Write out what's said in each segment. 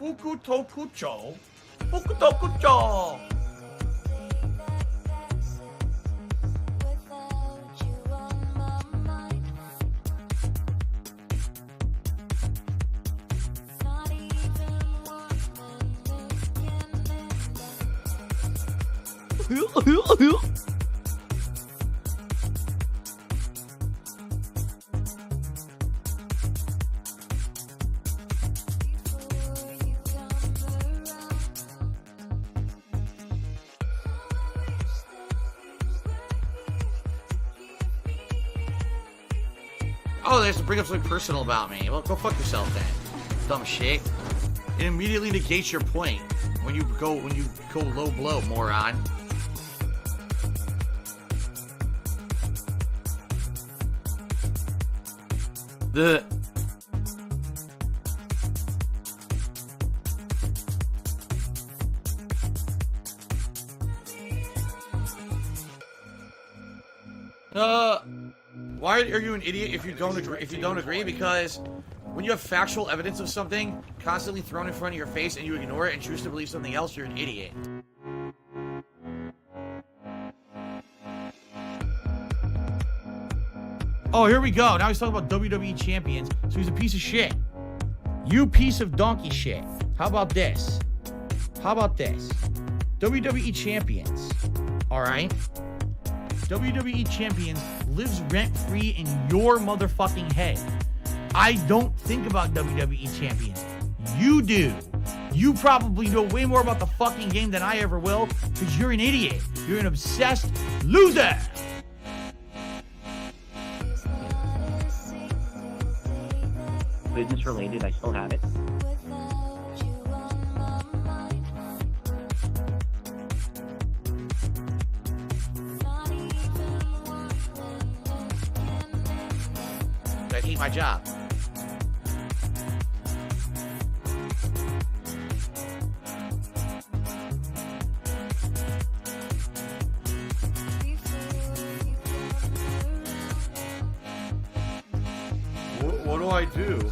Fukutokucho. Fukutokucho. Oh, they have to bring up something personal about me. Well, go fuck yourself then. Dumb shit. It immediately negates your point when you go low blow, moron. The why are you an idiot if you don't agree? Because when you have factual evidence of something constantly thrown in front of your face and you ignore it and choose to believe something else, you're an idiot. Oh, here we go. Now he's talking about WWE champions, so he's a piece of shit. You piece of donkey shit. How about this? How about this? WWE champions, all right? WWE champions lives rent-free in your motherfucking head. I don't think about WWE champions. You do. You probably know way more about the fucking game than I ever will, because you're an idiot. You're an obsessed loser. Business related, I still have it. I hate my job. What do I do?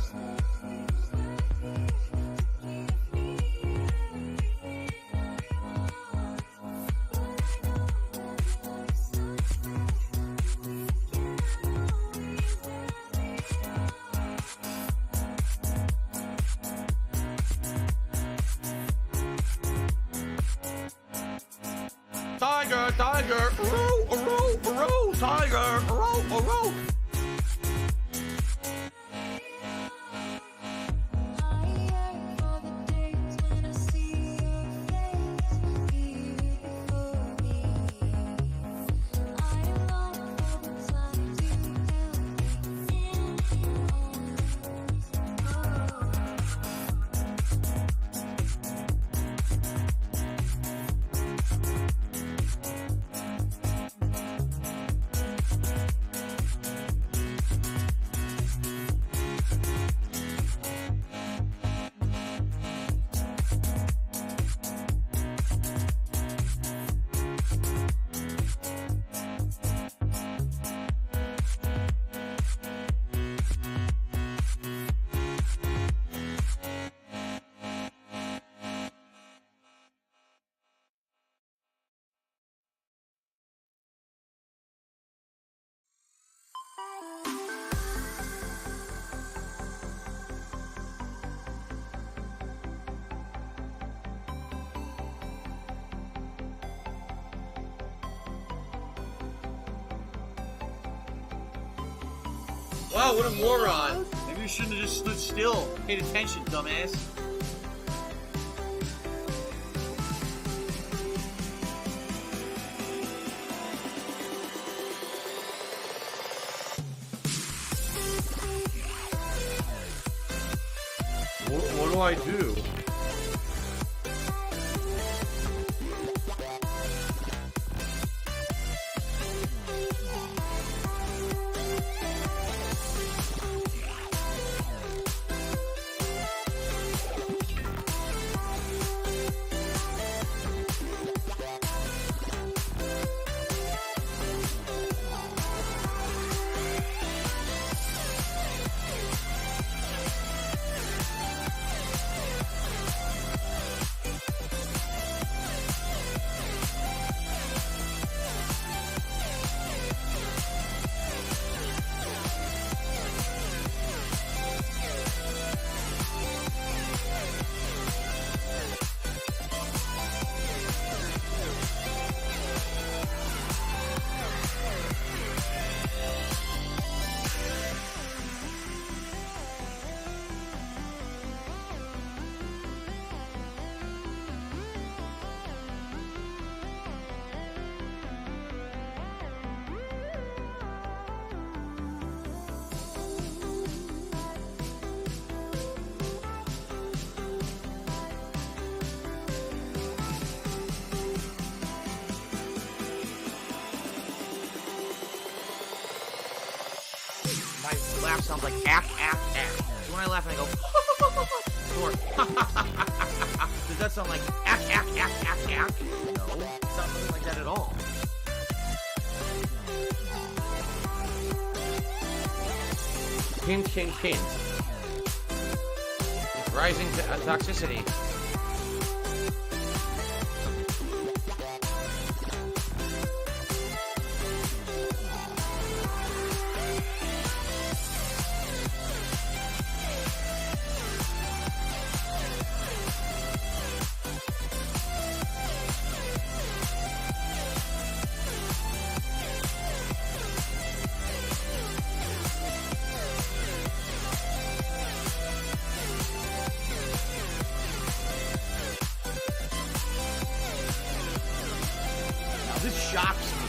Tiger, tiger, row, row, row, tiger, row, row. Wow, what a moron. Maybe you shouldn't have just stood still. Paid attention, dumbass. What do I do? my laugh sounds like ack, ack, ack. So when I laugh and I go, or does that sound like ack, ack, ack, ack, ack? No, it's not something like that at all. Hint, hint, hint. It's rising to toxicity. This shocks me.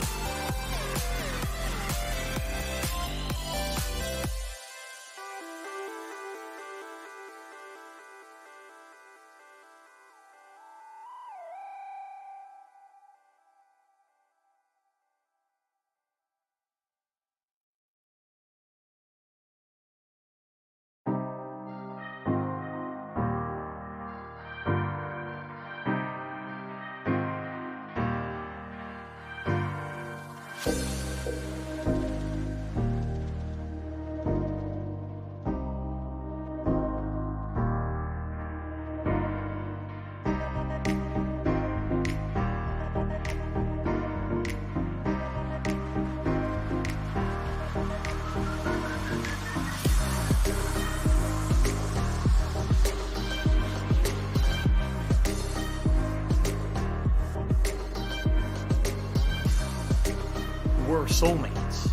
We're soulmates.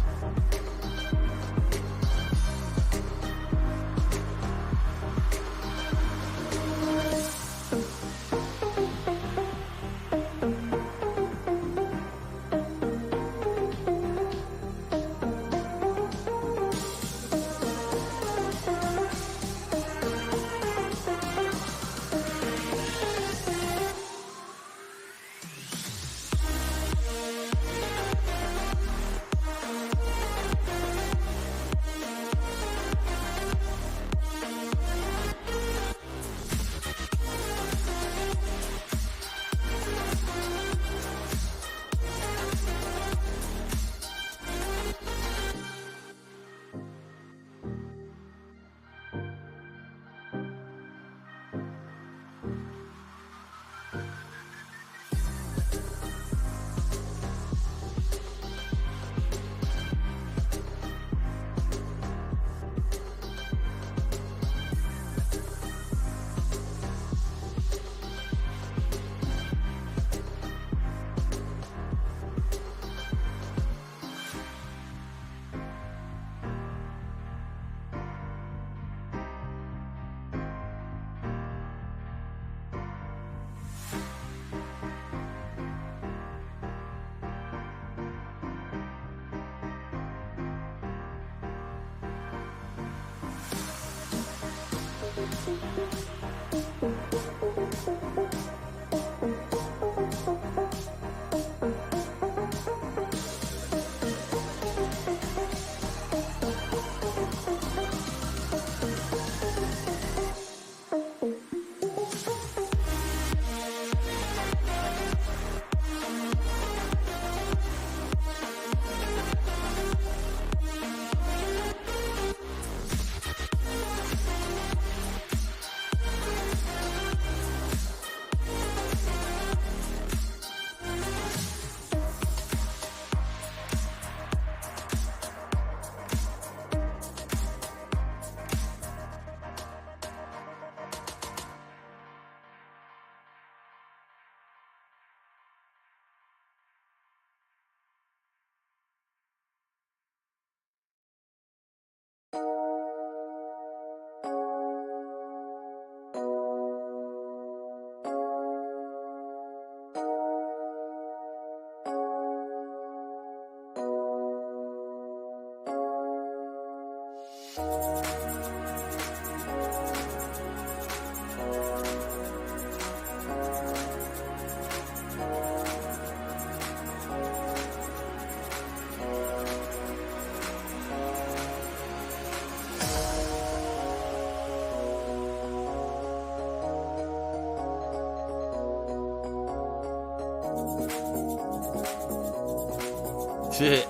Shit.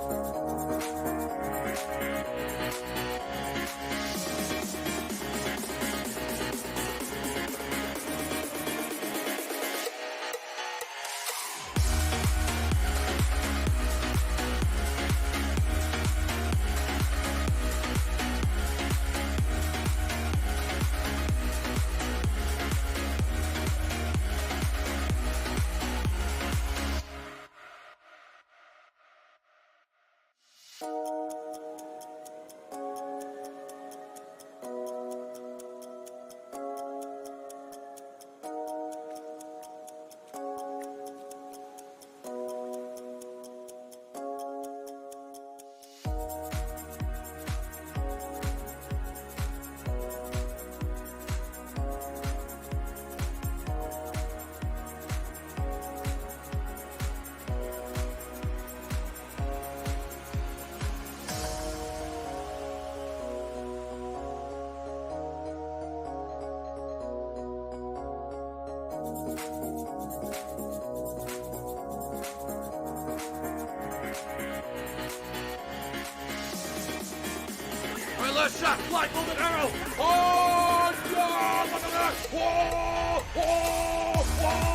Left shot, fly, golden arrow. Oh, no! Look at that! Whoa! Whoa! Whoa!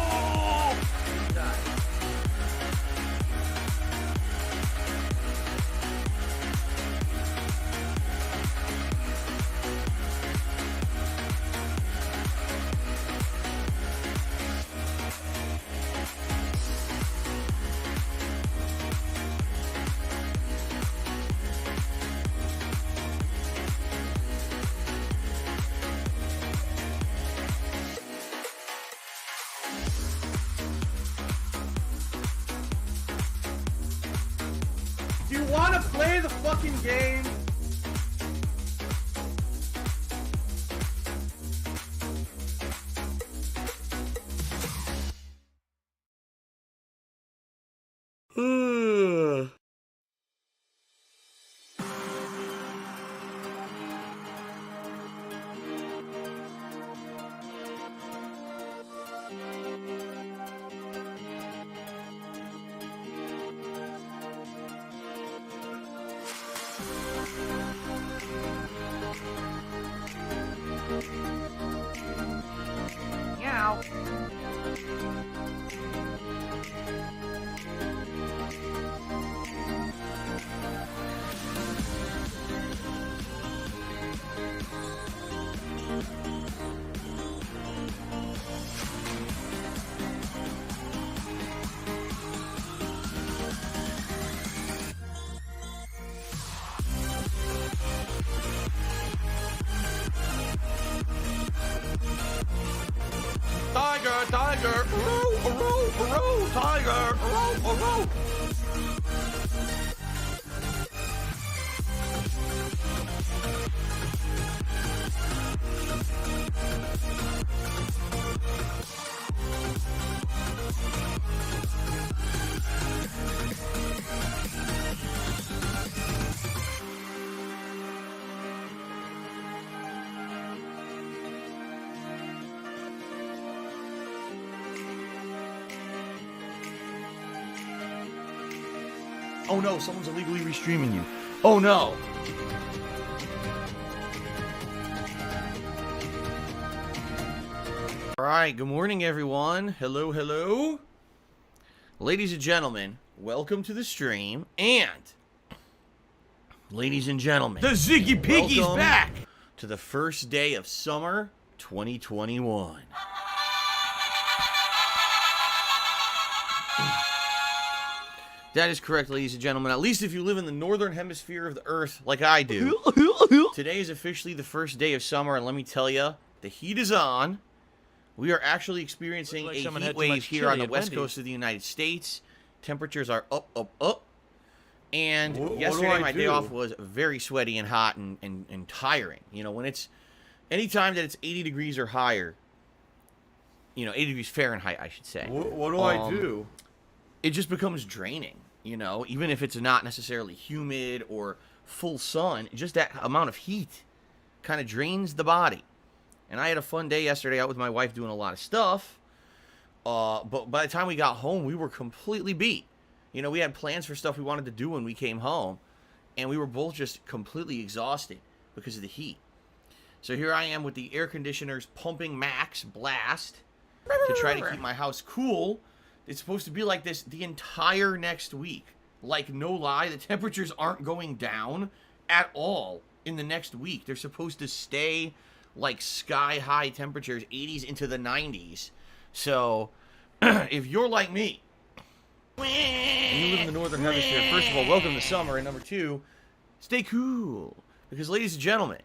Do you want to play the fucking game? Meow. Tiger, tiger, row, row, row, tiger, row, row. Oh no, someone's illegally restreaming you. Oh no. Alright, good morning everyone. Hello, hello. Ladies and gentlemen, welcome to the stream. And, ladies and gentlemen, The Ziggy Piggy's welcome back! to the first day of summer 2021. That is correct, ladies and gentlemen. At least if you live in the northern hemisphere of the earth like I do. Today is officially the first day of summer, and let me tell you, the heat is on. We are actually experiencing a heat wave here on the west coast of the United States. Temperatures are up, up, up. And yesterday, my day off was very sweaty and hot and tiring. You know, when it's anytime that it's 80 degrees or higher, you know, 80 degrees Fahrenheit, I should say. What do I do? It just becomes draining, you know, even if it's not necessarily humid or full sun, just that amount of heat kind of drains the body. And I had a fun day yesterday out with my wife doing a lot of stuff, but by the time we got home, we were completely beat. You know, we had plans for stuff we wanted to do when we came home, and we were both just completely exhausted because of the heat. So here I am with the air conditioners pumping max blast to try to keep my house cool. It's supposed to be like this the entire next week. Like, no lie, the temperatures aren't going down at all in the next week. They're supposed to stay like sky-high temperatures, 80s into the 90s. So, if you're like me, and you live in the Northern Hemisphere, first of all, welcome to summer, and number two, stay cool. Because, ladies and gentlemen,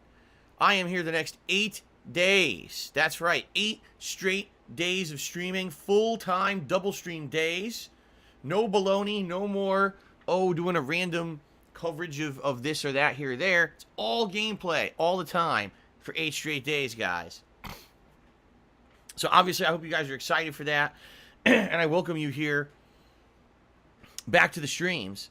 I am here the next 8 days. That's right, 8 straight days of streaming, full-time double stream days. No baloney, no more, doing a random coverage of this or that here or there. It's all gameplay, all the time, for 8 straight days, guys. So, obviously, I hope you guys are excited for that. And I welcome you here back to the streams.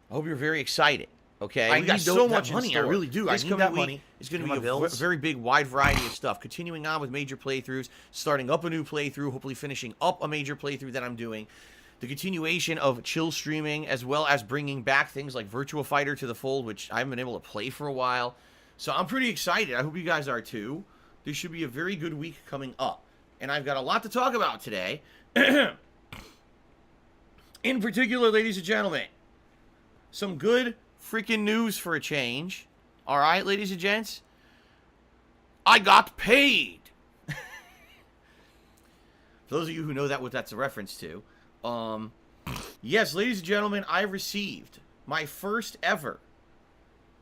I hope you're very excited. Okay, we got so much money. I really do. I need that money. It's going to be a very big, wide variety of stuff. Continuing on with major playthroughs, starting up a new playthrough, hopefully finishing up a major playthrough that I'm doing. The continuation of chill streaming, as well as bringing back things like Virtua Fighter to the fold, which I haven't been able to play for a while. So I'm pretty excited. I hope you guys are too. This should be a very good week coming up. And I've got a lot to talk about today. In particular, ladies and gentlemen, some good freaking news for a change. All right, ladies and gents, I got paid. For those of you who know what that's a reference to, yes, ladies and gentlemen, I received my first ever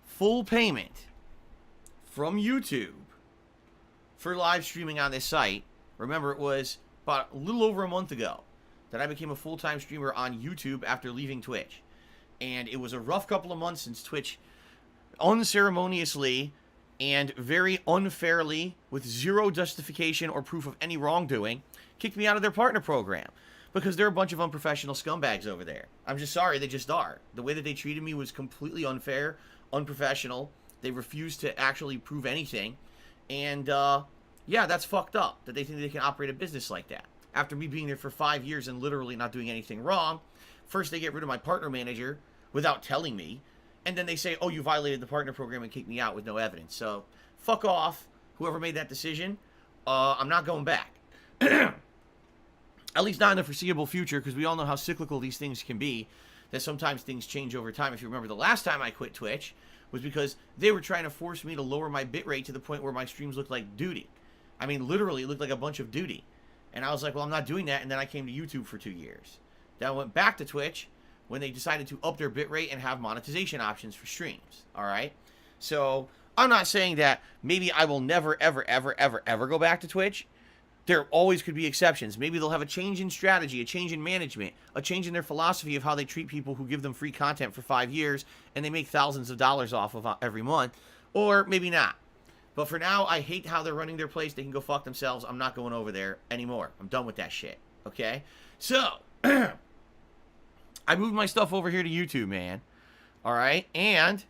full payment from YouTube for live streaming on this site. Remember, it was about a little over a month ago that I became a full-time streamer on YouTube after leaving Twitch. And it was a rough couple of months since Twitch unceremoniously and very unfairly, with zero justification or proof of any wrongdoing, kicked me out of their partner program. Because they're a bunch of unprofessional scumbags over there. I'm just sorry, they just are. The way that they treated me was completely unfair, unprofessional. They refused to actually prove anything. And, yeah, that's fucked up, that they think they can operate a business like that. After me being there for 5 years and literally not doing anything wrong, first they get rid of my partner manager without telling me, and then they say, oh, you violated the partner program and kicked me out with no evidence. So, fuck off, whoever made that decision. I'm not going back. At least not in the foreseeable future, because we all know how cyclical these things can be, that sometimes things change over time. If you remember, the last time I quit Twitch was because they were trying to force me to lower my bitrate to the point where my streams looked like duty. I mean, literally, it looked like a bunch of duty. And I was like, well, I'm not doing that, and then I came to YouTube for 2 years. Then I went back to Twitch when they decided to up their bitrate and have monetization options for streams, all right? So, I'm not saying that maybe I will never, ever, ever, ever, ever go back to Twitch. There always could be exceptions. Maybe they'll have a change in strategy, a change in management, a change in their philosophy of how they treat people who give them free content for 5 years, and they make thousands of dollars off of every month, or maybe not. But for now, I hate how they're running their place. They can go fuck themselves. I'm not going over there anymore. I'm done with that shit, okay? So, I moved my stuff over here to YouTube, man. All right? And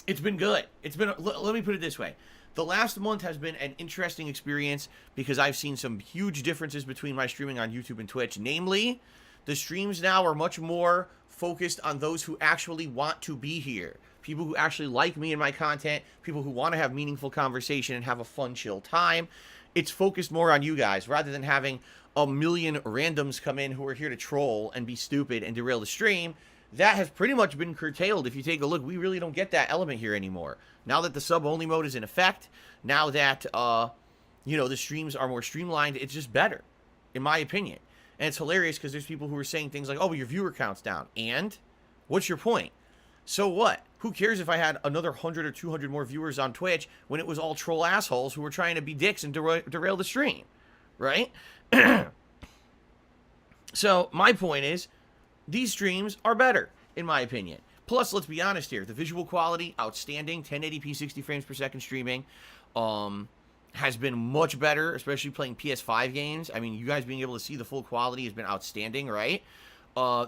it's been good. It's been, let me put it this way. The last month has been an interesting experience because I've seen some huge differences between my streaming on YouTube and Twitch. Namely, the streams now are much more focused on those who actually want to be here. People who actually like me and my content. People who want to have meaningful conversation and have a fun, chill time. It's focused more on you guys rather than having a million randoms come in who are here to troll and be stupid and derail the stream. That has pretty much been curtailed. If you take a look, we really don't get that element here anymore. Now that the sub-only mode is in effect, now that, you know, the streams are more streamlined, it's just better, in my opinion. And it's hilarious because there's people who are saying things like, oh, but your viewer count's down. And? What's your point? So what? Who cares if I had another 100 or 200 more viewers on Twitch when it was all troll assholes who were trying to be dicks and derail the stream, right? So, my point is, these streams are better, in my opinion. Plus, let's be honest here, the visual quality, outstanding, 1080p 60 frames per second streaming, has been much better, especially playing PS5 games. I mean, you guys being able to see the full quality has been outstanding, right?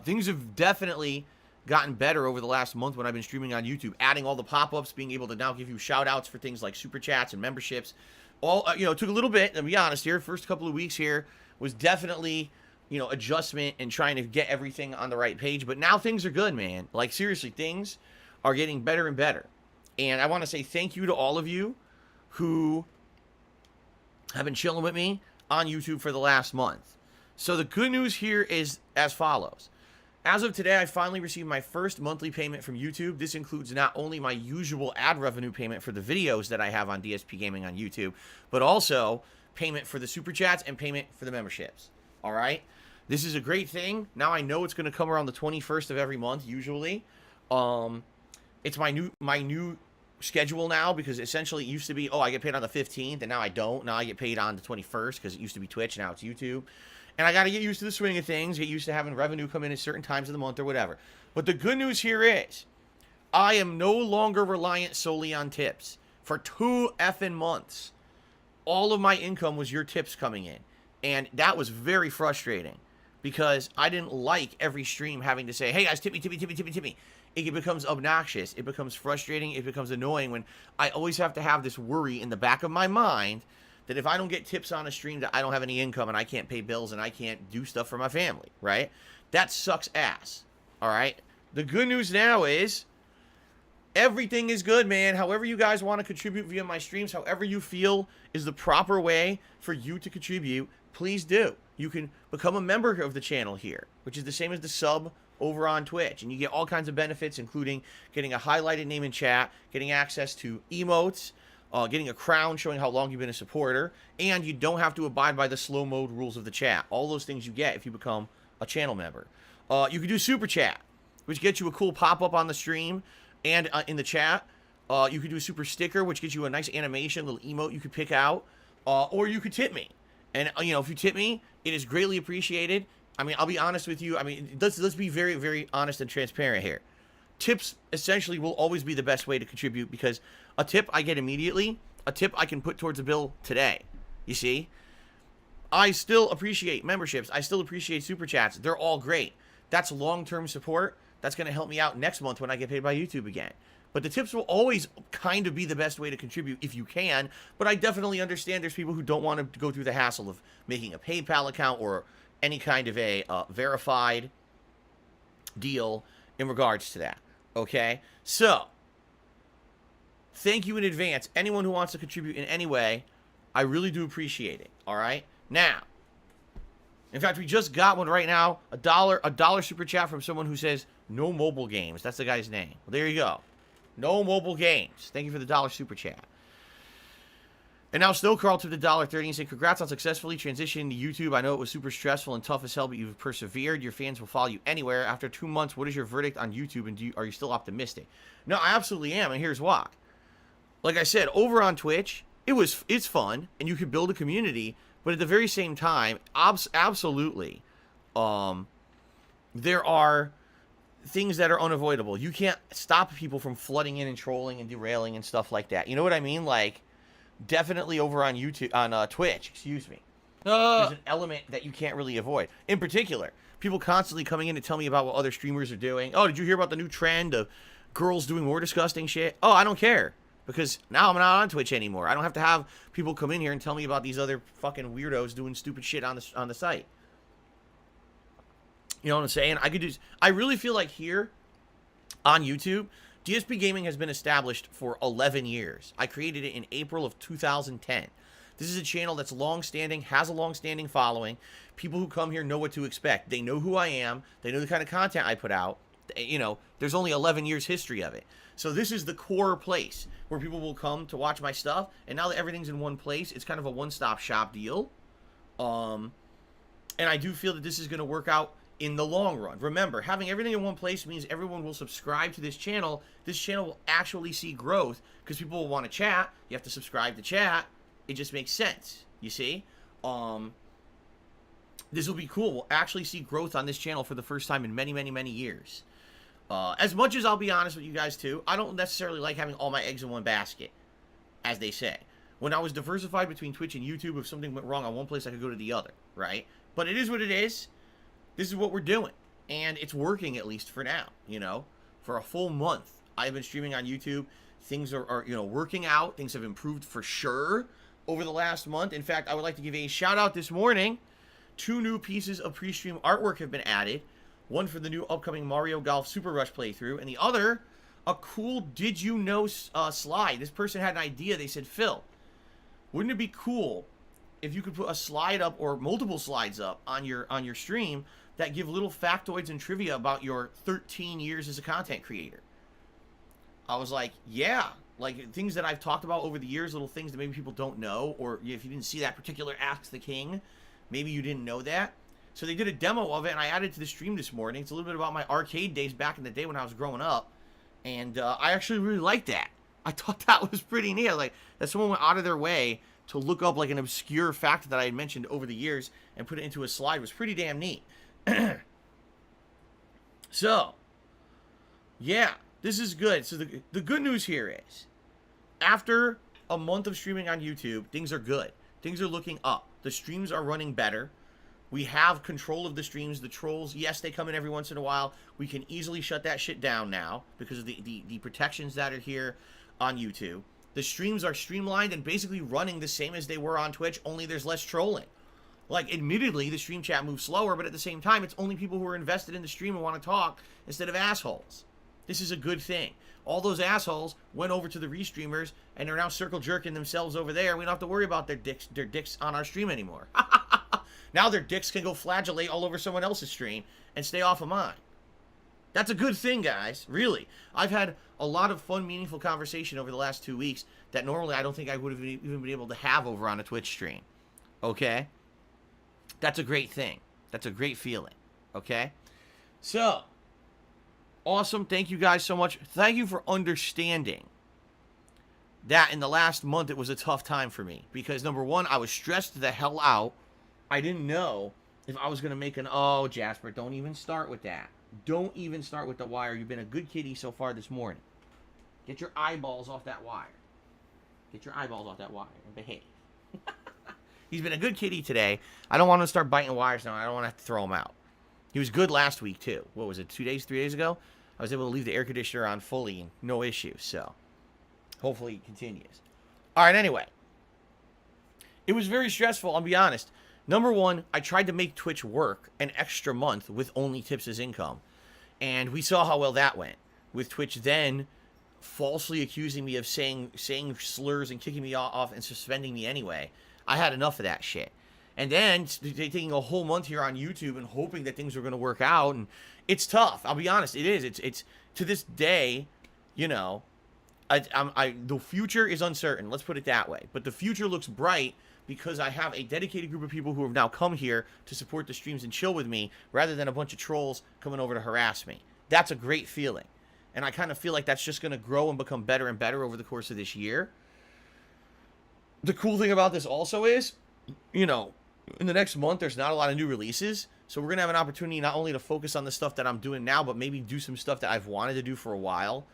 Things have definitely gotten better over the last month when I've been streaming on YouTube, adding all the pop-ups, being able to now give you shout-outs for things like super chats and memberships. All, you know, it took a little bit, to be honest here. First couple of weeks here was definitely adjustment and trying to get everything on the right page. But now things are good, man. Like, seriously, things are getting better and better. And I want to say thank you to all of you who have been chilling with me on YouTube for the last month. So the good news here is as follows. As of today, I finally received my first monthly payment from YouTube. This includes not only my usual ad revenue payment for the videos that I have on DSP Gaming on YouTube, but also payment for the super chats and payment for the memberships. All right? This is a great thing. Now I know it's going to come around the 21st of every month, usually. It's my new schedule now, because essentially it used to be, I get paid on the 15th, and now I don't. Now I get paid on the 21st, because it used to be Twitch, now it's YouTube. And I got to get used to the swing of things, get used to having revenue come in at certain times of the month or whatever. But the good news here is, I am no longer reliant solely on tips. For 2 effing months, all of my income was your tips coming in. And that was very frustrating, because I didn't like every stream having to say, hey guys, tip me, tip me, tip me, tip me, tip me. It becomes obnoxious. It becomes frustrating. It becomes annoying when I always have to have this worry in the back of my mind that if I don't get tips on a stream, that I don't have any income and I can't pay bills and I can't do stuff for my family, right? That sucks ass, all right? The good news now is everything is good, man. However you guys want to contribute via my streams, however you feel is the proper way for you to contribute, please do. You can become a member of the channel here, which is the same as the sub over on Twitch, and you get all kinds of benefits, including getting a highlighted name in chat, getting access to emotes, getting a crown showing how long you've been a supporter, and you don't have to abide by the slow mode rules of the chat. All those things you get if you become a channel member. You can do super chat, which gets you a cool pop-up on the stream and in the chat. You could do a super sticker, which gets you a nice animation, little emote you could pick out, or you could tip me. And, if you tip me, it is greatly appreciated. I mean, I'll be honest with you. I mean, let's be very, very honest and transparent here. Tips essentially will always be the best way to contribute, because a tip I get immediately, a tip I can put towards a bill today. You see? I still appreciate memberships. I still appreciate super chats. They're all great. That's long-term support. That's going to help me out next month when I get paid by YouTube again. But the tips will always kind of be the best way to contribute if you can. But I definitely understand there's people who don't want to go through the hassle of making a PayPal account or any kind of a verified deal in regards to that. Okay? So, thank you in advance. Anyone who wants to contribute in any way, I really do appreciate it. All right? Now, in fact, we just got one right now. A dollar super chat from someone who says, no mobile games. That's the guy's name. Well, there you go. No mobile games. Thank you for the dollar super chat. And now Snow Carl to the $1.30 and said, congrats on successfully transitioning to YouTube. I know it was super stressful and tough as hell, but you've persevered. Your fans will follow you anywhere. After 2 months, what is your verdict on YouTube, and are you still optimistic? No, I absolutely am, and here's why. Like I said, over on Twitch, it's fun, and you can build a community, but at the very same time, absolutely, there are things that are unavoidable. You can't stop people from flooding in and trolling and derailing and stuff like that. You know what I mean? Like, definitely over on YouTube, on Twitch, excuse me. There's an element that you can't really avoid. In particular, people constantly coming in to tell me about what other streamers are doing. Oh, did you hear about the new trend of girls doing more disgusting shit? Oh, I don't care, because now I'm not on Twitch anymore. I don't have to have people come in here and tell me about these other fucking weirdos doing stupid shit on the site. You know what I'm saying? I really feel like here on YouTube, DSP Gaming has been established for 11 years. I created it in April of 2010. This is a channel that's long-standing, has a long-standing following. People who come here know what to expect. They know who I am. They know the kind of content I put out. You know, there's only 11 years history of it. So this is the core place where people will come to watch my stuff. And now that everything's in one place, it's kind of a one-stop shop deal. And I do feel that this is going to work out in the long run. Remember, having everything in one place means everyone will subscribe to this channel. This channel will actually see growth because people will want to chat. You have to subscribe to chat. It just makes sense, you see? This will be cool. We'll actually see growth on this channel for the first time in many, many, many years. As much as I'll be honest with you guys too, I don't necessarily like having all my eggs in one basket, as they say. When I was diversified between Twitch and YouTube, if something went wrong on one place, I could go to the other, right? But it is what it is. This is what we're doing, and it's working, at least for now, you know. For a full month, I've been streaming on YouTube. Things are you know, working out. Things have improved for sure over the last month. In fact, I would like to give a shout-out this morning 2 new pieces of pre-stream artwork have been added. One for the new upcoming Mario Golf Super Rush playthrough, and the other, a cool Did You Know slide. This person had an idea. They said, Phil, wouldn't it be cool if you could put a slide up or multiple slides up on your stream that give little factoids and trivia about your 13 years as a content creator? I was like, yeah, like things that I've talked about over the years, little things that maybe people don't know, or if you didn't see that particular Ask the King, maybe you didn't know that. So they did a demo of it, and I added it to the stream this morning. It's a little bit about my arcade days back in the day when I was growing up, and I actually really liked that. I thought that was pretty neat. Like, that someone went out of their way to look up like an obscure fact that I had mentioned over the years and put it into a slide was pretty damn neat. So, yeah, this is good. So the good news here is, after a month of streaming on YouTube, things are good. Things are looking up. The streams are running better. We have control of the streams. The trolls, yes, they come in every once in a while. We can easily shut that shit down now because of the protections that are here on YouTube. The streams are streamlined and basically running the same as they were on Twitch, only there's less trolling. Like, admittedly, the stream chat moves slower, but at the same time, it's only people who are invested in the stream and want to talk instead of assholes. This is a good thing. All those assholes went over to the restreamers, and they're now circle jerking themselves over there. We don't have to worry about their dicks on our stream anymore. Now their dicks can go flagellate all over someone else's stream and stay off of mine. That's a good thing, guys. Really. I've had a lot of fun, meaningful conversation over the last 2 weeks that normally I don't think I would have even been able to have over on a Twitch stream. Okay? That's a great thing. That's a great feeling. Okay? So, awesome. Thank you guys so much. Thank you for understanding that in the last month it was a tough time for me. Because, number one, I was stressed the hell out. I didn't know if I was going to make an... Oh, Jasper, don't even start with that. Don't even start with the wire. You've been a good kitty so far this morning. Get your eyeballs off that wire. Get your eyeballs off that wire and behave. He's been a good kitty today. I don't want him to start biting wires now. I don't want to have to throw him out. He was good last week, too. What was it, 3 days ago? I was able to leave the air conditioner on fully and no issues, so hopefully it continues. All right, anyway. It was very stressful, I'll be honest. Number one, I tried to make Twitch work an extra month with only tips as income. And we saw how well that went. With Twitch then falsely accusing me of saying slurs and kicking me off and suspending me anyway. I had enough of that shit. And then taking a whole month here on YouTube and hoping that things were going to work out. And it's tough. I'll be honest. It is. It's to this day, you know, the future is uncertain. Let's put it that way. But the future looks bright because I have a dedicated group of people who have now come here to support the streams and chill with me rather than a bunch of trolls coming over to harass me. That's a great feeling. And I kind of feel like that's just going to grow and become better and better over the course of this year. The cool thing about this also is, you know, in the next month, there's not a lot of new releases. So we're going to have an opportunity not only to focus on the stuff that I'm doing now, but maybe do some stuff that I've wanted to do for a while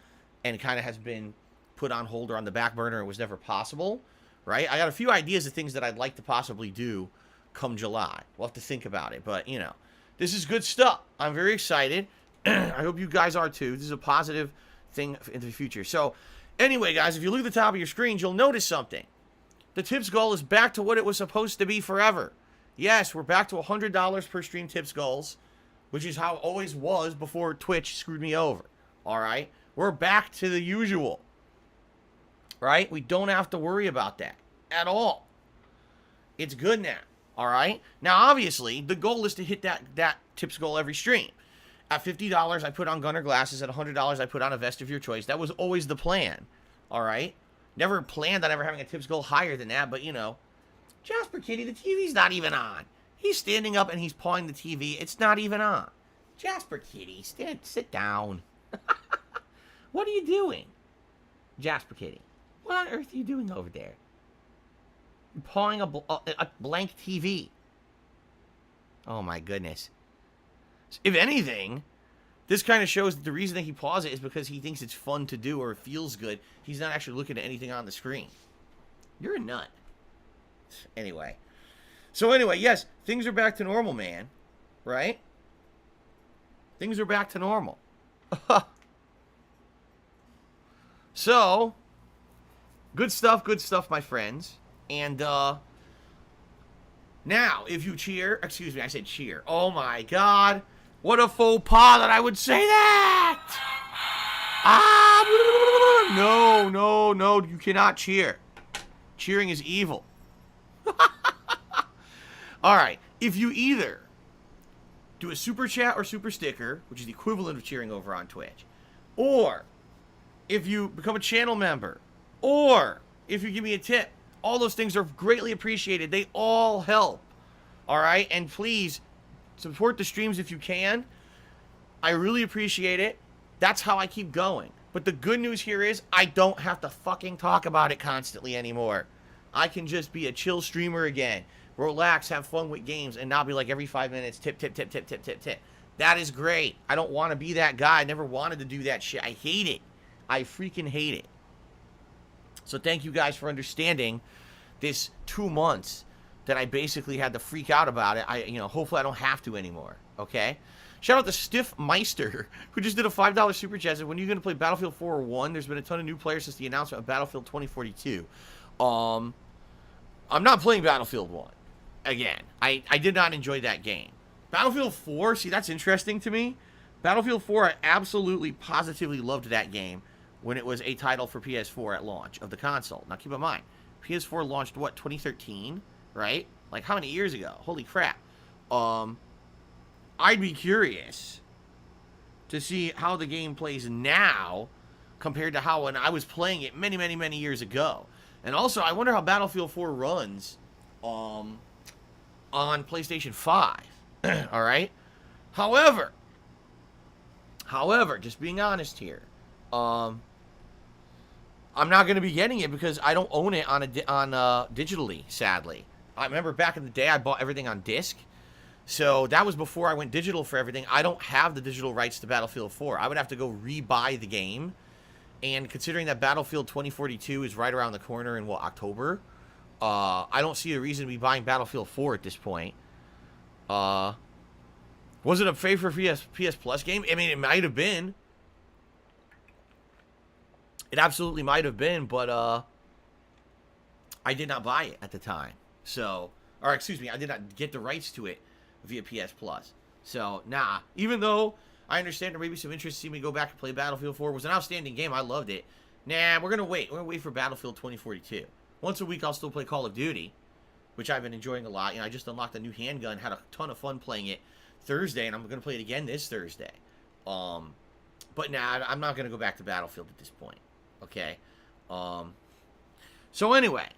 and kind of has been put on hold or on the back burner and was never possible. Right? I got a few ideas of things that I'd like to possibly do come July. We'll have to think about it. But, you know, this is good stuff. I'm very excited. I hope you guys are too. This is a positive thing in the future. So, anyway, guys, if you look at the top of your screens, you'll notice something. The tips goal is back to what it was supposed to be forever. Yes, we're back to $100 per stream tips goals, which is how it always was before Twitch screwed me over. All right? We're back to the usual. Right? We don't have to worry about that at all. It's good now. All right? Now, obviously, the goal is to hit that tips goal every stream. At $50, I put on Gunner glasses. At $100, I put on a vest of your choice. That was always the plan. All right? Never planned on ever having a tips goal higher than that, but, you know. Jasper Kitty, the TV's not even on. He's standing up and he's pawing the TV. It's not even on. Jasper Kitty, sit down. What are you doing? Jasper Kitty. What on earth are you doing over there? You're pawing a blank TV. Oh my goodness. If anything, this kind of shows that the reason that he paws it is because he thinks it's fun to do or it feels good. He's not actually looking at anything on the screen. You're a nut. Anyway. So anyway, yes, things are back to normal, man. Right? Things are back to normal. So... Good stuff, my friends. And, now Now, if you cheer, excuse me, I said cheer. Oh my God. What a faux pas that I would say that. No, you cannot cheer. Cheering is evil. All right, if you either do a super chat or super sticker, which is the equivalent of cheering over on Twitch, or if you become a channel member, or if you give me a tip, all those things are greatly appreciated. They all help. All right, and please support the streams if you can. I really appreciate it. That's how I keep going. But the good news here is I don't have to fucking talk about it constantly anymore. I can just be a chill streamer again. Relax, have fun with games, and not be like every 5 minutes, tip. That is great. I don't want to be that guy. I never wanted to do that shit. I hate it. I freaking hate it. So thank you guys for understanding this 2 months that I basically had to freak out about it. Hopefully I don't have to anymore, okay? Shout out to Stiff Meister, who just did a $5 super chat. Said, when are you going to play Battlefield 4 or 1? There's been a ton of new players since the announcement of Battlefield 2042. I'm not playing Battlefield 1 again. I did not enjoy that game. Battlefield 4, see, that's interesting to me. Battlefield 4, I absolutely, positively loved that game when it was a title for PS4 at launch of the console. Now, keep in mind, PS4 launched, what, 2013? Right? Like, how many years ago? Holy crap. I'd be curious to see how the game plays now compared to how when I was playing it many years ago. And also, I wonder how Battlefield 4 runs on PlayStation 5. All right? However, just being honest here, I'm not going to be getting it because I don't own it on digitally, sadly. I remember back in the day I bought everything on disc. So that was before I went digital for everything. I don't have the digital rights to Battlefield 4. I would have to go rebuy the game. And considering that Battlefield 2042 is right around the corner in, October? I don't see a reason to be buying Battlefield 4 at this point. Was it a favorite PS Plus game? I mean, it might have been. It absolutely might have been, but I did not buy it at the time. So, or excuse me, I did not get the rights to it via PS Plus. So, nah. Even though I understand there may be some interest to see me go back and play Battlefield 4. It was an outstanding game. I loved it. Nah, we're going to wait. We're going to wait for Battlefield 2042. Once a week, I'll still play Call of Duty, which I've been enjoying a lot. I just unlocked a new handgun, had a ton of fun playing it Thursday, and I'm going to play it again this Thursday. But nah, I'm not going to go back to Battlefield at this point. Okay? So anyway,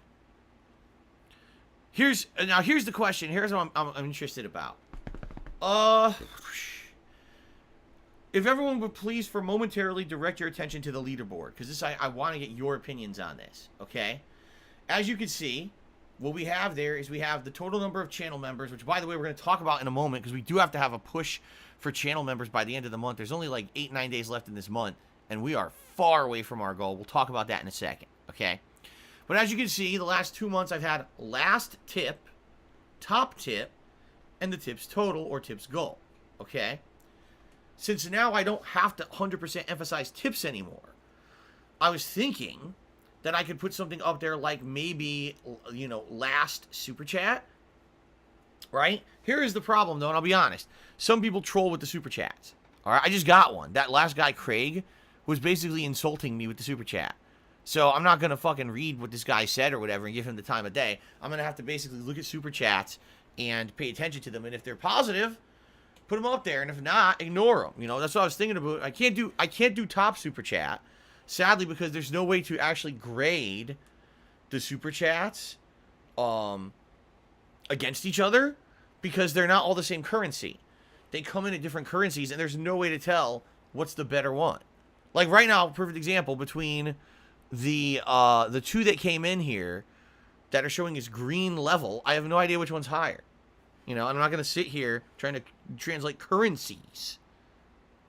here's the question. Here's what I'm interested about. If everyone would please for momentarily direct your attention to the leaderboard, because I want to get your opinions on this, okay? As you can see, what we have there is we have the total number of channel members, which, by the way, we're going to talk about in a moment, because we do have to have a push for channel members by the end of the month. There's only like 8-9 days left in this month, and we are far away from our goal. We'll talk about that in a second, okay? But as you can see, the last 2 months I've had last tip, top tip, and the tips total or tips goal, okay? Since now I don't have to 100% emphasize tips anymore, I was thinking that I could put something up there like maybe, last super chat, right? Here is the problem, though, and I'll be honest. Some people troll with the super chats, all right? I just got one. That last guy, Craig, was basically insulting me with the super chat. So I'm not going to fucking read what this guy said or whatever and give him the time of day. I'm going to have to basically look at super chats and pay attention to them. And if they're positive, put them up there. And if not, ignore them. That's what I was thinking about. I can't do top super chat, sadly, because there's no way to actually grade the super chats against each other because they're not all the same currency. They come in at different currencies, and there's no way to tell what's the better one. Like right now, perfect example between the two that came in here that are showing as green level, I have no idea which one's higher. And I'm not going to sit here trying to translate currencies,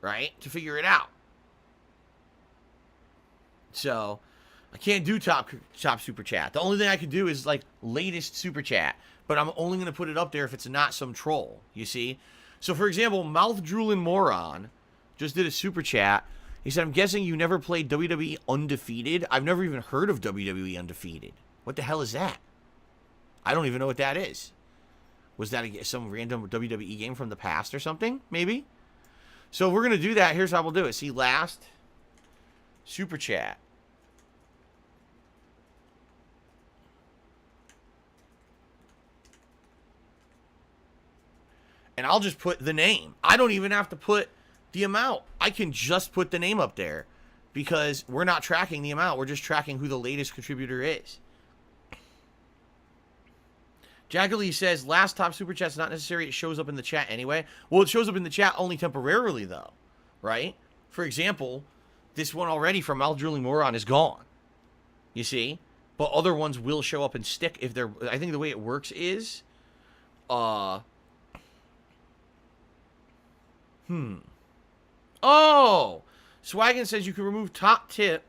right, to figure it out. So, I can't do top super chat. The only thing I can do is, like, latest super chat. But I'm only going to put it up there if it's not some troll, you see? So, for example, Mouth Drooling Moron just did a super chat. He said, I'm guessing you never played WWE Undefeated? I've never even heard of WWE Undefeated. What the hell is that? I don't even know what that is. Was that some random WWE game from the past or something? Maybe. So we're gonna do that. Here's how we'll do it. See, last super chat. And I'll just put the name. I don't even have to put the amount. I can just put the name up there because we're not tracking the amount. We're just tracking who the latest contributor is. Jackalee says, last top super chat's not necessary. It shows up in the chat anyway. Well, it shows up in the chat only temporarily, though. Right? For example, this one already from Al Drooling Moron is gone. You see? But other ones will show up and stick if they're... I think the way it works is... Oh! Swaggin says you can remove top tip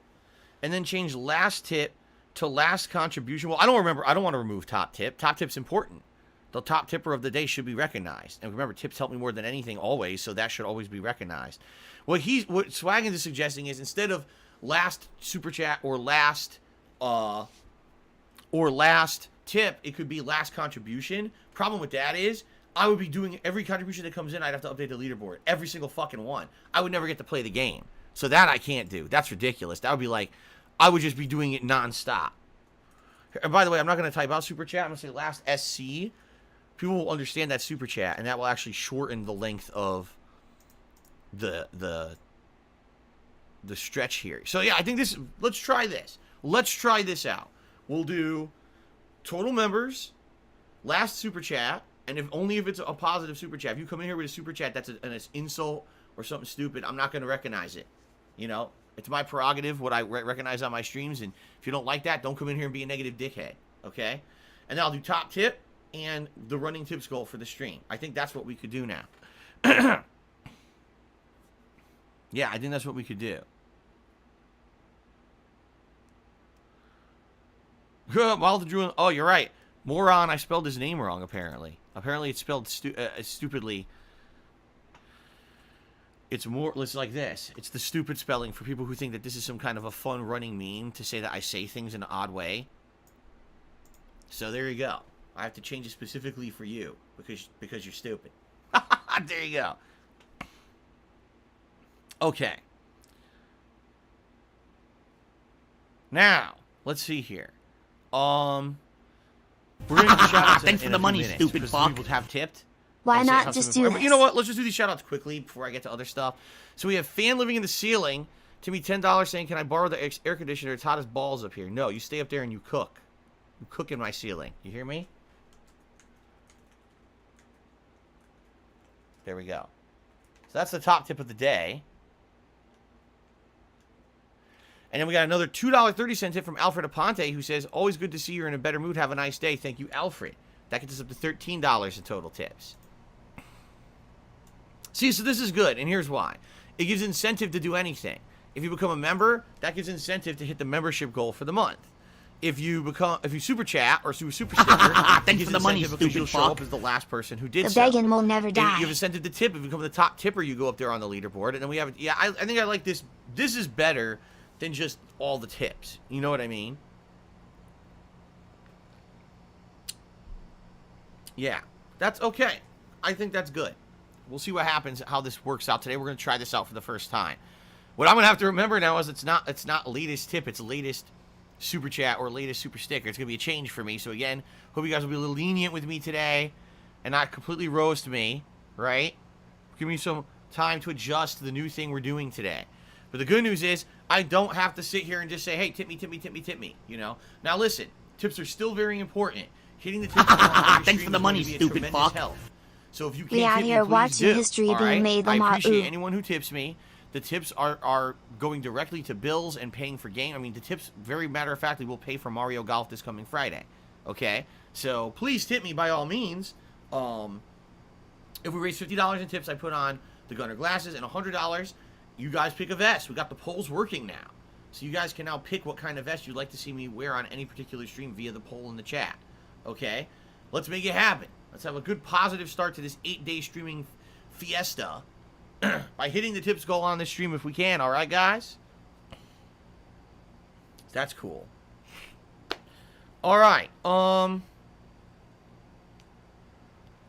and then change last tip to last contribution. Well, I don't want to remove top tip. Top tip's important. The top tipper of the day should be recognized. And remember, tips help me more than anything always, so that should always be recognized. What Swaggin is suggesting is instead of last super chat or last tip, it could be last contribution. Problem with that is I would be doing every contribution that comes in, I'd have to update the leaderboard. Every single fucking one. I would never get to play the game. So that I can't do. That's ridiculous. That would be like, I would just be doing it nonstop. And by the way, I'm not going to type out super chat. I'm going to say last SC. People will understand that super chat, and that will actually shorten the length of the stretch here. So yeah, I think this, let's try this. Let's try this out. We'll do total members, last super chat, and if it's a positive super chat. If you come in here with a super chat that's an insult or something stupid, I'm not going to recognize it. You know, it's my prerogative what I recognize on my streams, and if you don't like that, don't come in here and be a negative dickhead, okay? And then I'll do top tip and the running tips goal for the stream. I think that's what we could do now. Yeah, I think that's what we could do. While the Drew, oh, you're right. Moron, I spelled his name wrong, apparently. Apparently it's spelled stupidly. It's like this. It's the stupid spelling for people who think that this is some kind of a fun running meme to say that I say things in an odd way. So there you go. I have to change it specifically for you because you're stupid. There you go. Okay. Now, let's see here. We're going to do shout-outs Thanks for the money, stupid fuck. People have tipped. Why not just do this? You know what? Let's just do these shout-outs quickly before I get to other stuff. So we have Fan Living in the Ceiling. Timmy, $10 saying, can I borrow the air conditioner? It's hot as balls up here. No, you stay up there and you cook. You cook in my ceiling. You hear me? There we go. So that's the top tip of the day. And then we got another $2.30 tip from Alfred Aponte, who says, always good to see you're in a better mood. Have a nice day. Thank you, Alfred. That gets us up to $13 in total tips. See, so this is good, and here's why. It gives incentive to do anything. If you become a member, that gives incentive to hit the membership goal for the month. If you super chat or super sticker, thanks for the money, stupid you'll show up as the last person who did The so. begging will never die. You have incentive to tip. If you become the top tipper, you go up there on the leaderboard. And then we have, yeah, I think I like this. This is better than just all the tips. You know what I mean? Yeah, that's okay. I think that's good. We'll see what happens, how this works out today. We're going to try this out for the first time. What I'm going to have to remember now is it's not latest tip, it's latest super chat or latest super sticker. It's going to be a change for me. So again, hope you guys will be a little lenient with me today and not completely roast me, right? Give me some time to adjust to the new thing we're doing today. But the good news is I don't have to sit here and just say, hey, tip me, tip me, tip me, tip me, you know? Now listen, tips are still very important. Hitting the tips thanks for the money, stupid fuck. Help. So if you We can't out tip here me, please watching do. history All being right? made. I Lamar, appreciate ooh. anyone who tips me. The tips are going directly to bills and paying for game. I mean, the tips, very matter-of-factly, will pay for Mario Golf this coming Friday. Okay? So please tip me by all means. If we raise $50 in tips, I put on the Gunner glasses, and $100, you guys pick a vest. We got the polls working now. So you guys can now pick what kind of vest you'd like to see me wear on any particular stream via the poll in the chat. Okay? Let's make it happen. Let's have a good positive start to this 8-day streaming fiesta by hitting the tips goal on this stream if we can. All right, guys? That's cool. All right.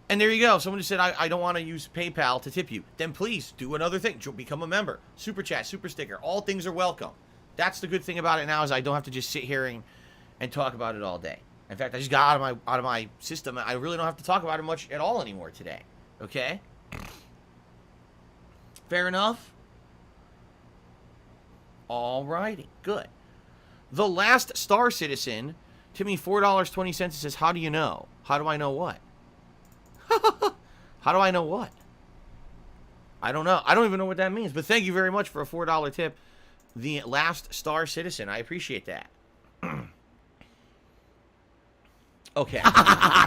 And there you go. Someone just said, I don't want to use PayPal to tip you. Then please do another thing. Become a member. Super chat, super sticker. All things are welcome. That's the good thing about it now is I don't have to just sit here and talk about it all day. In fact, I just got out of my system. I really don't have to talk about it much at all anymore today. Okay? Fair enough? Alrighty. Good. The Last Star Citizen, Timmy $4.20 says, how do you know? How do I know what? How do I know what? I don't know. I don't even know what that means. But thank you very much for a $4 tip. The Last Star Citizen. I appreciate that. Okay.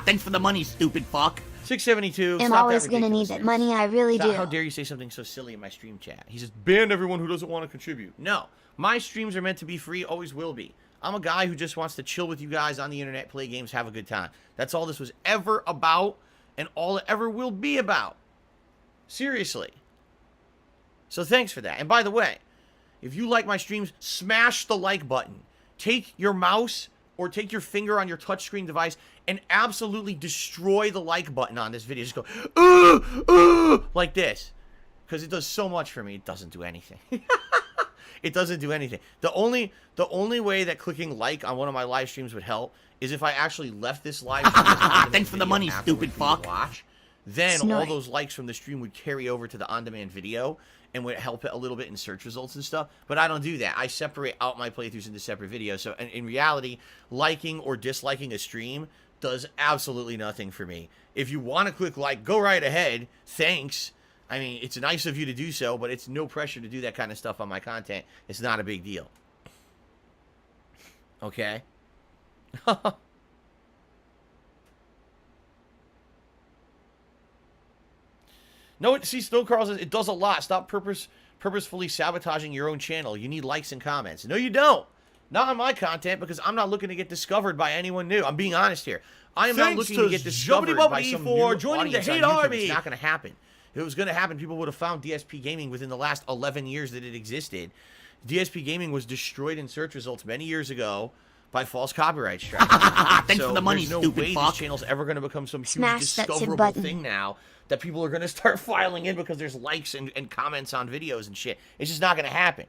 Thanks for the money, stupid fuck. 672. I'm always gonna need that money. I really do. How dare you say something so silly in my stream chat? He says, ban everyone who doesn't want to contribute. No. My streams are meant to be free. Always will be. I'm a guy who just wants to chill with you guys on the internet, play games, have a good time. That's all this was ever about. And all it ever will be about. Seriously. So thanks for that. And by the way, if you like my streams, smash the like button. Take your mouse or take your finger on your touchscreen device and absolutely destroy the like button on this video. Just go, like this. Because it does so much for me. It doesn't do anything. It doesn't do anything. The only way that clicking like on one of my live streams would help is if I actually left this live stream. Thanks for the money, stupid fuck. Watch, then all those likes from the stream would carry over to the on-demand video and would help it a little bit in search results and stuff. But I don't do that. I separate out my playthroughs into separate videos. So in reality, liking or disliking a stream does absolutely nothing for me. If you want to click like, go right ahead. Thanks. I mean, it's nice of you to do so, but it's no pressure to do that kind of stuff on my content. It's not a big deal. Okay? No, see, Snow Carl says, it does a lot. Stop purposefully sabotaging your own channel. You need likes and comments. No, you don't. Not on my content, because I'm not looking to get discovered by anyone new. I'm being honest here. I am not looking to get discovered by some new joining the audience on hate YouTube. army. It's not going to happen. If it was going to happen, people would have found DSP Gaming within the last 11 years that it existed. DSP Gaming was destroyed in search results many years ago by false copyright strikes. Thanks for the money, there's no stupid way fuck. this channel's ever going to become some huge Smash that discoverable button. thing now that people are going to start filing in because there's likes and comments on videos and shit. It's just not going to happen.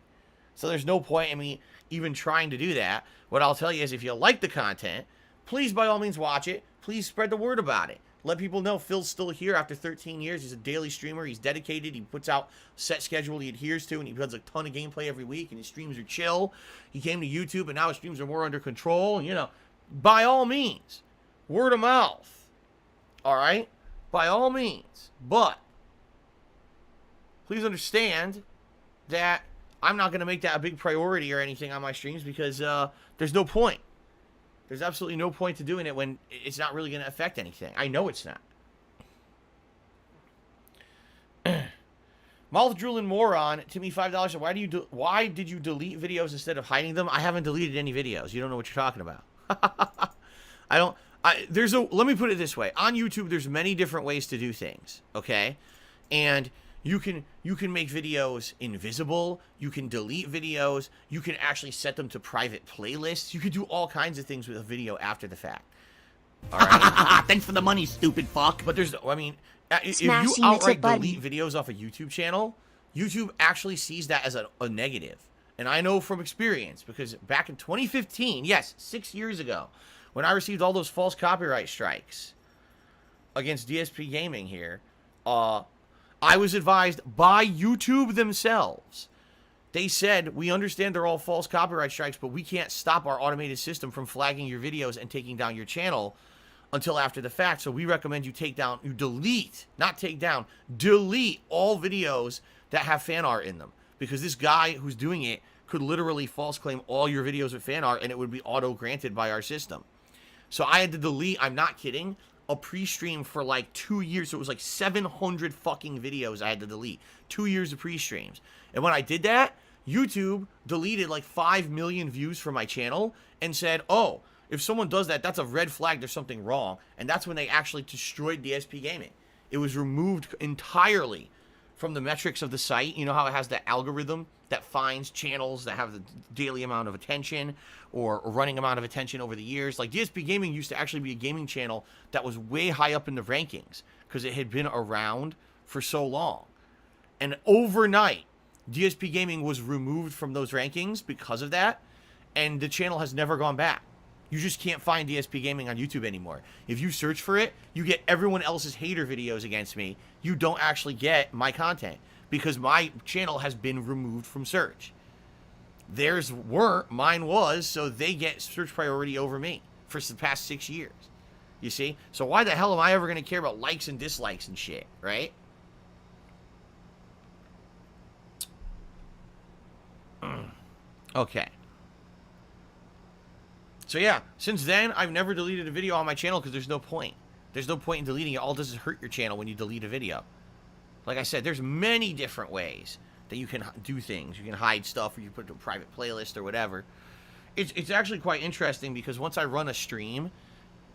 So there's no point in me even trying to do that. What I'll tell you is if you like the content, please by all means watch it. Please spread the word about it. Let people know Phil's still here after 13 years. He's a daily streamer. He's dedicated. He puts out a set schedule he adheres to, and he does a ton of gameplay every week, and his streams are chill. He came to YouTube, and now his streams are more under control. And, you know, by all means, word of mouth. All right? By all means. But please understand that I'm not going to make that a big priority or anything on my streams because there's no point. There's absolutely no point to doing it when it's not really going to affect anything. I know it's not. Mouth drooling moron, Timmy $5. Why did you delete videos instead of hiding them? I haven't deleted any videos. You don't know what you're talking about. Let me put it this way. On YouTube, there's many different ways to do things. Okay, and you can make videos invisible. You can delete videos. You can actually set them to private playlists. You can do all kinds of things with a video after the fact. All right. Thanks for the money, stupid fuck. But if you Smashing outright the button. delete videos off a YouTube channel, YouTube actually sees that as a negative. And I know from experience because back in 2015, yes, 6 years ago, when I received all those false copyright strikes against DSP Gaming here, I was advised by YouTube themselves. They said, we understand they're all false copyright strikes, but we can't stop our automated system from flagging your videos and taking down your channel until after the fact. So we recommend you delete all videos that have fan art in them. Because this guy who's doing it could literally false claim all your videos with fan art and it would be auto-granted by our system. So I had to delete, I'm not kidding, a pre-stream for like 2 years. So it was like 700 fucking videos I had to delete. 2 years of pre-streams. And when I did that, YouTube deleted like 5 million views from my channel and said, oh, if someone does that, that's a red flag, there's something wrong. And that's when they actually destroyed DSP Gaming. It was removed entirely from the metrics of the site. You know how it has the algorithm that finds channels that have the daily amount of attention or running amount of attention over the years. Like DSP Gaming used to actually be a gaming channel that was way high up in the rankings because it had been around for so long. And overnight, DSP Gaming was removed from those rankings because of that, and the channel has never gone back. You just can't find DSP Gaming on YouTube anymore. If you search for it, you get everyone else's hater videos against me. You don't actually get my content because my channel has been removed from search. Theirs weren't, mine was, so they get search priority over me for the past 6 years. You see? So why the hell am I ever going to care about likes and dislikes and shit, right? Okay. So yeah, since then, I've never deleted a video on my channel because there's no point. There's no point in deleting it. All it does is hurt your channel when you delete a video. Like I said, there's many different ways that you can do things. You can hide stuff, or you put it to a private playlist or whatever. It's actually quite interesting because once I run a stream,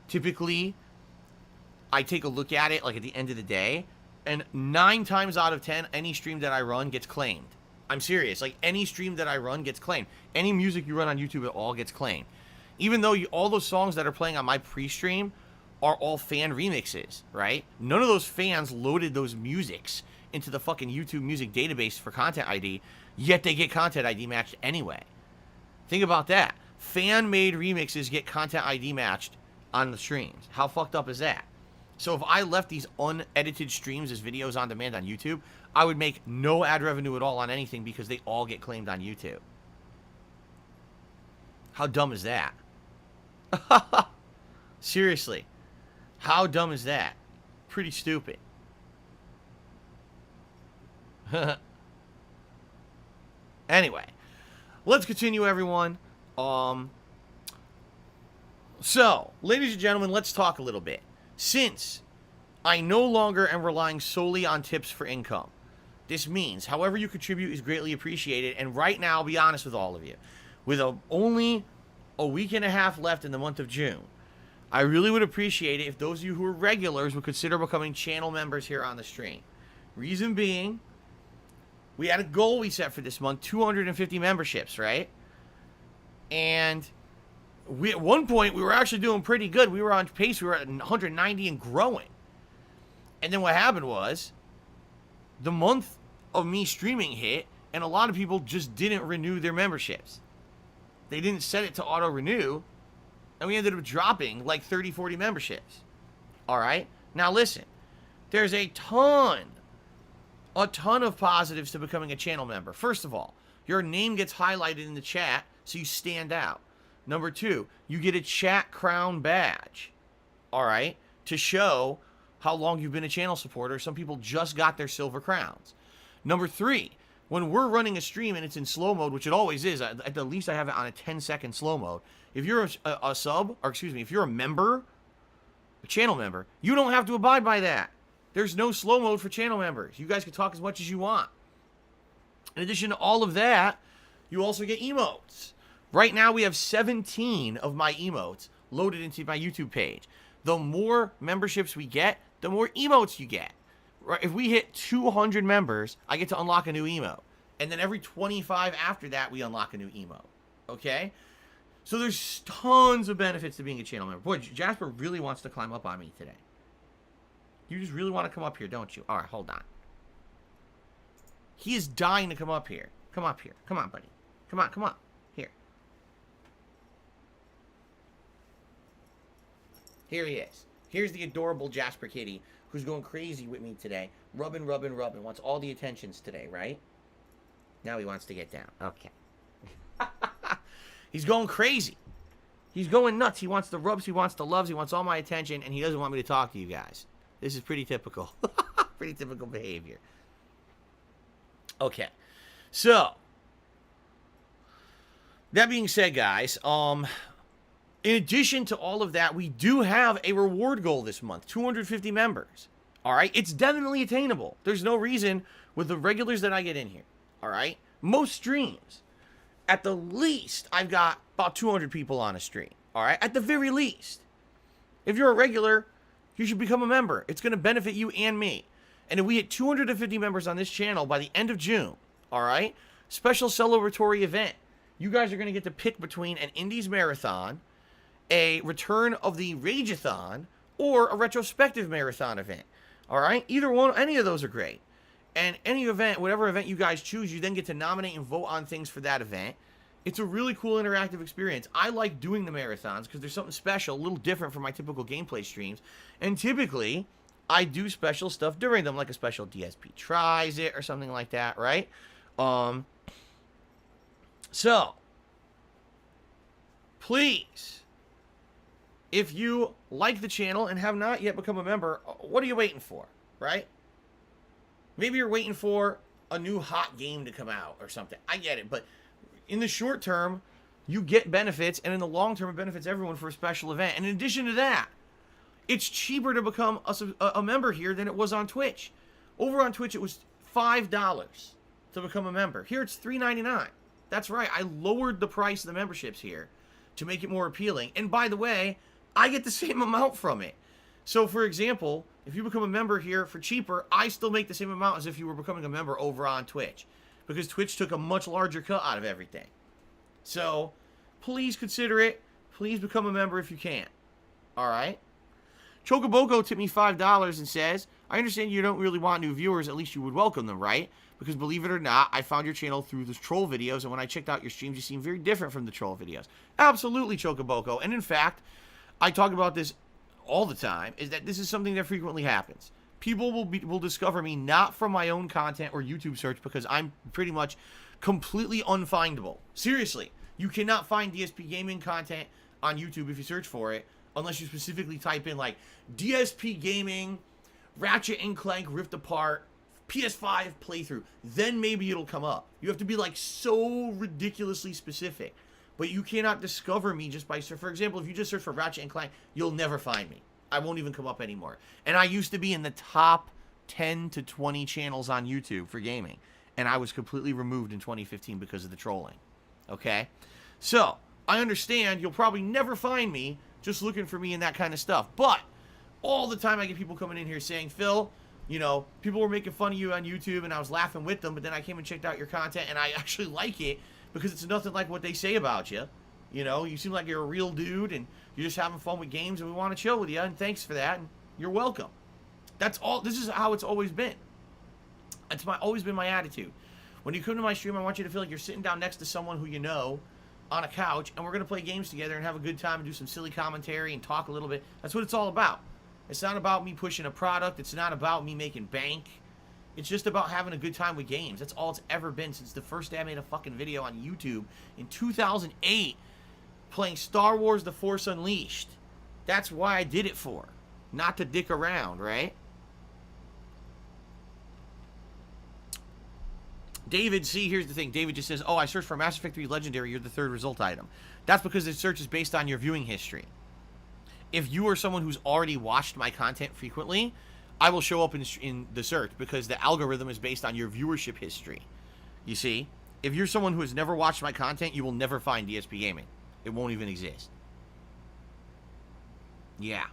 typically I take a look at it like at the end of the day, and 9 times out of 10, any stream that I run gets claimed. I'm serious. Like, any stream that I run gets claimed. Any music you run on YouTube at all gets claimed. Even though all those songs that are playing on my pre-stream are all fan remixes, right? None of those fans loaded those musics into the fucking YouTube music database for Content ID, yet they get Content ID matched anyway. Think about that. Fan-made remixes get Content ID matched on the streams. How fucked up is that? So if I left these unedited streams as videos on demand on YouTube, I would make no ad revenue at all on anything because they all get claimed on YouTube. How dumb is that? Seriously. How dumb is that? Pretty stupid. Anyway, let's continue, everyone. So, ladies and gentlemen, let's talk a little bit. Since I no longer am relying solely on tips for income, this means however you contribute is greatly appreciated. And right now, I'll be honest with all of you, with only a week and a half left in the month of June, I really would appreciate it if those of you who are regulars would consider becoming channel members here on the stream. Reason being, we had a goal we set for this month, 250 memberships, right? And at one point, we were actually doing pretty good. We were on pace. We were at 190 and growing. And then what happened was, the month of me streaming hit, and a lot of people just didn't renew their memberships. They didn't set it to auto-renew, and we ended up dropping like 30, 40 memberships. All right? Now listen, there's a ton of positives to becoming a channel member. First of all, your name gets highlighted in the chat, so you stand out. Number 2, you get a chat crown badge, all right, to show how long you've been a channel supporter. Some people just got their silver crowns. Number 3, when we're running a stream and it's in slow mode, which it always is, at the least I have it on a 10-second slow mode. If you're a sub, or excuse me, if you're a member, a channel member, you don't have to abide by that. There's no slow mode for channel members. You guys can talk as much as you want. In addition to all of that, you also get emotes. Right now, we have 17 of my emotes loaded into my YouTube page. The more memberships we get, the more emotes you get. Right? If we hit 200 members, I get to unlock a new emote. And then every 25 after that, we unlock a new emote. Okay? So there's tons of benefits to being a channel member. Boy, Jasper really wants to climb up on me today. You just really want to come up here, don't you? All right, hold on. He is dying to come up here. Come up here. Come on, buddy. Come on, come on. Here. Here he is. Here's the adorable Jasper kitty who's going crazy with me today. Rubbing, rubbing, rubbing. Wants all the attentions today, right? Now he wants to get down. Okay. He's going crazy. He's going nuts. He wants the rubs. He wants the loves. He wants all my attention. And he doesn't want me to talk to you guys. This is pretty typical. Pretty typical behavior. Okay. So, that being said, guys, in addition to all of that, we do have a reward goal this month. 250 members. All right? It's definitely attainable. There's no reason with the regulars that I get in here. All right? Most streams, at the least, I've got about 200 people on a stream. All right? At the very least. If you're a regular, you should become a member. It's going to benefit you and me. And if we hit 250 members on this channel by the end of June, all right, special celebratory event. You guys are going to get to pick between an Indies Marathon, a return of the Rageathon, or a retrospective marathon event. All right? Either one, any of those are great. And any event, whatever event you guys choose, you then get to nominate and vote on things for that event. It's a really cool interactive experience. I like doing the marathons because there's something special, a little different from my typical gameplay streams. And typically, I do special stuff during them, like a special DSP tries it or something like that, right? So, please, if you like the channel and have not yet become a member, what are you waiting for, right? Maybe you're waiting for a new hot game to come out or something. I get it, but in the short term, you get benefits, and in the long term, it benefits everyone for a special event. And in addition to that, it's cheaper to become a member here than it was on Twitch. Over on Twitch, it was $5 to become a member. Here, it's $3.99. That's right. I lowered the price of the memberships here to make it more appealing. And by the way, I get the same amount from it. So, for example, if you become a member here for cheaper, I still make the same amount as if you were becoming a member over on Twitch, because Twitch took a much larger cut out of everything. So, please consider it. Please become a member if you can. All right? Chocoboko tipped me $5 and says, I understand you don't really want new viewers, at least you would welcome them, right? Because believe it or not, I found your channel through those troll videos, and when I checked out your streams, you seem very different from the troll videos. Absolutely, Chocoboko. And in fact, I talk about this all the time, is that this is something that frequently happens. People will discover me not from my own content or YouTube search, because I'm pretty much completely unfindable. Seriously, you cannot find DSP gaming content on YouTube if you search for it, unless you specifically type in like DSP gaming, Ratchet and Clank Rift Apart, PS5 playthrough. Then maybe it'll come up. You have to be like so ridiculously specific. But you cannot discover me just by, for example, if you just search for Ratchet and Clank, you'll never find me. I won't even come up anymore. And I used to be in the top 10 to 20 channels on YouTube for gaming. And I was completely removed in 2015 because of the trolling. Okay? So, I understand you'll probably never find me just looking for me and that kind of stuff. But, all the time I get people coming in here saying, Phil, you know, people were making fun of you on YouTube and I was laughing with them, but then I came and checked out your content and I actually like it because it's nothing like what they say about you. You know, you seem like you're a real dude and you're just having fun with games and we want to chill with you, and thanks for that, and you're welcome. That's all. This is how it's always been. It's always been my attitude. When you come to my stream, I want you to feel like you're sitting down next to someone who you know on a couch, and we're going to play games together and have a good time and do some silly commentary and talk a little bit. That's what it's all about. It's not about me pushing a product. It's not about me making bank. It's just about having a good time with games. That's all it's ever been since the first day I made a fucking video on YouTube in 2008 playing Star Wars The Force Unleashed. That's why I did it for. Not to dick around, right? David, see, here's the thing. David just says, oh, I searched for Mass Effect 3 Legendary. You're the third result item. That's because the search is based on your viewing history. If you are someone who's already watched my content frequently, I will show up in the search because the algorithm is based on your viewership history. You see? If you're someone who has never watched my content, you will never find DSP Gaming. It won't even exist. Yeah.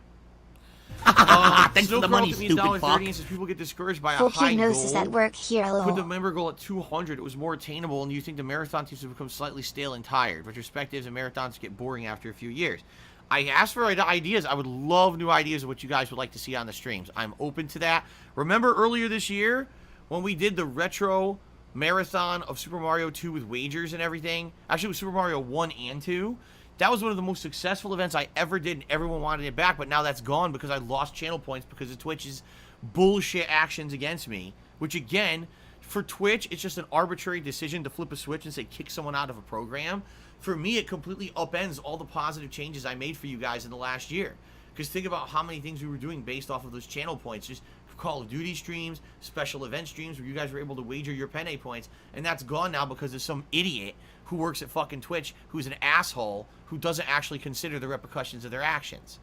Thanks for the money, stupid fuck. And says people get discouraged by a Full high hypnosis goal. at work here, Put the lol. member goal at 200. It was more attainable, and you think the marathon seems to become slightly stale and tired. Retrospectives and marathons get boring after a few years. I asked for ideas. I would love new ideas of what you guys would like to see on the streams. I'm open to that. Remember earlier this year when we did the retro marathon of Super Mario 2 with wagers and everything? Actually, it was Super Mario 1 and 2. That was one of the most successful events I ever did, and everyone wanted it back, but now that's gone because I lost channel points because of Twitch's bullshit actions against me, which, again, for Twitch, it's just an arbitrary decision to flip a switch and say kick someone out of a program. For me, it completely upends all the positive changes I made for you guys in the last year. Because think about how many things we were doing based off of those channel points. Just Call of Duty streams, special event streams where you guys were able to wager your penne points. And that's gone now because of some idiot who works at fucking Twitch who's an asshole who doesn't actually consider the repercussions of their actions.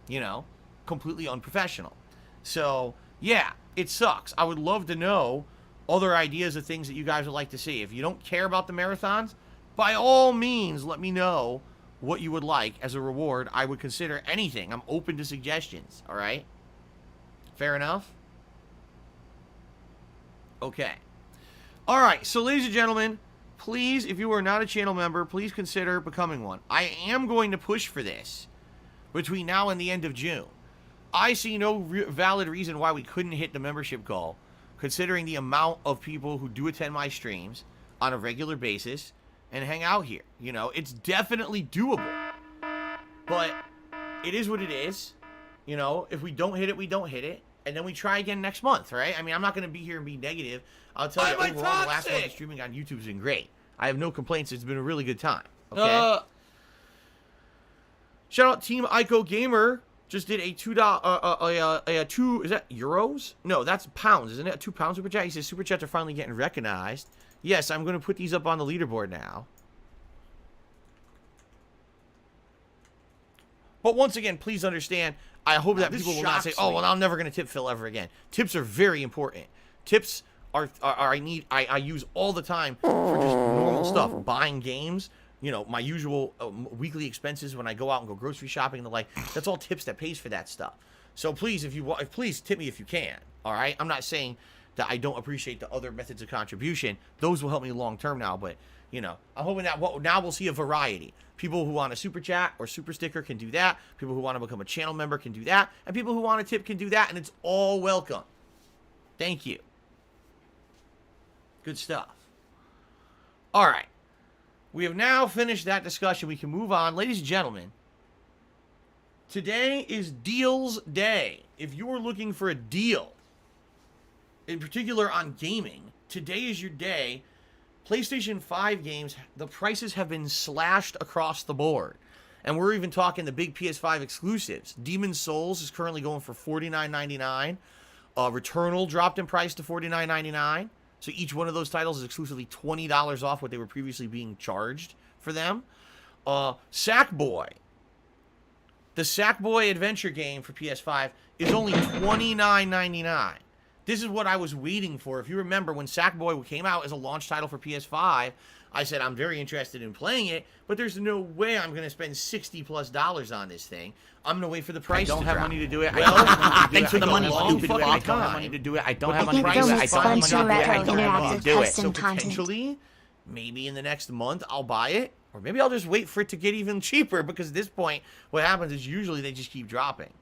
You know? Completely unprofessional. So, yeah, it sucks. I would love to know other ideas of things that you guys would like to see. If you don't care about the marathons, by all means, let me know what you would like as a reward. I would consider anything. I'm open to suggestions, all right? Fair enough? Okay. All right. So, ladies and gentlemen, please, if you are not a channel member, please consider becoming one. I am going to push for this between now and the end of June. I see no valid reason why we couldn't hit the membership goal, considering the amount of people who do attend my streams on a regular basis and hang out here. You know, it's definitely doable. But it is what it is. You know, if we don't hit it, we don't hit it. And then we try again next month, right? I mean, I'm not going to be here and be negative. I'll tell you, overall, the last month of streaming on YouTube has been great. I have no complaints. It's been a really good time. Okay? Shout out Team Ico Gamer. Just did a $2, is that euros? No, that's pounds, isn't it? A £2 super chat. He says super chats are finally getting recognized. Yes, I'm going to put these up on the leaderboard now. But once again, please understand, I hope that people will not say, oh, well, I'm never going to tip Phil ever again. Tips are very important. Tips I use all the time for just normal stuff. Buying games. You know, my usual weekly expenses when I go out and go grocery shopping and the like. That's all tips that pays for that stuff. So please, please tip me if you can. All right. I'm not saying that I don't appreciate the other methods of contribution. Those will help me long term now. But you know, I'm hoping that now we'll see a variety. People who want a super chat or super sticker can do that. People who want to become a channel member can do that, and people who want to tip can do that. And it's all welcome. Thank you. Good stuff. All right. We have now finished that discussion. We can move on. Ladies and gentlemen, today is Deals Day. If you are looking for a deal, in particular on gaming, today is your day. PlayStation 5 games, the prices have been slashed across the board. And we're even talking the big PS5 exclusives. Demon's Souls is currently going for $49.99. Returnal dropped in price to $49.99. So each one of those titles is exclusively $20 off what they were previously being charged for them. Sackboy. The Sackboy adventure game for PS5 is only $29.99. This is what I was waiting for. If you remember, when Sackboy came out as a launch title for PS5, I said I'm very interested in playing it, but there's no way I'm going to spend $60+ on this thing. I'm going to wait for the price to drop. I don't have money to do it. Thanks for the money, stupid fuck. I don't have money to do it. I don't have I money to do it. think Phil needs fun retro interactive custom So content. potentially, maybe in the next month, I'll buy it. Or maybe I'll just wait for it to get even cheaper, because at this point, what happens is usually they just keep dropping.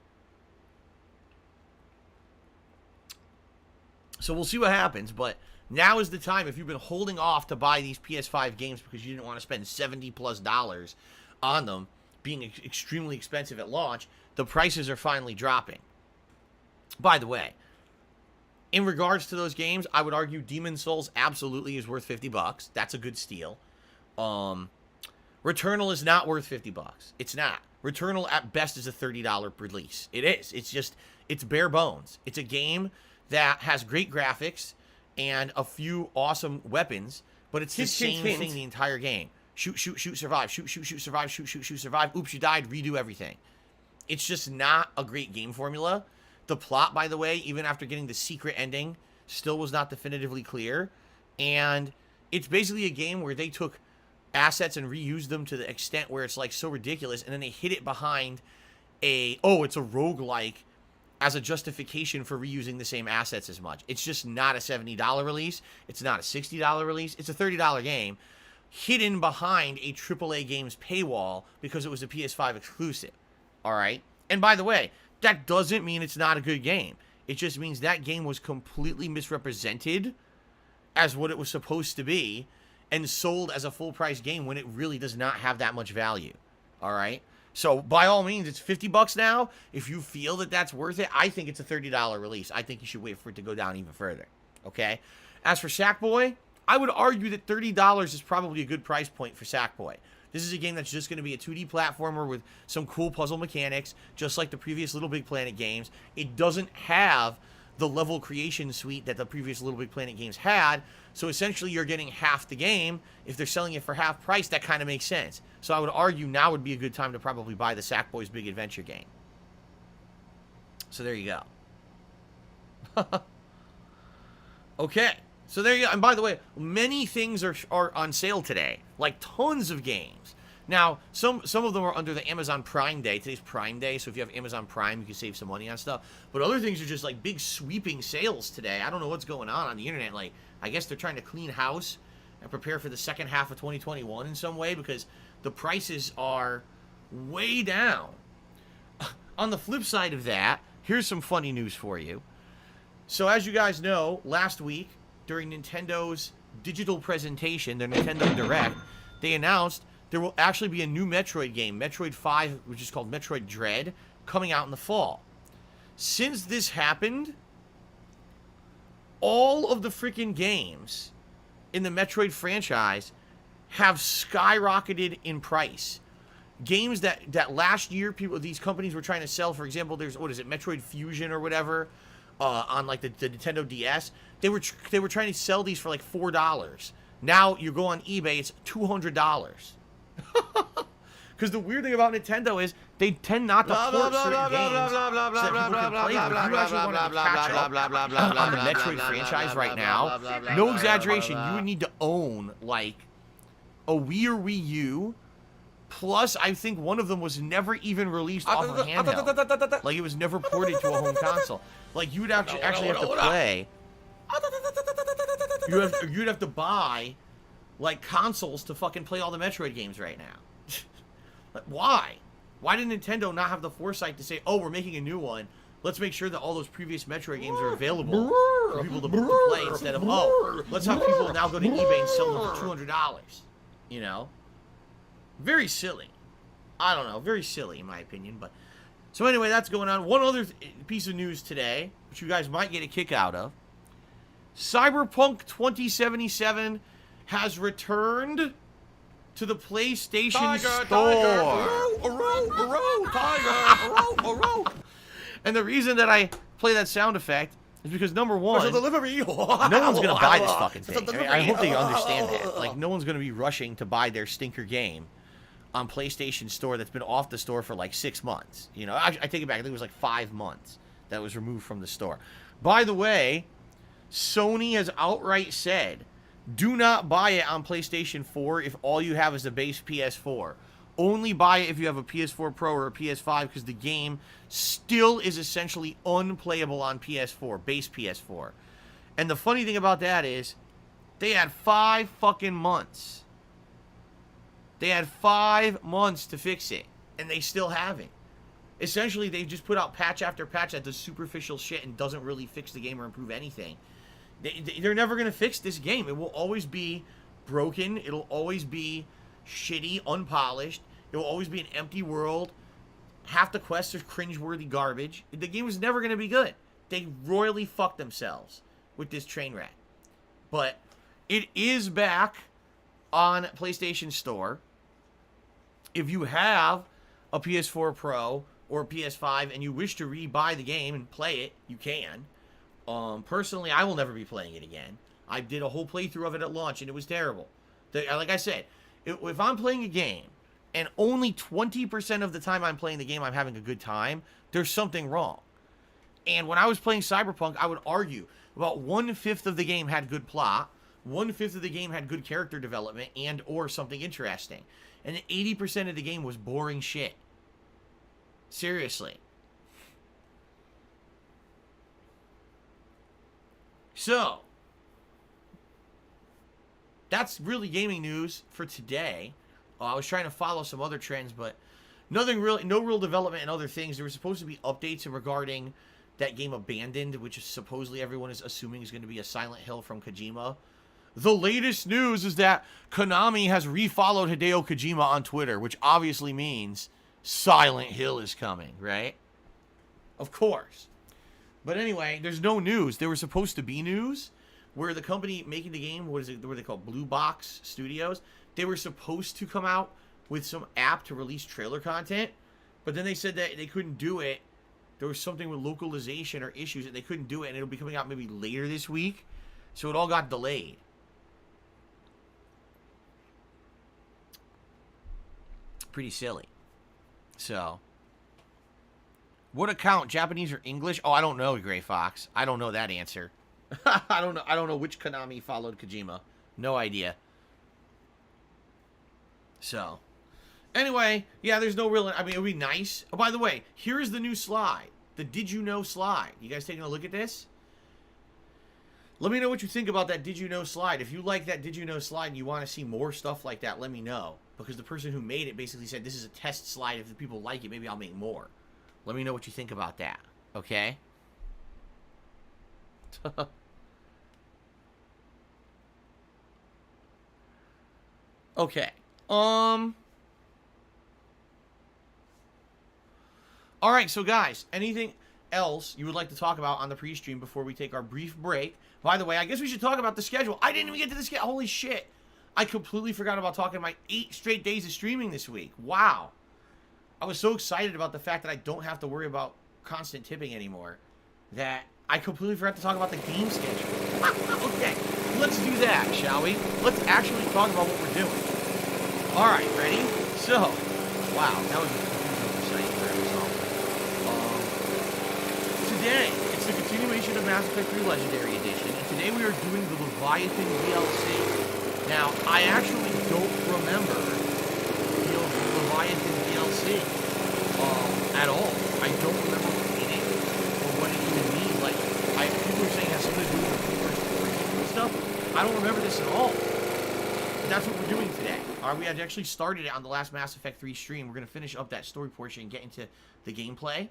So we'll see what happens, but now is the time. If you've been holding off to buy these PS5 games because you didn't want to spend $70+ on them, being extremely expensive at launch, the prices are finally dropping. By the way, in regards to those games, I would argue Demon's Souls absolutely is worth $50. That's a good steal. Returnal is not worth $50. It's not. Returnal at best is a $30 release. It is. It's bare bones. It's a game that has great graphics and a few awesome weapons, but it's the same thing the entire game. Shoot, shoot, shoot, survive. Shoot, shoot, shoot, survive. Shoot, shoot, shoot, survive. Oops, you died. Redo everything. It's just not a great game formula. The plot, by the way, even after getting the secret ending, still was not definitively clear. And it's basically a game where they took assets and reused them to the extent where it's like so ridiculous, and then they hid it behind it's a roguelike as a justification for reusing the same assets as much. It's just not a $70 release. It's not a $60 release. It's a $30 game hidden behind a AAA game's paywall because it was a PS5 exclusive. All right? And by the way, that doesn't mean it's not a good game. It just means that game was completely misrepresented as what it was supposed to be and sold as a full-price game when it really does not have that much value. All right? So, by all means, it's $50 now. If you feel that that's worth it, I think it's a $30 release. I think you should wait for it to go down even further. Okay? As for Sackboy, I would argue that $30 is probably a good price point for Sackboy. This is a game that's just going to be a 2D platformer with some cool puzzle mechanics, just like the previous Little Big Planet games. It doesn't have the level creation suite that the previous Little Big Planet games had, so essentially you're getting half the game. If they're selling it for half price, that kind of makes sense. So I would argue now would be a good time to probably buy the Sackboy's Big Adventure game. So there you go. Okay, so there you go. And by the way, many things are on sale today. Like tons of games. Now, some of them are under the Amazon Prime Day. Today's Prime Day, so if you have Amazon Prime, you can save some money on stuff. But other things are just like big sweeping sales today. I don't know what's going on the internet. Like, I guess they're trying to clean house and prepare for the second half of 2021 in some way because the prices are way down. On the flip side of that, here's some funny news for you. So as you guys know, last week during Nintendo's digital presentation, their Nintendo Direct, they announced there will actually be a new Metroid game, Metroid 5, which is called Metroid Dread, coming out in the fall. Since this happened, all of the freaking games in the Metroid franchise have skyrocketed in price. Games that last year these companies were trying to sell, for example, there's, what is it, Metroid Fusion or whatever, on like the Nintendo DS. They were trying to sell these for like $4. Now you go on eBay, it's $200. Because the weird thing about Nintendo is they tend not to port certain games so that people can play them. If you actually wanted to catch up on the Metroid franchise right now, no exaggeration, you would need to own like a Wii or Wii U. Plus, I think one of them was never even released off of handheld. Like, it was never ported to a home console. Like, you would actually have to play. You'd have to buy, like, consoles to fucking play all the Metroid games right now. Like, why? Why did Nintendo not have the foresight to say, oh, we're making a new one. Let's make sure that all those previous Metroid games are available for people to play instead of, oh, let's have people now go to eBay and sell them for $200. You know? Very silly. I don't know. Very silly, in my opinion. But so anyway, that's going on. One other piece of news today, which you guys might get a kick out of. Cyberpunk 2077 has returned to the PlayStation Store. And the reason that I play that sound effect is because, number one, no one's going to buy this fucking thing. I hope they understand that. Like, no one's going to be rushing to buy their stinker game on PlayStation Store that's been off the store for like 6 months. You know, I take it back. I think it was like 5 months that was removed from the store. By the way, Sony has outright said, do not buy it on PlayStation 4 if all you have is a base PS4. Only buy it if you have a PS4 Pro or a PS5 because the game still is essentially unplayable on PS4, base PS4. And the funny thing about that is they had 5 fucking months. They had 5 months to fix it, and they still haven't. Essentially, they just put out patch after patch that does superficial shit and doesn't really fix the game or improve anything. They're never going to fix this game. It will always be broken. It'll always be shitty, unpolished. It will always be an empty world. Half the quests are cringeworthy garbage. The game was never going to be good. They royally fucked themselves with this train wreck. But it is back on PlayStation Store. If you have a PS4 Pro or a PS5 and you wish to re-buy the game and play it, you can. Personally, I will never be playing it again. I did a whole playthrough of it at launch and it was terrible. Like I said, if I'm playing a game and only 20% of the time I'm playing the game I'm having a good time, there's something wrong. And when I was playing Cyberpunk, I would argue about 1/5 of the game had good plot, 1/5 of the game had good character development and or something interesting. And 80% of the game was boring shit. Seriously. So, that's really gaming news for today. I was trying to follow some other trends, but no real development in other things. There were supposed to be updates regarding that game Abandoned, which is supposedly everyone is assuming is going to be a Silent Hill from Kojima. The latest news is that Konami has refollowed Hideo Kojima on Twitter, which obviously means Silent Hill is coming, right? Of course. But anyway, there's no news. There was supposed to be news where the company making the game, what are they called? Blue Box Studios. They were supposed to come out with some app to release trailer content, but then they said that they couldn't do it. There was something with localization or issues that they couldn't do it, and it'll be coming out maybe later this week. So it all got delayed. Pretty silly. So, what account? Japanese or English? Oh, I don't know, Gray Fox. I don't know that answer. I don't know which Konami followed Kojima. No idea. So, Anyway, yeah, there's no real... I mean, it would be nice. Oh, by the way, here's the new slide. The Did You Know slide. You guys taking a look at this? Let me know what you think about that Did You Know slide. If you like that Did You Know slide and you want to see more stuff like that, let me know. Because the person who made it basically said, this is a test slide. If the people like it, maybe I'll make more. Let me know what you think about that. Okay? Okay. Alright, so guys, anything else you would like to talk about on the pre-stream before we take our brief break? By the way, I guess we should talk about the schedule. I didn't even get to the schedule. Holy shit. I completely forgot about talking about 8 straight days of streaming this week. Wow. I was so excited about the fact that I don't have to worry about constant tipping anymore that I completely forgot to talk about the game schedule. Okay, let's do that, shall we? Let's actually talk about what we're doing. Alright, ready? So, wow, that was a confusing oversight for myself. Today, it's the continuation of Mass Effect 3 Legendary Edition, and today we are doing the Leviathan DLC. Now, I actually don't remember the Leviathan DLC at all. I don't remember what's in it, or what it even means. Like, people are saying it has something to do with the first story and stuff. I don't remember this at all. But that's what we're doing today. We had actually started it on the last Mass Effect 3 stream. We're going to finish up that story portion and get into the gameplay.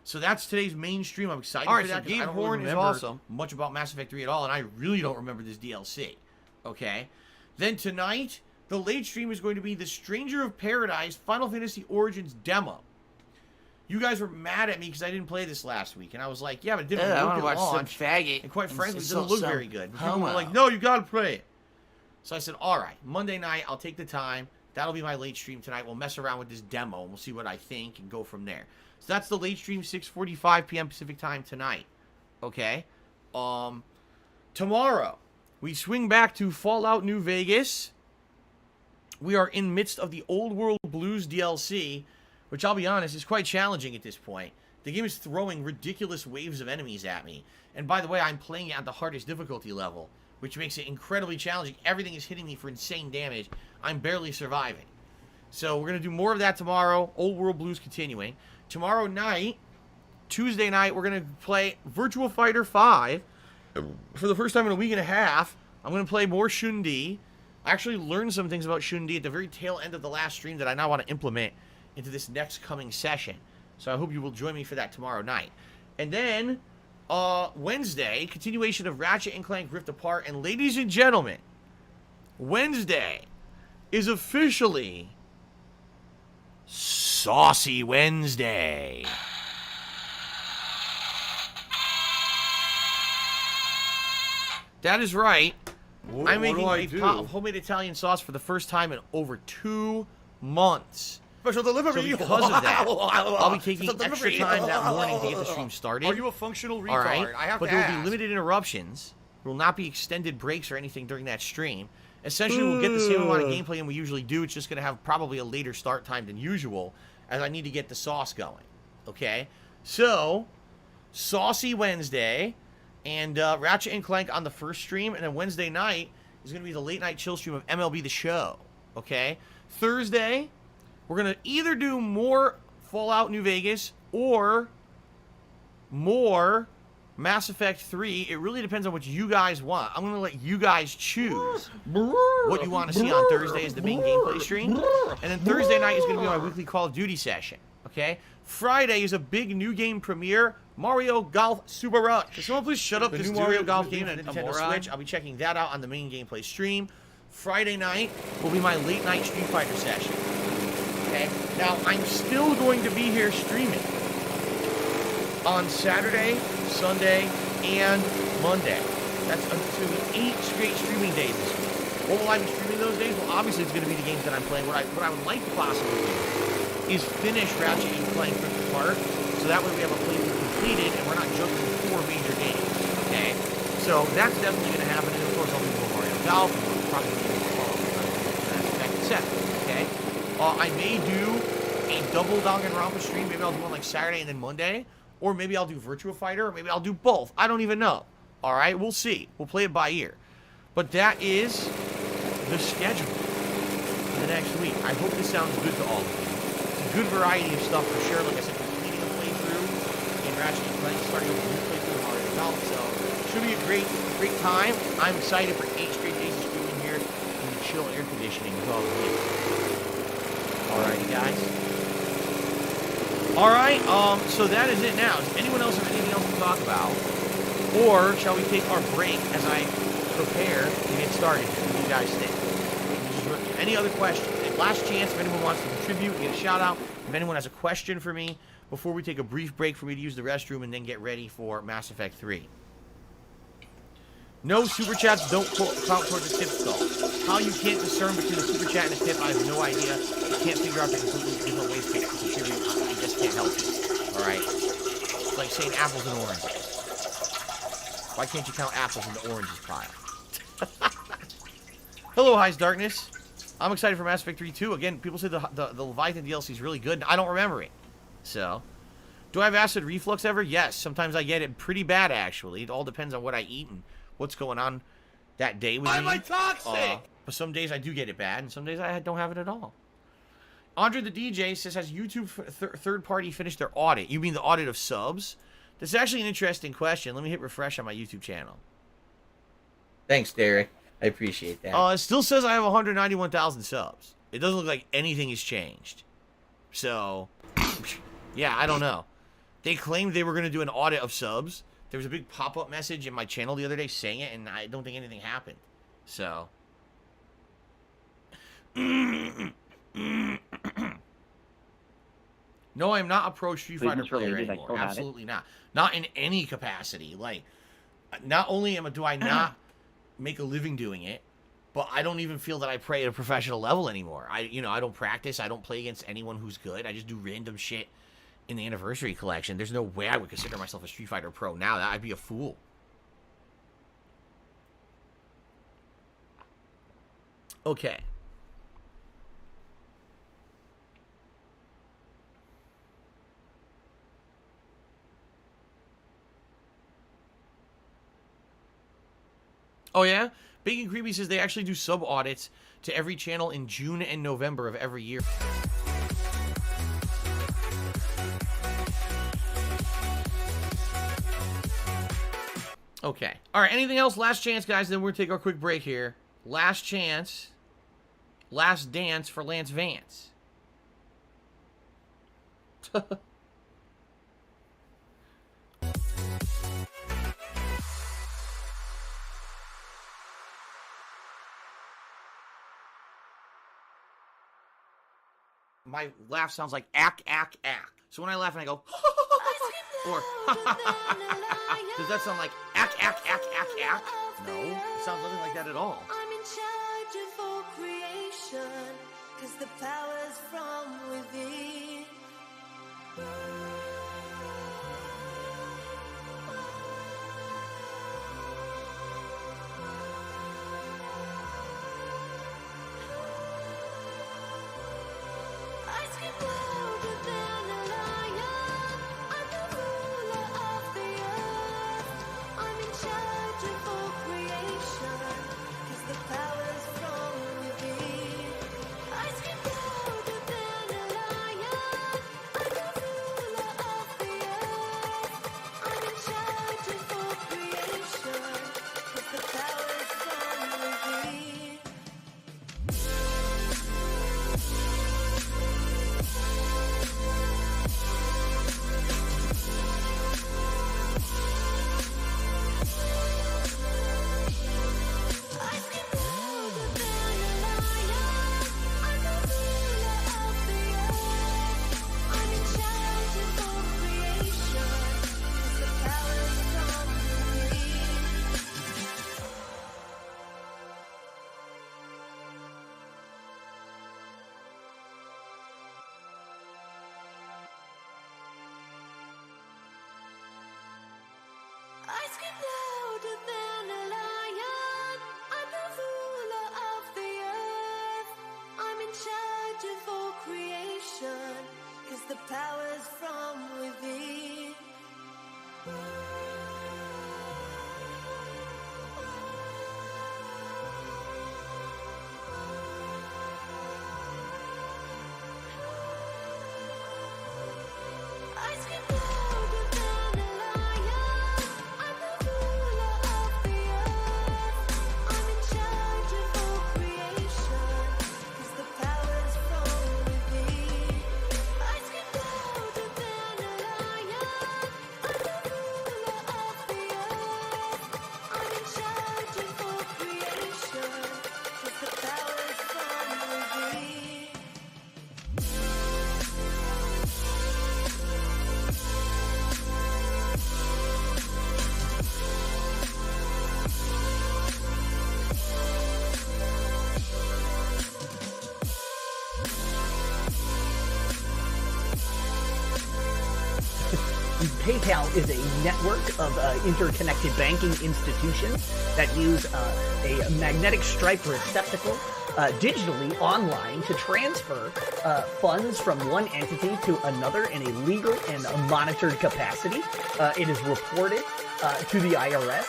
So that's today's main stream. I'm excited for that. Game Horn is awesome. Much about Mass Effect 3 at all, and I really don't remember this DLC. Okay? Then tonight, the late stream is going to be the Stranger of Paradise Final Fantasy Origins demo. You guys were mad at me because I didn't play this last week, and I was like, yeah, but it didn't look at launch. Faggot. And quite frankly, it doesn't look very good. People were like, no, you gotta play it. So I said, all right, Monday night, I'll take the time. That'll be my late stream tonight. We'll mess around with this demo, and we'll see what I think and go from there. So that's the late stream, 6:45 p.m. Pacific time tonight. Okay? Tomorrow, we swing back to Fallout New Vegas. We are in midst of the Old World Blues DLC, which I'll be honest, is quite challenging at this point. The game is throwing ridiculous waves of enemies at me. And by the way, I'm playing it at the hardest difficulty level, which makes it incredibly challenging. Everything is hitting me for insane damage. I'm barely surviving. So we're going to do more of that tomorrow. Old World Blues continuing. Tomorrow night, Tuesday night, we're going to play Virtua Fighter 5. For the first time in a week and a half, I'm going to play more Shun-Di. I actually learned some things about Shun-Di at the very tail end of the last stream that I now want to implement into this next coming session. So I hope you will join me for that tomorrow night. And then, Wednesday, continuation of Ratchet & Clank Rift Apart. And ladies and gentlemen, Wednesday is officially Saucy Wednesday. That is right. I'm making a pot of homemade Italian sauce for the first time in over 2 months. Special delivery. So because of that, I'll be taking extra time that morning to get the stream started. Are you a functional retard? All right, I have but to there ask. will be limited interruptions. There will not be extended breaks or anything during that stream. Essentially, we'll get the same amount of gameplay and we usually do. It's just going to have probably a later start time than usual, as I need to get the sauce going. Okay? So, Saucy Wednesday, and Ratchet & Clank on the first stream, and then Wednesday night is going to be the late night chill stream of MLB The Show. Okay? Thursday, we're going to either do more Fallout New Vegas or more Mass Effect 3. It really depends on what you guys want. I'm going to let you guys choose what you want to see on Thursday as the main gameplay stream. And then Thursday night is going to be my weekly Call of Duty session. Okay? Friday is a big new game premiere, Mario Golf Super Rush. Can someone please shut up this Mario Golf game on Nintendo Switch? I'll be checking that out on the main gameplay stream. Friday night will be my late night Street Fighter session. Okay? Now, I'm still going to be here streaming on Saturday, Sunday, and Monday. That's going to be 8 straight streaming days this week. What will I be streaming those days? Well, obviously, it's going to be the games that I'm playing. What I would like to possibly do is finish Ratchet & Clank Rift Apart, so that way we have a playthrough completed, and we're not juggling 4 major games, okay? So that's definitely going to happen, and of course, I'll do more Mario Golf, and we'll probably do more Mass Effect, etc., okay? I may do a double Danganronpa stream. Maybe I'll do one like Saturday and then Monday. Or maybe I'll do Virtua Fighter. Or maybe I'll do both. I don't even know. Alright, we'll see. We'll play it by ear. But that is the schedule. the next week. I hope this sounds good to all of you. It's a good variety of stuff for sure. Like I said, completing a playthrough and Ratchet & Clank starting with a new playthrough of Mario Golf. So should be a great time. I'm excited for 8 straight days of streaming here in the chill air conditioning with all of you. Alrighty, guys. Alright, so that is it now. Does anyone else have anything else to talk about? Or shall we take our break as I prepare to get started? What do you guys think? Any other questions? Last chance if anyone wants to contribute, get a shout out. If anyone has a question for me before we take a brief break for me to use the restroom and then get ready for Mass Effect 3. No super chats don't count towards a tip skull. How you can't discern between a super chat and a tip, I have no idea. I can't figure out the completely different ways to contribute. I just can't help you. Alright? It's like saying apples and oranges. Why can't you count apples in the oranges pile? Hello, High's Darkness. I'm excited for Mass Effect 3 too. Again, people say the Leviathan DLC is really good. I don't remember it. So, do I have acid reflux ever? Yes. Sometimes I get it pretty bad, actually. It all depends on what I eat and what's going on that day with me. Why am I toxic? But some days I do get it bad, and some days I don't have it at all. Andre the DJ says, has YouTube third party finished their audit? You mean the audit of subs? This is actually an interesting question. Let me hit refresh on my YouTube channel. Thanks, Derek. I appreciate that. It still says I have 191,000 subs. It doesn't look like anything has changed. So, yeah, I don't know. They claimed they were going to do an audit of subs. There was a big pop-up message in my channel the other day saying it, and I don't think anything happened. So. No, I'm not a pro Street Fighter player anymore. Absolutely not. Not in any capacity. Like, not only do I not make a living doing it, but I don't even feel that I play at a professional level anymore. I don't practice. I don't play against anyone who's good. I just do random shit in the Anniversary Collection. There's no way I would consider myself a Street Fighter pro now. I'd be a fool. Okay. Oh, yeah? Bacon Creepy says they actually do sub audits to every channel in June and November of every year. Okay. All right, anything else? Last chance, guys, then we're going to take our quick break here. Last chance. Last dance for Lance Vance. My laugh sounds like ack, ack, ack. So when I laugh and I go, or does that sound like ack, ack, ack, ack, ack? No, it sounds nothing like that at all. I'm in charge of all creation, 'cause the power's from within. I scream louder than a lion. I'm the ruler of the earth. I'm in charge of all creation, 'cause the power's from within. I scream louder than a lion. I'm the ruler PayPal is a network of interconnected banking institutions that use a magnetic stripe receptacle digitally online to transfer funds from one entity to another in a legal and monitored capacity. It is reported to the IRS.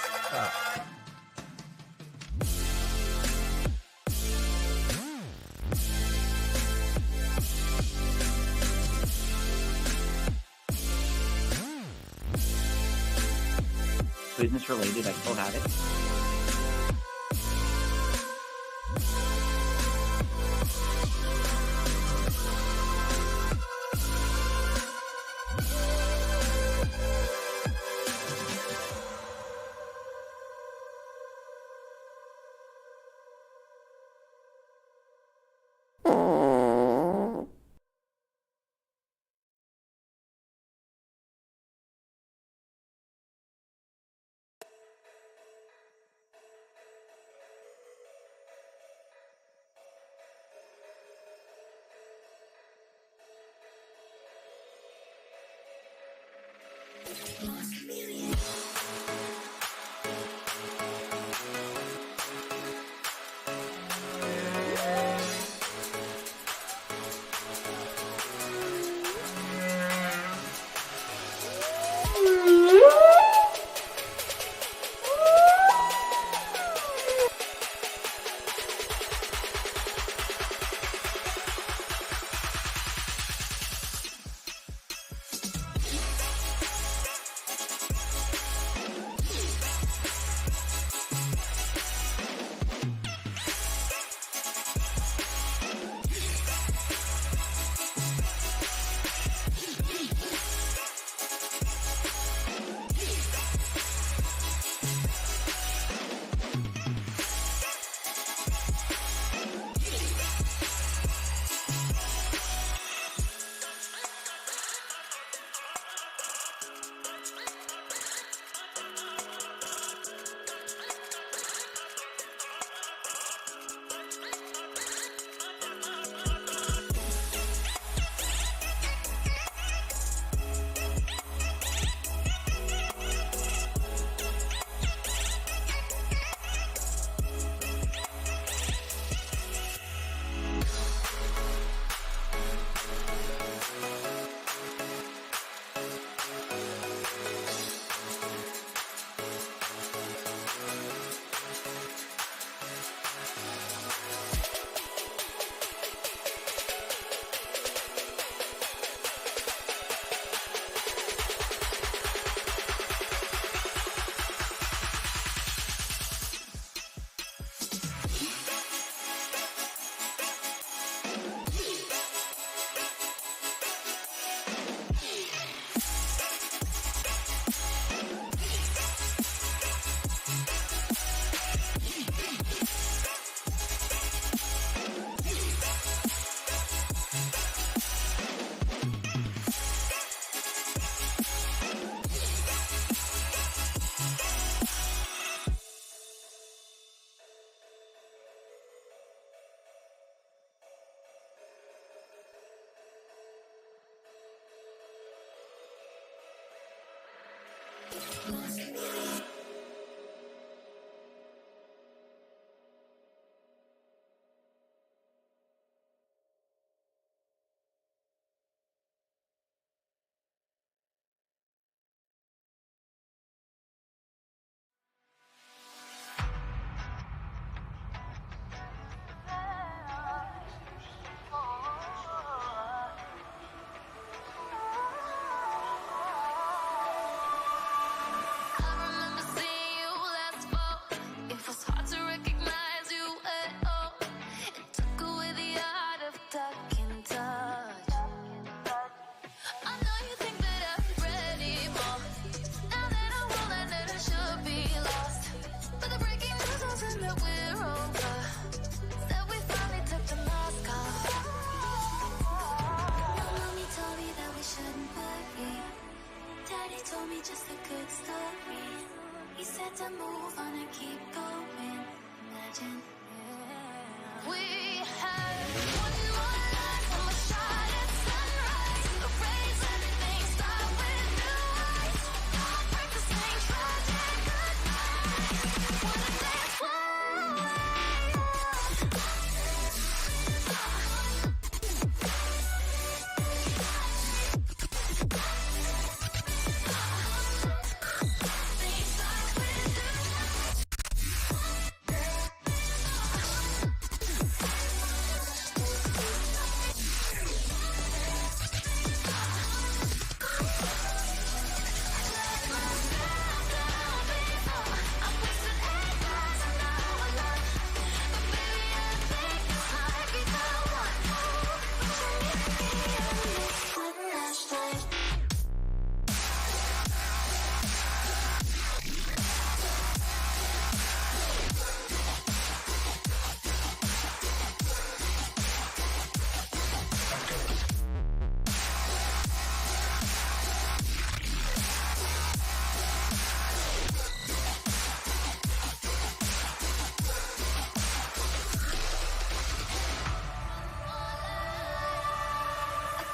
Business related, I still have it.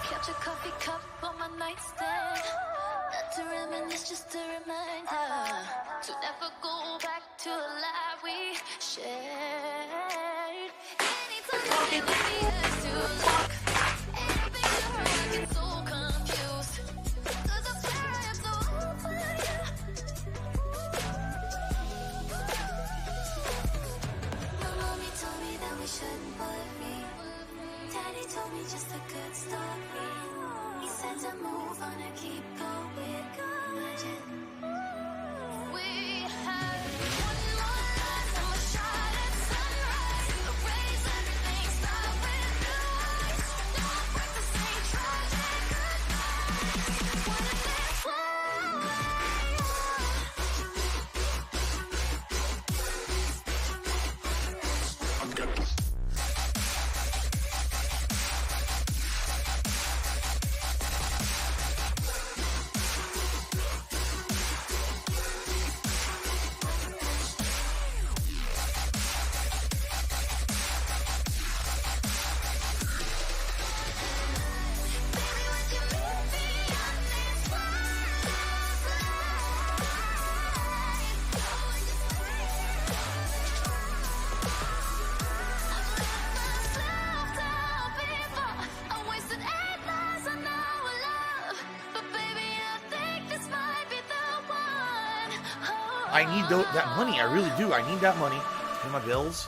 Kept a coffee cup on my nightstand. Not to reminisce, just a reminder to never go back to a life we shared. Anytime you let me ask to look, everything you heard, I get so confused. 'Cause I swear I am so over you. My mommy told me that we shouldn't worry. Daddy told me just a good story. He said to move on and keep going. Imagine we had one more life, and we're shot at sunrise. Erase everything, start with new eyes. Don't break the same tragic goodbyes. What if this I need that money. I really do. I need that money to pay my bills.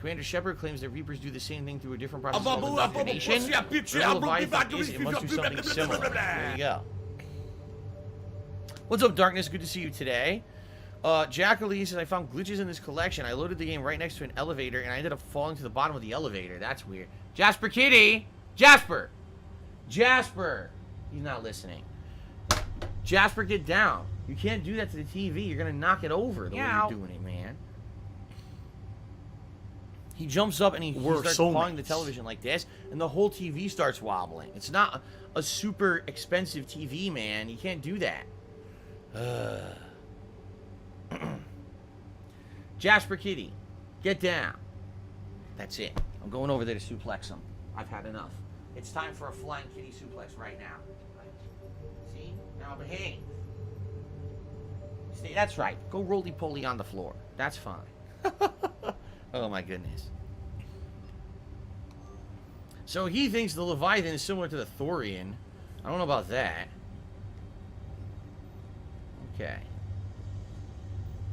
Commander Shepard claims that Reapers do the same thing through a different process called indoctrination. Rebel Leviathan is and must do something similar. There you go. What's up, Darkness? Good to see you today. Jack Lee says, I found glitches in this collection. I loaded the game right next to an elevator, and I ended up falling to the bottom of the elevator. That's weird. Jasper Kitty! Jasper! Jasper! He's not listening. Jasper, get down. You can't do that to the TV. You're going to knock it over the way you're doing it, man. He jumps up and he starts clawing the television like this, and the whole TV starts wobbling. It's not a super expensive TV, man. You can't do that. Jasper Kitty, get down. That's it. I'm going over there to suplex him. I've had enough. It's time for a flying kitty suplex right now. See? Now behave. See, that's right. Go roly-poly on the floor. That's fine. Oh my goodness. So he thinks the Leviathan is similar to the Thorian. I don't know about that. Okay.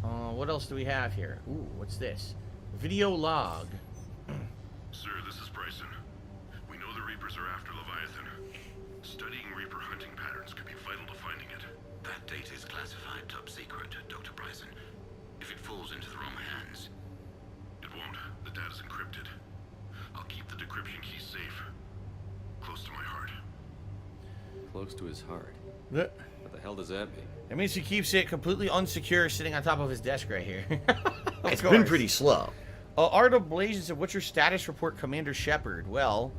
What else do we have here? Ooh, what's this? Video log. Sir, this is Bryson. We know the Reapers are after Leviathan. Studying Reaper hunting patterns could be vital to finding it. That data is classified top secret, Dr. Bryson. If it falls into the wrong hands... It won't. The data's encrypted. I'll keep the decryption key safe. Close to my heart. Close to his heart. What the hell does that mean? That means he keeps it completely unsecure sitting on top of his desk right here. It's been pretty slow. Art of Blazing said, what's your status report, Commander Shepard? Well,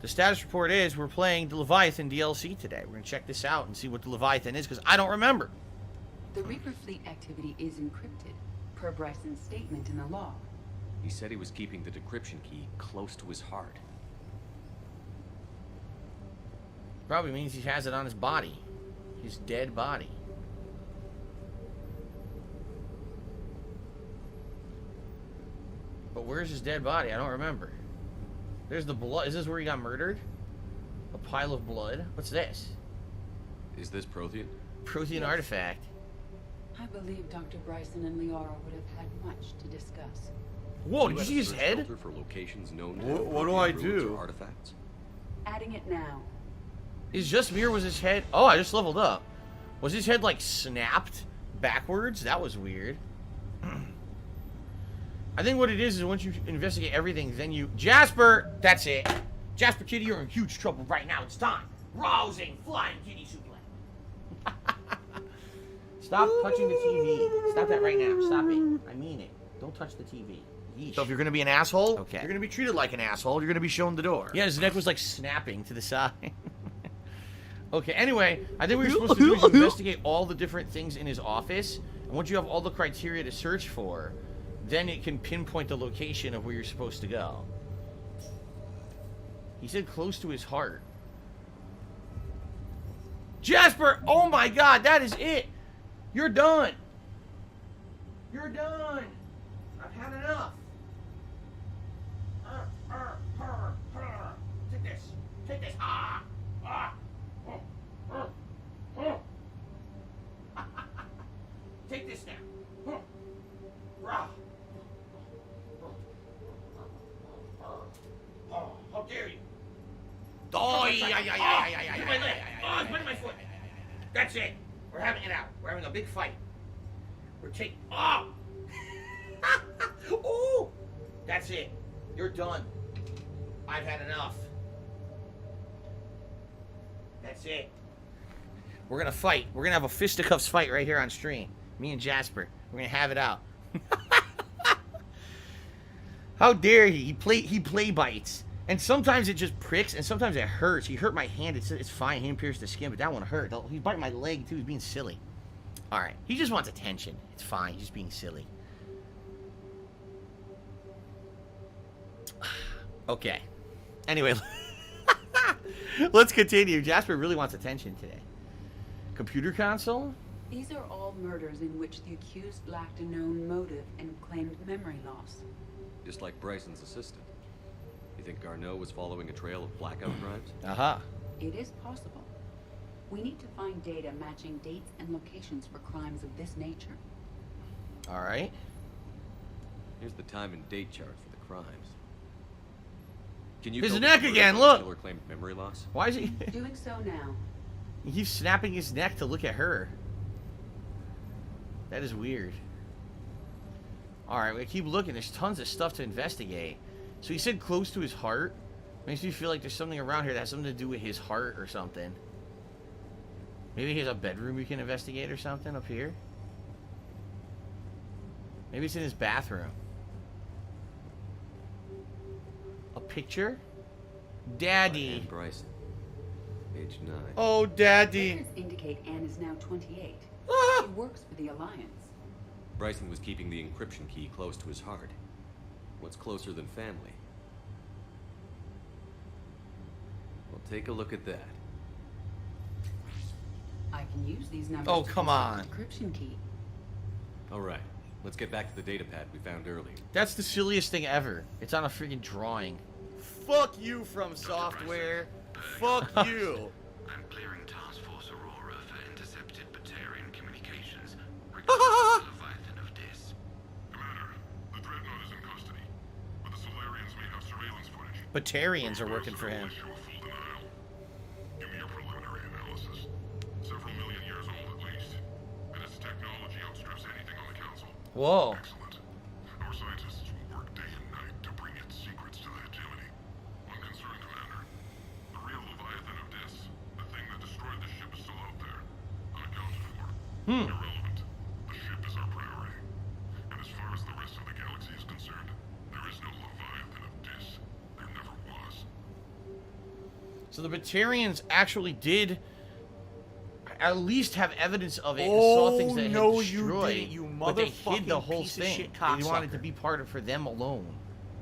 the status report is we're playing the Leviathan DLC today. We're going to check this out and see what the Leviathan is, because I don't remember. The Reaper fleet activity is encrypted, per Bryson's statement in the log. He said he was keeping the decryption key close to his heart. Probably means he has it on his body. His dead body. But where's his dead body? I don't remember. There's the blood. Is this where he got murdered? A pile of blood? What's this? Is this Prothean? Prothean Yes. artifact. I believe Dr. Bryson and Liara would have had much to discuss. Whoa, did you had see a his search head? filter for locations known to What have do I Prothean ruins do? or artifacts? Adding it now. Is just me or was his head... Oh, I just leveled up. Was his head, like, snapped backwards? That was weird. I think what it is once you investigate everything, then you... Jasper! That's it. Jasper Kitty, you're in huge trouble right now. It's time. Rousing flying kitty suplex. Stop touching the TV. Stop that right now. Stop it. I mean it. Don't touch the TV. Yeesh. So if you're going to be an asshole, Okay. you're going to be treated like an asshole. You're going to be shown the door. Yeah, his neck was like snapping to the side. Okay, anyway, I think what you're supposed to do is investigate all the different things in his office. And once you have all the criteria to search for, then it can pinpoint the location of where you're supposed to go. He said close to his heart. Jasper! Oh my god, that is it! You're done! You're done! I've had enough! Take this! Take this! Take this now! How dare you! Oh, It's my foot! That's it! We're having it out. We're having a big fight. We're taking... Oh! Ooh! That's it. You're done. I've had enough. That's it. We're gonna fight. We're gonna have a fisticuffs fight right here on stream. Me and Jasper. We're gonna have it out. How dare he? He play bites. And sometimes it just pricks, and sometimes it hurts. He hurt my hand. It's fine. He didn't pierce the skin, but that one hurt. He bite my leg, too. He's being silly. All right. He just wants attention. It's fine. He's just being silly. Okay. Anyway, let's continue. Jasper really wants attention today. Computer console? These are all murders in which the accused lacked a known motive and claimed memory loss. Just like Bryson's assistant. You think Garneau was following a trail of blackout crimes? Aha. It is possible. We need to find data matching dates and locations for crimes of this nature. All right. Here's the time and date chart for the crimes. Can you His tell neck the again, killer look! claimed memory loss? Why is he? Doing so now. He keeps snapping his neck to look at her. That is weird. Alright, we keep looking. There's tons of stuff to investigate. So he said close to his heart. Makes me feel like there's something around here that has something to do with his heart or something. Maybe he has a bedroom we can investigate or something up here. Maybe it's in his bathroom. A picture? Daddy. Anne Bryson. Age 9. Oh, Daddy. Records indicate Anne is now 28. Ah! She works for the Alliance. Bryson was keeping the encryption key close to his heart. What's closer than family? Well, take a look at that. I can use these numbers Oh, to come construct on. an encryption key. All right, let's get back to the data pad we found earlier. That's the silliest thing ever. It's on a freaking drawing. Fuck you from software. Fuck you. I'm clearing Task Force Aurora for intercepted Batarian communications regarding the Leviathan of Dis. Commander, the Dreadnought is in custody, but the Solarians may have surveillance footage. Batarians are working for him. Issue of full denial. Give me your preliminary analysis. Several million years old at least, and its technology outstrips anything on the Council. Whoa. Excellent. Our scientists will work day and night to bring its secrets to light. One concern, Commander. The real Leviathan of Dis, the thing that destroyed the ship, is still out there, unaccounted for. Irrelevant. The ship is our priority. And as far as the rest of the galaxy is concerned, there is no Leviathan of Dis. There never was. So the Batarians actually did at least have evidence of it and saw things that no, had destroyed. you didn't, you but they hid the motherfucking whole piece of thing. shit They wanted it to cocksucker. be part of for them alone.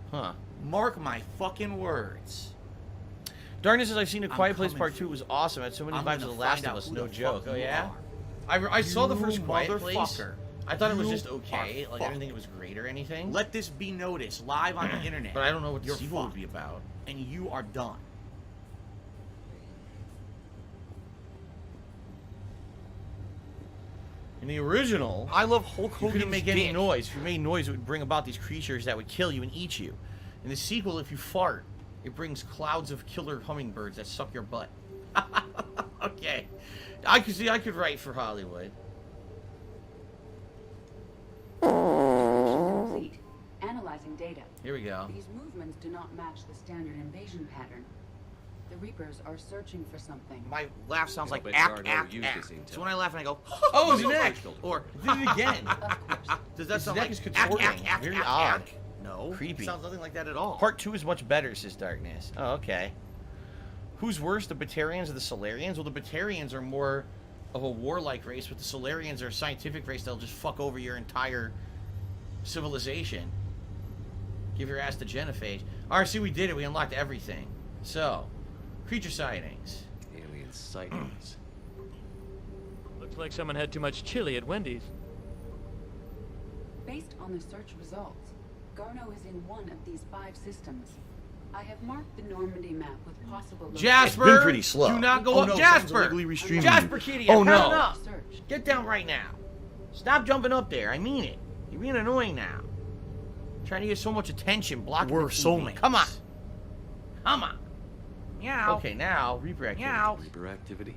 Huh. Mark my fucking words. Darkness says, I've seen A Quiet Place coming Part for 2. It was awesome. It had so many I'm vibes of gonna The Last find of out Us. who No the joke. fuck Oh, you yeah? are. I saw the You first Quiet Place. motherfucker. I thought it was You just okay. are Like, I didn't fucked. think it was great or anything. Let this be noticed live on the internet. But I don't know what the You're sequel would fucked. be about. And you are done. In the original, I love Hulk you Hogan's couldn't make any dick. noise. If you made noise, it would bring about these creatures that would kill you and eat you. In the sequel, if you fart, it brings clouds of killer hummingbirds that suck your butt. Okay. I could write for Hollywood. Complete. Analyzing data. Here we go. These movements do not match the standard invasion pattern. The Reapers are searching for something. My laugh sounds like bet act, Darno act, used act. this intel. So when I laugh and I go, Oh, his No neck! search filter. or Did it again. Of course. does that His sound neck like is contorting. Very odd. No, Creepy. It sounds nothing like that at all. Part 2 is much better, says Darkness. Oh, okay. Who's worse, the Batarians or the Solarians? Well, the Batarians are more of a warlike race, but the Solarians are a scientific race that'll just fuck over your entire civilization. Give your ass to genophage. Alright, see, we did it. We unlocked everything. So, creature sightings. Alien sightings. Looks like someone had too much chili at Wendy's. Based on the search results, Garno is in one of these 5 systems. I have marked the Normandy map with possible locations. Jasper! It's been pretty slow. Do not go Oh, up. no, Jasper! someone's illegally streaming Jasper you. Kitty, Oh, I've no. had enough. Search. Get down right now. Stop jumping up there. I mean it. You're being annoying now. Trying to get so much attention. Blocking We're the TV. soulmates. Come on. Come on. Meow. Okay, now, Reaper activity. Meow. Reaper activity.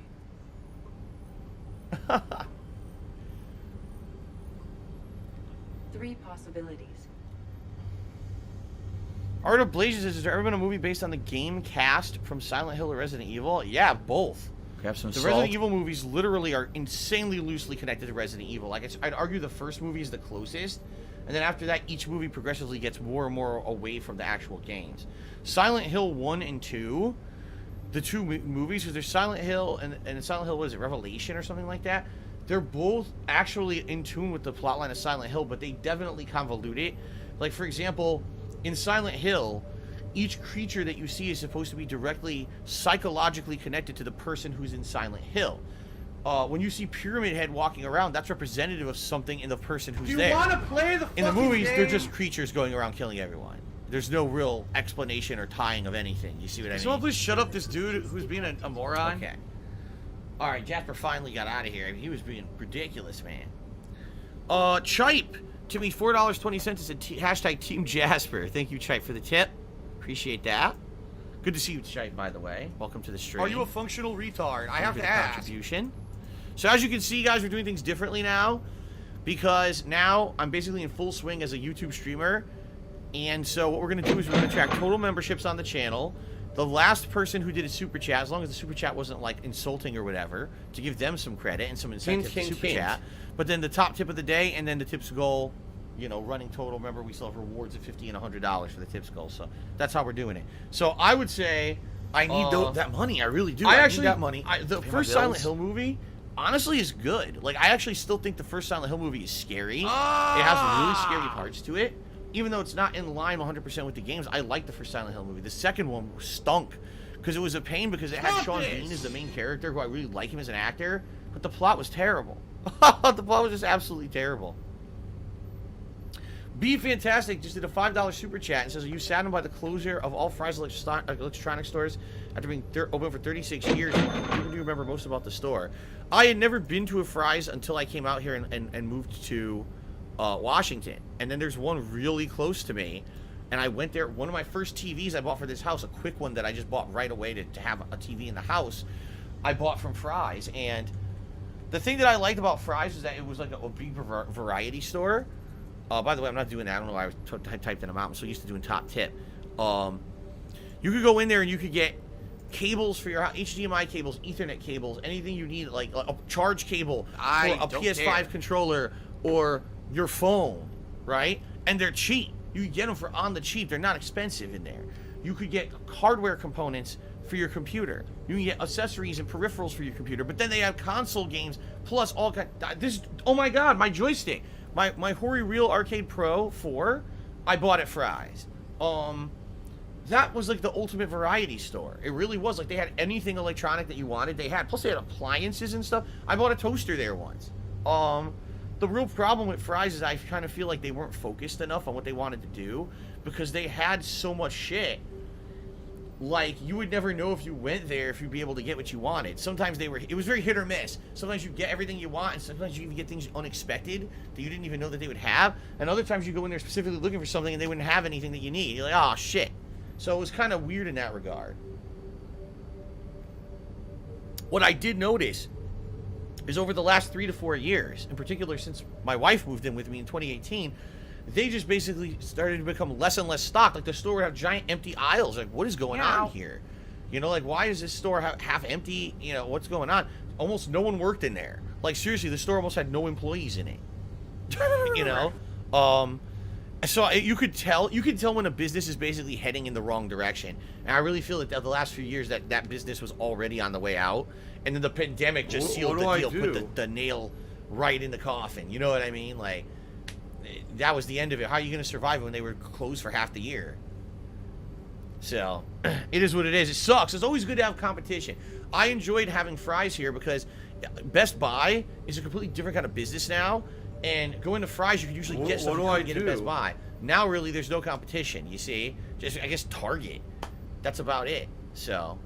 3 possibilities. Art of Blazes says, has there ever been a movie based on the game cast from Silent Hill or Resident Evil? Yeah, both. Grab some The salt. Resident Evil movies literally are insanely loosely connected to Resident Evil. Like, I'd argue the first movie is the closest, and then after that, each movie progressively gets more and more away from the actual games. Silent Hill 1 and 2, the two movies, because there's Silent Hill and Silent Hill, what is it, Revelation or something like that? They're both actually in tune with the plotline of Silent Hill, but they definitely convolute it. Like, for example, in Silent Hill, each creature that you see is supposed to be directly psychologically connected to the person who's in Silent Hill. When you see Pyramid Head walking around, that's representative of something in the person who's Do you there. want to play the In the fucking movies, game? they're just creatures going around killing everyone. There's no real explanation or tying of anything. You see what I mean? Someone please shut up this dude who's being a moron. Okay. Alright, Jasper finally got out of here. I mean, he was being ridiculous, man. Chipe Timmy, $4.20 is a hashtag Team Jasper. Thank you, Chipe, for the tip. Appreciate that. Good to see you, Chipe, by the way. Welcome to the stream. Are you a functional retard? I have to the ask. Contribution. So as you can see, guys, we're doing things differently now because now I'm basically in full swing as a YouTube streamer. And so what we're going to do is we're going to track total memberships on the channel. The last person who did a super chat, as long as the super chat wasn't like insulting or whatever, to give them some credit and some incentive to super chat. But then the top tip of the day, and then the tips goal, you know, running total. Remember, we still have rewards of $50 and $100 for the tips goal. So that's how we're doing it. So I would say I need that money. I really do. I actually need that money. The first Silent Hill movie, honestly, is good. Like, I actually still think the first Silent Hill movie is scary. It has really scary parts to it. Even though it's not in line 100% with the games, I like the first Silent Hill movie. The second one stunk because it was a pain because it had Sean Bean as the main character, who I really like him as an actor, but the plot was terrible. The plot was just absolutely terrible. Be Fantastic just did a $5 super chat and says, "Are you saddened by the closure of all Fry's electronic stores after being open for 36 years? People do remember most about the store." I had never been to a Fry's until I came out here and moved to Washington. And then there's one really close to me. And I went there. One of my first TVs I bought for this house, a quick one that I just bought right away to have a TV in the house, I bought from Fry's. And the thing that I liked about Fry's is that it was like a big variety store. By the way, I'm not doing that. I don't know why I typed in them out. I'm so used to doing top tip. You could go in there and you could get cables for your HDMI cables, Ethernet cables, anything you need, like a charge cable for a PS5 controller or your phone, right? And they're cheap. You can get them for on the cheap. They're not expensive in there. You could get hardware components for your computer. You can get accessories and peripherals for your computer. But then they have console games plus all kind. This. Oh my God, my joystick. My Hori Real Arcade Pro 4, I bought at Fry's. That was like the ultimate variety store. It really was. Like, they had anything electronic that you wanted, they had. Plus, they had appliances and stuff. I bought a toaster there once. The real problem with Fry's is I kind of feel like they weren't focused enough on what they wanted to do because they had so much shit. Like, you would never know if you went there if you'd be able to get what you wanted. Sometimes it was very hit or miss. Sometimes you get everything you want, and sometimes you even get things unexpected that you didn't even know that they would have. And other times you go in there specifically looking for something and they wouldn't have anything that you need. You're like, oh, shit. So it was kind of weird in that regard. What I did notice is over the last 3 to 4 years, in particular since my wife moved in with me in 2018, they just basically started to become less and less stocked. Like, the store would have giant empty aisles. Like, what is going on here? You know, like, why is this store half empty? You know, what's going on? Almost no one worked in there. Like, seriously, the store almost had no employees in it. You know? So you could tell when a business is basically heading in the wrong direction. And I really feel that the last few years that business was already on the way out. And then the pandemic just sealed the deal, put the nail right in the coffin. You know what I mean? Like, that was the end of it. How are you going to survive when they were closed for half the year? So, it is what it is. It sucks. It's always good to have competition. I enjoyed having Fry's here because Best Buy is a completely different kind of business now. And going to Fry's, you can usually get stuff you get at Best Buy. Now, really, there's no competition, you see? Just, I guess, Target. That's about it. So,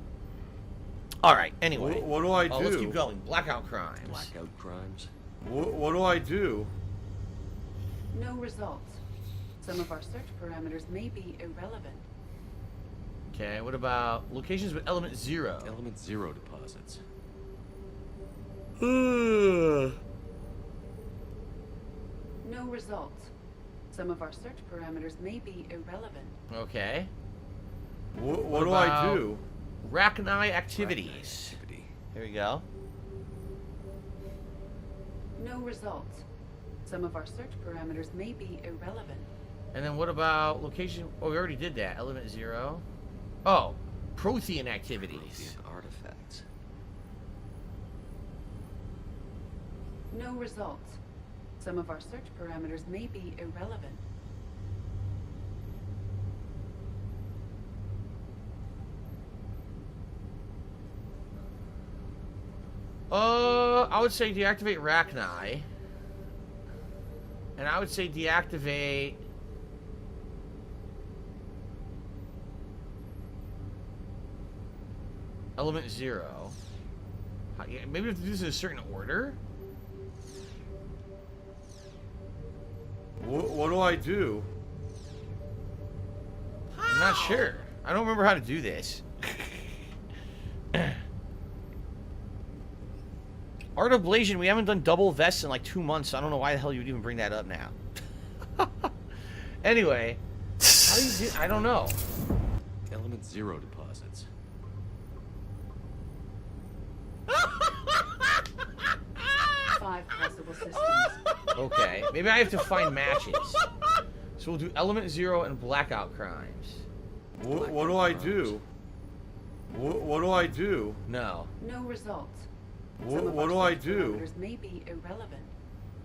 all right, anyway. What do I do? Let's keep going. Blackout crimes. Blackout crimes? What do I do? No results. Some of our search parameters may be irrelevant. Okay, what about locations with element 0? Element 0 deposits. No results. Some of our search parameters may be irrelevant. Okay. What do I do? Rachni activities. Here we go. No results. Some of our search parameters may be irrelevant. And then what about location? Oh, we already did that. Element 0. Oh, Prothean activities. Prothean artifacts. No results. Some of our search parameters may be irrelevant. I would say deactivate Rachni. And I would say deactivate element 0. Maybe we have to do this in a certain order. What do I do? I'm not sure. I don't remember how to do this. Art of Blasian, we haven't done double vests in like 2 months, so I don't know why the hell you would even bring that up now. Anyway, how do you do? I don't know. Element 0 deposits. 5 possible systems. Okay, maybe I have to find matches. So we'll do Element 0 and Blackout Crimes. What do I do? What do I do? No. No results. What do I do? Parameters may be irrelevant.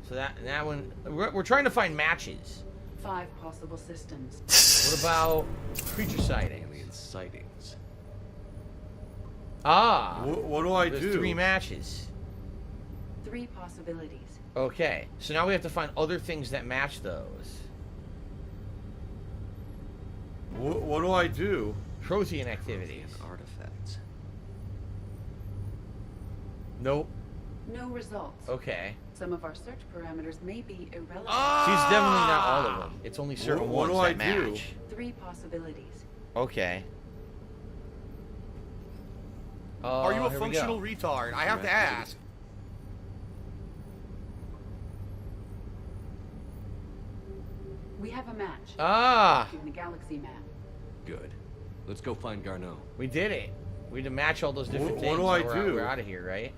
So that one, we're trying to find matches. 5 possible systems. What about creature sightings? Alien sightings. Ah. What do I There's do? 3 matches. 3 possibilities. Okay, so now we have to find other things that match those. What do I do? Protean activities. Artifacts. Nope. No results. Okay. Some of our search parameters may be irrelevant. See, it's definitely not all of them. It's only certain What ones do I that do? match. 3 possibilities. Okay. Are you a here we functional go. retard? I have to ask. We have a match. Ah. In the galaxy map. Good. Let's go find Garneau. We did it. We had to match all those different What things. do I so do? We're out of here, right?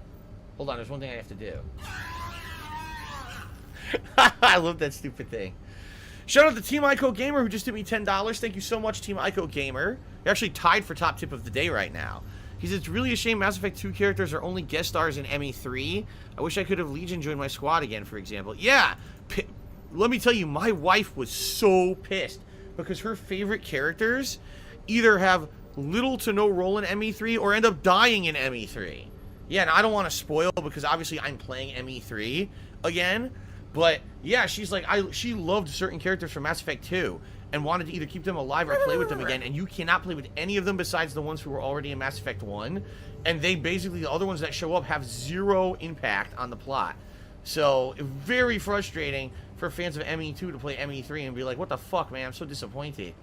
Hold on, there's one thing I have to do. I love that stupid thing. Shout out to Team Ico Gamer who just did me $10. Thank you so much, Team Ico Gamer. You're actually tied for top tip of the day right now. He says, it's really a shame Mass Effect 2 characters are only guest stars in ME3. I wish I could have Legion join my squad again, for example. Yeah, let me tell you, my wife was so pissed because her favorite characters either have little to no role in ME3 or end up dying in ME3. Yeah, and I don't want to spoil because obviously I'm playing ME3 again. But yeah, she's like, she loved certain characters from Mass Effect 2 and wanted to either keep them alive or play with them again. And you cannot play with any of them besides the ones who were already in Mass Effect 1. And they basically, the other ones that show up have zero impact on the plot. So very frustrating for fans of ME2 to play ME3 and be like, what the fuck, man? I'm so disappointed.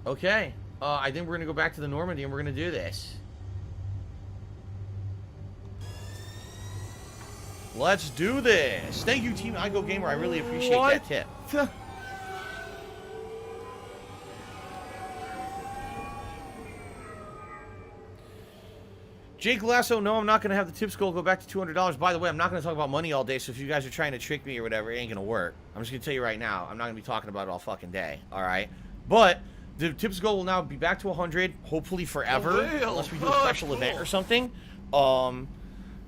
Okay. I think we're going to go back to the Normandy and we're going to do this. Let's do this. Thank you, Team Ico Gamer. I really appreciate that tip. Jake Lasso, no, I'm not going to have the tip skull go back to $200. By the way, I'm not going to talk about money all day, so if you guys are trying to trick me or whatever, it ain't going to work. I'm just going to tell you right now, I'm not going to be talking about it all fucking day, all right? But the tip skull will now be back to 100, hopefully forever, unless we do a special event or something.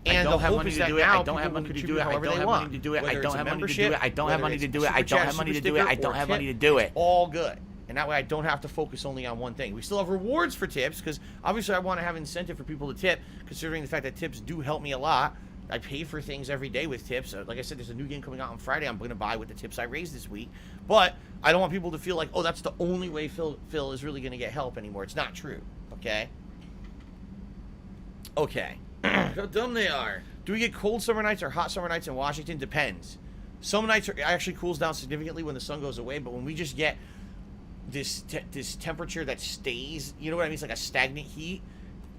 And they'll have money to do it. I don't have money to do it. I don't have money to do it. I don't have money to do it. I don't have money to do it. I don't have money to do it. I don't have money to do it. All good. And that way I don't have to focus only on one thing. We still have rewards for tips because obviously I want to have incentive for people to tip, considering the fact that tips do help me a lot. I pay for things every day with tips. Like I said, there's a new game coming out on Friday I'm going to buy with the tips I raised this week. But I don't want people to feel like, oh, that's the only way Phil is really going to get help anymore. It's not true. Okay? Okay. How dumb they are. Do we get cold summer nights or hot summer nights in Washington? Depends. Some nights actually cools down significantly when the sun goes away, but when we just get this temperature that stays, you know what I mean? It's like a stagnant heat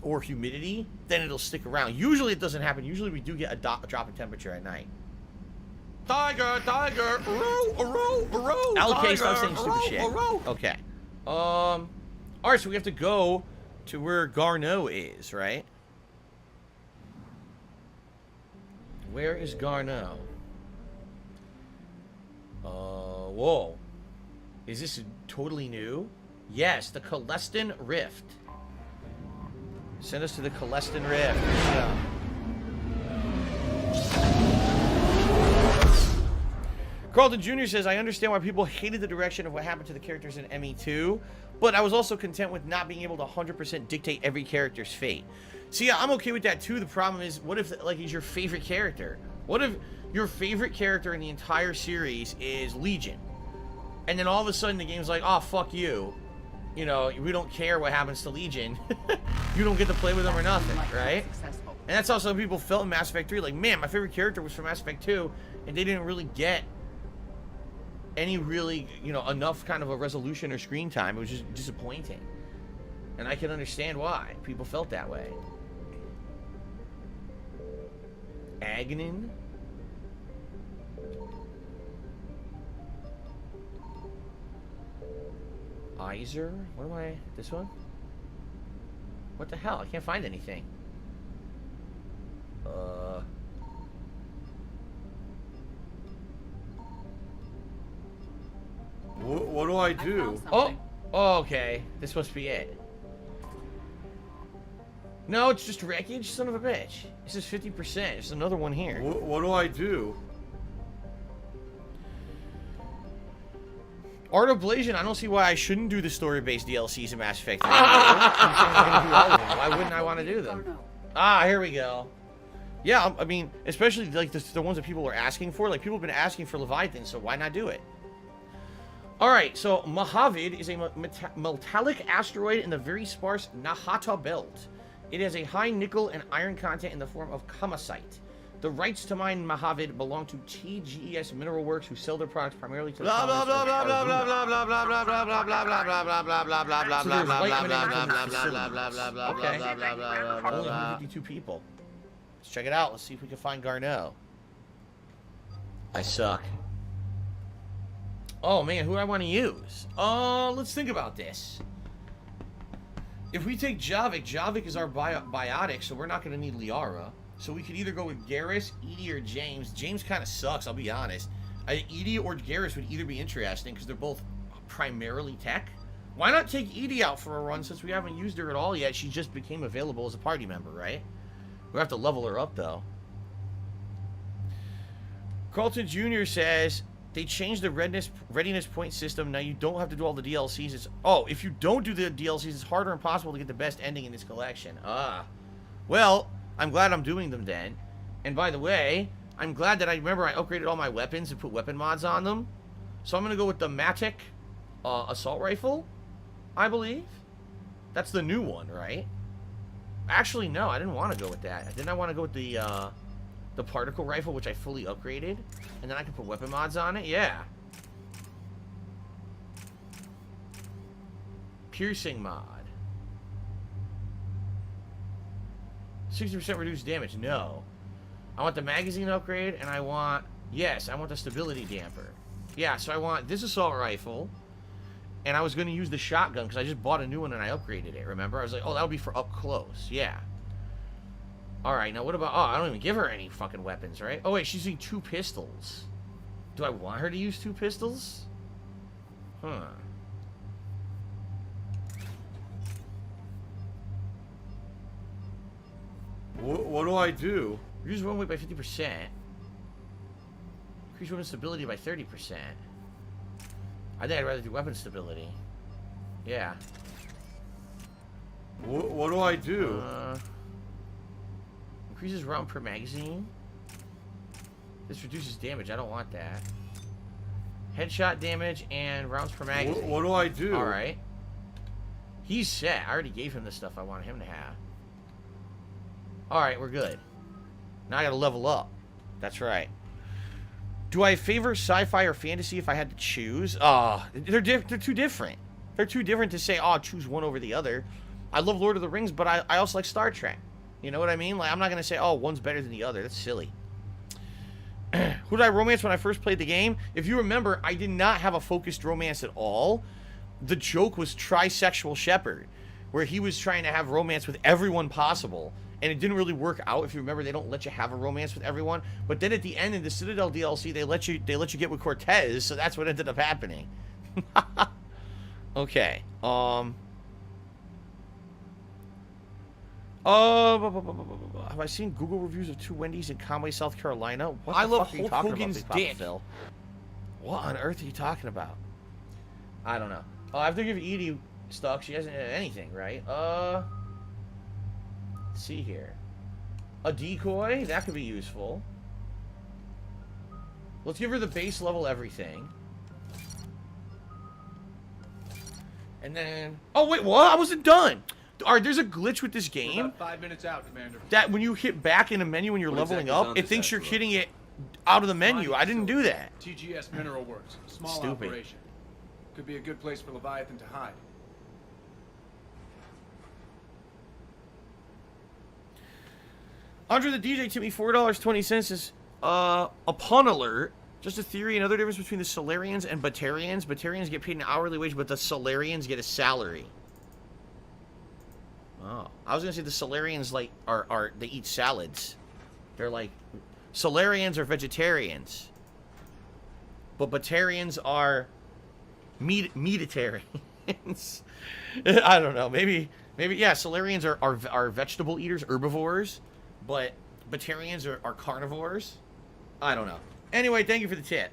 or humidity, then it'll stick around. Usually it doesn't happen. Usually we do get a drop in temperature at night. Tiger, Allocated, stop saying stupid shit. Okay. Alright, so we have to go to where Garneau is, right? Where is Garneau? Whoa. Is this totally new? Yes, the Calestin Rift. Send us to the Calestin Rift. Yeah. Carlton Jr. says, I understand why people hated the direction of what happened to the characters in ME2, but I was also content with not being able to 100% dictate every character's fate. See, yeah, I'm okay with that too. The problem is, what if, like, he's your favorite character? What if your favorite character in the entire series is Legion? And then all of a sudden the game's like, oh, fuck you. You know, we don't care what happens to Legion. You don't get to play with them or nothing, right? And that's how some people felt in Mass Effect 3. Like, man, my favorite character was from Mass Effect 2, and they didn't really get any really, you know, enough kind of a resolution or screen time. It was just disappointing. And I can understand why people felt that way. Aghanim? Iser? What am I? This one? What the hell? I can't find anything. What do I do? Oh, okay. This must be it. No, it's just wreckage, son of a bitch. This is 50%. There's another one here. What do I do? Art of Blasian, I don't see why I shouldn't do the story-based DLCs in Mass Effect 3. Why wouldn't I want to do them? Ah, here we go. Yeah, I mean, especially like the ones that people are asking for. Like, people have been asking for Leviathan, so why not do it? Alright, so Mojave is a metallic asteroid in the very sparse Nahata Belt. It has a high nickel and iron content in the form of kamacite. The rights to mine Mojave belong to TGES Mineral Works, who sell their products primarily to the colonists of Aruna. Okay. Only 152 people. Let's check it out. Let's see if we can find Garneau. I suck. Oh man, who do I want to use? Let's think about this. If we take Javik, Javik is our biotic, so we're not going to need Liara. So we could either go with Garrus, Edie, or James. James kind of sucks, I'll be honest. Edie or Garrus would either be interesting because they're both primarily tech. Why not take Edie out for a run since we haven't used her at all yet? She just became available as a party member, right? We have to level her up though. Carlton Jr. says they changed the readiness point system. Now you don't have to do all the DLCs. If you don't do the DLCs, it's harder and impossible to get the best ending in this collection. Well, I'm glad I'm doing them then. And by the way, I'm glad that I upgraded all my weapons and put weapon mods on them. So I'm going to go with the Matic assault rifle, I believe. That's the new one, right? Actually, no, I didn't want to go with that. Didn't I want to go with the particle rifle, which I fully upgraded? And then I can put weapon mods on it? Yeah. Piercing mod. 60% reduced damage. No. I want the magazine upgrade, and I want the stability damper. Yeah, so I want this assault rifle, and I was going to use the shotgun because I just bought a new one and I upgraded it, remember? I was like, oh, that would be for up close. Yeah. Alright, now what about... I don't even give her any fucking weapons, right? Oh, wait, she's using 2 pistols. Do I want her to use 2 pistols? Huh. What do I do? Reduce weapon weight by 50%. Increase weapon stability by 30%. I think I'd rather do weapon stability. Yeah. What do I do? Increases round per magazine. This reduces damage. I don't want that. Headshot damage and rounds per magazine. What do I do? Alright. He's set. I already gave him the stuff I wanted him to have. Alright, we're good. Now I gotta level up. That's right. Do I favor sci-fi or fantasy if I had to choose? They're too different. They're too different to say, choose one over the other. I love Lord of the Rings, but I also like Star Trek. You know what I mean? Like, I'm not gonna say, one's better than the other. That's silly. Who did I romance when I first played the game? If you remember, I did not have a focused romance at all. The joke was trisexual Shepherd, where he was trying to have romance with everyone possible. And it didn't really work out. If you remember, they don't let you have a romance with everyone. But then at the end in the Citadel DLC, they let you get with Cortez, so that's what ended up happening. Okay. Have I seen Google reviews of 2 Wendy's in Conway, South Carolina? What the fuck are you talking about, Big Papa Phil? What on earth are you talking about? I don't know. I have to give Edie stuff. She hasn't had anything, right? Let's see here. A decoy? That could be useful. Let's give her the base level everything. And then... Oh, wait, what? I wasn't done! Alright, there's a glitch with this game. About 5 minutes out, Commander. That when you hit back in a menu when you're What leveling exactly is up, on it this thinks you're asteroid? hitting it out of the menu. I didn't do that. TGS Mineral Works. Small Stupid. operation. Could be a good place for Leviathan to hide. Andre the DJ tipped me $4.20 says, upon alert, just a theory, another difference between the Solarians and Batarians. Batarians get paid an hourly wage, but the Solarians get a salary. Oh, I was gonna say the Solarians like are they eat salads. They're like Solarians are vegetarians, but Batarians are meatitarians. I don't know. Maybe yeah. Solarians are vegetable eaters, herbivores, but Batarians are carnivores. I don't know. Anyway, thank you for the tip.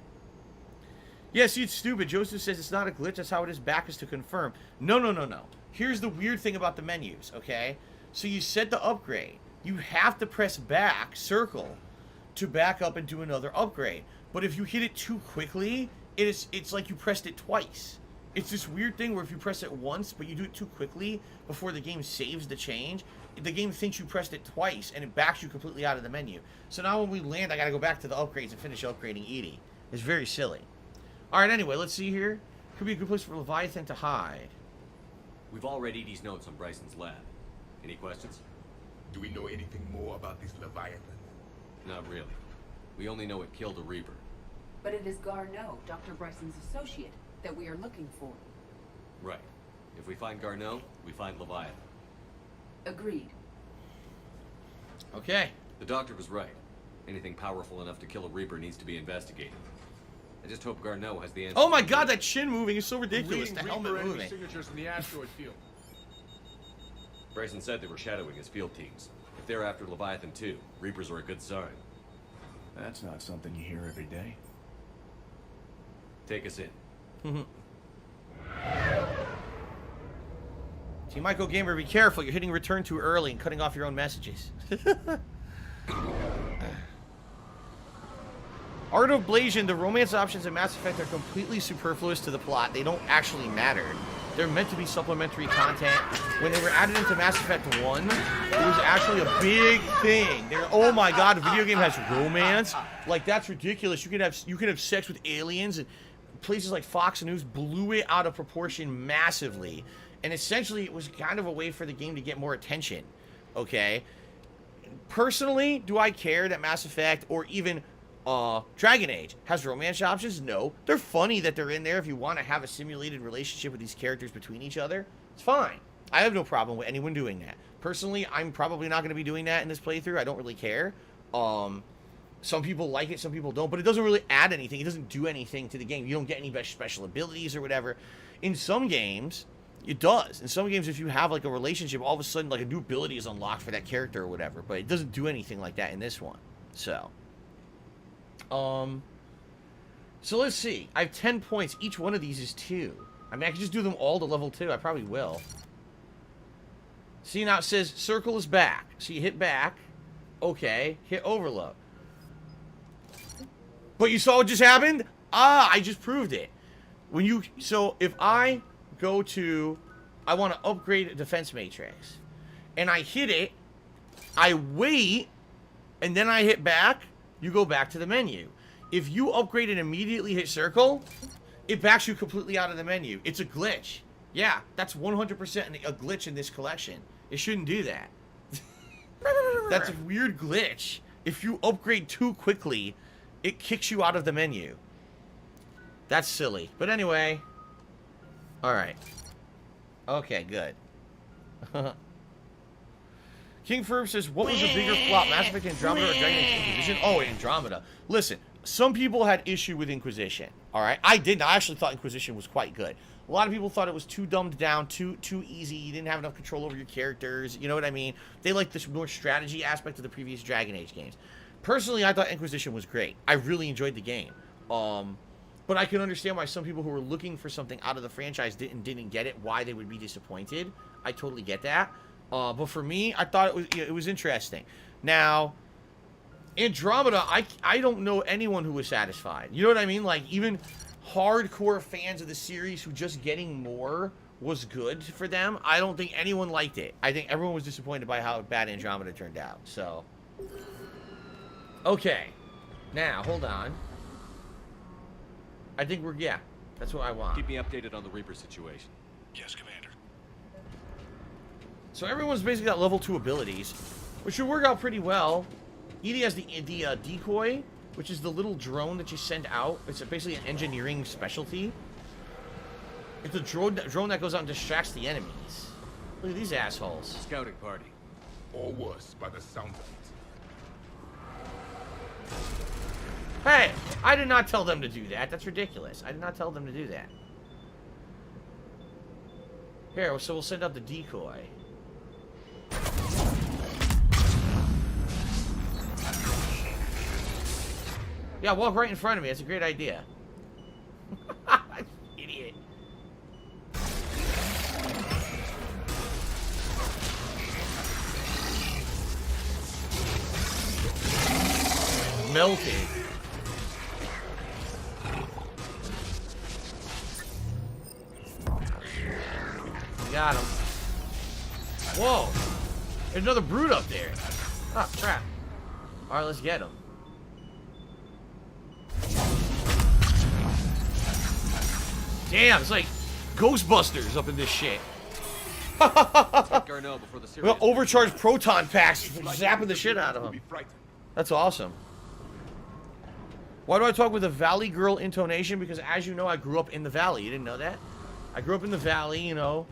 Yes, it's stupid. Joseph says it's not a glitch. That's how it is. Back is to confirm. No. Here's the weird thing about the menus, okay? So you set the upgrade. You have to press back, circle, to back up and do another upgrade. But if you hit it too quickly, it's like you pressed it twice. It's this weird thing where if you press it once, but you do it too quickly before the game saves the change, the game thinks you pressed it twice, and it backs you completely out of the menu. So now when we land, I gotta go back to the upgrades and finish upgrading Edie. It's very silly. Alright, anyway, let's see here. Could be a good place for Leviathan to hide. We've all read Edie's notes on Bryson's lab. Any questions? Do we know anything more about this Leviathan? Not really. We only know it killed a Reaper. But it is Garneau, Dr. Bryson's associate, that we are looking for. Right. If we find Garneau, we find Leviathan. Agreed. Okay. The doctor was right. Anything powerful enough to kill a Reaper needs to be investigated. I just hope Garneau has the answer. Oh my god, that chin moving is so ridiculous. Reading The helmet Reaper enemy moving. signatures in the asteroid field. Bryson said they were shadowing his field teams. If they're after Leviathan too, Reapers are a good sign. That's not something you hear every day. Take us in. Team Michael Gamer, be careful. You're hitting return too early and cutting off your own messages. Art of Blasian, the romance options in Mass Effect are completely superfluous to the plot. They don't actually matter. They're meant to be supplementary content. When they were added into Mass Effect 1, it was actually a big thing. Oh my god, the video game has romance? Like, that's ridiculous. You can have sex with aliens, and places like Fox News blew it out of proportion massively. And essentially, it was kind of a way for the game to get more attention. Okay? Personally, do I care that Mass Effect, or even Dragon Age has romance options? No. They're funny that they're in there if you want to have a simulated relationship with these characters between each other. It's fine. I have no problem with anyone doing that. Personally, I'm probably not going to be doing that in this playthrough. I don't really care. Some people like it, some people don't, but it doesn't really add anything. It doesn't do anything to the game. You don't get any special abilities or whatever. In some games, it does. In some games, if you have like a relationship, all of a sudden like a new ability is unlocked for that character or whatever, but it doesn't do anything like that in this one. So let's see. I have 10 points. Each one of these is 2. I mean, I could just do them all to level 2. I probably will. See, now it says circle is back. So you hit back. Okay. Hit overload. But you saw what just happened? Ah, I just proved it. So if I go to, I want to upgrade a defense matrix, and I hit it, I wait, and then I hit back, you go back to the menu. If you upgrade and immediately hit circle, it backs you completely out of the menu. It's a glitch. Yeah, that's 100% a glitch in this collection. It shouldn't do that. That's a weird glitch. If you upgrade too quickly, it kicks you out of the menu. That's silly. But anyway. Alright. Okay, good. King Ferb says, what was a bigger flop, Mass Effect Andromeda or Dragon Age Inquisition? Oh, Andromeda. Listen, some people had issue with Inquisition. Alright? I didn't. I actually thought Inquisition was quite good. A lot of people thought it was too dumbed down, too easy. You didn't have enough control over your characters. You know what I mean? They liked this more strategy aspect of the previous Dragon Age games. Personally, I thought Inquisition was great. I really enjoyed the game. But I can understand why some people who were looking for something out of the franchise didn't get it, why they would be disappointed. I totally get that. But for me, I thought it was interesting. Now, Andromeda, I don't know anyone who was satisfied. You know what I mean? Like, even hardcore fans of the series who just getting more was good for them. I don't think anyone liked it. I think everyone was disappointed by how bad Andromeda turned out. So, okay. Now, hold on. I think yeah, that's what I want. Keep me updated on the Reaper situation. Yes, Commander. So everyone's basically got level 2 abilities, which should work out pretty well. Edie has the decoy, which is the little drone that you send out. It's basically an engineering specialty. It's a drone that goes out and distracts the enemies. Look at these assholes. Scouting party. Or worse, by the sound of it. Hey, I did not tell them to do that. That's ridiculous. I did not tell them to do that. Here, so we'll send out the decoy. Yeah, walk right in front of me. That's a great idea. Idiot. Melted. Got him. Whoa. There's another brute up there. Oh, crap. Alright, let's get him. Damn, it's like Ghostbusters up in this shit. Well, overcharged proton packs zapping the shit out of him. That's awesome. Why do I talk with a Valley Girl intonation? Because as you know, I grew up in the Valley. You didn't know that? I grew up in the Valley, you know.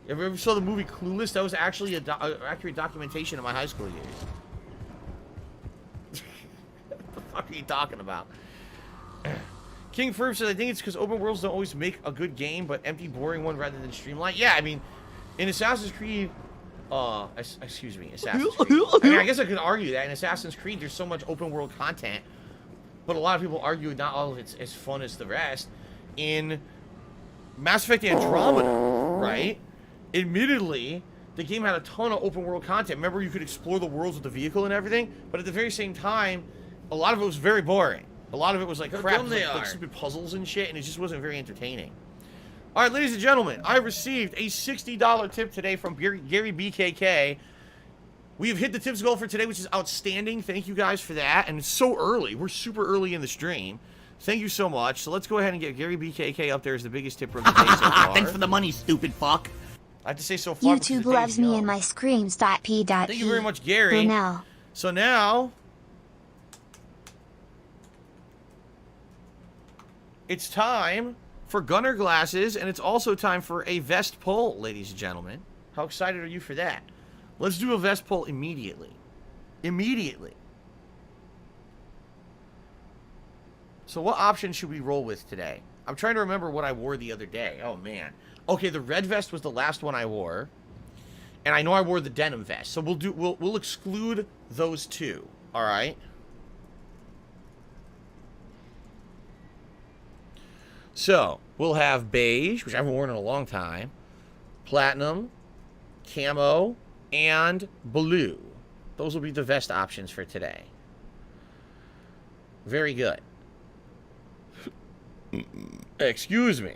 If you ever saw the movie Clueless, that was actually an accurate documentation of my high school years. What the fuck are you talking about? King Ferb says, I think it's because open worlds don't always make a good game, but empty, boring one rather than streamlined. Yeah, I mean, in Assassin's Creed, excuse me, Assassin's Creed. I mean, I guess I could argue that in Assassin's Creed, there's so much open world content, but a lot of people argue not all of it's as fun as the rest. In Mass Effect Andromeda, right? Admittedly, the game had a ton of open world content. Remember, you could explore the worlds with the vehicle and everything, but at the very same time, a lot of it was very boring. A lot of it was like crap, like stupid puzzles and shit, and it just wasn't very entertaining. All right, ladies and gentlemen, I received a $60 tip today from Gary BKK. We have hit the tips goal for today, which is outstanding. Thank you guys for that. And it's so early. We're super early in the stream. Thank you so much. So let's go ahead and get Gary BKK up there as the biggest tipper of the day so far. Thanks for the money, stupid fuck. I have to say so far. YouTube loves me and my screams. P. Thank you very much, Gary. For now. So now, it's time for gunner glasses, and it's also time for a vest pull, ladies and gentlemen. How excited are you for that? Let's do a vest pull immediately. Immediately. So what option should we roll with today? I'm trying to remember what I wore the other day. Oh, man. Okay, the red vest was the last one I wore. And I know I wore the denim vest. So we'll exclude those two. All right? So, we'll have beige, which I haven't worn in a long time, platinum, camo, and blue. Those will be the vest options for today. Very good. Excuse me.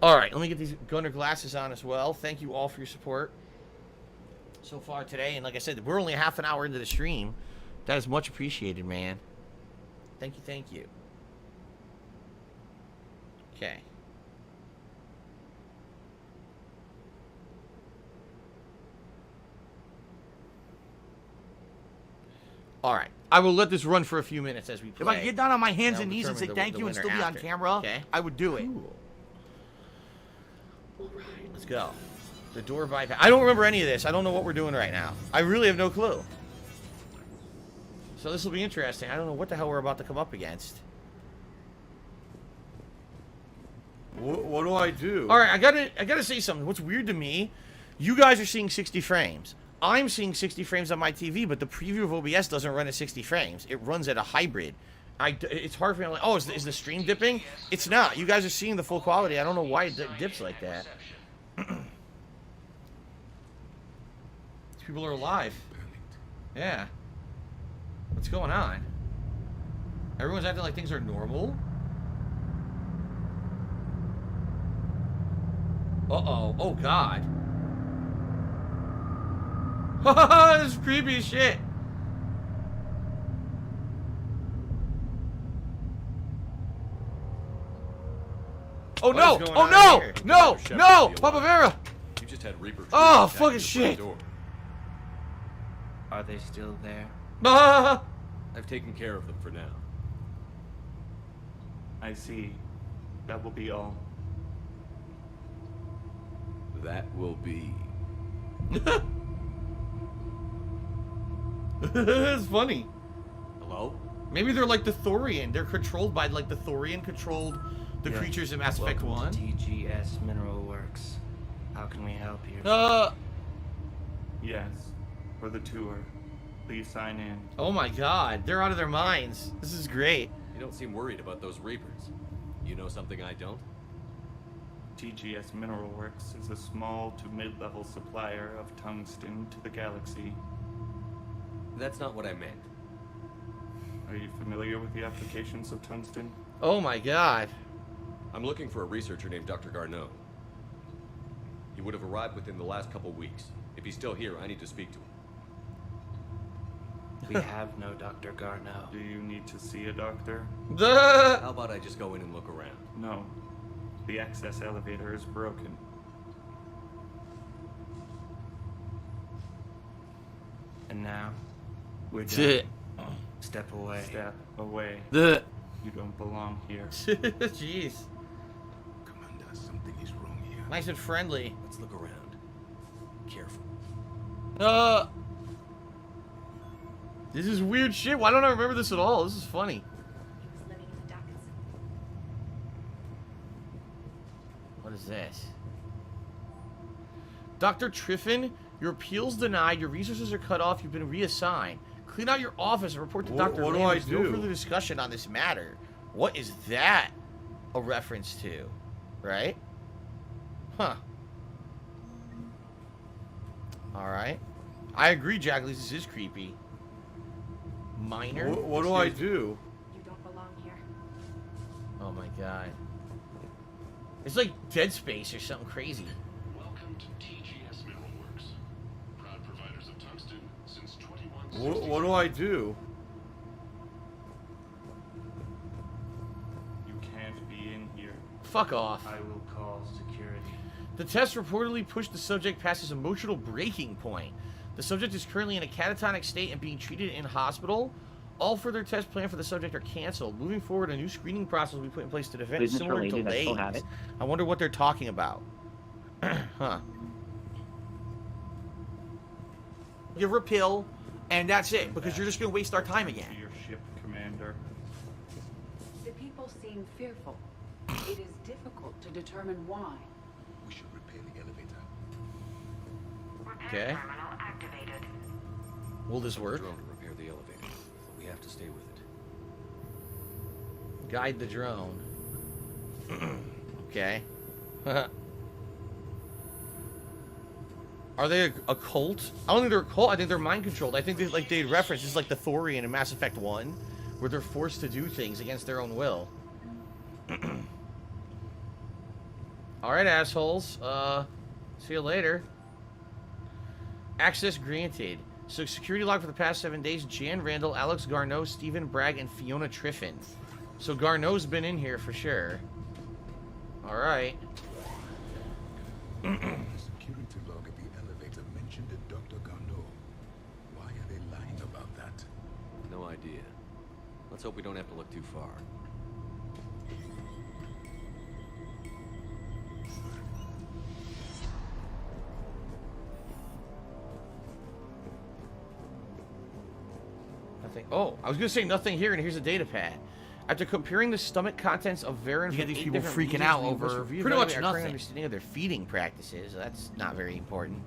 All right, let me get these gunner glasses on as well. Thank you all for your support so far today. And like I said, we're only half an hour into the stream. That is much appreciated, man. Thank you, thank you. Okay. All right. I will let this run for a few minutes as we play. If I could get down on my hands and knees and say thank you and still be on camera, okay, I would do it. Cool. All right, let's go. The door bypass. I don't remember any of this. I don't know what we're doing right now. I really have no clue. So this will be interesting. I don't know what the hell we're about to come up against. What do I do? All right, I gotta say something. What's weird to me, you guys are seeing 60 frames. I'm seeing 60 frames on my TV, but the preview of OBS doesn't run at 60 frames. It runs at a hybrid. It's hard for me. I'm like, oh, is the stream dipping? It's not. You guys are seeing the full quality. I don't know why it dips like that. These people are alive. Yeah. What's going on? Everyone's acting like things are normal. Uh-oh. Oh, God. This is creepy as shit. Oh, no! What is going Oh, on no! here? No! Shepard No! be Papa alive. Vera! You just had Reaper. Oh, attacking fucking your shit. front door. Are they still there? Ah! I've taken care of them for now. I see. That will be all. That will be. It's funny. Hello? Maybe they're like the Thorian. They're controlled by, like, the Thorian controlled the Yes. creatures in Mass Effect 1. Welcome to TGS Mineral Works. How can we help you? Yes. For the tour. Please sign in. Oh my God. They're out of their minds. This is great. You don't seem worried about those Reapers. You know something I don't? TGS Mineral Works is a small to mid-level supplier of tungsten to the galaxy. That's not what I meant. Are you familiar with the applications of tungsten? Oh my God. I'm looking for a researcher named Dr. Garneau. He would have arrived within the last couple weeks. If he's still here, I need to speak to him. We have no Dr. Garneau. Do you need to see a doctor? How about I just go in and look around? No. The access elevator is broken. And now, we're Shit. done. Step away. Step away. The. You don't belong here. Jeez. Commander, something is wrong here. Nice and friendly. Let's look around. Careful. This is weird shit. Why don't I remember this at all? This is funny. What is this? Dr. Triffin, your appeal's denied. Your resources are cut off. You've been reassigned. Clean out your office and report to Dr. What do Lamb. I There's no do? further discussion on this matter. What is that a reference to? Right? Huh. Alright. I agree, Jack. At least this is creepy. Minor? What do I do? You don't belong here. Oh my God. It's like Dead Space or something crazy. Welcome to TGS Mineral Works. Proud providers of tungsten since 2160. What do I do? You can't be in here. Fuck off. I will call security. The test reportedly pushed the subject past his emotional breaking point. The subject is currently in a catatonic state and being treated in hospital. All further tests planned for the subject are canceled. Moving forward, a new screening process will be put in place to prevent Business similar related, I delays. still have it. I wonder what they're talking about. Huh. Give her a pill, and that's it, because you're just going to waste our time again. To your ship, Commander. The people seem fearful. It is difficult to determine why. We should repair the elevator. Okay. Will this work? Drone to repair the elevator. But we have to stay with it. Guide the drone. Okay. Are they a cult? I don't think they're a cult. I think they're mind controlled. I think they reference this is like the Thorian in Mass Effect 1, where they're forced to do things against their own will. Alright, assholes. See you later. Access granted. So security log for the past 7 days, Jan Randall, Alex Garneau, Stephen Bragg, and Fiona Triffin. So Garneau's been in here for sure. Alright. The security log at the elevator mentioned a Dr. Garneau. Why are they lying about that? No idea. Let's hope we don't have to look too far. Nothing. Oh, I was gonna say nothing here, and here's a data pad. After comparing the stomach contents of Varen You from get these 8 people different freaking regions, out we must over review pretty much evaluate our current nothing. understanding of their feeding practices. That's not very important.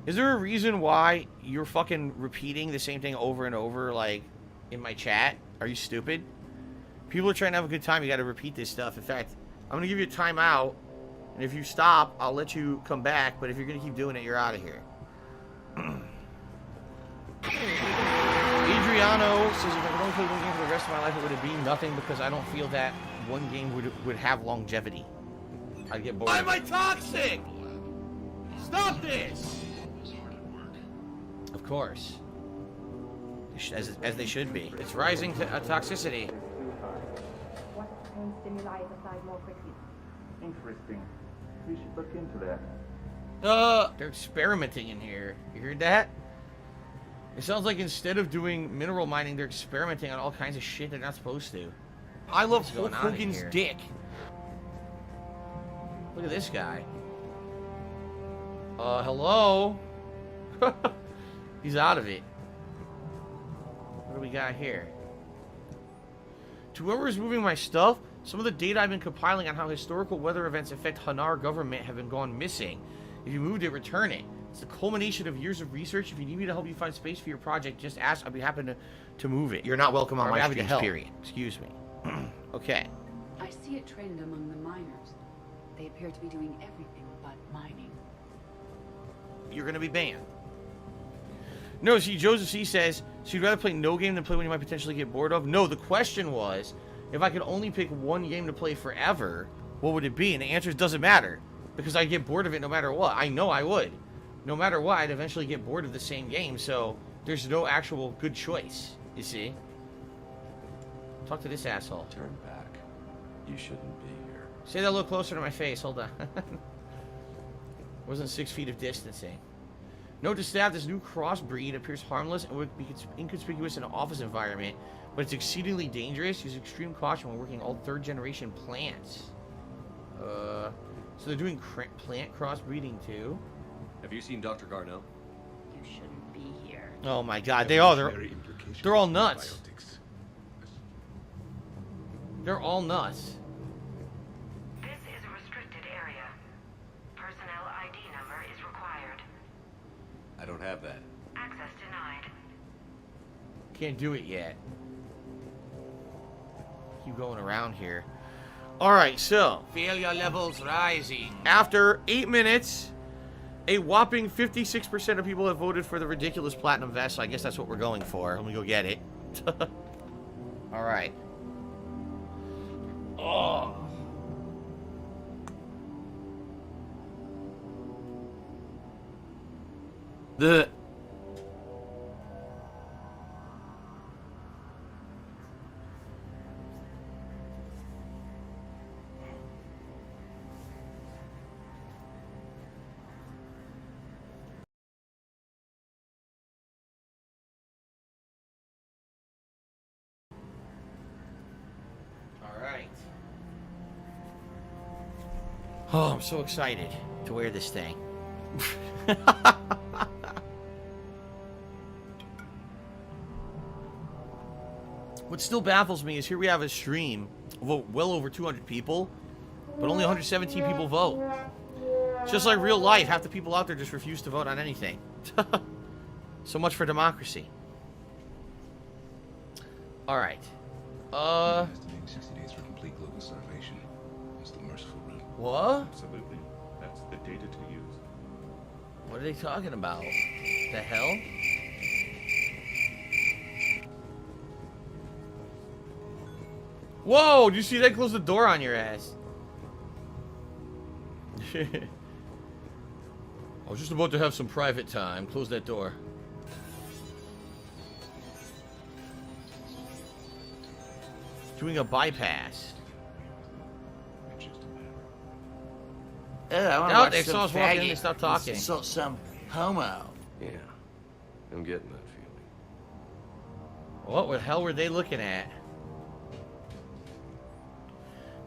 Is there a reason why you're fucking repeating the same thing over and over, like, in my chat? Are you stupid? People are trying to have a good time. You got to repeat this stuff. In fact, I'm gonna give you a timeout, and if you stop, I'll let you come back. But if you're gonna keep doing it, you're out of here. Adriano says, if I could only play one game for the rest of my life, it would be nothing because I don't feel that one game would have longevity. I'd get bored. Why am I toxic? Stop this! Of course. As they should be. It's rising to toxicity. What pain stimuli is applied more quickly? Interesting. We should look into that. They're experimenting in here. You heard that? It sounds like instead of doing mineral mining, they're experimenting on all kinds of shit they're not supposed to. I love Hulk Hogan's dick. Look at this guy. Hello? He's out of it. What do we got here? To whoever is moving my stuff, some of the data I've been compiling on how historical weather events affect Hanar government have been gone missing. If you moved it, return it. It's the culmination of years of research. If you need me to help you find space for your project, just ask. I'd be happy to move it. You're not welcome on my streams, period. Excuse me. Okay. I see a trend among the miners. They appear to be doing everything but mining. You're gonna be banned. No, see, Joseph C says, so you'd rather play no game than play one you might potentially get bored of? No, the question was, if I could only pick one game to play forever, what would it be? And the answer is doesn't matter. Because I'd get bored of it no matter what. I know I would. No matter what, I'd eventually get bored of the same game, so there's no actual good choice, you see? Talk to this asshole. Turn back. You shouldn't be here. Say that a little closer to my face, hold on. Wasn't 6 feet of distancing. Note to staff, this new crossbreed appears harmless and would be inconspicuous in an office environment, but it's exceedingly dangerous. Use extreme caution when working all 3rd generation plants. So they're doing plant crossbreeding too? Have you seen Dr. Garneau? You shouldn't be here. Oh my god, they're all nuts. They're all nuts. This is a restricted area. Personnel ID number is required. I don't have that. Access denied. Can't do it yet. Keep going around here. Alright, so Failure levels rising. after 8 minutes, a whopping 56% of people have voted for the ridiculous platinum vest, so I guess that's what we're going for. Let me go get it. Alright. Oh. The Alright. Oh, I'm so excited to wear this thing. What still baffles me is here we have a stream of well over 200 people, but only 117 people vote. It's just like real life. Half the people out there just refuse to vote on anything. So much for democracy. All right. Estimating 60 days for complete global starvation is the merciful route. What? Absolutely. That's the data to use. What are they talking about? The hell? Whoa! Did you see that? Close the door on your ass. I was just about to have some private time. Close that door. Doing a bypass. I want No, to they watch saw some us walking in, faggot they stopped talking. insult some homo. Yeah, I'm getting that feeling. What the hell were they looking at?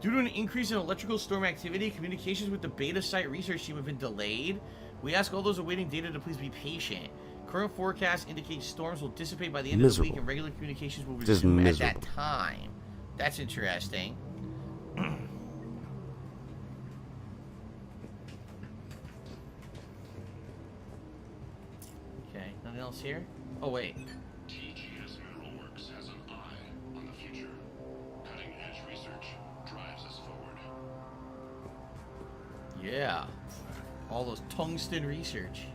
Due to an increase in electrical storm activity, communications with the beta site research team have been delayed. We ask all those awaiting data to please be patient. Current forecast indicates storms will dissipate by the end of the week and regular communications will resume at that time. That's interesting. Okay, nothing else here? Oh, wait. TGS Mineral Works has an eye on the future. Cutting-edge research drives us forward. Yeah. All those tungsten research.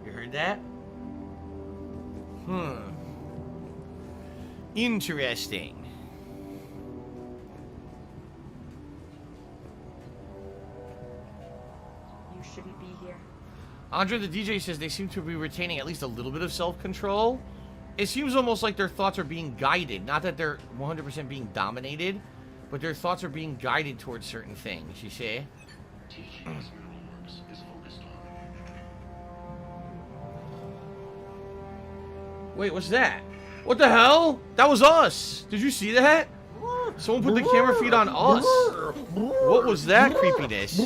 You heard that? Interesting. You shouldn't be here. Andre the DJ says they seem to be retaining at least a little bit of self-control. It seems almost like their thoughts are being guided. Not that they're 100% being dominated, but their thoughts are being guided towards certain things, you see? Wait, what's that? What the hell? That was us! Did you see that? Someone put the camera feed on us. What was that creepiness?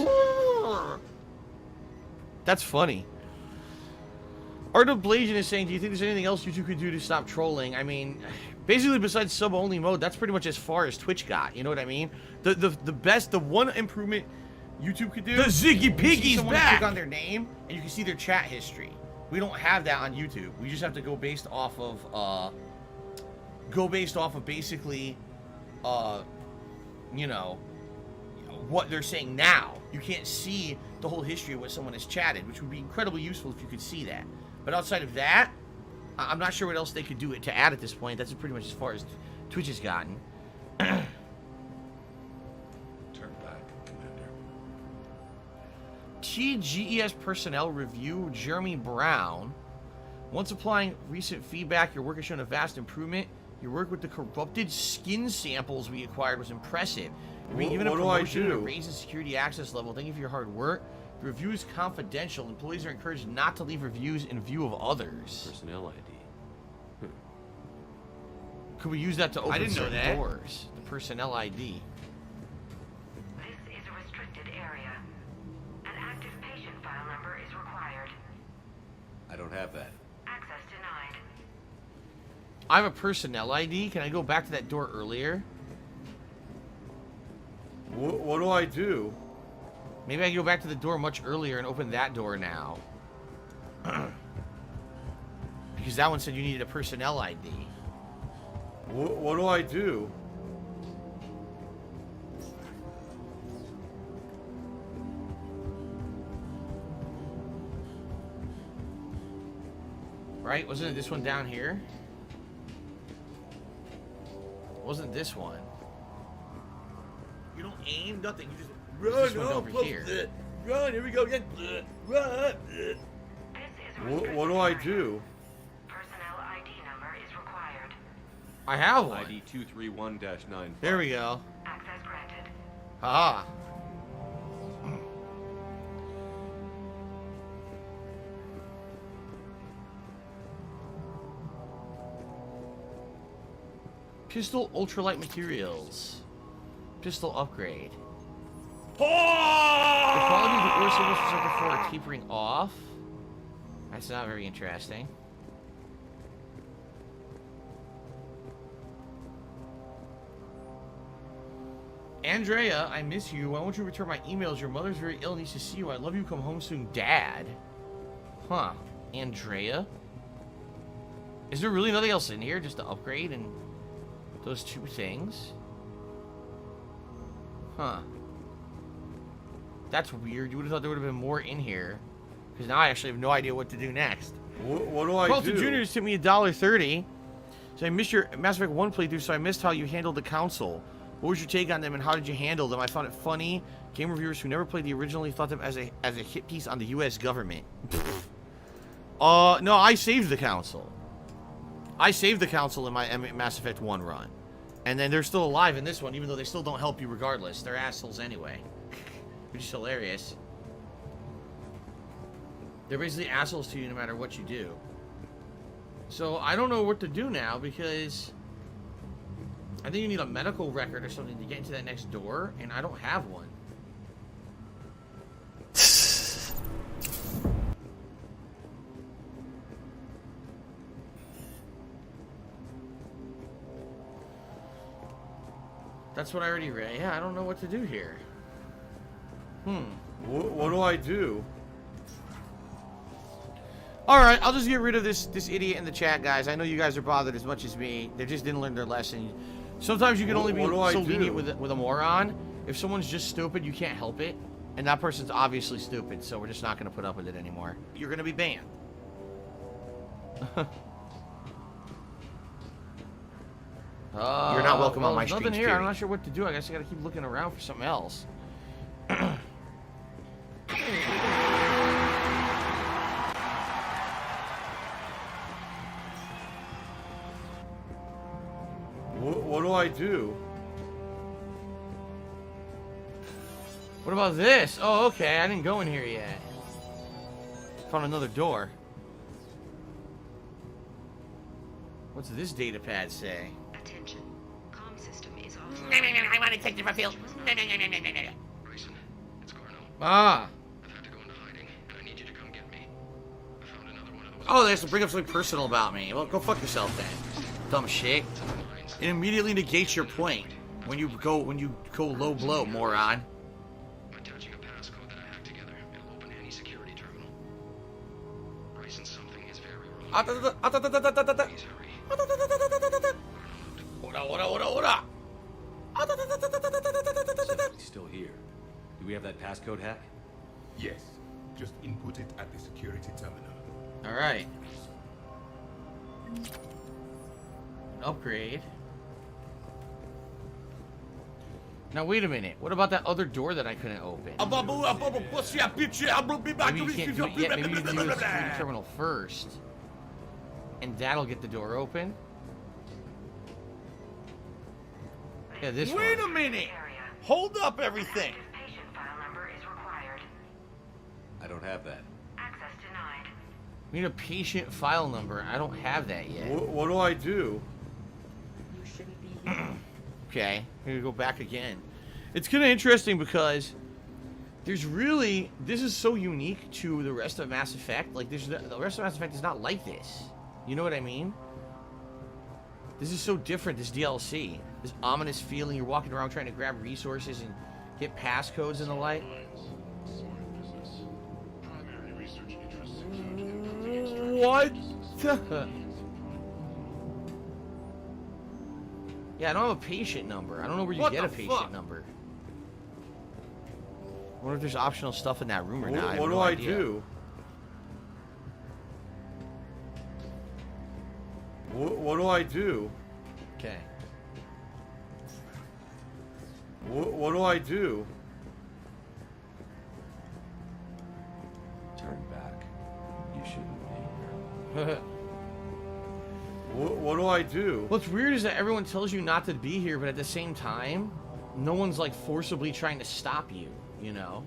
That's funny. Art of Blasian is saying, do you think there's anything else YouTube could do to stop trolling? I mean, basically besides sub-only mode, that's pretty much as far as Twitch got. You know what I mean? The one improvement YouTube could do... The Ziggy Piggy's back! Click on their name, and you can see their chat history. We don't have that on YouTube. We just have to go based off of, basically, you know, what they're saying now. You can't see the whole history of what someone has chatted, which would be incredibly useful if you could see that. But outside of that, I'm not sure what else they could do to add at this point. That's pretty much as far as Twitch has gotten. Turn back, Commander. TGES personnel review, Jeremy Brown. Once applying recent feedback, your work has shown a vast improvement. Your work with the corrupted skin samples we acquired was impressive. You're being given a promotion and a raise in security access level. Thank you for your hard work. The review is confidential. Employees are encouraged not to leave reviews in view of others. Personnel ID. Could we use that to open I didn't know certain that. doors? The personnel ID. This is a restricted area. An active patient file number is required. I don't have that. Access denied. I have a personnel ID. Can I go back to that door earlier? What do I do? Maybe I can go back to the door much earlier and open that door now. Because that one said you needed a personnel ID. What do I do? Right? Wasn't it this one down here? Wasn't this one? You don't aim, nothing. You just run over here. Run, here we go again. Run. What do I do? Personnel ID number is required. I have one. ID 231-9. There we go. Access granted. Haha. Pistol ultralight materials. Pistol upgrade. The quality of the ore signals for Sector 4 are tapering off. That's not very interesting. Andrea, I miss you. Why won't you return my emails? Your mother's very ill and needs to see you. I love you. Come home soon, Dad. Huh. Andrea? Is there really nothing else in here just to upgrade and those two things? Huh. That's weird. You would have thought there would have been more in here. Because now I actually have no idea what to do next. What do I Carlton do? Jr. just tipped me $1.30. So I missed your Mass Effect 1 playthrough, so I missed how you handled the Council. What was your take on them and how did you handle them? I found it funny. Game reviewers who never played the originally thought them as a hit piece on the US government. No, I saved the Council. I saved the Council in my Mass Effect 1 run. And then they're still alive in this one, even though they still don't help you regardless. They're assholes anyway. Which is hilarious. They're basically assholes to you no matter what you do. So I don't know what to do now because I think you need a medical record or something to get into that next door, and I don't have one. That's what I already read. Yeah, I don't know what to do here. What do I do? Alright, I'll just get rid of this idiot in the chat, guys. I know you guys are bothered as much as me. They just didn't learn their lesson. Sometimes you can only be so lenient with a moron. If someone's just stupid, you can't help it. And that person's obviously stupid, so we're just not going to put up with it anymore. You're going to be banned. You're not welcome on my stream, stream. Nothing here. period. I'm not sure what to do. I guess I gotta keep looking around for something else. What do I do? What about this? Oh, okay. I didn't go in here yet. Found another door. What's this data pad say? Attention. Comm system is off. I want to take the reveal. Ah. Oh, they have to bring up something personal about me. Well, go fuck yourself then. Dumb shit. It immediately negates your point when you go low blow, moron. By touching a passcode that I hacked together, it'll open any security terminal. Bryson, something is very wrong. Please hurry. Somebody's still here. Do we have that passcode hack? Yes. Just input it at the security terminal. Alright. Upgrade. Now wait a minute. What about that other door that I couldn't open? Maybe you can't do it yet. Maybe you can do the security terminal first. And that'll get the door open. Yeah, this one. Wait a minute! Hold up everything! Patient file number is required. I don't have that. Access denied. We need a patient file number. I don't have that yet. What do I do? Okay, I'm gonna go back again. It's kind of interesting because there's really, this is so unique to the rest of Mass Effect. Like, the rest of Mass Effect is not like this. You know what I mean? This is so different, this DLC. This ominous feeling, you're walking around trying to grab resources and get passcodes and the like. What? Yeah, I don't have a patient number. I don't know where you What get the a patient fuck? number. I wonder if there's optional stuff in that room or not. What do I do? What do I do? Okay. What do I do? Turn back. You shouldn't be here. What do I do? What's weird is that everyone tells you not to be here, but at the same time, no one's like forcibly trying to stop you, you know?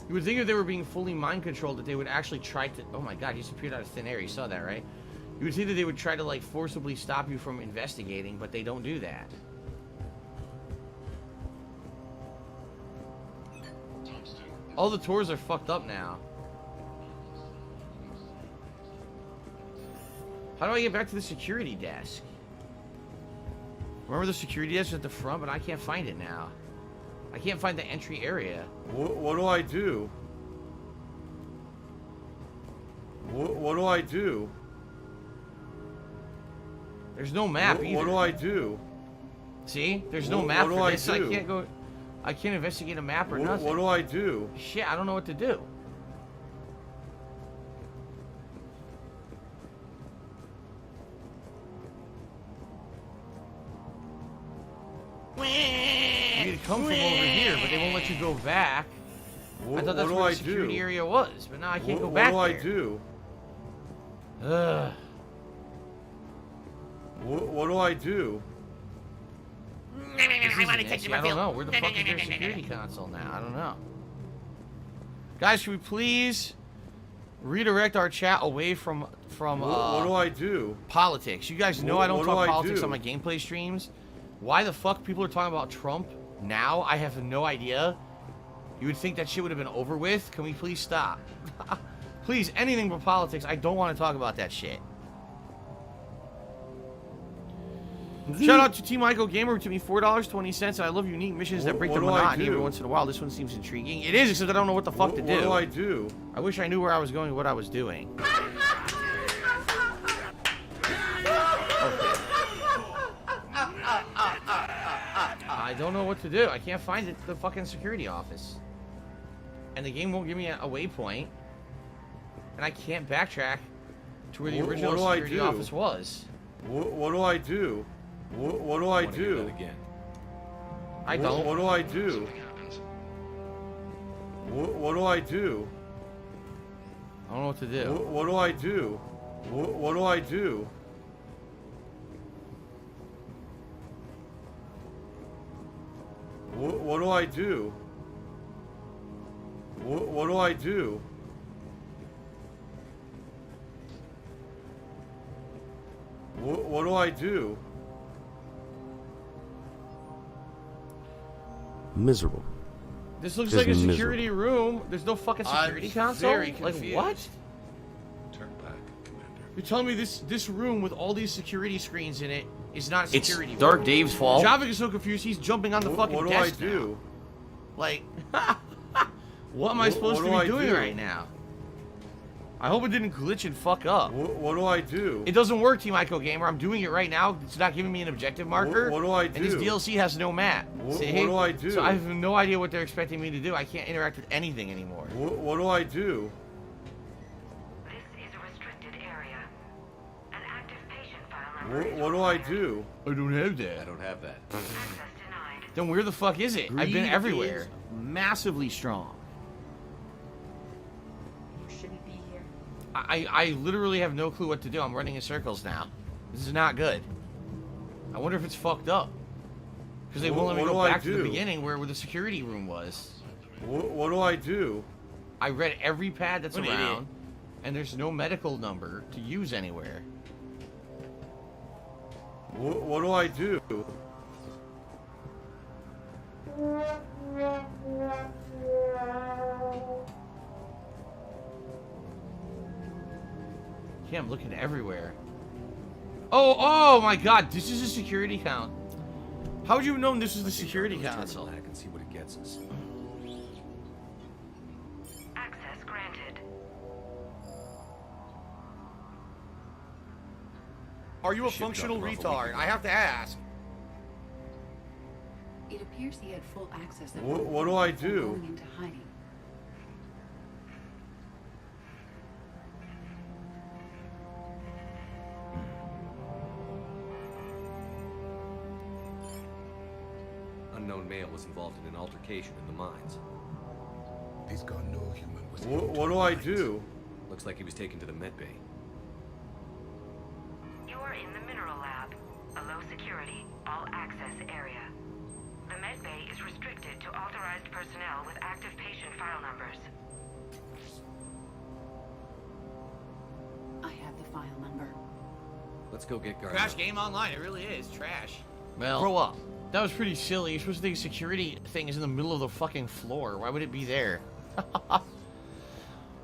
You would think if they were being fully mind controlled that they would actually try to... Oh my god, he just appeared out of thin air. You saw that, right? You would think that they would try to like forcibly stop you from investigating, but they don't do that. All the tours are fucked up now. How do I get back to the security desk? Remember the security desk was at the front, but I can't find it now. I can't find the entry area. What do I do? What do I do? There's no map either. What do I do? See? There's no map what for do this. I I do? can't go... I can't investigate a map or nothing. What do I do? Shit, I don't know what to do. You need to come from over here, but they won't let you go back. I thought that's where the security area was, but now I can't go back What there. do I do? Ugh. What do I do? I want to take the I don't know. Where the fuck is their security console now? I don't know. Guys, should we please redirect our chat away from what do I do? Politics? You guys know I don't What talk do I politics do? on my gameplay streams. Why the fuck people are talking about Trump now? I have no idea. You would think that shit would have been over with. Can we please stop? Please, anything but politics. I don't want to talk about that shit. Shout out to Team Michael Gamer who took me $4.20, and I love unique missions that break the What do I monotony do? every once in a while. This one seems intriguing. It is, except I don't know what the fuck to do. What do I do? I wish I knew where I was going and what I was doing. I don't know what to do. I can't find it, the fucking security office. And the game won't give me a waypoint. And I can't backtrack to where the original what do I security do? office was. What do I do? What do I wanna hear do? that again. I don't. What do I do? What do I do? I don't know what to do. What do I do? What do I do? What do I do? What do I do? What do I do? Miserable. This looks Just like a miserable. security room. There's no fucking security console. very Like confused. what? Turn back, Commander. You're telling me this room with all these security screens in it is not a It's security Dark room? Dave's fault. Javik is so confused. He's jumping on the fucking What do I desk do? now. Like, what am I supposed what to do be I doing do? right now? I hope it didn't glitch and fuck up. What do I do? It doesn't work, Team Ico Gamer. I'm doing it right now. It's not giving me an objective marker. What do I And this do? DLC has no map. See? What do I do? So I have no idea what they're expecting me to do. I can't interact with anything anymore. What do I do? This is a restricted area. An active patient file number is What do I do? I don't have that. I don't have that. access denied. Then where the fuck is it? I've been Greed everywhere. is massively strong. You shouldn't be here. I literally have no clue what to do. I'm running in circles now. This is not good. I wonder if it's fucked up. Because they won't let me What go do I back to the do? beginning where the security room was. What do I do? I read every pad that's What an idiot. around, and there's no medical number to use anywhere. What do I do? Yeah, I'm looking everywhere. Oh my god, this is a security count. How would you have known this was the security console? I can see what it gets us. Access granted. Are you a Should've functional dropped him off a retard? week I have to ask. It appears he had full access at What one do point I before do? going into hiding. Unknown male was involved in an altercation in the mines. This got no human was What do I do? Looks like he was taken to the med bay. You are in the mineral lab, a low security, all access area. The med bay is restricted to authorized personnel with active patient file numbers. I have the file number. Let's go get Garner. Crash Game Online, it really is trash. Well, Grow up. That was pretty silly. You're supposed to think security thing is in the middle of the fucking floor. Why would it be there?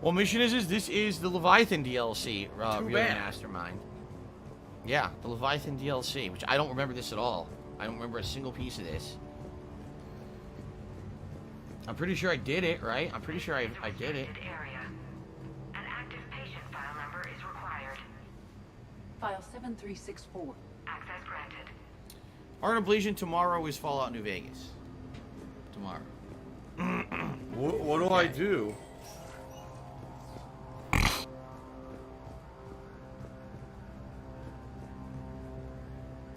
Well, mission is this is the Leviathan DLC, Real bad. Mastermind. Yeah, the Leviathan DLC, which I don't remember this at all. I don't remember a single piece of this. I'm pretty sure I did it, right? I'm pretty sure I did it. Restricted area. An active patient file number is required. File 7364. Access granted. Art Ablation tomorrow is Fallout New Vegas. Tomorrow. What do I do?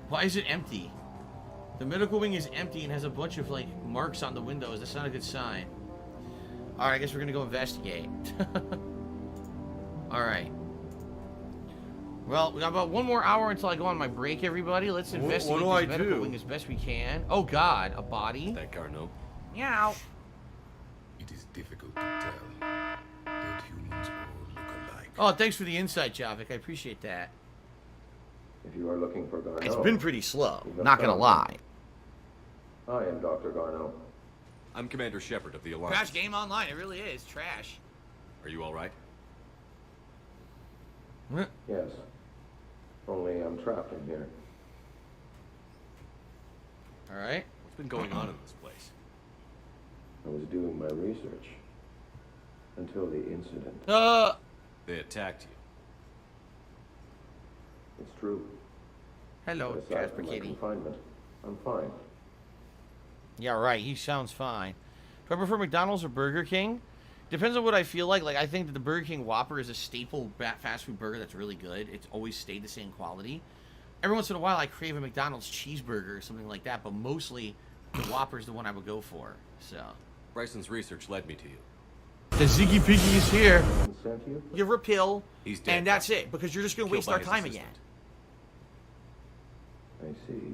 Why is it empty? The medical wing is empty and has a bunch of like marks on the windows. That's not a good sign. Alright, I guess we're gonna go investigate. Alright. Well, we got about 1 more hour until I go on my break, everybody. Let's investigate do I this medical do? wing as best we can. Oh god, a body. That Garneau. Meow. It is difficult to tell. Dead humans all look alike. Oh, thanks for the insight, Javik. I appreciate that. If you are looking for Garneau, It's been pretty slow, you have not gonna found lie. him. I am Dr. Garneau. I'm Commander Shepard of the Alliance. Crash Game Online, it really is. Trash. Are you all right? Yes. Only I'm trapped in here. Alright. What's been going on in this place? I was doing my research. Until the incident. They attacked you. It's true. Hello, But aside Jasper from my Kitty. confinement, I'm fine. Yeah, right. He sounds fine. Do I prefer McDonald's or Burger King? Depends on what I feel like. Like, I think that the Burger King Whopper is a staple fast food burger that's really good. It's always stayed the same quality. Every once in a while, I crave a McDonald's cheeseburger or something like that, but mostly the Whopper's the one I would go for. So. Bryson's research led me to you. The Ziggy Piggy is here. Sent you? Give her a pill, He's dead. and that's it, because you're just going to Killed waste by our his time assistant. again. I see.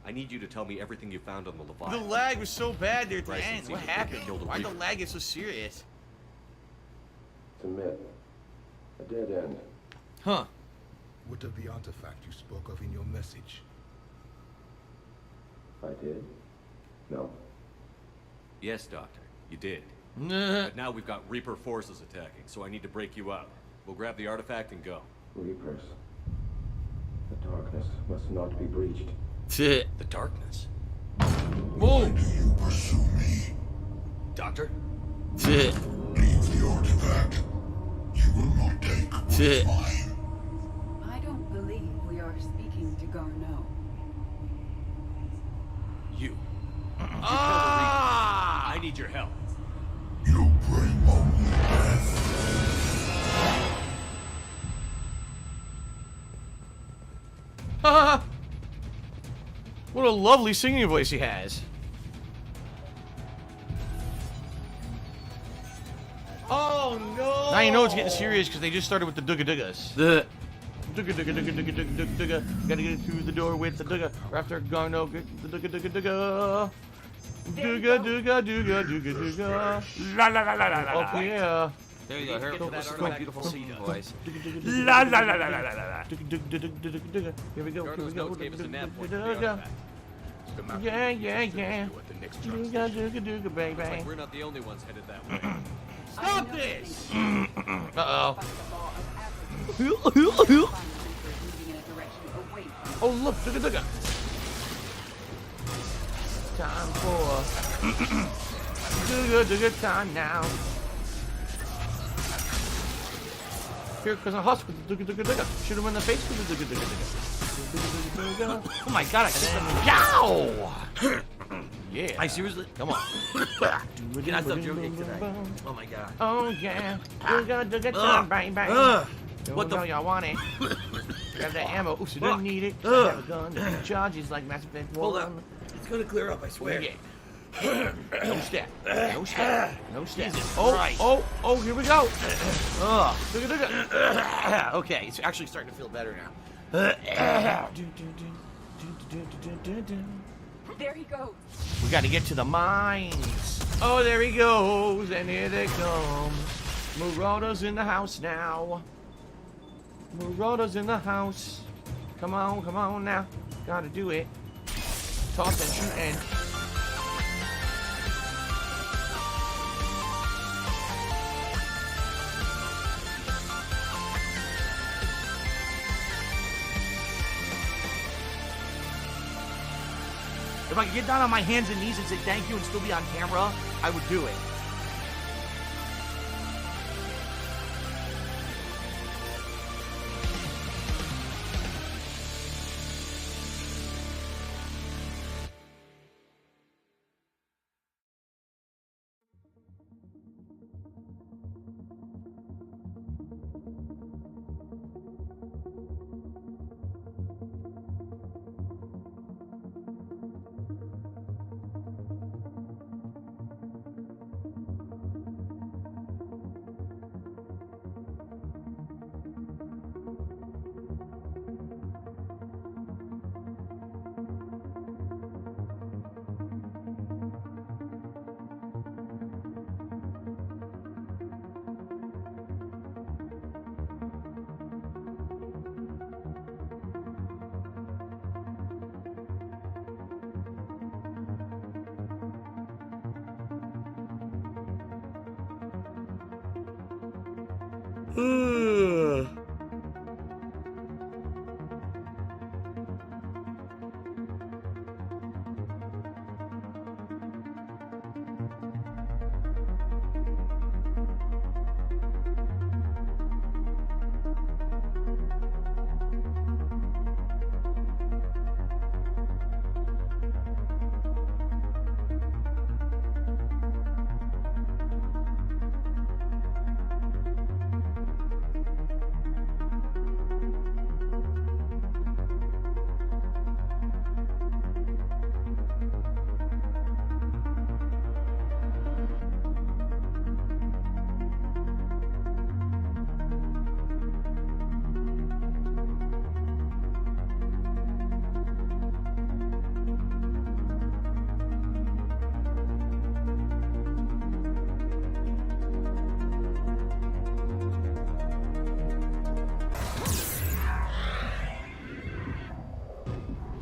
I need you to tell me everything you found on the The Leviathan. lag was so bad there at the Bryson end. seemed What to think it happened? killed a Why'd the Reaper. lag get so serious? It's a myth. A dead end. Huh. What of the artifact you spoke of in your message? I did? No. Yes, Doctor, you did. Nah. But now we've got Reaper forces attacking, so I need to break you out. We'll grab the artifact and go. Reapers. The darkness must not be breached. The darkness? Whoa! You pursue me. Doctor? Leave the artifact. You will not take what's mine. I don't believe we are speaking to Garneau. You. I need your help. You bring only death. What a lovely singing voice he has. Oh no! Now you know it's getting serious because they just started with the Dugga Duggas. The Dugga Dugga Dugga Dugga Dugga Dugga Dugga. Gotta get through the door with the Dugga. After Garneau, get the Dugga Dugga Dugga. Dugga Dugga Dugga Dugga Dugga. La la la la la la. Oh yeah. There you go. Her beautiful singing voice. La la la la la la la. Here we go. Here we go. Gave us a nap point. Yeah, yeah, yeah. Dugga Dugga Dugga, baby. We're not the only ones headed that way. Stop this! Uh-oh. Oh, look, Dugga Dugga. Time for Dugga Dugga time now. Here comes a husk with the Dugga Dugga Dugga. Shoot him in the face with the Dugga Dugga Dugga. Oh my god, I can Yow! Yeah. I seriously? Come on. Can I stop joking today? Oh my god. Oh yeah. Dugga Dugga time, bang bang. What the? Y'all want it? Grab that ammo. Oops, you don't need it. I have a gun. The charges like Mass Effect 1. Hold on. It's gonna clear up, I swear. Yeah. No step. No step. No step. Jesus Oh, Christ. oh, here we go. Dugga Dugga. Okay, it's actually starting to feel better now. There he goes. We got to get to the mines. Oh, there he goes, and here they come. Marauder's in the house now. Marauder's in the house. Come on now. Gotta do it. Toss and shoot and... If I could get down on my hands and knees and say thank you and still be on camera, I would do it.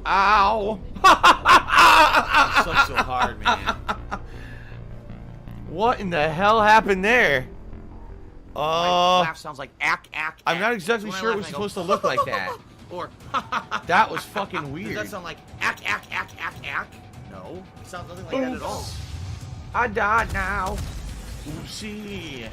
Ow! Sucks so hard, man. What in the hell happened there? My laugh sounds like ack. I'm not exactly sure it was supposed to look like that. Or That was fucking does weird. that sound like ack? No, it sounds nothing like that at all. I died now. Oopsie.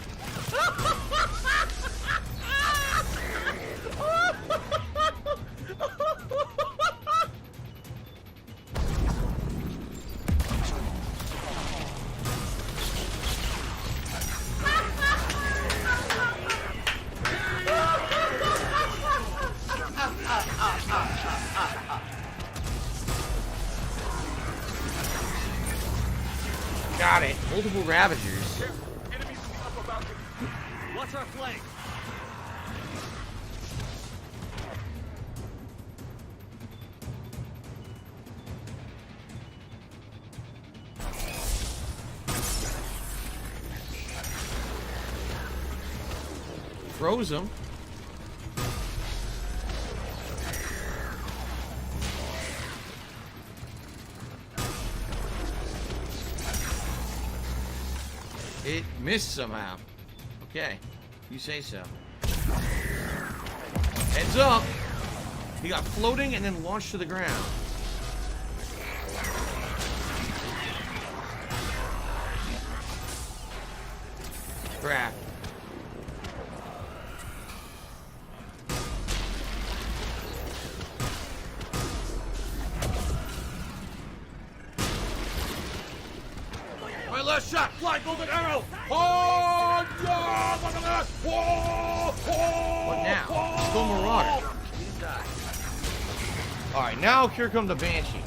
Got it. Multiple Ravagers. What's our flank? Froze him. It missed somehow. Okay, you say so. Heads up. He got floating and then launched to the ground. Crap. My last shot! Fly golden arrow! Oh, yeah! Whoa! What now? Still Marauder. Alright, now here comes the Banshee.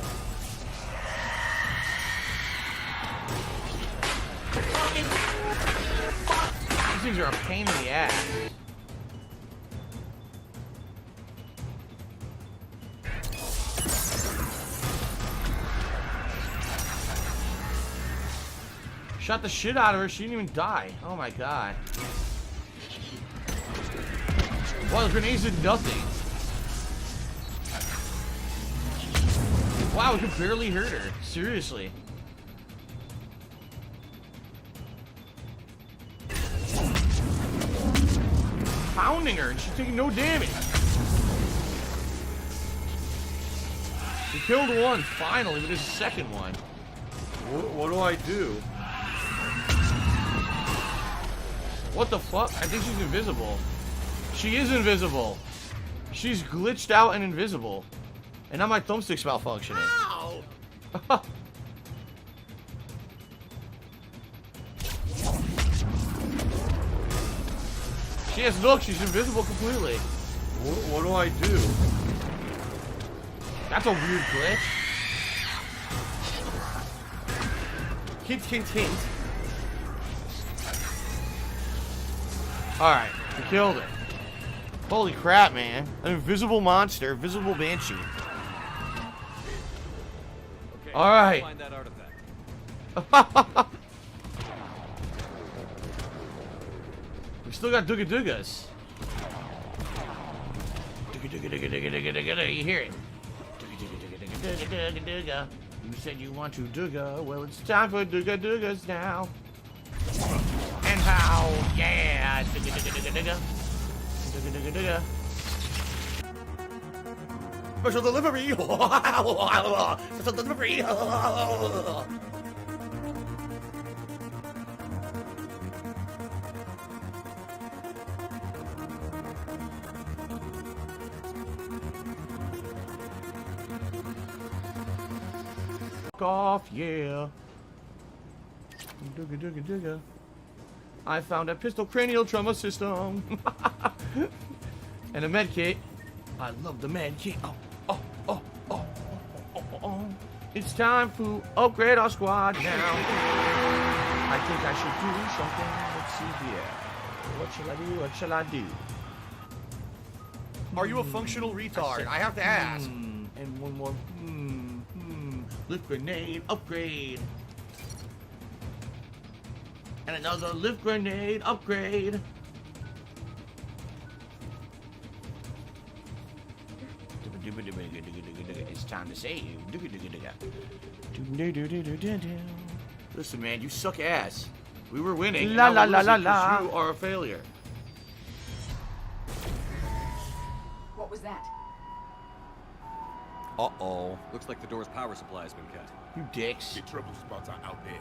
These things are a pain in the ass. Shot the shit out of her. She didn't even die. Oh my god. Wow, the grenades did nothing. Wow, we could barely hurt her. Seriously. Pounding her and she's taking no damage. We killed one finally with his second one. What do I do? What the fuck? I think she's invisible. She is invisible. She's glitched out and invisible. And now my thumbstick's malfunctioning. Ow! She has look, she's invisible completely. What do I do? That's a weird glitch. Hint, hint, hint. Alright, we killed it. Holy crap, man. An invisible monster, visible banshee. Okay, Alright. find that artifact. We still got Dooga Doogas. Dooga Dooga Dooga Dooga Dooga Dooga. You hear it? Dooga Dooga Dooga Dooga Dooga Dooga Dooga. You said you want to Dooga. Well, it's time for Dooga Doogas now. And how? Yeah. Dooga Dooga Dooga Dooga. Dooga Dooga Dooga. Special delivery! Special delivery! Off, yeah. Dooga Dooga Dooga. I found a pistol cranial trauma system. And a med kit. I love the med kit. Oh. It's time to upgrade our squad now. I think I should do something. Let's see here. What shall I do? What shall I do? Are you a functional retard? I have to ask. And one more. Lift grenade upgrade. And another lift grenade upgrade. It's time to save. Listen, man, you suck ass. We were winning. La Now la we're la la losing la. 'cause you are a failure. What was that? Uh-oh. Looks like the door's power supply has been cut. You dicks. The trouble spots are out there.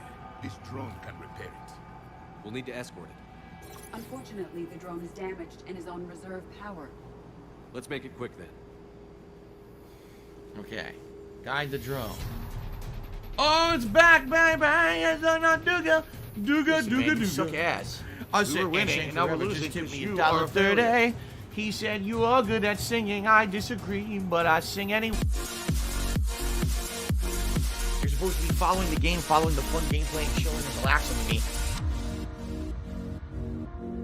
This drone can repair it. We'll need to escort it. Unfortunately, the drone is damaged and is on reserve power. Let's make it quick then. Okay. Guide the drone. Oh, it's back, bang, bang. It's not Duga. Duga, Duga, Duga. Suck ass. I We said were winning, winning, and now now we're we're losing losing because 'cause you you are are a a failure. failure. He said you are good at singing. I disagree, but I sing anyway. You're supposed to be following the game, following the fun gameplay, and chilling and relaxing with me.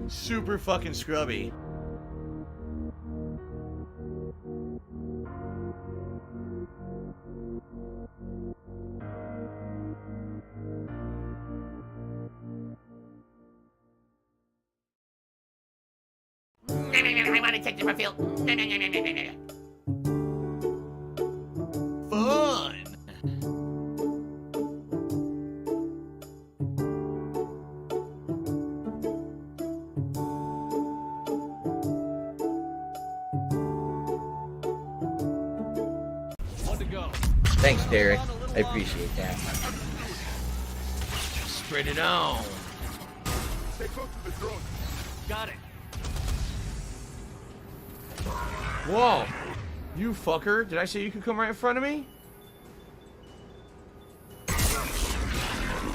Super fucking scrubby. I want to take them a feel. Fun. One to go. Thanks, Derek. I appreciate that. Spread it on. Stay close to the drone. Got it. Whoa. You fucker. Did I say you could come right in front of me?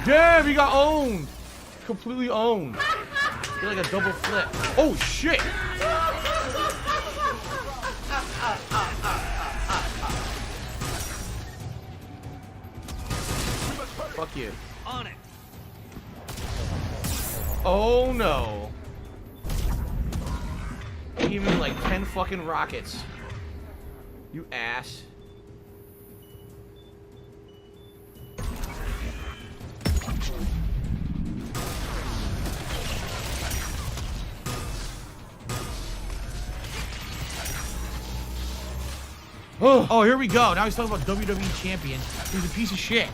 Damn, he got owned. Completely owned. Did like a double flip. Oh, shit. Fuck you. On it. Oh, no. Give me like 10 fucking rockets. You ass. Oh, here we go. Now he's talking about WWE champion. He's a piece of shit.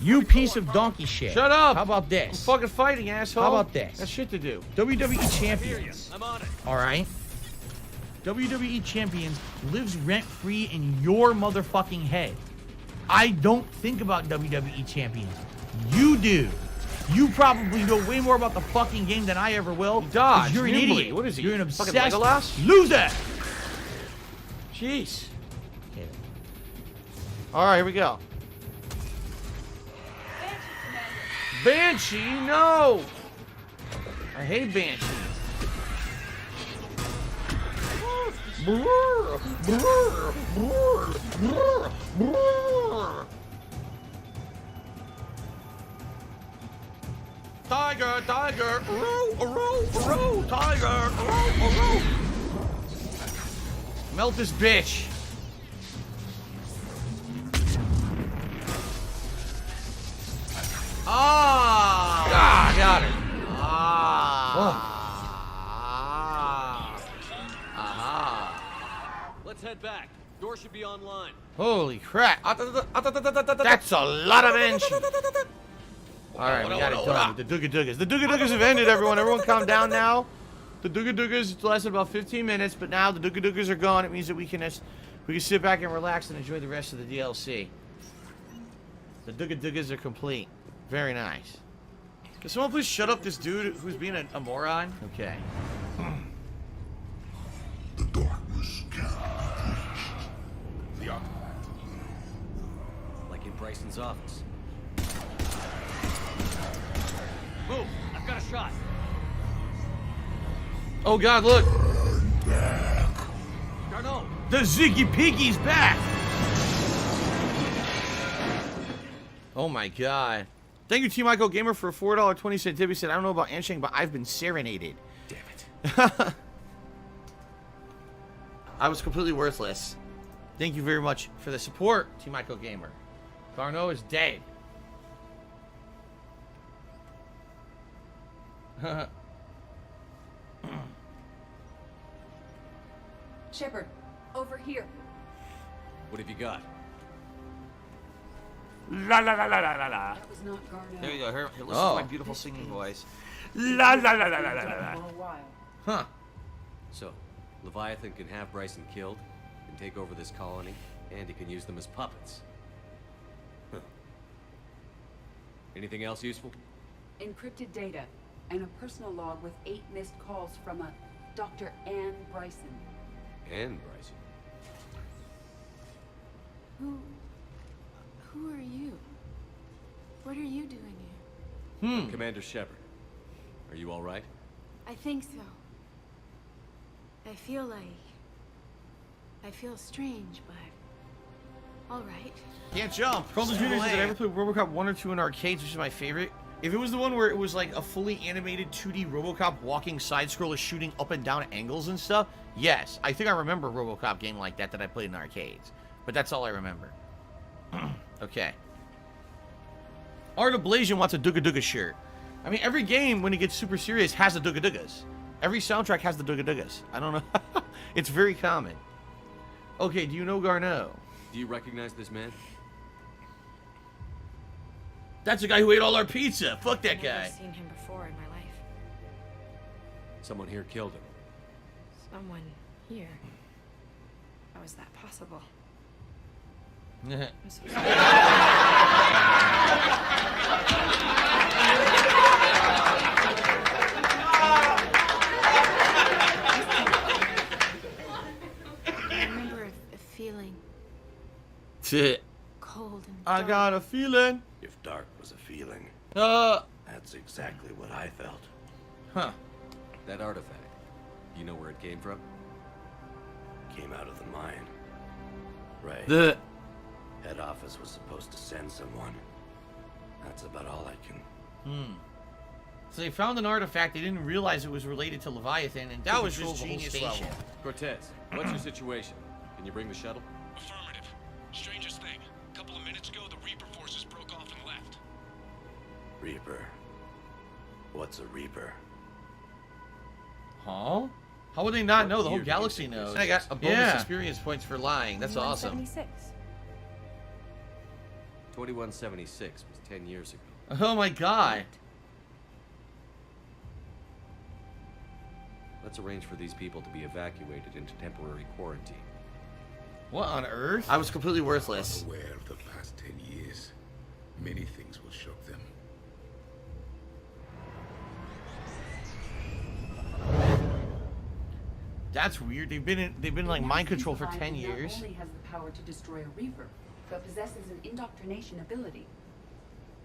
You piece of donkey shit. Shut up. How about I'm this? fucking fighting, asshole. How about this? Got shit to do. WWE champions. I'm on it. All right. WWE champions lives rent free in your motherfucking head. I don't think about WWE champions. You do. You probably know way more about the fucking game than I ever will. Dodge, 'cause you're an nimbly. idiot. What is he, You're an fucking obsessed Legolas? loser. Jeez. All right, here we go. Banshee, no! I hate Banshee. Tiger, tiger, tiger, Melt this bitch. Ah, got it. Let's head back. Door should be online. Holy crap. That's a lot of Banshee. Alright, we got it done with the Dooga Doogas. The Dooga Doogas have ended, everyone. Everyone calm down now. The Dooga Doogas lasted about 15 minutes, but now the Dooga Doogas are gone. It means that we can sit back and relax and enjoy the rest of the DLC. The Dooga Doogas are complete. Very nice. Can someone please shut up this dude who's being a moron? Okay. The darkness can the artifact. Like in Bryson's office. Move. I've got a shot. Oh god, look. Garneau. The Ziggy Piggy's back! Oh my god. Thank you, Team Michael Gamer, for a $4.20 tip. He said, I don't know about Anshan, but I've been serenaded. Damn it. I was completely worthless. Thank you very much for the support, Team Michael Gamer. Garneau is dead. Shepard, over here. What have you got? La la la la la la la. That was not Garneau. There you go. Here, listen Oh. to my beautiful singing voice. La la la la la la For la. a while. Huh. So, Leviathan can have Bryson killed, can take over this colony, and he can use them as puppets. Huh. Anything else useful? Encrypted data and a personal log with 8 missed calls from a Dr. Ann Bryson. And Bryson. Who are you? What are you doing here? Commander Shepard. Are you all right? I think so. I feel strange, but all right. Can't jump. Carlton Jr. said, did I ever play RoboCop 1 or 2 in arcades, which is my favorite? If it was the one where it was like a fully animated 2D RoboCop walking side-scroller shooting up and down angles and stuff, yes. I think I remember a RoboCop game like that I played in arcades. But that's all I remember. Okay. Art of Blasian wants a Dooga Dooga shirt. I mean, every game, when it gets super serious, has the Dooga Doogas. Every soundtrack has the Dooga Doogas. I don't know. It's very common. Okay, do you know Garneau? Do you recognize this man? That's the guy who ate all our pizza. Fuck that I've guy. never seen him before in my life. Someone here killed him. Someone here. How is that possible? Yeah. I'm so sorry. I remember a feeling cold and I dark. got a feeling. If dark was a feeling, That's exactly what I felt. Huh. That artifact. Do you know where it came from? Came out of the mine. Right. The Head office was supposed to send someone. That's about all I can... So they found an artifact. They didn't realize it was related to Leviathan, and That took was control just of the whole genius station. level. Cortez, what's your situation? Can you bring the shuttle? Affirmative. Strangest thing. A couple of minutes ago, the Reaper forces broke off and left. Reaper. What's a Reaper? Huh? How would they not know? The whole year do you galaxy think this knows. is? I got a bonus experience points for lying. That's awesome. 2176. 2176 was 10 years ago. Oh my god. Let's arrange for these people to be evacuated into temporary quarantine. What on earth? I was completely worthless. Aware of the past 10 years. Many things will shock them. That's weird. They've been like mind control for 10 years. Not only has the power to destroy a Reaper, but possesses an indoctrination ability.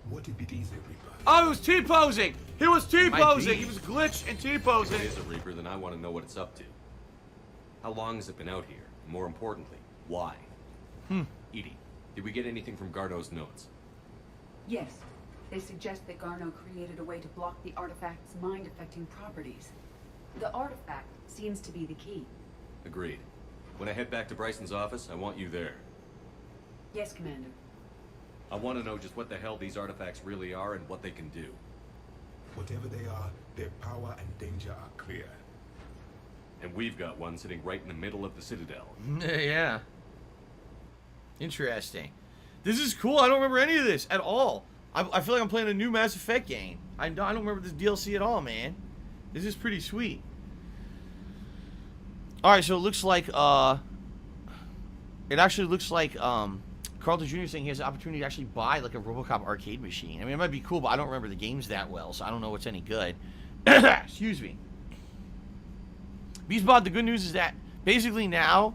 What if it is a Reaper? Oh, he was T-posing! He was T-posing! Might be. He was glitch and If T-posing! it is a Reaper, then I want to know what it's up to. How long has it been out here? And more importantly, why? Edie, did we get anything from Garneau's notes? Yes, they suggest that Garneau created a way to block the artifact's mind-affecting properties. The artifact seems to be the key. Agreed. When I head back to Bryson's office, I want you there. Yes, Commander. I want to know just what the hell these artifacts really are and what they can do. Whatever they are, their power and danger are clear. And we've got one sitting right in the middle of the Citadel. Yeah. Interesting. This is cool. I don't remember any of this at all. I feel like I'm playing a new Mass Effect game. I don't remember this DLC at all, man. This is pretty sweet. Alright, so it looks like, it actually looks like, Carlton Jr. saying he has the opportunity to actually buy, like, a RoboCop arcade machine. I mean, it might be cool, but I don't remember the games that well, so I don't know what's any good. Excuse me. Beastbot, the good news is that, basically now,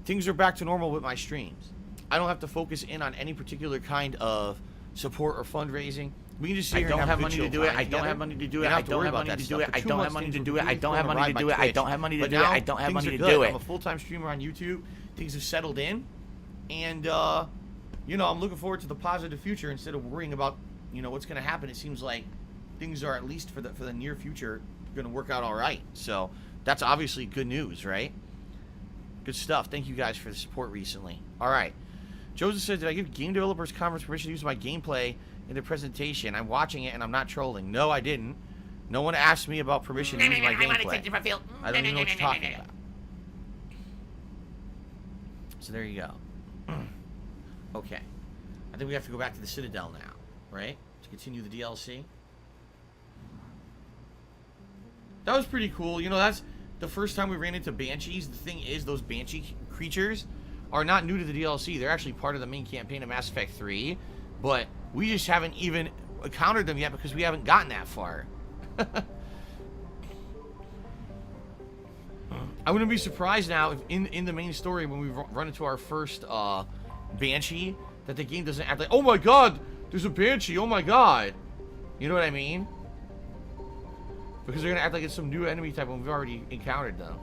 things are back to normal with my streams. I don't have to focus in on any particular kind of support or fundraising. We can just sit here and have money to do it. I don't have money to do it. I don't have money to do it. I don't have money to do it. I don't have money to do it. I don't have money to do it. I don't have money to do it. I'm a full-time streamer on YouTube. Things have settled in, and you know, I'm looking forward to the positive future instead of worrying about, you know, what's going to happen. It seems like things are, at least for the near future, going to work out all right. So that's obviously good news, right? Good stuff. Thank you guys for the support recently. All right. Joseph said, did I give game developers conference permission to use my gameplay in the presentation? I'm watching it and I'm not trolling. No, I didn't. No one asked me about permission to use my gameplay. I don't even know what you're talking about. So there you go. Okay. I think we have to go back to the Citadel now, right? To continue the DLC. That was pretty cool. You know, that's the first time we ran into Banshees. The thing is, those Banshee creatures are not new to the DLC. They're actually part of the main campaign of Mass Effect 3. But we just haven't even encountered them yet because we haven't gotten that far. I wouldn't be surprised now if in the main story when we run into our first Banshee that the game doesn't act like, oh my god, there's a Banshee, oh my god. You know what I mean? Because they're gonna act like it's some new enemy type when we've already encountered them.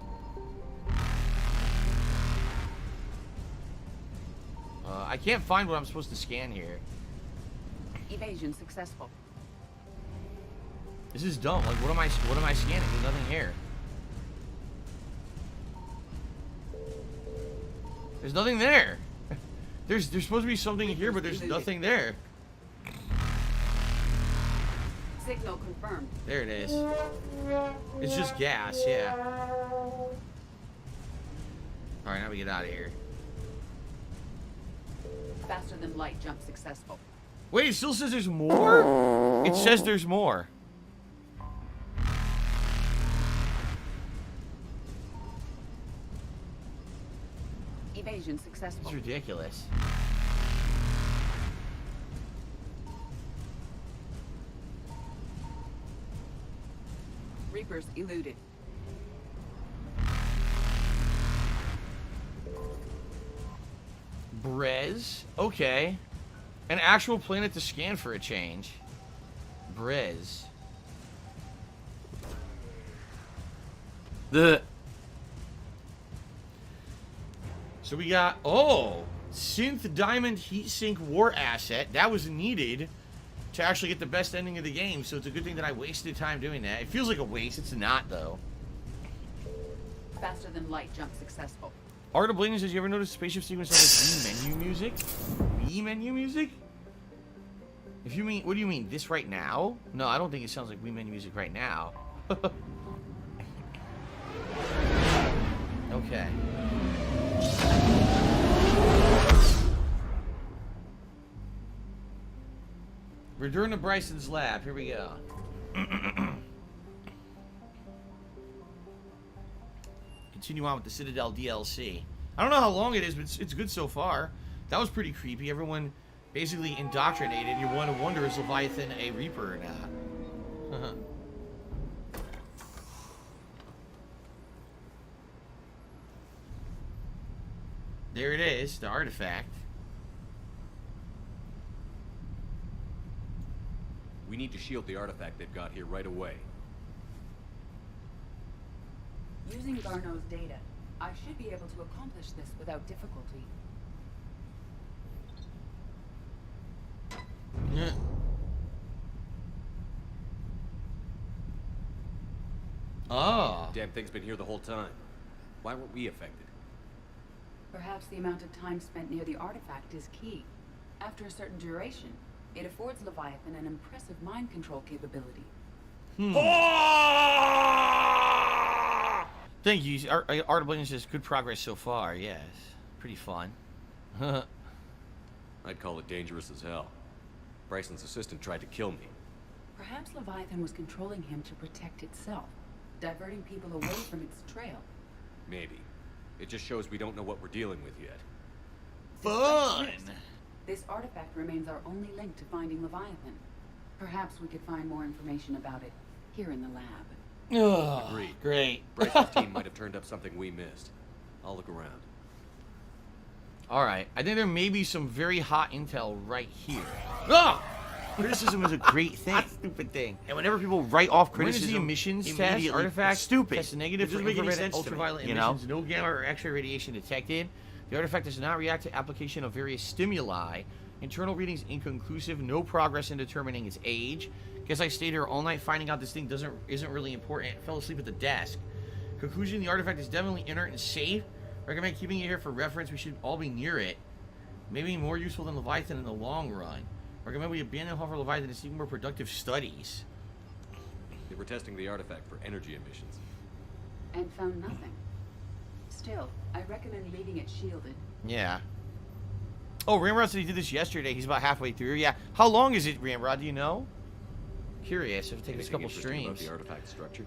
I can't find what I'm supposed to scan here. Evasion successful. This is dumb. Like, what am I scanning? There's nothing here. There's nothing there. There's supposed to be something here, but there's nothing there. Signal confirmed. There it is. It's just gas, yeah. Alright, now we get out of here. Faster than light jump successful. Wait, it still says there's more? It says there's more. Evasion successful. It's ridiculous. Reapers eluded. Brez. Okay. An actual planet to scan for a change. Brez. So we got, oh, Synth Diamond Heatsink War Asset. That was needed to actually get the best ending of the game, so it's a good thing that I wasted time doing that. It feels like a waste. It's not, though. Faster than light jump successful. Art of Blading says, you ever notice spaceship sequence like Wii menu music? Wii menu music? If you mean, what do you mean? This right now? No, I don't think it sounds like Wii menu music right now. Okay. Return to Bryson's lab. Here we go. Continue on with the Citadel DLC. I don't know how long it is, but it's good so far. That was pretty creepy. Everyone basically indoctrinated. You want to wonder, is Leviathan a Reaper or not? There it is, the artifact. We need to shield the artifact they've got here right away. Using Garno's data, I should be able to accomplish this without difficulty. Yeah. Oh. Damn thing's been here the whole time. Why weren't we affected? Perhaps the amount of time spent near the artifact is key. After a certain duration, it affords Leviathan an impressive mind control capability. Thank you. Art of Blading says good progress so far. Yes. Pretty fun. I'd call it dangerous as hell. Bryson's assistant tried to kill me. Perhaps Leviathan was controlling him to protect itself, diverting people away from its trail. Maybe. It just shows we don't know what we're dealing with yet. Fun! This artifact remains our only link to finding Leviathan. Perhaps we could find more information about it here in the lab. Oh, Agreed. Great. Bryson's team might have turned up something we missed. I'll look around. Alright. I think there may be some very hot intel right here. Ah! Criticism is a great thing. That's a stupid thing. And whenever people write off criticism, the emissions test artifact stupid. Test negative for infrared and ultraviolet emissions. No gamma or X-ray radiation detected. The artifact does not react to application of various stimuli. Internal readings inconclusive. No progress in determining its age. Guess I stayed here all night finding out this thing isn't really important. Fell asleep at the desk. Conclusion: the artifact is definitely inert and safe. Recommend keeping it here for reference. We should all be near it. Maybe more useful than Leviathan in the long run. Recommend we abandon Hover Leviathan and seek more productive studies. They were testing the artifact for energy emissions. And found nothing. Still, I recommend leaving it shielded. Yeah. Oh, Ramrod said he did this yesterday. He's about halfway through. Yeah. How long is it, Ramrod? Do you know? Curious. If it takes a couple streams. About the artifact structure?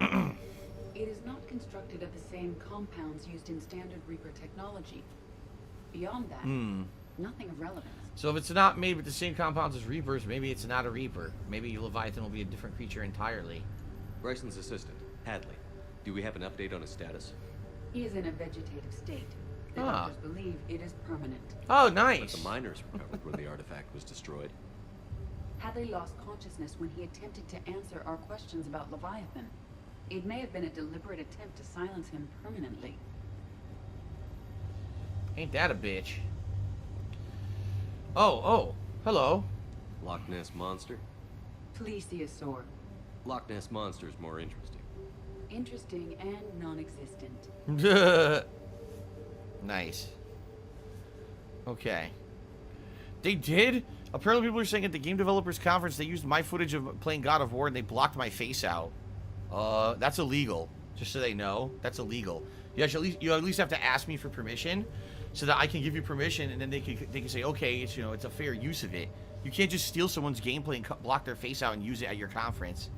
It is not constructed of the same compounds used in standard Reaper technology. Beyond that, nothing of relevance. So if it's not made with the same compounds as Reapers, maybe it's not a Reaper. Maybe Leviathan will be a different creature entirely. Bryson's assistant, Hadley. Do we have an update on his status? He is in a vegetative state. The doctors believe it is permanent. Oh, nice. But the miners recovered when the artifact was destroyed. Hadley lost consciousness when he attempted to answer our questions about Leviathan. It may have been a deliberate attempt to silence him permanently. Ain't that a bitch? Oh, hello. Loch Ness Monster? Plesiosaur. Loch Ness Monster is more interesting. Interesting and non-existent. Nice. Okay. They did? Apparently people are saying at the Game Developers Conference they used my footage of playing God of War and they blocked my face out. That's illegal. Just so they know. That's illegal. You at least have to ask me for permission so that I can give you permission and then they can say, okay, it's, you know, it's a fair use of it. You can't just steal someone's gameplay and block their face out and use it at your conference.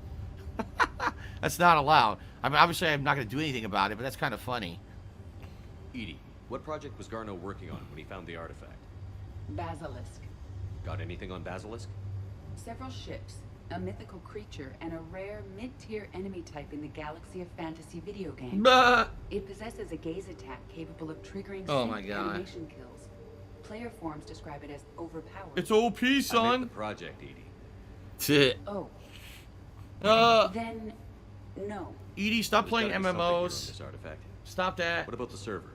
That's not allowed. I mean, obviously I'm not going to do anything about it, but that's kind of funny. Edie, what project was Garno working on when he found the artifact? Basilisk. Got anything on Basilisk? Several ships, a mythical creature, and a rare mid-tier enemy type in the Galaxy of Fantasy video game. Bah! It possesses a gaze attack capable of triggering animation kills. Player forums describe it as overpowered. It's OP, son. I meant the project, Edie. Oh. Then, no. Edie, stop playing MMOs. This artifact. Stop that. What about the server?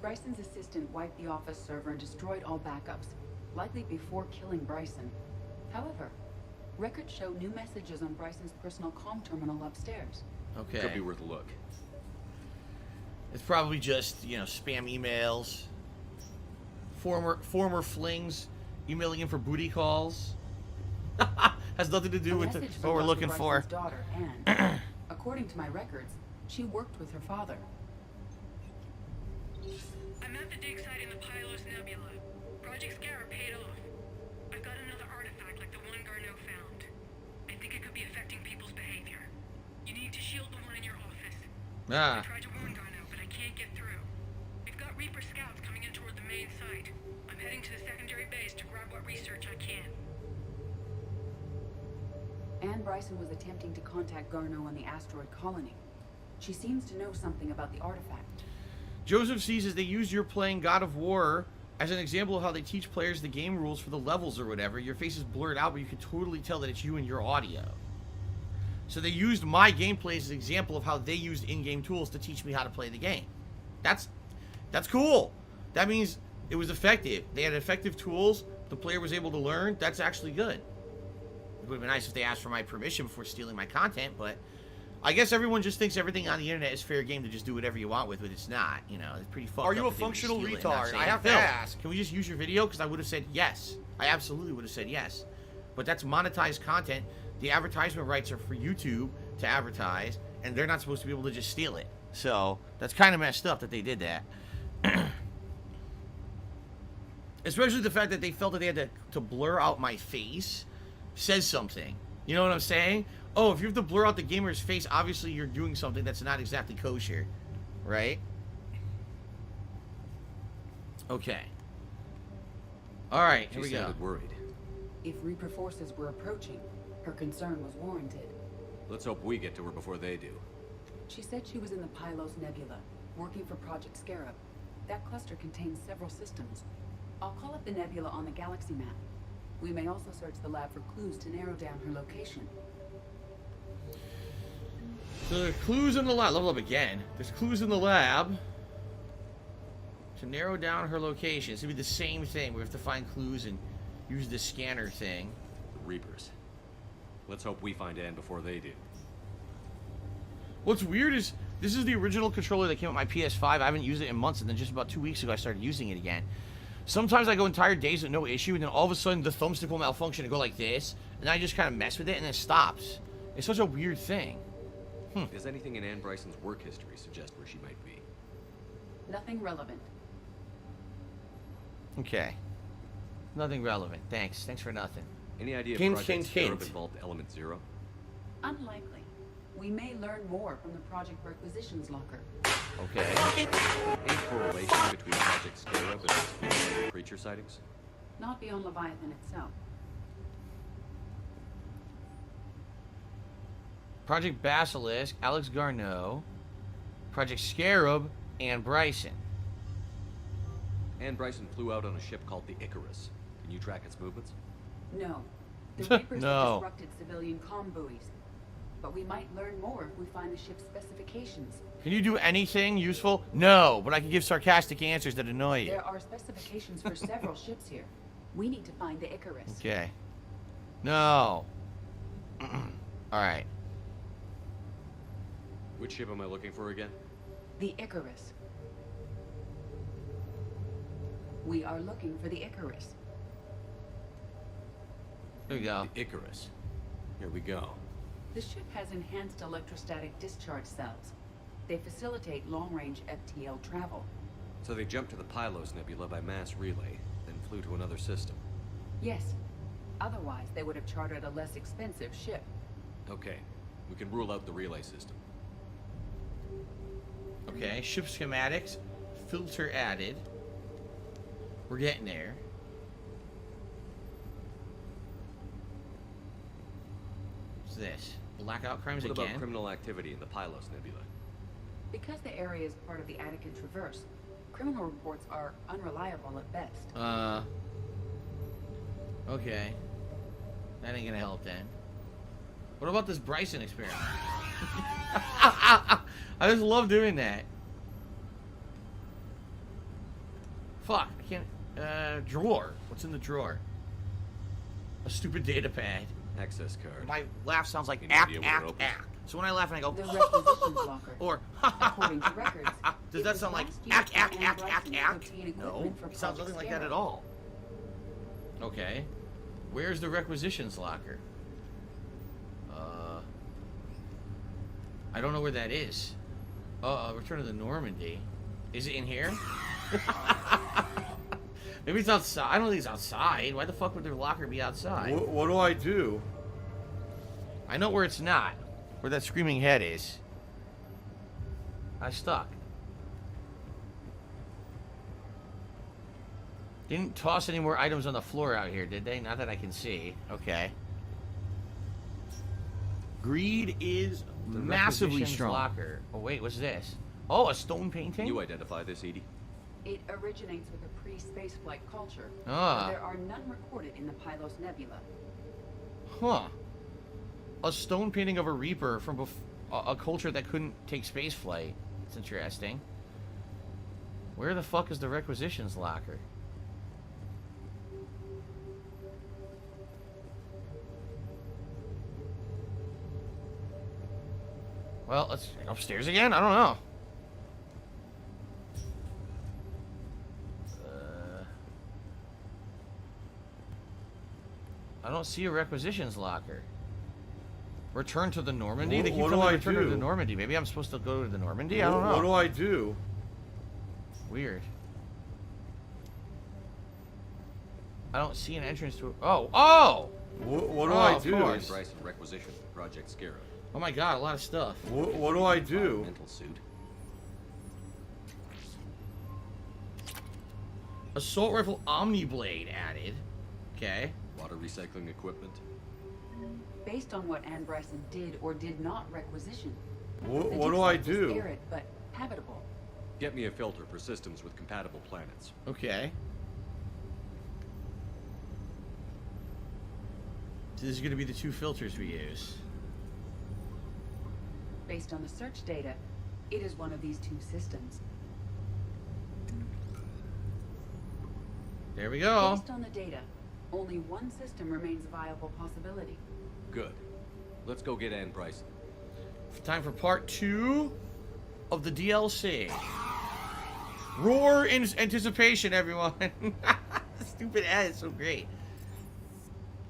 Bryson's assistant wiped the office server and destroyed all backups, likely before killing Bryson. However, records show new messages on Bryson's personal comm terminal upstairs. Okay. Could be worth a look. It's probably just, you know, spam emails. Former flings emailing in for booty calls. Has nothing to do with what we're looking for. Daughter, Anne. According to my records, she worked with her father. I'm at the dig site in the Pylos Nebula. Project Scarab paid off. I've got another artifact like the one Garno found. I think it could be affecting people's behavior. You need to shield the one in your office. I tried to warn Garno, but I can't get through. We've got Reaper scouts coming in toward the main site. I'm heading to the secondary base to grab what research I can. Anne Bryson was attempting to contact Garno on the asteroid colony. She seems to know something about the artifact. Joseph sees as they use your playing God of War as an example of how they teach players the game rules for the levels or whatever. Your face is blurred out, but you can totally tell that it's you and your audio. So they used my gameplay as an example of how they used in-game tools to teach me how to play the game. That's cool. That means it was effective. They had effective tools. The player was able to learn. That's actually good. It would have been nice if they asked for my permission before stealing my content, but I guess everyone just thinks everything on the internet is fair game to just do whatever you want with it. It's not, you know. It's pretty fucked up. Are you a that they would functional steal it and not retard? say, I have to "Phil, ask." Can we just use your video? Because I would have said yes. I absolutely would have said yes. But that's monetized content. The advertisement rights are for YouTube to advertise, and they're not supposed to be able to just steal it. So that's kind of messed up that they did that. Especially the fact that they felt that they had to blur out my face says something. You know what I'm saying? Oh, if you have to blur out the gamer's face, obviously you're doing something that's not exactly kosher. Right? Okay. Alright, here we go. She sounded worried. If Reaper forces were approaching, her concern was warranted. Let's hope we get to her before they do. She said she was in the Pylos Nebula, working for Project Scarab. That cluster contains several systems. I'll call up the nebula on the galaxy map. We may also search the lab for clues to narrow down her location. So there are clues in the lab. Level up again. There's clues in the lab to narrow down her location. It's going to be the same thing. We have to find clues and use the scanner thing. The Reapers. Let's hope we find Anne before they do. What's weird is this is the original controller that came with my PS5. I haven't used it in months, and then just about 2 weeks ago I started using it again. Sometimes I go entire days with no issue, and then all of a sudden the thumbstick will malfunction and go like this, and I just kind of mess with it, and it stops. It's such a weird thing. Does anything in Anne Bryson's work history suggest where she might be? Nothing relevant. Okay. Nothing relevant. Thanks. Thanks for nothing. Any idea Hint, if Project hint, Scarab hint. involved Element Zero? Unlikely. We may learn more from the project requisitions locker. Okay. Any correlation between Project Scarab and these creature sightings? Not beyond Leviathan itself. Project Basilisk, Alex Garneau, Project Scarab, and Bryson. And Bryson flew out on a ship called the Icarus. Can you track its movements? No. The Reapers No. have disrupted civilian comm buoys. But we might learn more if we find the ship's specifications. Can you do anything useful? No, but I can give sarcastic answers that annoy you. There are specifications for several ships here. We need to find the Icarus. Okay. No. Alright. Which ship am I looking for again? The Icarus. We are looking for the Icarus. There we go. The Icarus. Here we go. The ship has enhanced electrostatic discharge cells. They facilitate long-range FTL travel. So they jumped to the Pylos Nebula by mass relay, then flew to another system. Yes. Otherwise, they would have chartered a less expensive ship. Okay, we can rule out the relay system. Okay, ship schematics, filter added. We're getting there. What's this? Blackout crimes What again? about criminal activity in the Pylos Nebula? Because the area is part of the Attican Traverse, criminal reports are unreliable at best. Okay. That ain't gonna help then. What about this Bryson experiment? I just love doing that. Fuck, I can't. Drawer. What's in the drawer? A stupid data pad. Access card. My laugh sounds like Any ack, idea what it ack, opens? ack. So when I laugh and I go, The requisitions locker. or According to records, does it that was sound like last ack, used ack, by ack, Anne ack, Bryson to ack? obtain equipment No, for it sounds Project nothing like that Scarab. at all. Okay. Where's the requisitions locker? I don't know where that is. Return to the Normandy. Is it in here? Maybe it's outside. I don't think it's outside. Why the fuck would their locker be outside? What do I do? I know where it's not. Where that screaming head is. I'm stuck. Didn't toss any more items on the floor out here, did they? Not that I can see. Okay. Greed is The massively requisitions strong. Locker. Oh wait, what's this? Oh, a stone painting? Can you identify this, Edie? It originates with a pre-spaceflight culture. Ah. But there are none recorded in the Pylos Nebula. Huh. A stone painting of a Reaper from a culture that couldn't take space flight. That's interesting. Where the fuck is the requisitions locker? Well, let's upstairs again? I don't know. I don't see a requisitions locker. Return to the Normandy? They keep What do telling me I return to do? the Normandy. Maybe I'm supposed to go to the Normandy? I don't know. What do I do? Weird. I don't see an entrance to it. Oh! Oh! What do I of do? course. Bryson requisition, Project Scarab. Oh my god, a lot of stuff. What do I do? Mental suit. Assault rifle Omni Blade added. Okay. Water recycling equipment. Based on what Anne Bryson did or did not requisition. What the do I dig site was do? arid, but habitable. Get me a filter for systems with compatible planets. Okay. So this is going to be the two filters we use. Based on the search data, it is one of these two systems. There we go. Based on the data, only one system remains a viable possibility. Good. Let's go get Anne Bryson. Time for part 2 of the DLC. Roar in anticipation, everyone. Stupid ad is so great.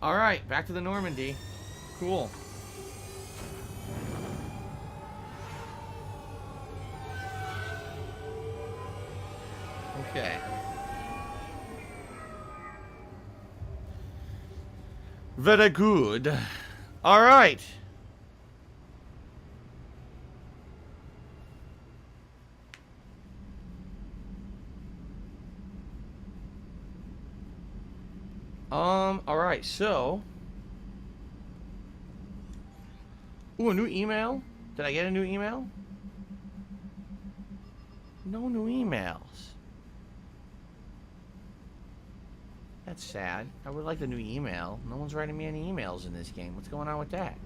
Alright, back to the Normandy. Cool. Okay. Very good. All right. All right, so. Ooh, a new email? Did I get a new email? No new emails. That's sad. I would like a new email. No one's writing me any emails in this game. What's going on with that?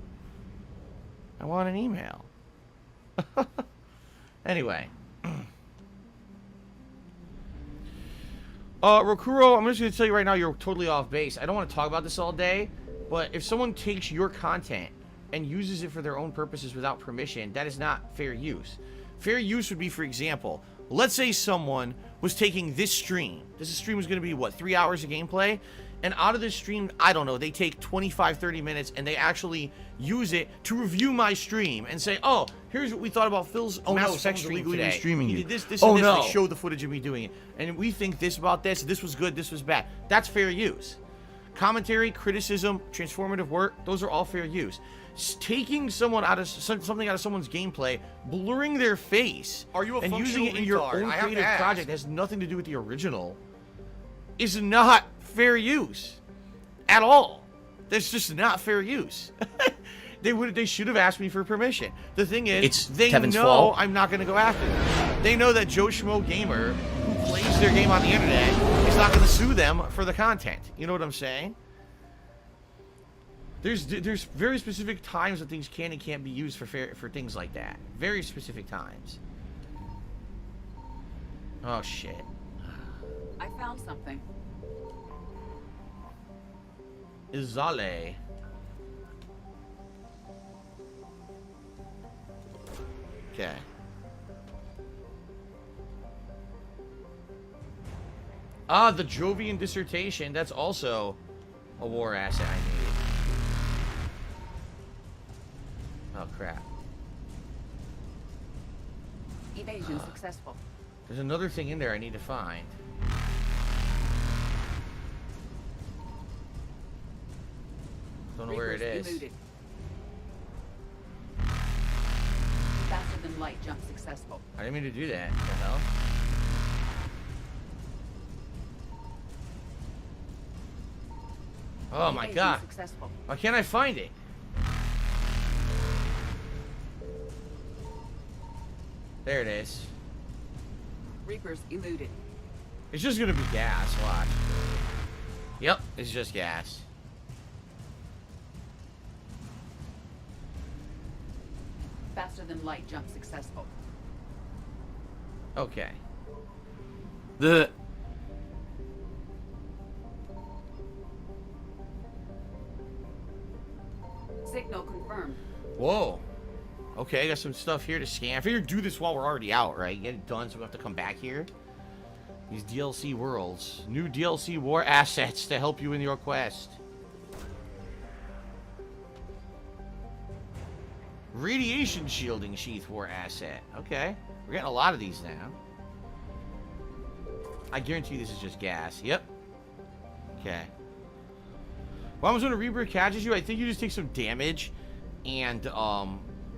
I want an email. Anyway. Rokuro, I'm just going to tell you right now, you're totally off base. I don't want to talk about this all day, but if someone takes your content and uses it for their own purposes without permission, that is not fair use. Fair use would be, for example, let's say someone was taking this stream. This stream was going to be, what, 3 hours of gameplay? And out of this stream, I don't know, they take 25, 30 minutes and they actually use it to review my stream and say, oh, here's what we thought about Phil's Mass Effect stream today. Streaming you. He did this, this, and this. They show the footage of me doing it. And we think this about this. This was good. This was bad. That's fair use. Commentary, criticism, transformative work, those are all fair use. Taking someone out of something out of someone's gameplay, blurring their face, and using it in your own creative project that has nothing to do with the original, is not fair use at all. That's just not fair use. They should have asked me for permission. The thing is, they know I'm not going to go after them. They know that Joe Schmo Gamer, who plays their game on the internet, is not going to sue them for the content. You know what I'm saying? There's very specific times when things can and can't be used for things like that. Very specific times. Oh shit. I found something. Izale. Okay. Ah, the Jovian dissertation. That's also a war asset I need. Oh, crap. Evasion successful. There's another thing in there I need to find. Don't know where it is. Eluded. Faster than light jump successful. I didn't mean to do that. What the hell? Oh my god. Successful. Why can't I find it? There it is. Reapers eluded. It's just gonna be gas, watch. Yep, it's just gas. Faster than light jump successful. Okay. Signal confirmed. Whoa. Okay, I got some stuff here to scan. I figured do this while we're already out, right? Get it done so we have to come back here. These DLC worlds. New DLC war assets to help you in your quest. Radiation shielding sheath war asset. Okay. We're getting a lot of these now. I guarantee this is just gas. Yep. Okay. What happens when a Reaper catches you? I think you just take some damage and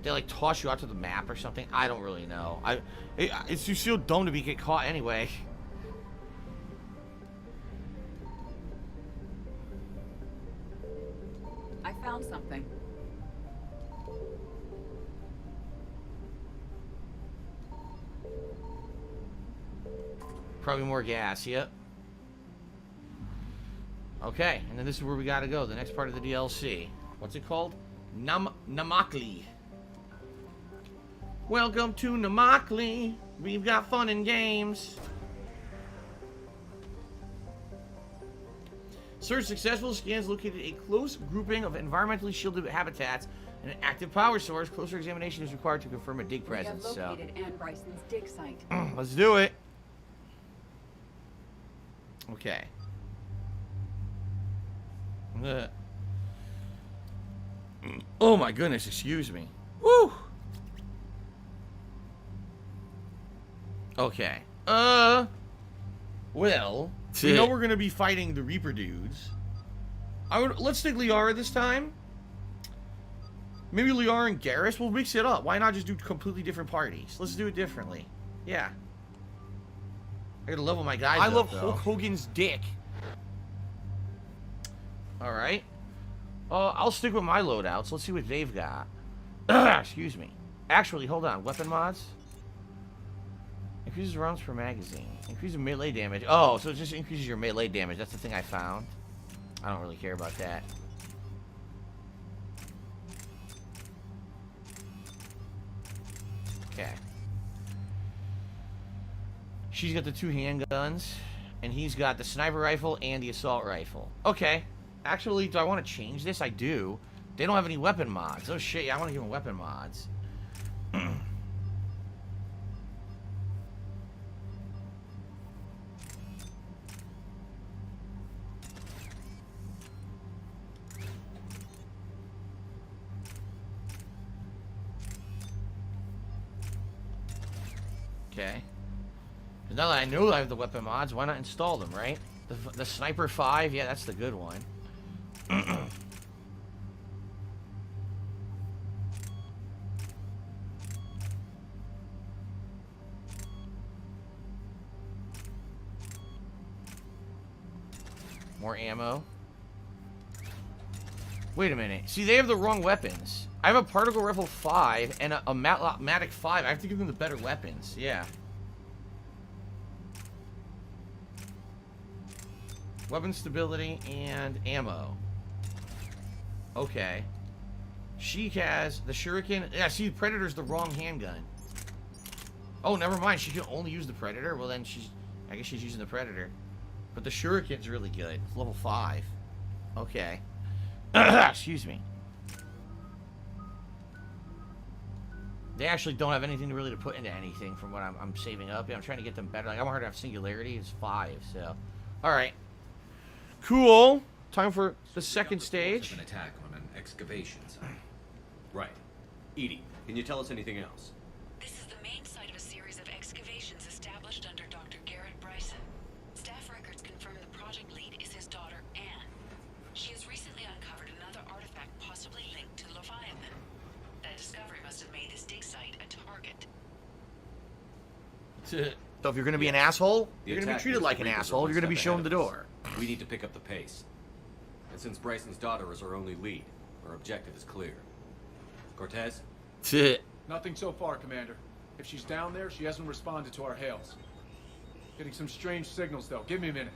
they like toss you out to the map or something. I don't really know. It's just so dumb to get caught anyway. I found something. Probably more gas, yep. Okay, and then this is where we gotta go. The next part of the DLC. What's it called? Namakli. Welcome to Namakli. We've got fun and games. Search successful. Scans located a close grouping of environmentally shielded habitats and an active power source. Closer examination is required to confirm a dig presence. We have located Anne Bryson's dig site. Let's do it. Okay. Oh my goodness, excuse me. Woo! Okay. Well, we know we're gonna be fighting the Reaper dudes. Let's take Liara this time. Maybe Liara and Garrus. We'll mix it up. Why not just do completely different parties? Let's do it differently. Yeah. I gotta level my guys up, love Hulk Hogan's dick. Alright. I'll stick with my loadouts. Let's see what they've got. Excuse me. Actually, hold on. Weapon mods? Increases rounds per magazine. Increases melee damage. Oh, so it just increases your melee damage. That's the thing I found. I don't really care about that. Okay. She's got the 2 handguns, and he's got the sniper rifle and the assault rifle. Okay. Actually, do I want to change this? I do. They don't have any weapon mods. Oh shit, yeah, I want to give them weapon mods. Okay. Now that I know I have the weapon mods, why not install them, right? The Sniper 5, yeah, that's the good one. More ammo. Wait a minute. See, they have the wrong weapons. I have a Particle Rifle 5 and a Matic 5. I have to give them the better weapons. Yeah. Weapon stability and ammo. Okay. She has the Shuriken. Yeah, see, Predator's the wrong handgun. Oh, never mind. She can only use the Predator. Well, then I guess she's using the Predator. But the Shuriken's really good. It's level 5. Okay. Excuse me. They actually don't have anything really to put into anything from what I'm saving up. Yeah, I'm trying to get them better. Like, I want her to have Singularity. It's 5, so. Alright. Cool. Time for the second stage. An attack on an excavation site. Right. Edie, can you tell us anything else? This is the main site of a series of excavations established under Dr. Garrett Bryson. Staff records confirm the project lead is his daughter, Anne. She has recently uncovered another artifact possibly linked to Leviathan. That discovery must have made this dig site a target. So if you're going to be an asshole, you're going to be treated like an asshole. You're going to be shown the door. We need to pick up the pace. And since Bryson's daughter is our only lead, our objective is clear. Cortez? Nothing so far, Commander. If she's down there, she hasn't responded to our hails. Getting some strange signals, though. Give me a minute.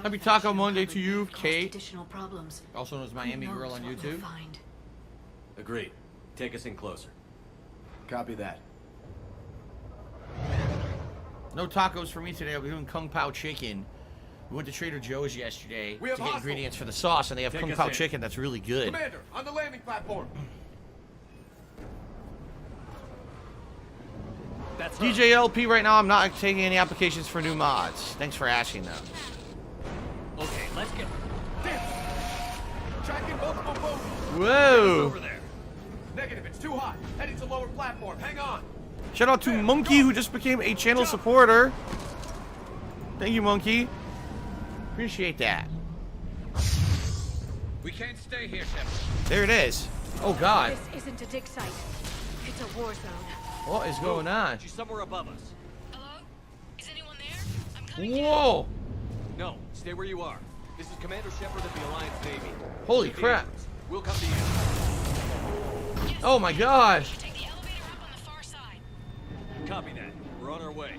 Happy Taco Monday to you, Kate. Additional problems. Also known as Miami Girl on YouTube. Agreed. Take us in closer. Copy that. No tacos for me today. I'll be doing Kung Pao chicken. We went to Trader Joe's yesterday to get ingredients for the sauce, and they have Kung Pao chicken that's really good. Commander, on the landing platform. That's DJ LP right now. I'm not taking any applications for new mods. Thanks for asking, though. Okay, let's get. Tracking multiple boats. Whoa. Over there. Negative. It's too hot. Heading to lower platform. Hang on. Shout out to Monkey, who just became a channel supporter. Thank you, Monkey. Appreciate that. We can't stay here, Shepard. There it is. Oh, God. This isn't a dig site. It's a war zone. What is going on? She's somewhere above us. Hello? Is anyone there? I'm coming Whoa. No, stay where you are. This is Commander Shepard of the Alliance Navy. Holy crap. We'll come to you. Yes, oh, my gosh. Take the elevator up on the far side. Copy that. We're on our way.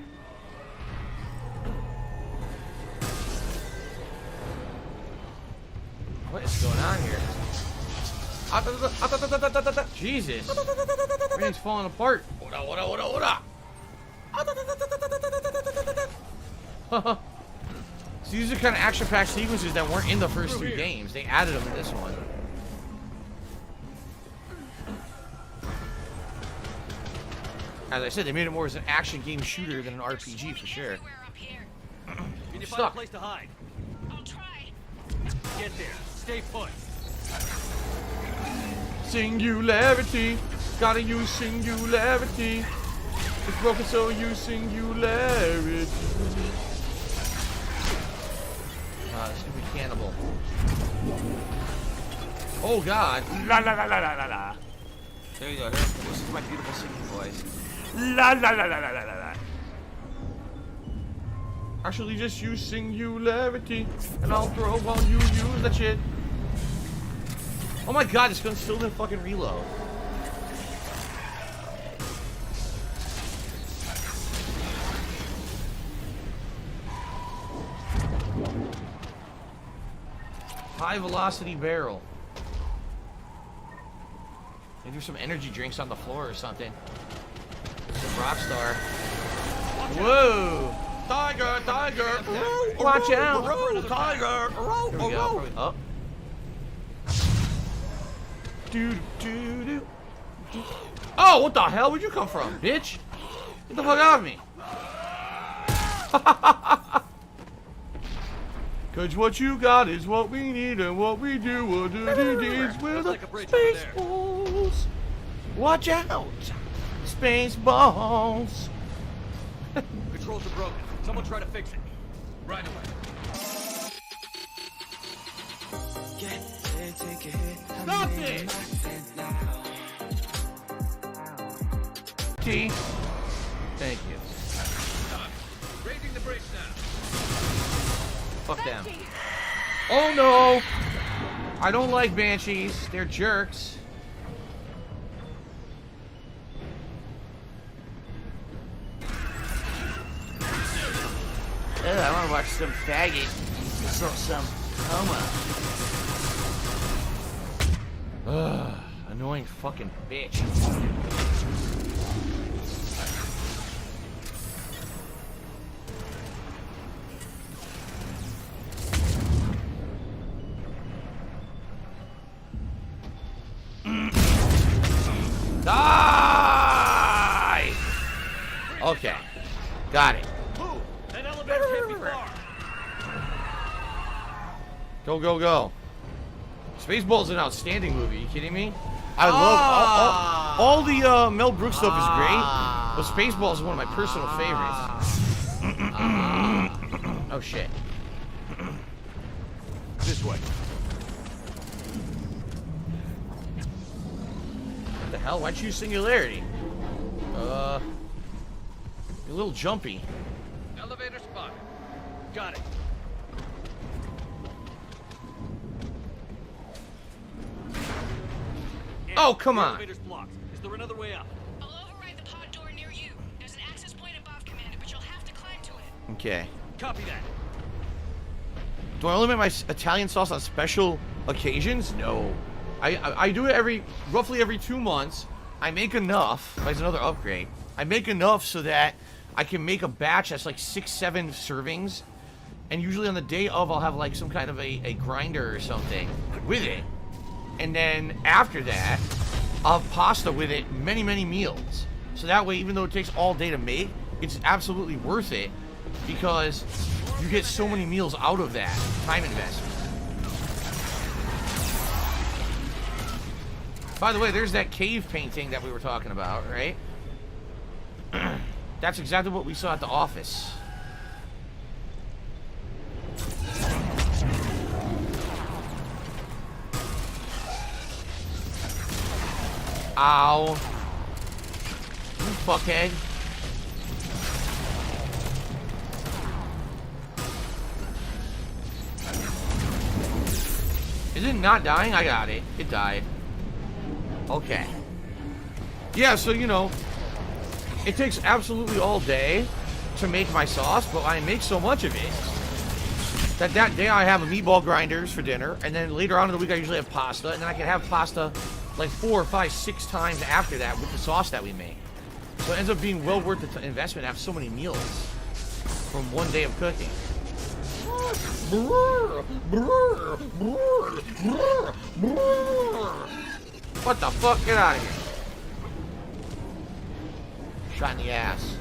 What is going on here? Jesus. Everything's falling apart. So these are kind of action-packed sequences that weren't in the first 2 games. They added them in this one. As I said, they made it more as an action game shooter than an RPG for sure. Can you find a place to hide? I'll try. Get there. Stay put. Singularity. Gotta use singularity. It's broken, so use singularity. Stupid cannibal. Oh God. La la la la la la la. There you go. This is my beautiful singing voice. La la la la la la la. Actually, just use singularity, and I'll throw while you use that shit. Oh my God, this gun's still didn't fucking reload. High velocity barrel. Maybe there's some energy drinks on the floor or something. Some Rockstar. Whoa! Tiger, tiger! Watch out! Tiger! Here we go. Oh. Oh, what the hell? Where'd you come from, bitch? Get the fuck out of me! Cause what you got is what we need, and what we do will do deeds with the space balls. Watch out! Space balls. Controls are broken. Someone try to fix it. Right away. Stop it! T. Thank you. Raising the bridge now. Fuck them. Oh no! I don't like banshees. They're jerks. Ugh, I want to watch some faggot. Some homo. Ugh, annoying fucking bitch. Die! Okay. Got it. That elevator can't be far. Go, go, go. Spaceballs is an outstanding movie. Are you kidding me? I love all the Mel Brooks stuff is great, but Spaceballs is one of my personal favorites. Oh shit. This way. What the hell? Why'd you use singularity? You're a little jumpy. Elevator spotted. Got it. Oh, come on. Elevator's blocked. Is there another way up? I'll override the pod door near you. There's an access point above, Commander, but you'll have to climb to it. Okay. Copy that. Do I limit my Italian sauce on special occasions? No. I do it roughly every 2 months. I make enough. That's another upgrade. I make enough so that I can make a batch that's like 6-7 servings. And usually on the day of, I'll have like some kind of a grinder or something with it. And then after that, I'll have pasta with it many, many meals. So that way, even though it takes all day to make, it's absolutely worth it because you get so many meals out of that time investment. By the way, there's that cave painting that we were talking about, right? That's exactly what we saw at the office. Ow. You fuckhead. Is it not dying? I got it. It died. Okay. Yeah, so, you know, it takes absolutely all day to make my sauce, but I make so much of it that day I have a meatball grinders for dinner, and then later on in the week I usually have pasta, and then I can have pasta like 4, 5, 6 times after that with the sauce that we make. So it ends up being well worth the investment to have so many meals from one day of cooking. What the fuck? Get out of here. Shot in the ass.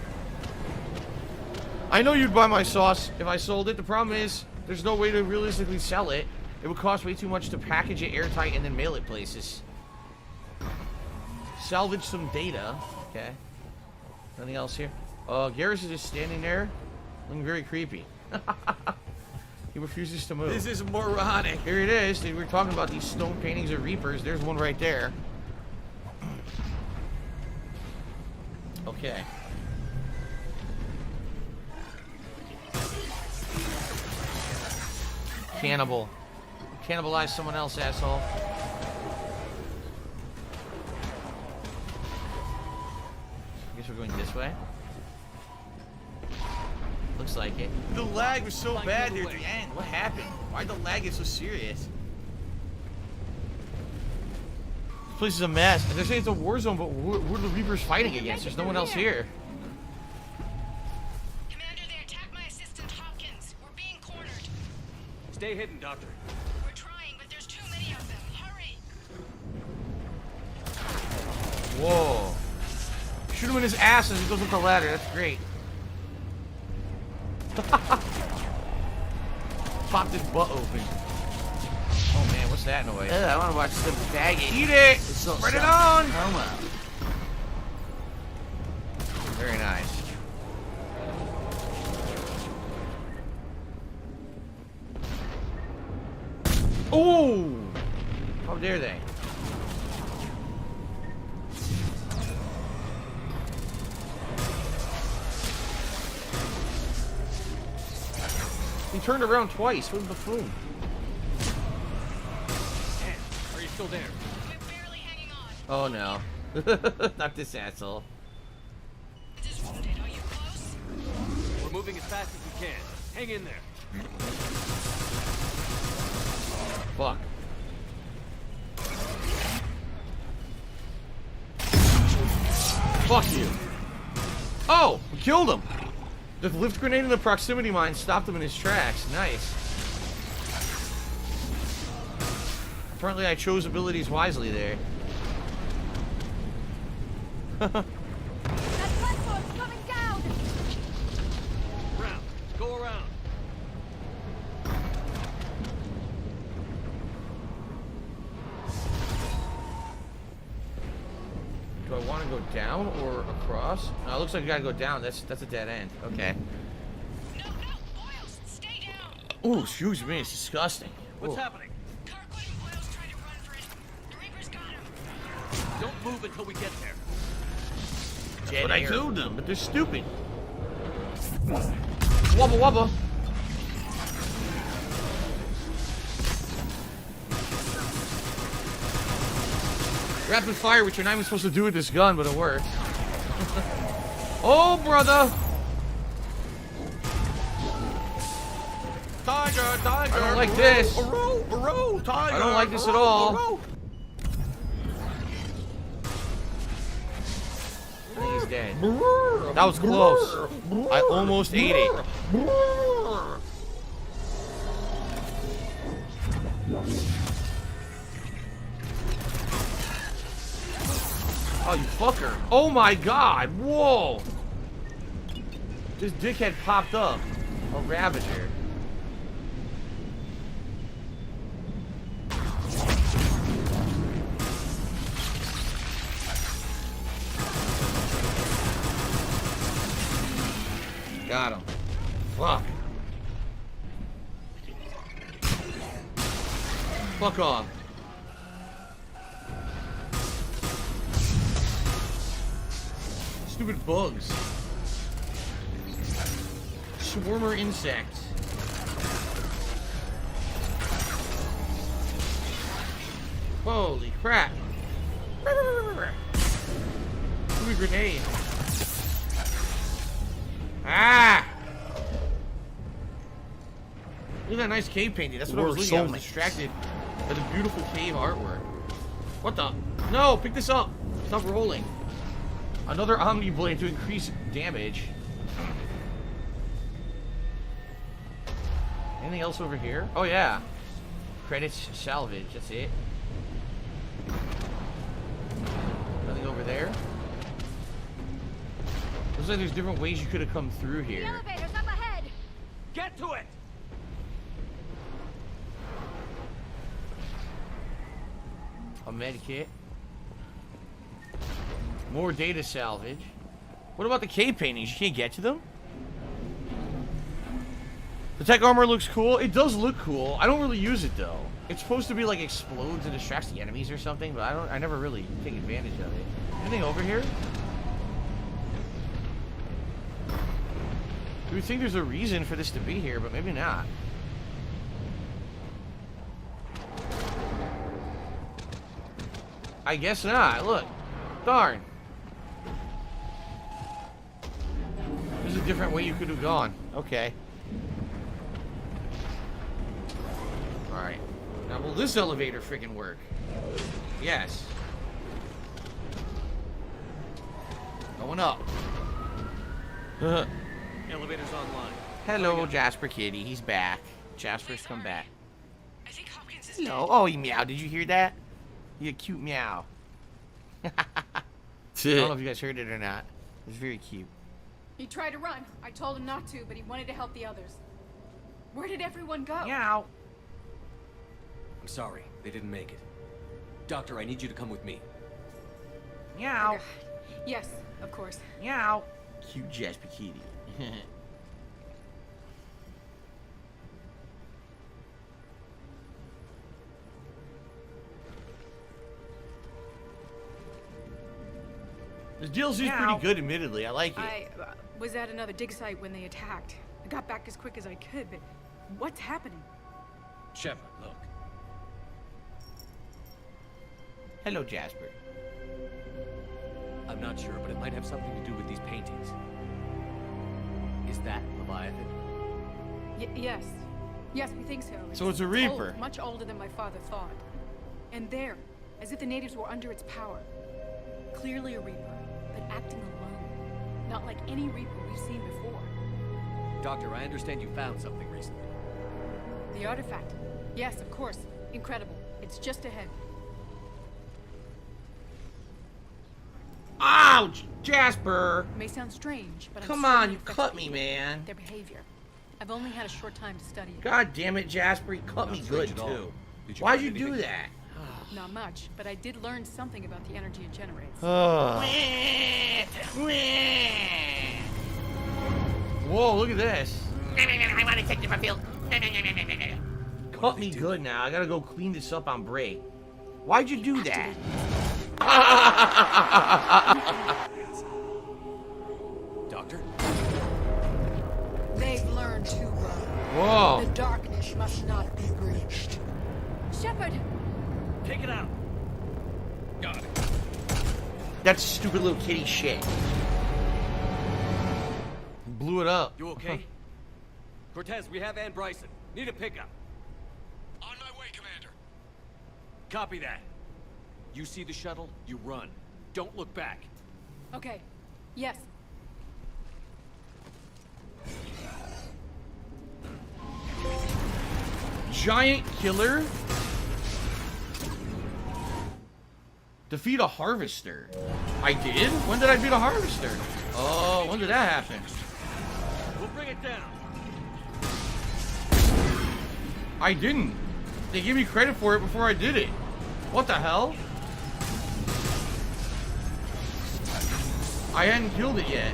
I know you'd buy my sauce if I sold it. The problem is, there's no way to realistically sell it. It would cost way too much to package it airtight and then mail it places. Salvage some data. Okay. Anything else here? Garrus is just standing there, looking very creepy. He refuses to move. This is moronic. Here it is. We were talking about these stone paintings of Reapers. There's one right there. Okay. Cannibal. Cannibalize someone else, asshole. I guess we're going this way. Looks like it. The lag was so bad there at the end. What happened? Why'd the lag get so serious? This place is a mess. They're saying it's a war zone, but who are the Reapers fighting against? There's no one else here. Commander, they attacked my assistant Hopkins. We're being cornered. Stay hidden, Doctor. We're trying, but there's too many of them. Hurry! Whoa. Shoot him in his ass as he goes up the ladder. That's great. Popped his butt open. Oh man, what's that noise? I want to watch the bag. Eat it! Spread it on! Homo. Very nice. Oh! How dare they? He turned around twice. What a buffoon. Are you still there? Oh no. Not this asshole. We're moving as fast as we can. Hang in there. Fuck. Fuck you. Oh! We killed him! The lift grenade and the proximity mine stopped him in his tracks. Nice. Apparently I chose abilities wisely there. That platform's coming down! Round. Go around. Do I want to go down or across? No, it looks like we gotta go down. That's a dead end. Okay. Oh, excuse me. It's disgusting. What's Ooh. happening? Don't move until we get there. That's what I told them, but they're stupid. Wubba wubba. Rapid fire, which you're not even supposed to do with this gun, but it works. Oh, brother! Tiger, tiger. I don't like this. Tiger. I don't like this at all. I think he's dead. That was close. I almost ate it. Oh, you fucker. Oh my god. Whoa. This dickhead popped up. A Ravager. Got him. Fuck. Fuck off. Stupid bugs. Swarmer insects. Holy crap. Stupid grenade. Ah! Look at that nice cave painting. That's what I was looking at. I was distracted by the beautiful cave artwork. What the? No, pick this up. Stop rolling. Another Omni Blade to increase damage. Anything else over here? Oh yeah. Credits salvage. That's it. Nothing over there. Looks like there's different ways you could have come through here. The elevator's up ahead! Get to it! A med kit. More data salvage. What about the cave paintings? You can't get to them? The tech armor looks cool. It does look cool. I don't really use it though. It's supposed to be like explodes and distracts the enemies or something, but I never really take advantage of it. Anything over here? You would think there's a reason for this to be here, but maybe not. I guess not. Look. Darn. There's a different way you could have gone. Okay. Alright. Now, will this elevator freaking work? Yes. Going up. Elevator's online. Hello, Jasper Kitty. He's back. Jasper's come back. Hello. Oh, he meowed. Did you hear that? You cute meow. I don't know if you guys heard it or not. It was very cute. He tried to run. I told him not to, but he wanted to help the others. Where did everyone go? Meow. I'm sorry, they didn't make it. Doctor, I need you to come with me. Meow. Yes, of course. Meow. Cute Jasper Kitty. This DLC's pretty good, admittedly. I like it. I was at another dig site when they attacked. I got back as quick as I could, but what's happening? Shepard, look. Hello, Jasper. I'm not sure, but it might have something to do with these paintings. Is that Leviathan? Yes. Yes, we think so. So it's a Reaper. Old, much older than my father thought. And there, as if the natives were under its power. Clearly a Reaper, but acting alone. Not like any Reaper we've seen before. Doctor, I understand you found something recently. The artifact. Yes, of course. Incredible. It's just ahead. Ouch! Jasper! It may sound strange, but Come I'm on, certain you it affects cut me, people, man. Their behavior. I've only had a short time to study it. God damn it, Jasper. You cut me good, too. Why'd you do that? Not much, but I did learn something about the energy it generates. Whoa, look at this. I want to take the field. Cut me good now. I gotta go clean this up on break. Why'd you do that? Doctor? They've learned too well. Whoa. The darkness must not be breached. Shepard! Take it out. Got it. That's stupid little kitty shit. Blew it up. You okay? Cortez, we have Ann Bryson. Need a pickup. On my way, Commander. Copy that. You see the shuttle, you run. Don't look back. Okay. Yes. Giant killer? Defeat a harvester. I did? When did I beat a harvester? Oh, when did that happen? We'll bring it down. I didn't. They gave me credit for it before I did it. What the hell? I hadn't killed it yet.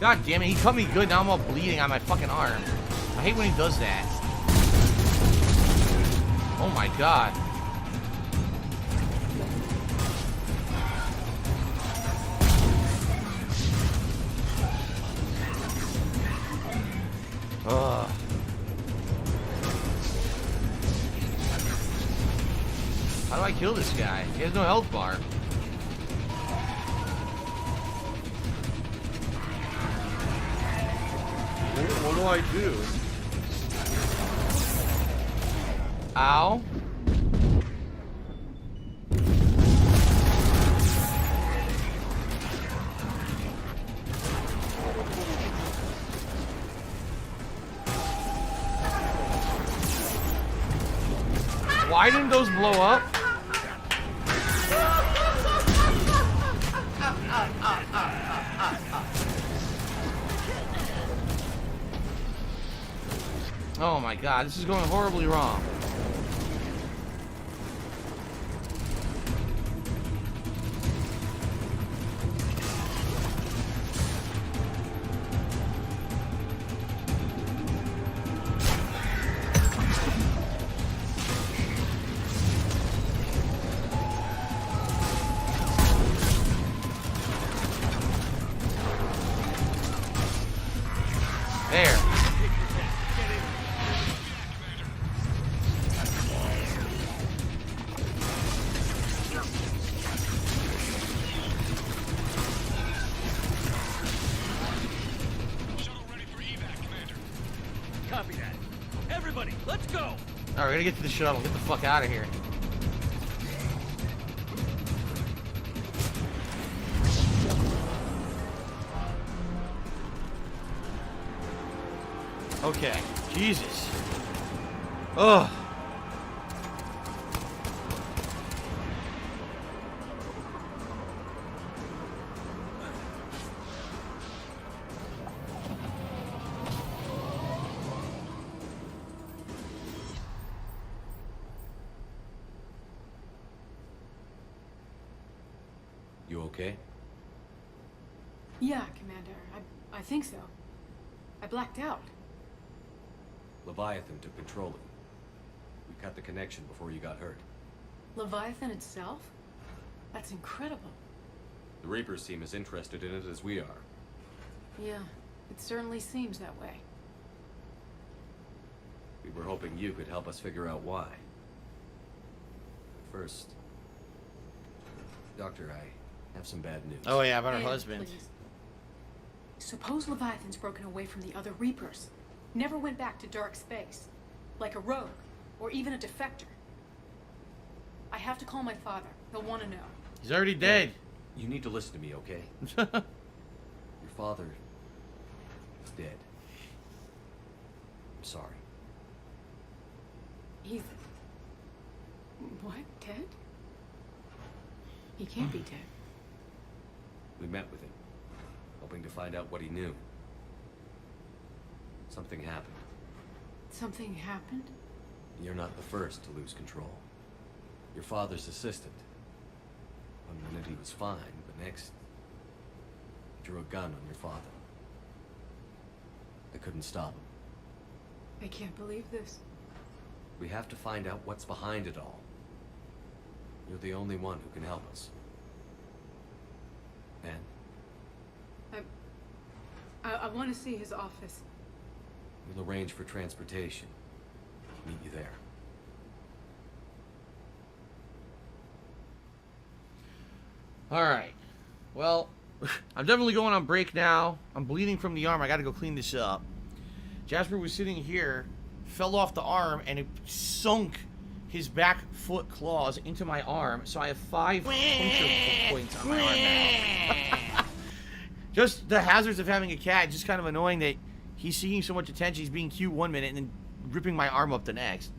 God damn it, he cut me good, now I'm all bleeding on my fucking arm. I hate when he does that. Oh my god. Ugh. How do I kill this guy? He has no health bar. What do I do? Ow. Why didn't those blow up? Oh my god, this is going horribly wrong. There. Copy that. Everybody, let's go. All right, we're gonna get to the shuttle. Get the fuck out of here. Okay. Jesus. Ugh. You okay? Yeah, Commander. I think so. I blacked out. Leviathan took control of it. We cut the connection before you got hurt. Leviathan itself? That's incredible. The Reapers seem as interested in it as we are. Yeah, it certainly seems that way. We were hoping you could help us figure out why. First, Doctor, I have some bad news. Oh yeah, about her Dan, husband. please. Suppose Leviathan's broken away from the other Reapers. Never went back to dark space. Like a rogue, or even a defector. I have to call my father. He'll want to know. He's already dead. You need to listen to me, okay? Your father is dead. I'm sorry. He's... What? Dead? He can't be dead. We met with him, hoping to find out what he knew. Something happened. Something happened? You're not the first to lose control. Your father's assistant. One minute he was fine, the next, he drew a gun on your father. I couldn't stop him. I can't believe this. We have to find out what's behind it all. You're the only one who can help us. And? I want to see his office. We'll arrange for transportation. Meet you there. All right. Well, I'm definitely going on break now. I'm bleeding from the arm. I got to go clean this up. Jasper was sitting here, fell off the arm, and it sunk his back foot claws into my arm. So I have 5 puncture points on my arm now. Just the hazards of having a cat. Just kind of annoying that he's seeking so much attention. He's being cute one minute and then ripping my arm up the next.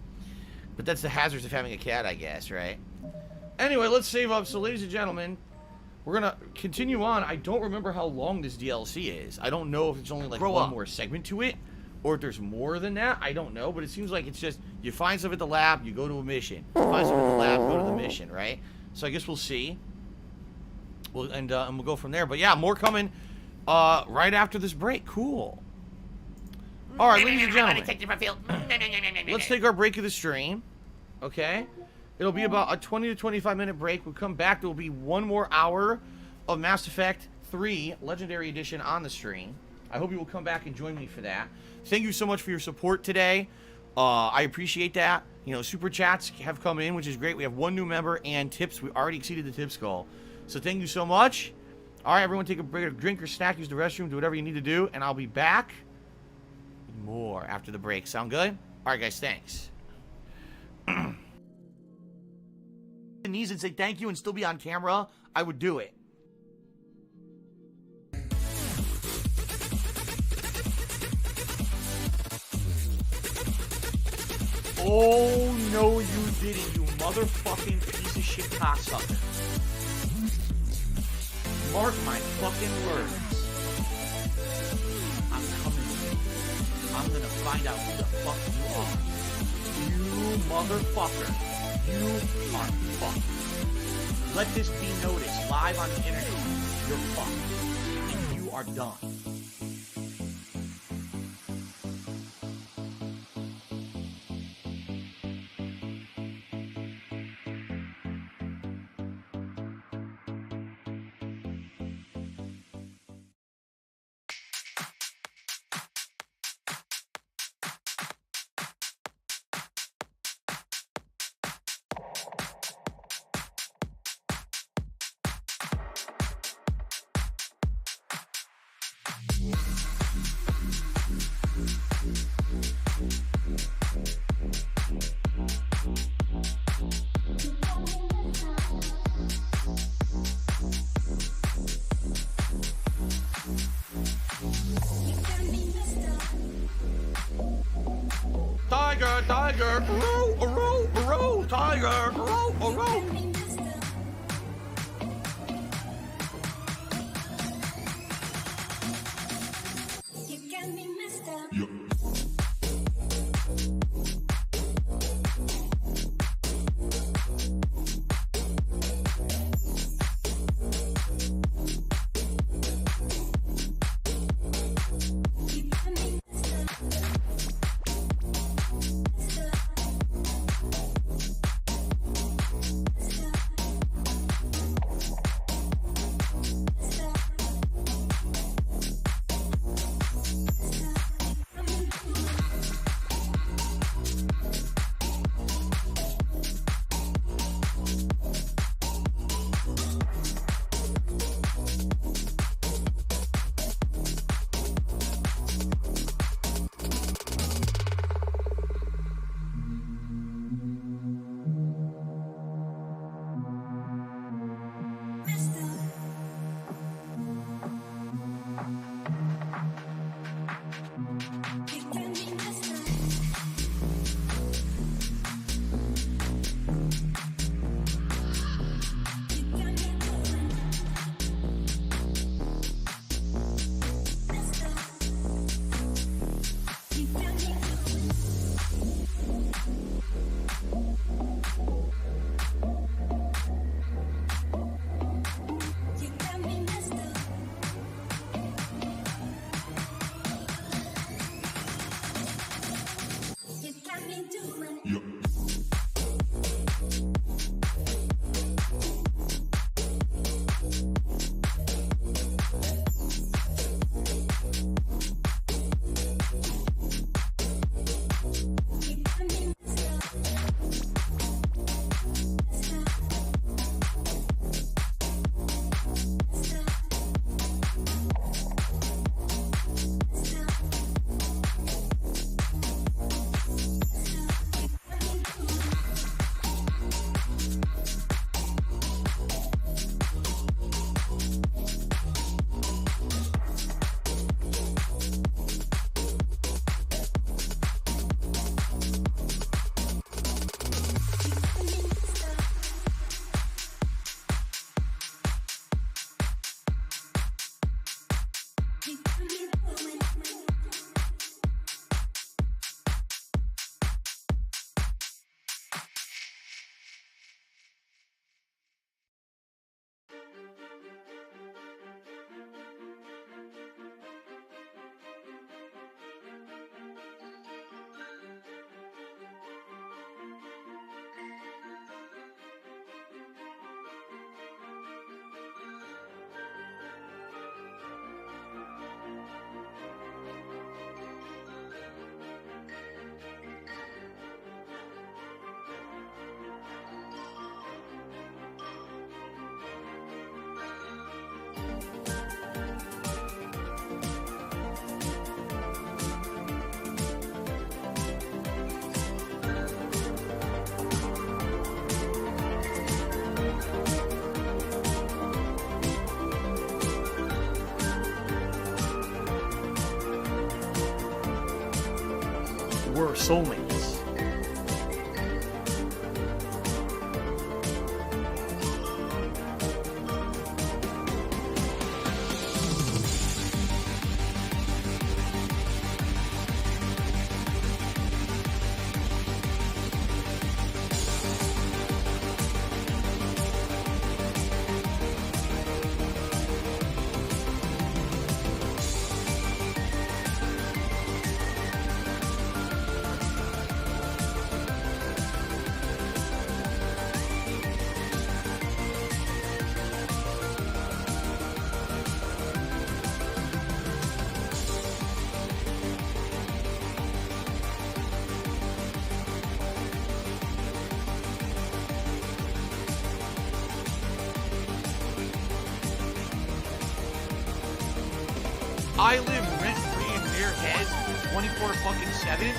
But that's the hazards of having a cat, I guess, right? Anyway, let's save up. So, ladies and gentlemen, we're going to continue on. I don't remember how long this DLC is. I don't know if it's only like one more segment to it, or if there's more than that. I don't know, but it seems like it's just, you find stuff at the lab, you go to a mission. You find stuff at the lab, go to the mission, right? So I guess we'll see. And we'll go from there. But yeah, more coming right after this break. Cool. All right, ladies and gentlemen, let's take our break of the stream, okay? It'll be about a 20 to 25 minute break. We'll come back. There will be 1 more hour of Mass Effect 3 Legendary Edition on the stream. I hope you will come back and join me for that. Thank you so much for your support today. I appreciate that. You know, super chats have come in, which is great. We have 1 new member and tips. We already exceeded the tips goal. So thank you so much. All right, everyone, take a break, or drink or snack, use the restroom, do whatever you need to do, and I'll be back with more after the break. Sound good? All right, guys, thanks. Knees and say thank you and still be on camera, I would do it. Oh no, you didn't, you motherfucking piece of shit cocksucker. Mark my fucking words. I'm coming. I'm gonna find out who the fuck you are. You motherfucker. You are fucked. Let this be noticed live on the internet. You're fucked. And you are done. Tiger, tiger, row, row, row, tiger, row, row. We're soulmates. I live rent-free in their heads 24/7.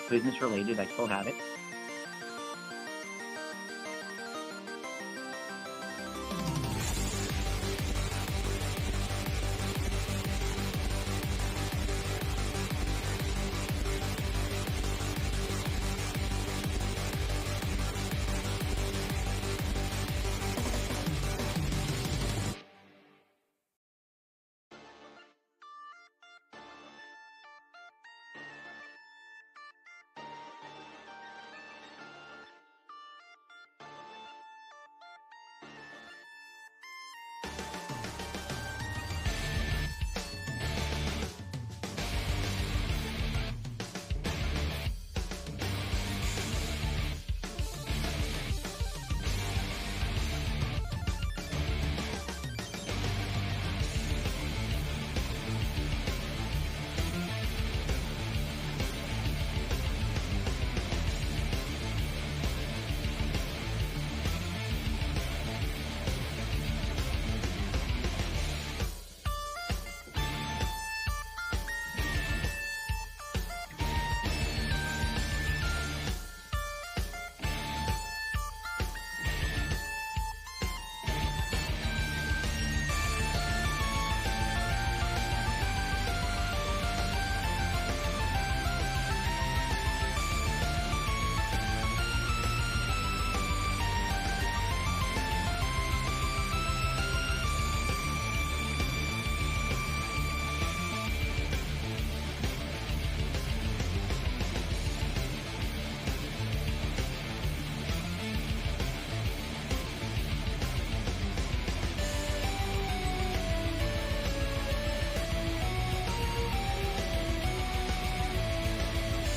business related. I still have it.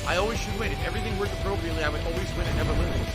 I always should win. If everything worked appropriately, I would always win and never lose.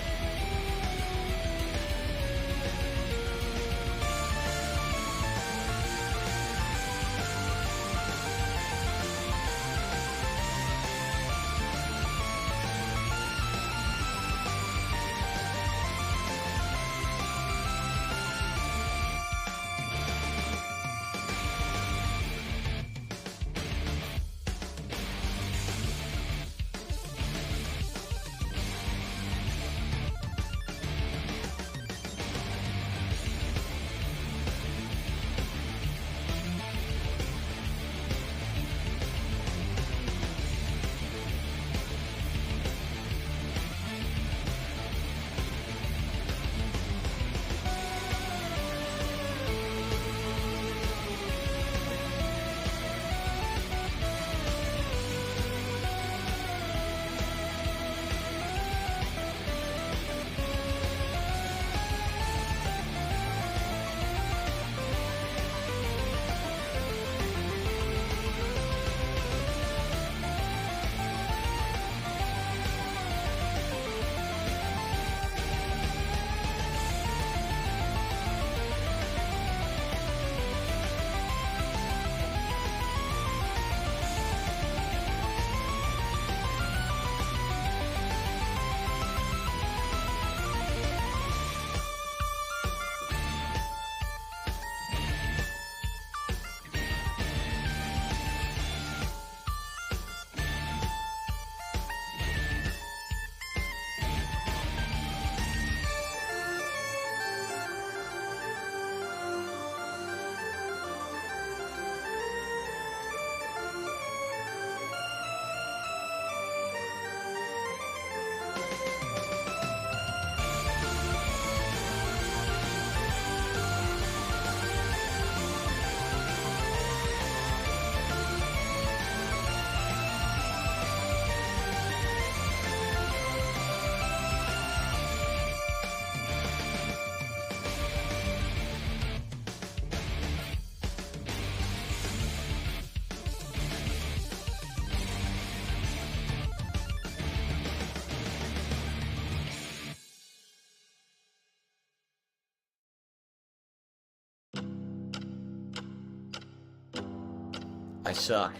I suck.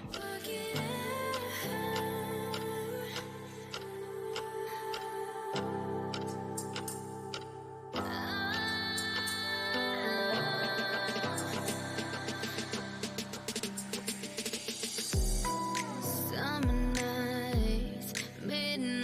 Summer nights, midnight.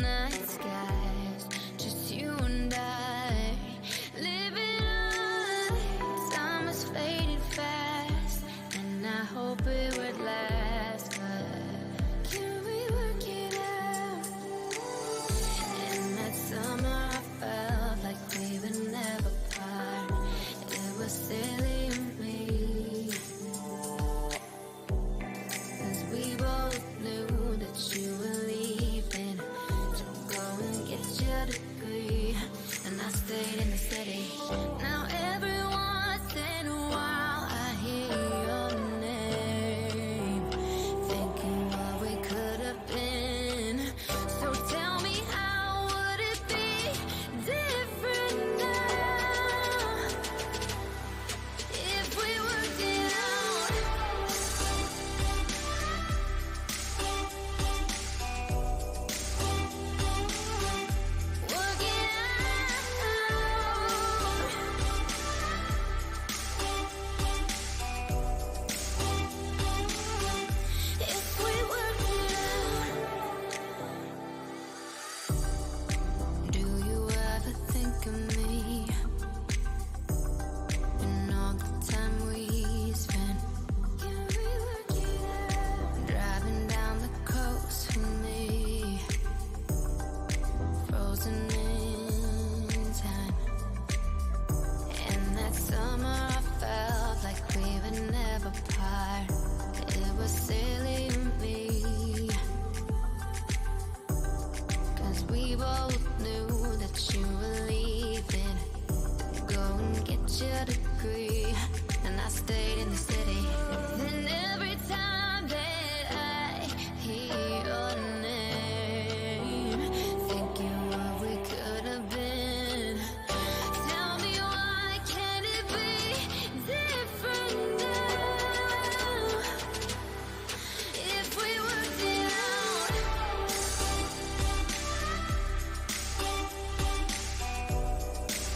your degree, and I stayed in the city. Now every once in a while I hear your name, thinking what we could have been. So tell me, how would it be different now if we worked it out? Work it out. If we worked it out. Do you ever think of me and all the time we spent? Can we work it out? Driving down the coast with me, frozen in time. And that summer I felt like we would never part. It was silly of me, 'cause we both knew that you were leaving. Go and get your degree, and I stayed in the city. Then every time that I hear your name, thinking what we could have been. Tell me, why can't it be different now if we worked it out?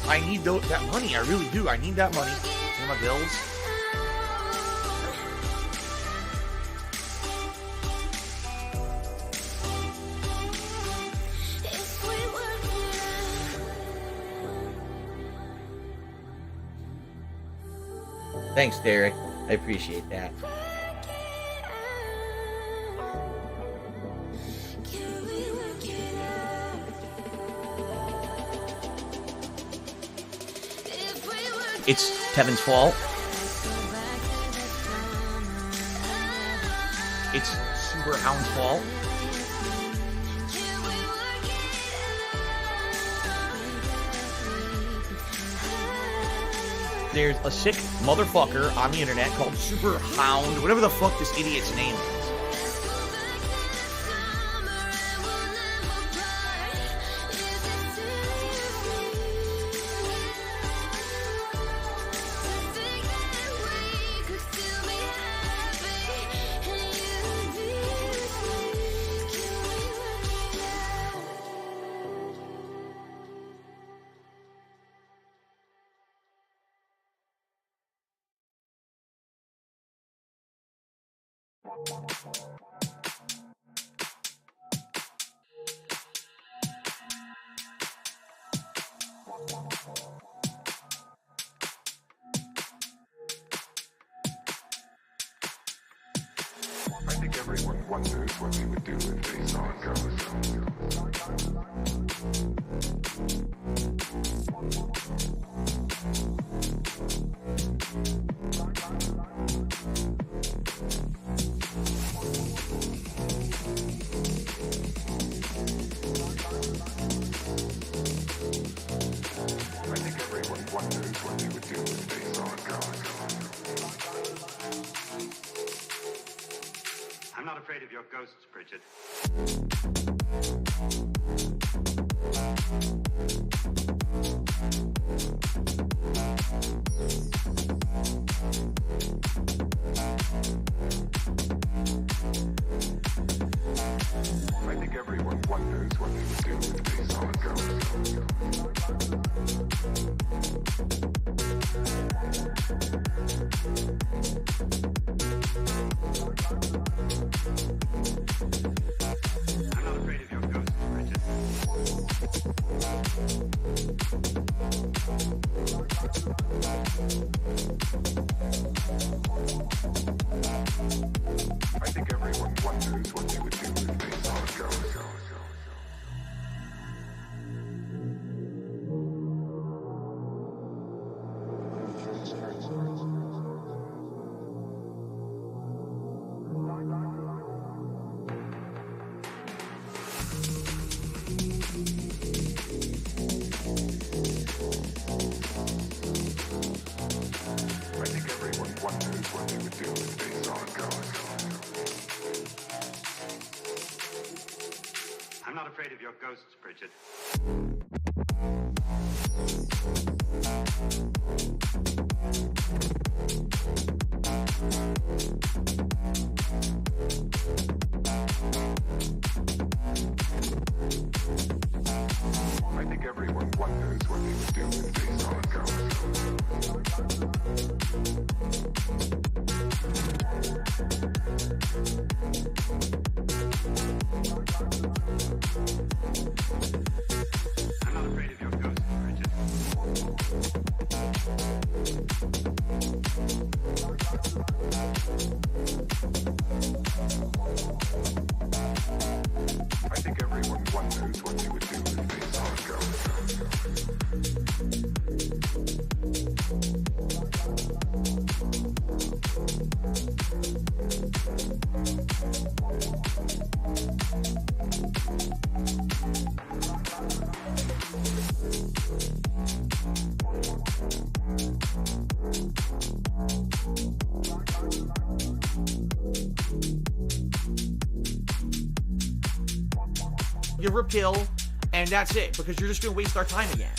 I need that money. I really do. I need that money. Pay my bills. If we worked it out. Thanks, Derek. I appreciate that. Can we work it out? If we worked It's Kevin's fault. It's Super Hound's fault. There's a sick motherfucker on the internet called Super Hound, whatever the fuck this idiot's name is. I think everyone wonders what we would do if they saw a ghost. I think everyone wonders what they would do if they saw a ghost. I'm not afraid of your ghosts, Bridget. I think everyone wonders what they would do if they saw a I'm not afraid of your ghosts, Bridget. I think everyone wonders what they would do if they saw a ghost. Pritchard. I think everyone wonders what they would do if they saw a ghost. I'm not afraid of your ghost, Pritchard. I think everyone wonders what they would do if they saw a ghost. Give her a pill, and that's it, because you're just going to waste our time again.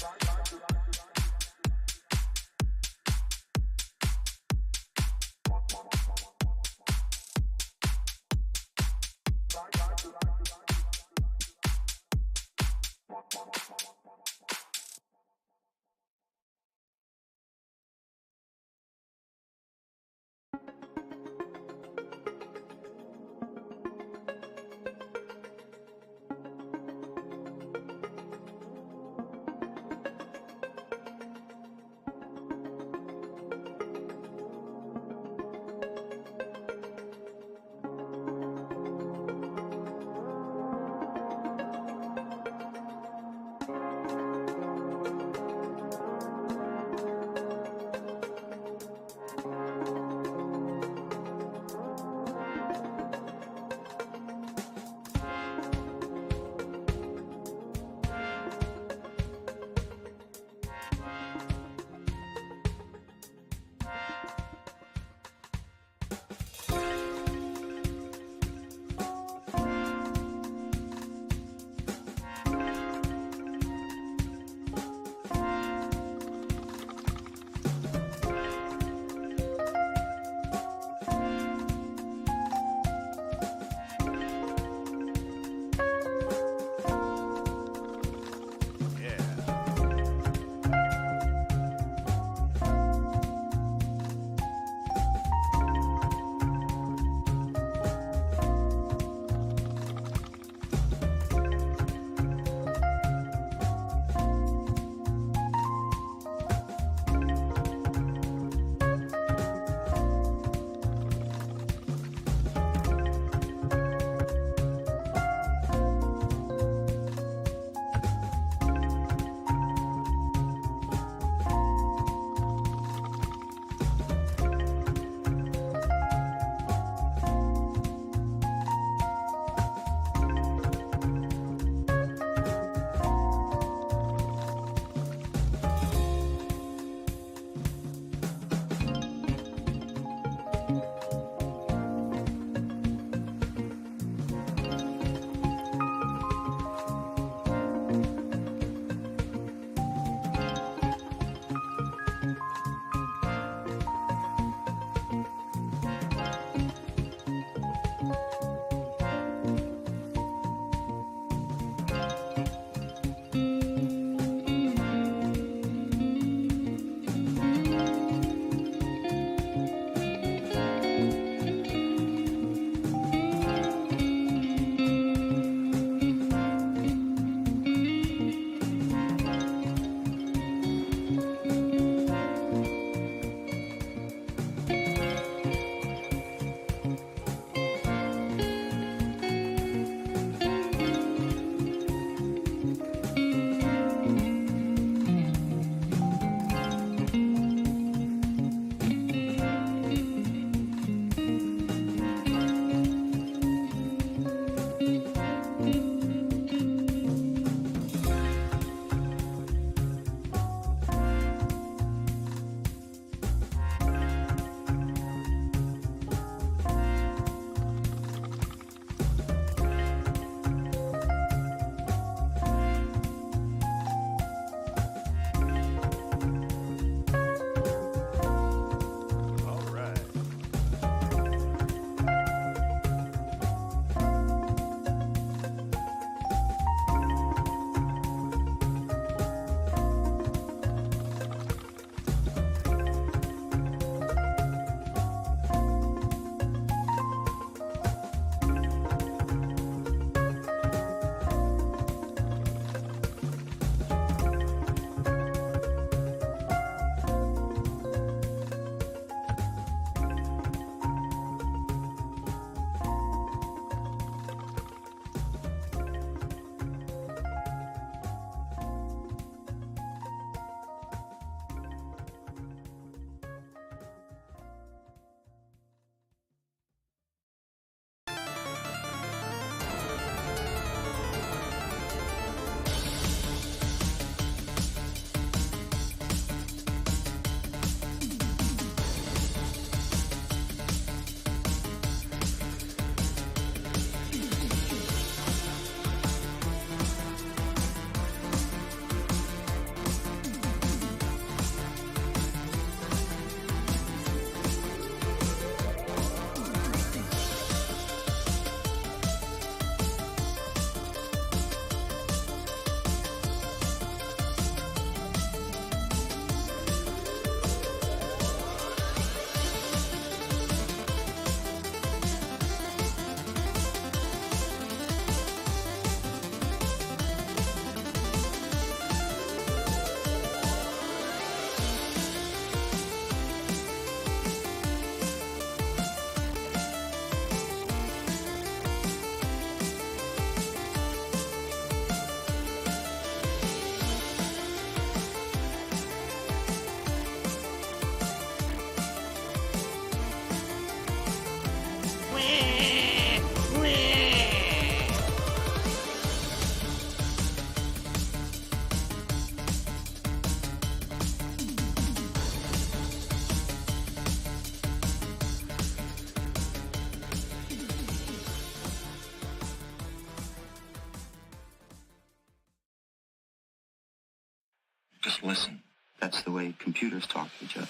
Just listen. That's the way computers talk to each other.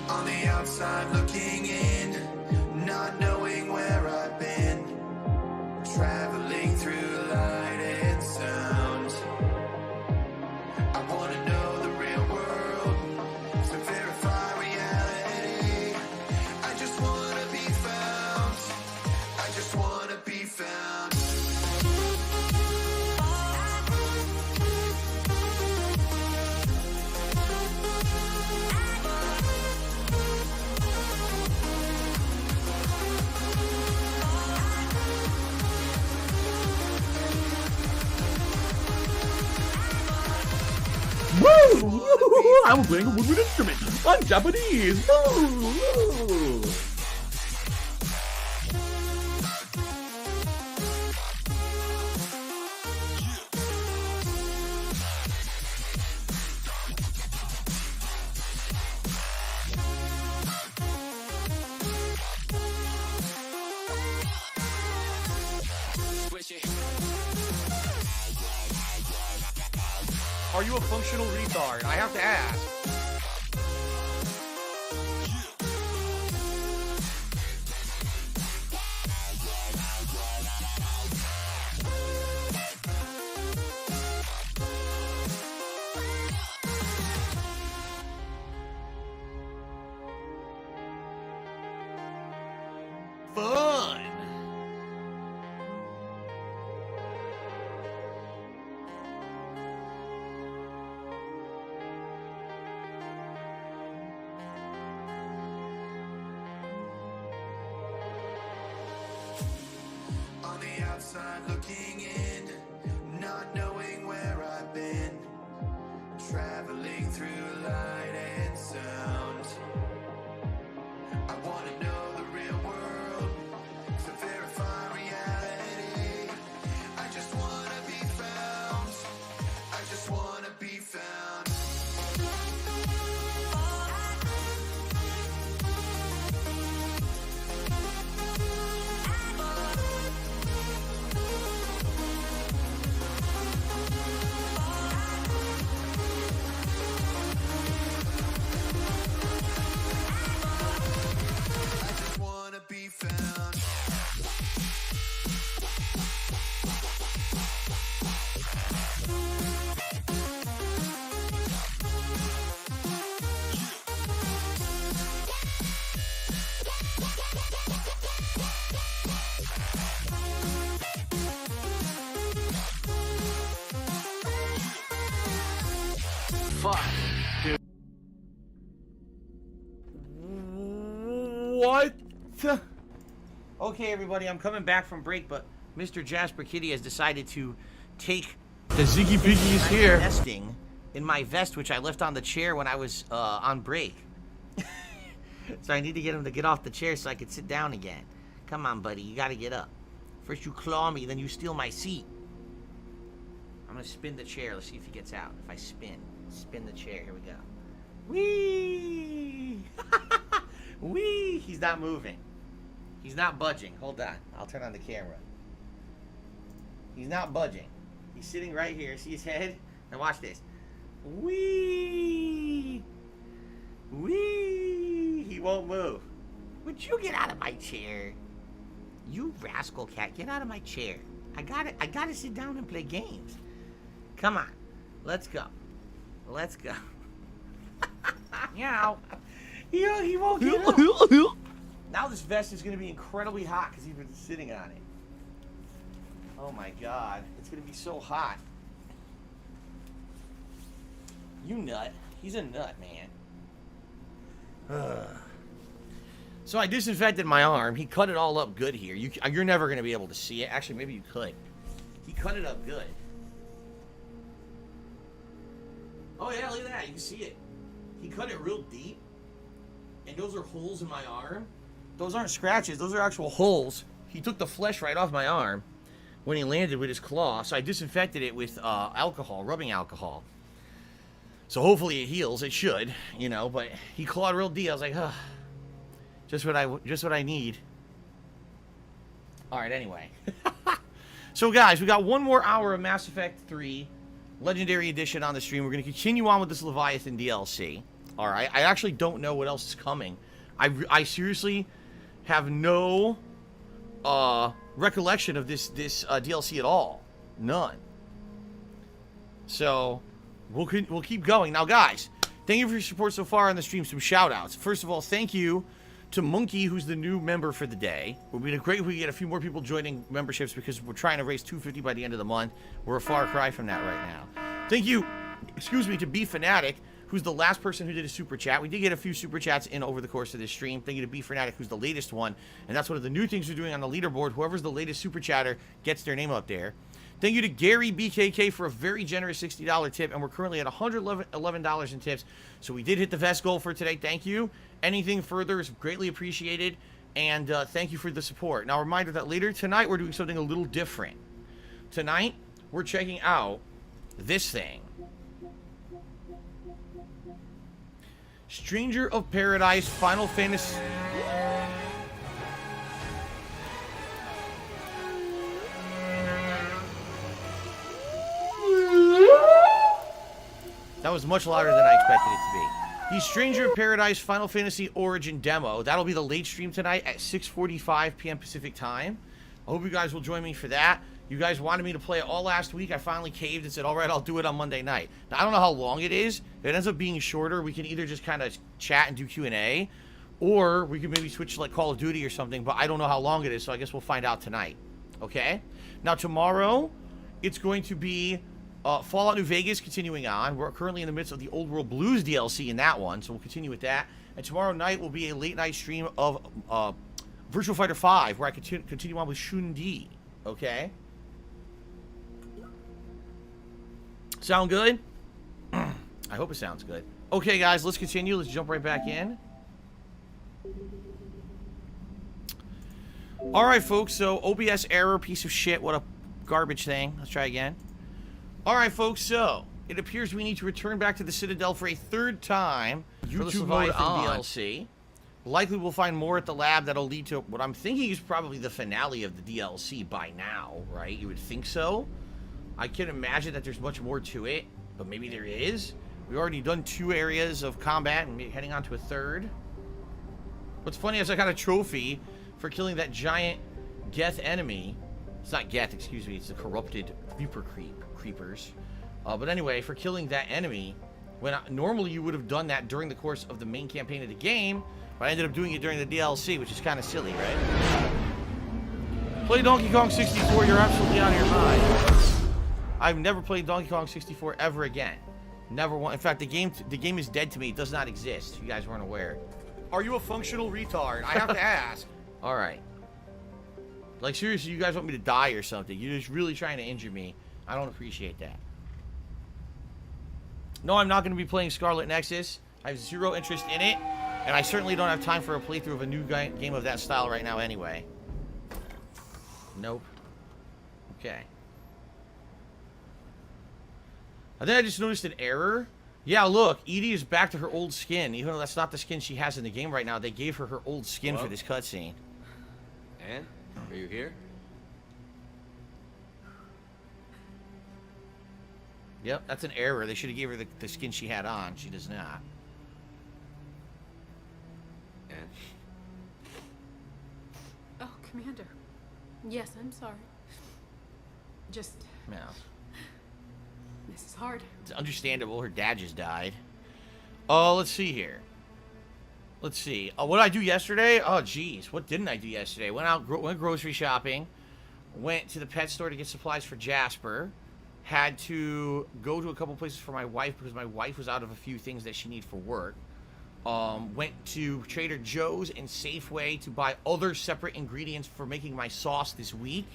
On the outside looking in, not knowing where I've been, traveling through light and sound. I want to know the real world, to verify reality. I just want to be found. I just want to be found. Woo! I'm playing a woodwind instrument. I'm Japanese. Woo! Are you a functional retard? I have to ask. Fun. On the outside looking in, not knowing where I've been, traveling through light and sound. I want to know the real world, to verify reality. I just want to be found. I just want to be found. Fuck, dude. What? Okay, everybody, I'm coming back from break, but Mr. Jasper Kitty has decided to take the Ziggy Piggy is here. Nesting in my vest, which I left on the chair when I was on break. So I need to get him to get off the chair so I could sit down again. Come on, buddy, you gotta get up. First you claw me, then you steal my seat. I'm gonna spin the chair. Let's see if he gets out. If I spin the chair. Here we go. Whee! Whee! He's not moving. He's not budging. Hold on. I'll turn on the camera. He's not budging. He's sitting right here. See his head? Now watch this. Whee! Whee! He won't move. Would you get out of my chair? You rascal cat, get out of my chair. I gotta sit down and play games. Come on. Let's go. Let's go. Meow. He won't get up. Now this vest is going to be incredibly hot because he's been sitting on it. Oh my god. It's going to be so hot. You nut. He's a nut, man. So I disinfected my arm. He cut it all up good here. You're never going to be able to see it. Actually, maybe you could. He cut it up good. Oh yeah, look at that. You can see it. He cut it real deep. And those are holes in my arm. Those aren't scratches. Those are actual holes. He took the flesh right off my arm when he landed with his claw, so I disinfected it with alcohol, rubbing alcohol. So hopefully it heals. It should, you know. But he clawed real deep. I was like, huh, just what I need. All right. Anyway, so guys, we got one more hour of Mass Effect 3 Legendary Edition on the stream. We're gonna continue on with this Leviathan DLC. All right. I actually don't know what else is coming. I seriously have no recollection of this DLC at all. None. So we'll keep going. Now, guys, thank you for your support so far on the stream. Some shout-outs. First of all, thank you to Monkey, who's the new member for the day. It would be great if we get a few more people joining memberships because we're trying to raise $250 by the end of the month. We're a far cry from that right now. Thank you, to B Fanatic, who's the last person who did a super chat. We did get a few super chats in over the course of this stream. Thank you to B Fanatic, who's the latest one, and that's one of the new things we're doing on the leaderboard. Whoever's the latest super chatter gets their name up there. Thank you to Gary BKK for a very generous $60 tip, and we're currently at $111 in tips. So we did hit the vest goal for today. Thank you. Anything further is greatly appreciated, and thank you for the support. Now, a reminder that later tonight we're doing something a little different. Tonight we're checking out this thing. Stranger of Paradise Final Fantasy. That was much louder than I expected it to be. The Stranger of Paradise Final Fantasy Origin demo. That'll be the late stream tonight at 6:45 p.m. Pacific time. I hope you guys will join me for that. You guys wanted me to play it all last week. I finally caved and said, all right, I'll do it on Monday night. Now, I don't know how long it is. If it ends up being shorter, we can either just kind of chat and do Q&A, or we could maybe switch to like Call of Duty or something, but I don't know how long it is, so I guess we'll find out tonight. Okay? Now, tomorrow, it's going to be Fallout New Vegas continuing on. We're currently in the midst of the Old World Blues DLC in that one, so we'll continue with that. And tomorrow night will be a late-night stream of Virtua Fighter 5, where I continue on with Shun-Di. Okay? Sound good? I hope it sounds good. Okay, guys, let's continue. Let's jump right back in. All right, folks. So, OBS error, piece of shit. What a garbage thing. Let's try again. All right, folks. So, it appears we need to return back to the Citadel for a third time for the Leviathan DLC. Likely we'll find more at the lab that'll lead to what I'm thinking is probably the finale of the DLC by now, right? You would think so. I can imagine that there's much more to it, but maybe there is. We've already done 2 areas of combat and heading on to a third. What's funny is I got a trophy for killing that giant Geth enemy. It's not Geth, excuse me. It's the corrupted Reaper creepers. But anyway, for killing that enemy, when normally you would have done that during the course of the main campaign of the game, but I ended up doing it during the DLC, which is kind of silly, right? Play Donkey Kong 64, you're absolutely out of your mind. I've never played Donkey Kong 64 ever again. Never want. In fact, the game is dead to me. It does not exist. If you guys weren't aware. Are you a functional retard? I have to ask. All right. Like, seriously, you guys want me to die or something? You're just really trying to injure me. I don't appreciate that. No, I'm not going to be playing Scarlet Nexus. I have zero interest in it. And I certainly don't have time for a playthrough of a new game of that style right now anyway. Nope. Okay. I think I just noticed an error. Yeah, look, Edie is back to her old skin. Even though that's not the skin she has in the game right now, they gave her her old skin for this cutscene. Anne, are you here? Yep, that's an error. They should have gave her the skin she had on. She does not. Anne? Oh, Commander. Yes, I'm sorry. Just... No. This is hard. It's understandable. Her dad just died. Oh, let's see here. Let's see. What did I do yesterday? Oh, geez. What didn't I do yesterday? Went grocery shopping. Went to the pet store to get supplies for Jasper. Had to go to a couple places for my wife because my wife was out of a few things that she needed for work. Went to Trader Joe's and Safeway to buy other separate ingredients for making my sauce this week.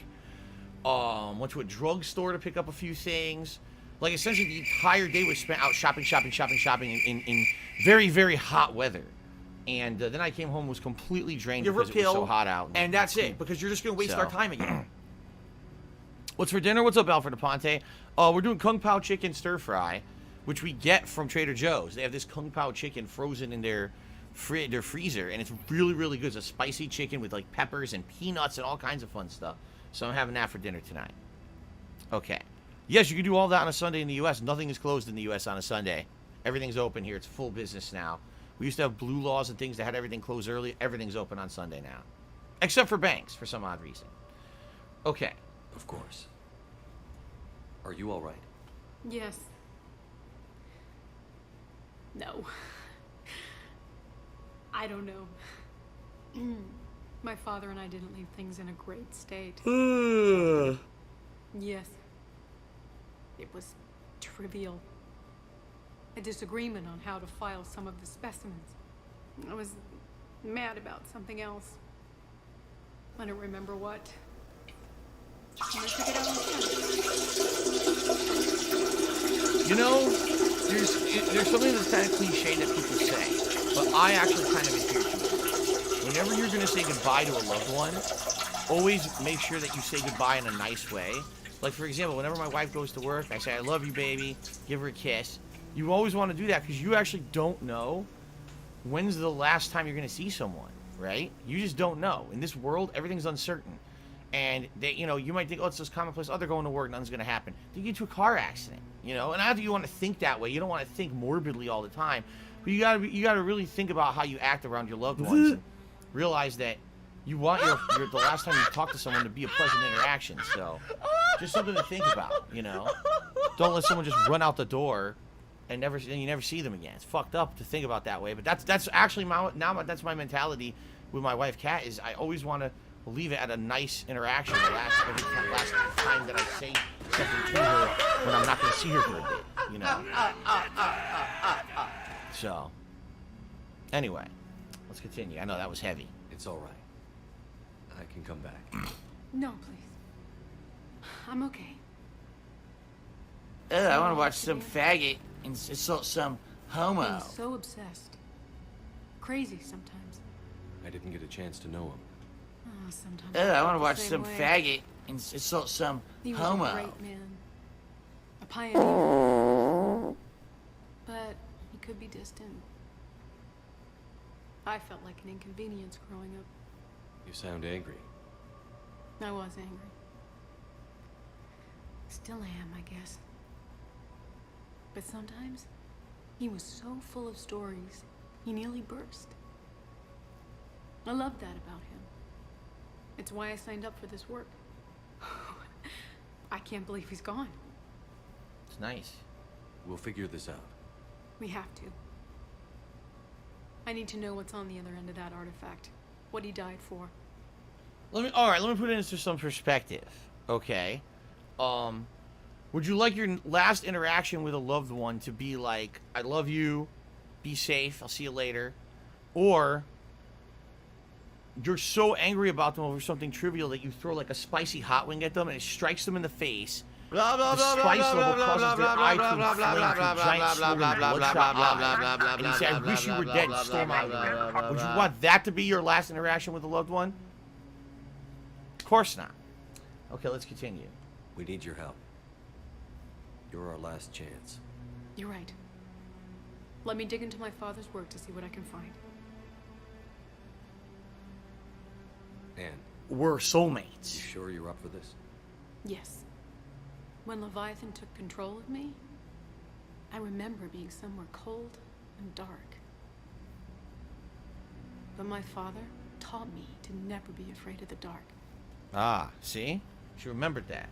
Went to a drugstore to pick up a few things. Like, essentially, the entire day was spent out shopping in very, very hot weather. And then I came home, was completely drained because it was so hot out. And that's it, because you're just going to waste our time again. What's for dinner? What's up, Alfred Aponte? We're doing Kung Pao chicken stir fry, which we get from Trader Joe's. They have this Kung Pao chicken frozen in their freezer, and it's really, really good. It's a spicy chicken with like peppers and peanuts and all kinds of fun stuff. So I'm having that for dinner tonight. Okay. Yes, you can do all that on a Sunday in the U.S. Nothing is closed in the U.S. on a Sunday. Everything's open here. It's full business now. We used to have blue laws and things that had everything closed early. Everything's open on Sunday now. Except for banks, for some odd reason. Okay. Of course. Are you all right? Yes. No. I don't know. My father and I didn't leave things in a great state. Yes. It was trivial. A disagreement on how to file some of the specimens. I was mad about something else. I don't remember what. Just wanted to get out of You know, there's something that's kind of cliche that people say, but I actually kind of adhere to it. Whenever you're going to say goodbye to a loved one, always make sure that you say goodbye in a nice way. Like, for example, whenever my wife goes to work, I say, I love you, baby, give her a kiss. You always want to do that because you actually don't know when's the last time you're going to see someone, right? You just don't know. In this world, everything's uncertain. And, you might think, oh, it's just commonplace. Oh, they're going to work. Nothing's going to happen. They get into a car accident, And I don't think you want to think that way. You don't want to think morbidly all the time. But you got to really think about how you act around your loved ones. And realize that you want the last time you talk to someone to be a pleasant interaction. So, just something to think about, Don't let someone just run out the door and you never see them again. It's fucked up to think about that way, but that's actually that's my mentality with my wife Kat. Is I always want to leave it at a nice interaction. The last time that I say something to her when I'm not going to see her for a bit, So, anyway, let's continue. I know that was heavy. It's all right. I can come back. No, please. I'm okay. I want to watch some faggot insult some homo. I'm so obsessed. Crazy sometimes. I didn't get a chance to know him. Oh, sometimes. I want to watch the some same way. faggot insult some He was homo. a great man. A pioneer. But he could be distant. I felt like an inconvenience growing up. You sound angry. I was angry. Still am, I guess. But sometimes, he was so full of stories, he nearly burst. I love that about him. It's why I signed up for this work. I can't believe he's gone. It's nice. We'll figure this out. We have to. I need to know what's on the other end of that artifact. What he died for. Let me put it into some perspective. Okay. Would you like your last interaction with a loved one to be like, I love you, be safe, I'll see you later? Or you're so angry about them over something trivial that you throw like a spicy hot wing at them and it strikes them in the face. The spice level causes their eye to inflame to a giant slither bloodshot eye. And you say, I wish you were dead and stole my eye. Would you want that to be your last interaction with a loved one? Of course not. Okay, let's continue. We need your help. You're our last chance. You're right. Let me dig into my father's work to see what I can find. Anne. We're soulmates. You sure you're up for this? Yes. When Leviathan took control of me, I remember being somewhere cold and dark. But my father taught me to never be afraid of the dark. Ah, see? She remembered that.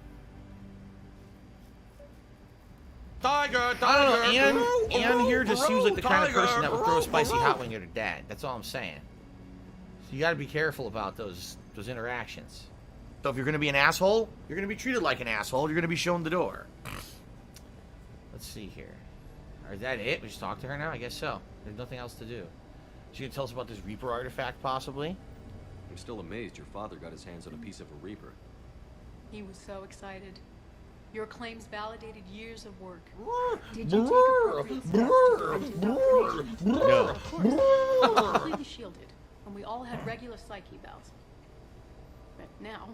Tiger! I don't know, Anne here just seems like the kind of person that would throw a spicy hot wing at her dad. That's all I'm saying. So you gotta be careful about those interactions. So if you're gonna be an asshole, you're gonna be treated like an asshole. You're gonna be shown the door. Let's see here. Is that it? We just talk to her now? I guess so. There's nothing else to do. She gonna tell us about this Reaper artifact, possibly? I'm still amazed your father got his hands on a piece of a Reaper. He was so excited. Your claims validated years of work. Did you take appropriate steps to prevent indoctrination? No. Of course. We were completely shielded, and we all had regular psyche evals. But now,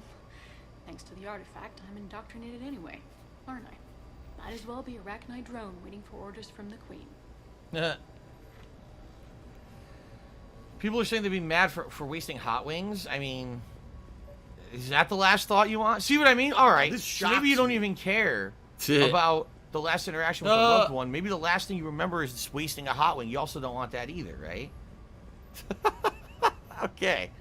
thanks to the artifact, I'm indoctrinated anyway, aren't I? Might as well be a Arachnite drone waiting for orders from the Queen. People are saying they'd be mad for wasting hot wings. I mean, is that the last thought you want? See what I mean? All right. So maybe you don't even care about the last interaction with a loved one. Maybe the last thing you remember is just wasting a hot wing. You also don't want that either, right? Okay.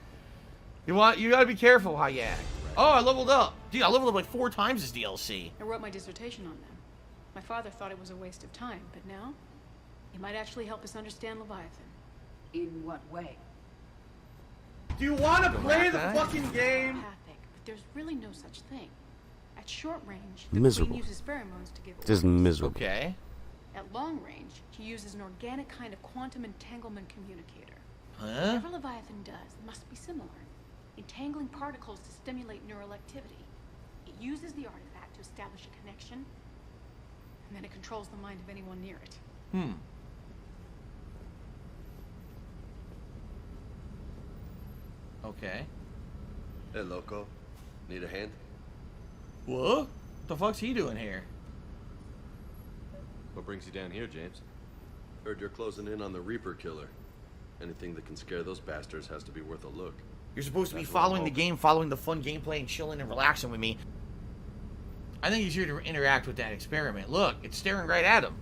You gotta be careful how you act. Oh, I leveled up. Dude, I leveled up like 4 times this DLC. I wrote my dissertation on them. My father thought it was a waste of time, but now, it might actually help us understand Leviathan. In what way? Do you want to play the fucking game? Empathic, but there's really no such thing. At short range, the Miserable. Queen uses pheromones to give orders. Just miserable. Okay. At long range, she uses an organic kind of quantum entanglement communicator. Huh? Whatever Leviathan does must be similar. Entangling particles to stimulate neural activity. It uses the artifact to establish a connection, and then it controls the mind of anyone near it. Okay. Hey, loco. Need a hand? What? What the fuck's he doing here? What brings you down here, James? Heard you're closing in on the Reaper killer. Anything that can scare those bastards has to be worth a look. You're supposed to be following the game, following the fun gameplay, and chilling and relaxing with me. I think he's here to interact with that experiment. Look, it's staring right at him.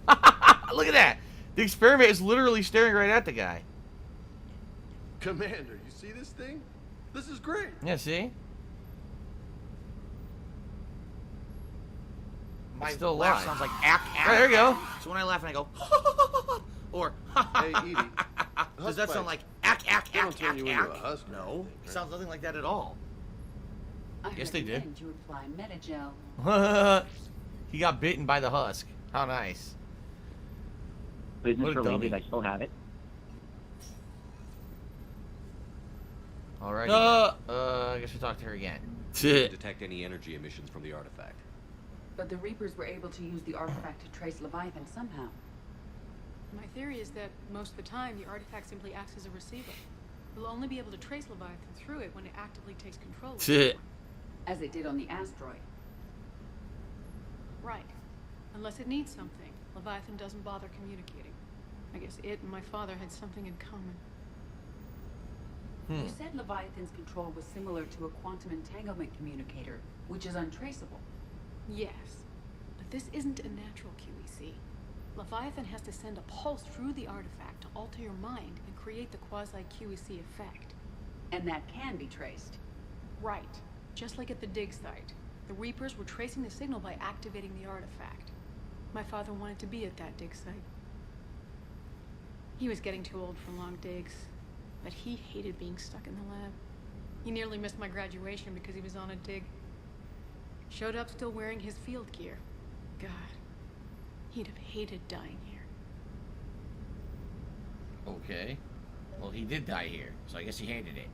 Look at that. The experiment is literally staring right at the guy. Commander, you see this thing? This is great. Yeah, see? My Still laugh alive. sounds like ack, ack. Right, there you go. So when I laugh and I go, or Hey, Edie. does that sound like ack, ack, They don't ack, turn ack, you ack? into a husk or No, anything, it sounds nothing like that at all. I Yes, they did. recommend you apply Metagel. He got bitten by the husk. How nice. Business What a related, dummy. I still have it. Alrighty. I guess we talk to her again. Didn't detect any energy emissions from the artifact. But the Reapers were able to use the artifact to trace Leviathan somehow. My theory is that most of the time, the artifact simply acts as a receiver. We'll only be able to trace Leviathan through it when it actively takes control of it. As it did on the asteroid. Right. Unless it needs something, Leviathan doesn't bother communicating. I guess it and my father had something in common. You said Leviathan's control was similar to a quantum entanglement communicator, which is untraceable. Yes, but this isn't a natural QEC. Leviathan has to send a pulse through the artifact to alter your mind and create the quasi-QEC effect. And that can be traced. Right. Just like at the dig site. The Reapers were tracing the signal by activating the artifact. My father wanted to be at that dig site. He was getting too old for long digs, but he hated being stuck in the lab. He nearly missed my graduation because he was on a dig. Showed up still wearing his field gear. God, he'd have hated dying here. Okay. Well, he did die here, so I guess he hated it.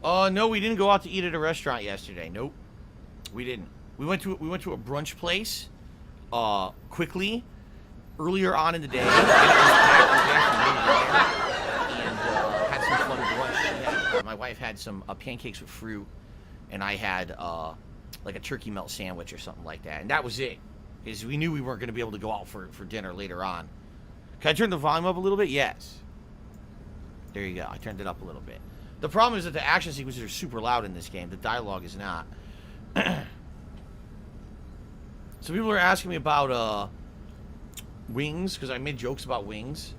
No, we didn't go out to eat at a restaurant yesterday. Nope. We didn't. We went to a brunch place, quickly, earlier on in the day. And it was packed. And had some fun brunch. My wife had some pancakes with fruit, and I had like a turkey melt sandwich or something like that. And that was it. Because we knew we weren't going to be able to go out for dinner later on. Can I turn the volume up a little bit? Yes. There you go. I turned it up a little bit. The problem is that the action sequences are super loud in this game. The dialogue is not. So people are asking me about wings, because I made jokes about wings.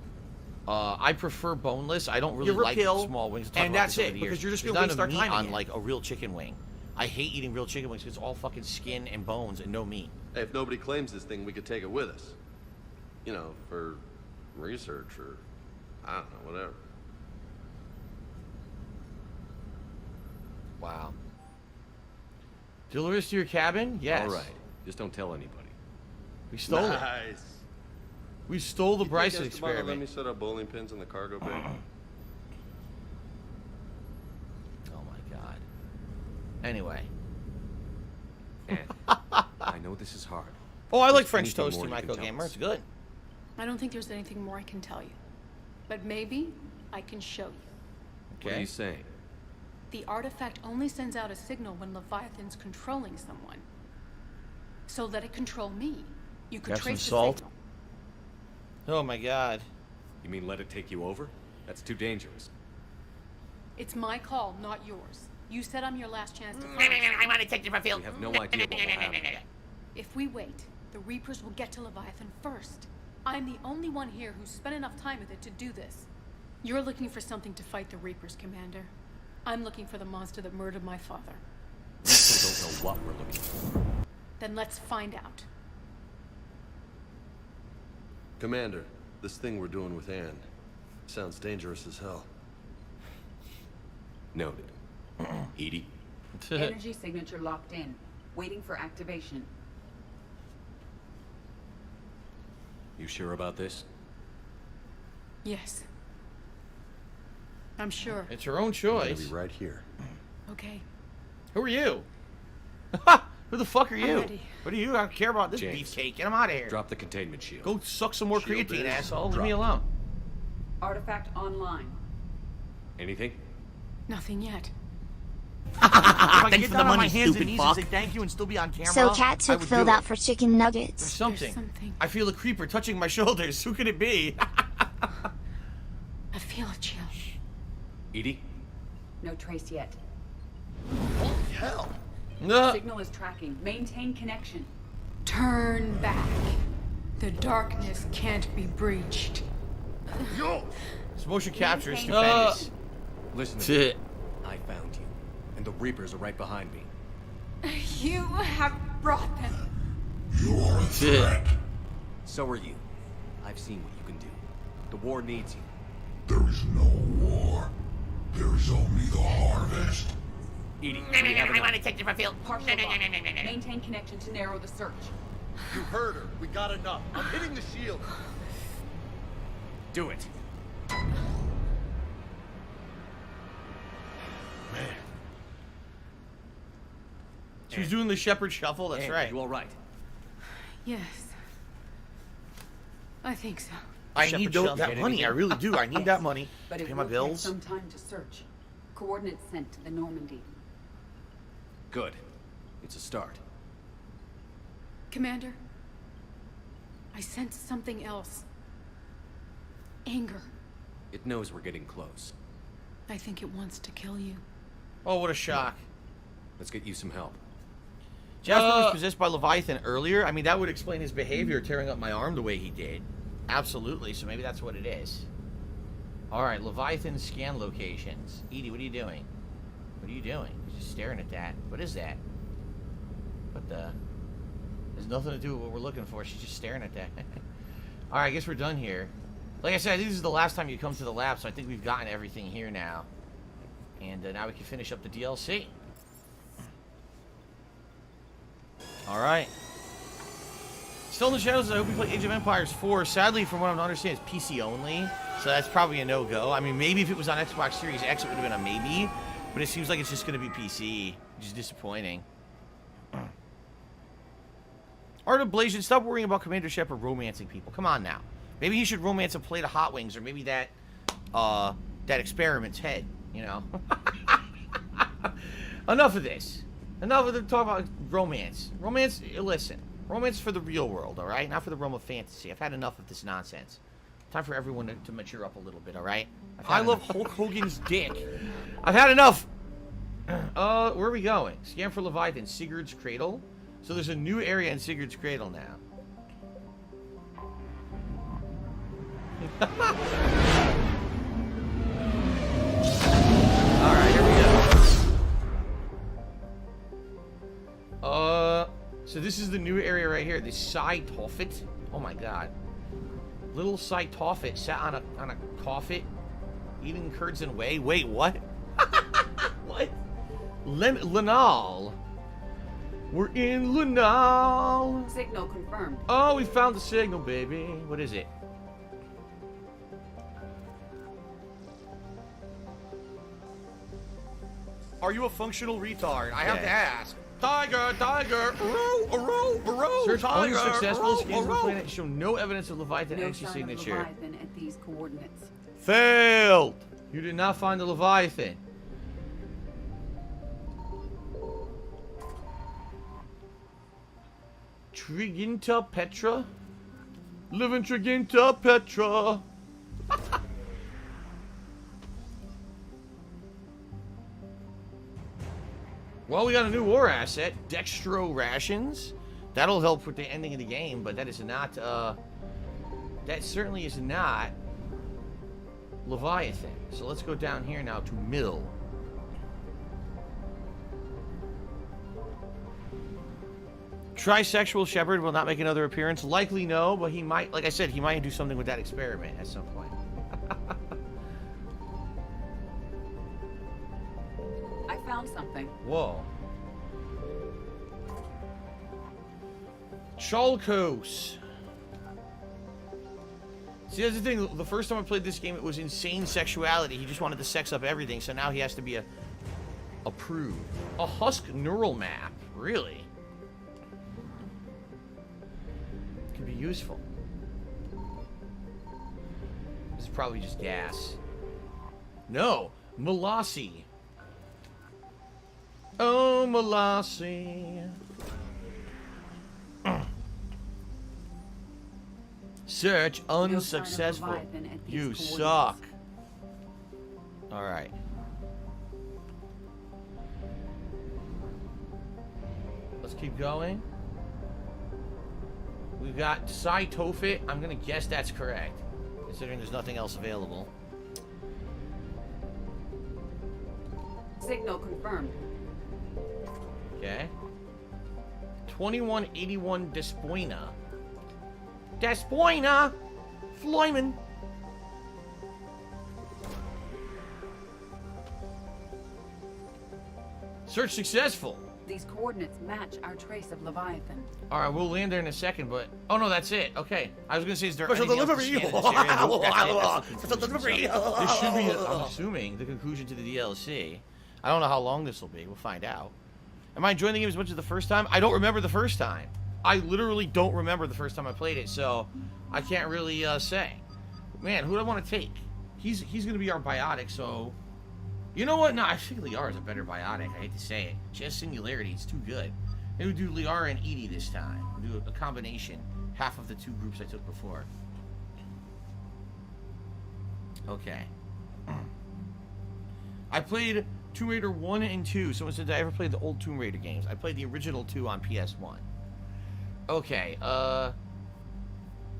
I prefer boneless. I don't really like small wings. And that's it, because you're just going to waste our time on again. like a real chicken wing. I hate eating real chicken wings because it's all fucking skin and bones and no meat. Hey, if nobody claims this thing, we could take it with us. You know, for research or, I don't know, whatever. Wow. Deliver us to your cabin? Yes. All right. Just don't tell anybody. We stole it. Nice. We stole the Bryson Let experiment. me set up bowling pins in the cargo bay. Oh my god. Anyway. I know this is hard. Oh, I like Is French anything toasty more you can Michael tell Gamer. us? It's good. I don't think there's anything more I can tell you. But maybe I can show you. What are you saying? The artifact only sends out a signal when Leviathan's controlling someone. So let it control me. You could Have some trace the salt. signal. Oh my god. You mean let it take you over? That's too dangerous. It's my call, not yours. You said I'm your last chance to find I want to take different field. We have no idea what will happen. If we wait, the Reapers will get to Leviathan first. I'm the only one here who's spent enough time with it to do this. You're looking for something to fight the Reapers, Commander. I'm looking for the monster that murdered my father. We still don't know what we're looking for. Then let's find out. Commander, this thing we're doing with Anne sounds dangerous as hell. Noted. Edie? Energy signature locked in. Waiting for activation. You sure about this? Yes. I'm sure. It's her own I'm choice. gonna be right here. Okay. Who are you? Who the fuck are I'm you? ready. What do you care about this James, beefcake? Get him out of here. Drop the containment shield. Go suck some more Shield creatine, is asshole. Leave me dropped. alone. Artifact online. Anything? Nothing yet. If I could Thanks get for down the on my money, hands and stupid knees fuck. and say thank you and still be on camera. So Cat I took would filled do out it. for chicken There's nuggets. something. something. I feel a creeper touching my shoulders. Who could it be? I feel a chill. Edie? No trace yet. Hell. Signal is tracking. Maintain connection. Turn back. The darkness can't be breached. Yo! This motion capture is Maintain stupendous. Listen That's to me. it. I found you. And the Reapers are right behind me. You have brought them. That's it. So are you. I've seen what you can do. The war needs you. There is no war. There is only the harvest. Edie, I want to take different field. Partial lock. Maintain connection to narrow the search. You heard her. We got enough. I'm hitting the shield. do it. She was doing the shepherd shuffle. That's Anne, right. You all right? Yes. I think so. I Shepherd need shuffle. that Get money. anything? I really do. I need that money. But Pay it my will take bills. some time to search. Coordinates sent to the Normandy. Good. It's a start. Commander, I sense something else. Anger. It knows we're getting close. I think it wants to kill you. Oh, what a shock. Let's get you some help. Jasper was possessed by Leviathan earlier. I mean, that would explain his behavior, tearing up my arm the way he did. Absolutely. So maybe that's what it is. All right, Leviathan scan locations. Edie, what are you doing? What are you doing? You're just staring at that. What is that? What the? There's nothing to do with what we're looking for. She's just staring at that. All right, I guess we're done here. Like I said, I think this is the last time you come to the lab, so I think we've gotten everything here now. And now we can finish up the DLC. All right. Still in the Shadows, I hope we play Age of Empires 4. Sadly, from what I'm understanding, it's PC only. So that's probably a no-go. I mean, maybe if it was on Xbox Series X, it would have been a maybe. But it seems like it's just going to be PC, which is disappointing. Art of Blazing, stop worrying about Commander Shepard romancing people. Come on now. Maybe he should romance a plate of hot wings, or maybe that experiment's head, you know? Enough of this. Enough of the talk about romance. Romance, listen. Romance for the real world, all right? Not for the realm of fantasy. I've had enough of this nonsense. Time for everyone to mature up a little bit, all right? I love Hulk Hogan's dick. I've had enough. Where are we going? Scan for Leviathan. Sigurd's Cradle. So there's a new area in Sigurd's Cradle now. Alright, here we go. So this is the new area right here. The Sai Toffet. Oh my god. Little Sai Toffet sat on a coffet, eating curds and whey. Wait, what? What? Lunal. We're in Lunal. Signal confirmed. Oh, we found the signal, baby. What is it? Are you a functional retard? I have to ask. Tiger, tiger, search tiger, unsuccessful. Scans of the planet show no evidence of Leviathan No entry sign of signature. Leviathan at these coordinates. Failed. You did not find the Leviathan. Triginta Petra? Live in Triginta Petra. Well, we got a new war asset, Dextro Rations. That'll help with the ending of the game, but that is not, that certainly is not Leviathan. So let's go down here now to Mill. Trisexual Shepherd will not make another appearance. Likely no, but he might, like I said, he might do something with that experiment at some point. I found something. Whoa. Chalkos. See, that's the thing. The first time I played this game, it was insane sexuality. He just wanted to sex up everything, so now he has to be approved. A husk neural map. Really? Could be useful. This is probably just gas. No. Molossi. Oh, Molossi. Search unsuccessful. You suck. Alright. Let's keep going. We've got Cytofit. I'm gonna guess that's correct, considering there's nothing else available. Signal confirmed. Okay. 2181 Despoina. Despoina! Floyman! Search successful. These coordinates match our trace of Leviathan. Alright, we'll land there in a second, but... Oh, no, that's it. Okay. I was gonna say, is there Special anything delivery! else to scan in this area? Nope, that's it. That's the Special conclusion. delivery! So, this should be, I'm assuming, the conclusion to the DLC. I don't know how long this will be. We'll find out. Am I enjoying the game as much as the first time? I don't remember the first time. I literally don't remember the first time I played it, so I can't really say. Man, who do I want to take? He's going to be our biotic, so... You know what? No, I think Liara is a better biotic. I hate to say it. She has Singularity. It's too good. Maybe we'll do Liara and Edie this time. We'll do a combination. Half of the two groups I took before. Okay. I played Tomb Raider 1 and 2. Someone said, did I ever play the old Tomb Raider games? I played the original 2 on PS1. Okay,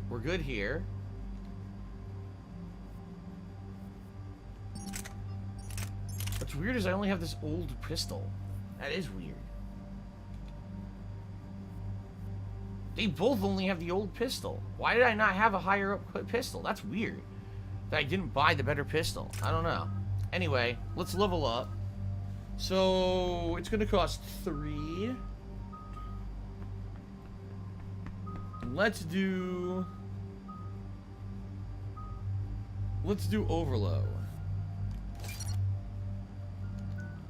we're good here. What's weird is I only have this old pistol. That is weird. They both only have the old pistol. Why did I not have a higher up pistol? That's weird. That I didn't buy the better pistol. I don't know. Anyway, let's level up. So, it's gonna cost 3. Let's do Overload.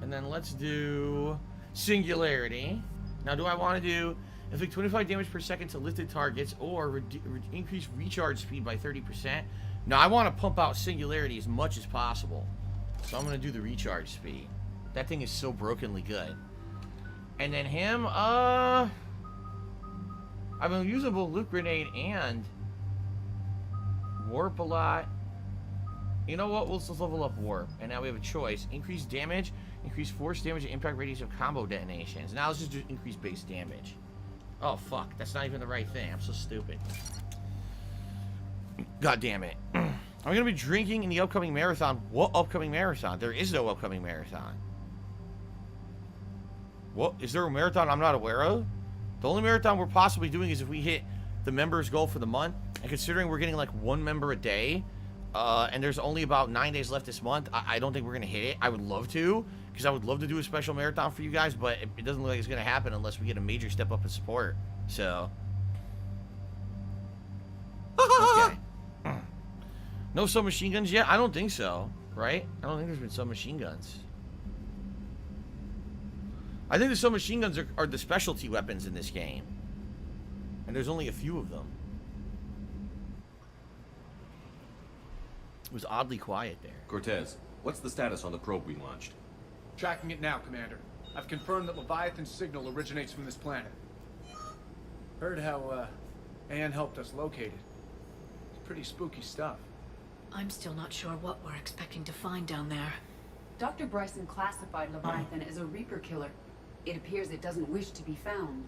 And then let's do Singularity. Now, do I want to do inflict 25 damage per second to lifted targets or increase recharge speed by 30%? No, I want to pump out Singularity as much as possible. So I'm going to do the recharge speed. That thing is so brokenly good. And then him, I've been using both Loot Grenade and Warp a lot. You know what? Let's level up Warp. And now we have a choice. Increase damage, increase force damage, and impact radius of combo detonations. Now let's just do increase base damage. Oh, fuck. That's not even the right thing. I'm so stupid. God damn it. I'm going to be drinking in the upcoming marathon. What upcoming marathon? There is no upcoming marathon. What? Is there a marathon I'm not aware of? The only marathon we're possibly doing is if we hit the members goal for the month. And considering we're getting like 1 member a day, and there's only about 9 days left this month, I don't think we're going to hit it. I would love to, because I would love to do a special marathon for you guys, but it doesn't look like it's going to happen unless we get a major step up in support. So. Okay. No submachine guns yet? I don't think so, right? I don't think there's been submachine guns. I think the submachine guns are the specialty weapons in this game. And there's only a few of them. It was oddly quiet there. Cortez, what's the status on the probe we launched? Tracking it now, Commander. I've confirmed that Leviathan's signal originates from this planet. Heard how, Anne helped us locate it. It's pretty spooky stuff. I'm still not sure what we're expecting to find down there. Dr. Bryson classified Leviathan as a Reaper killer. It appears it doesn't wish to be found.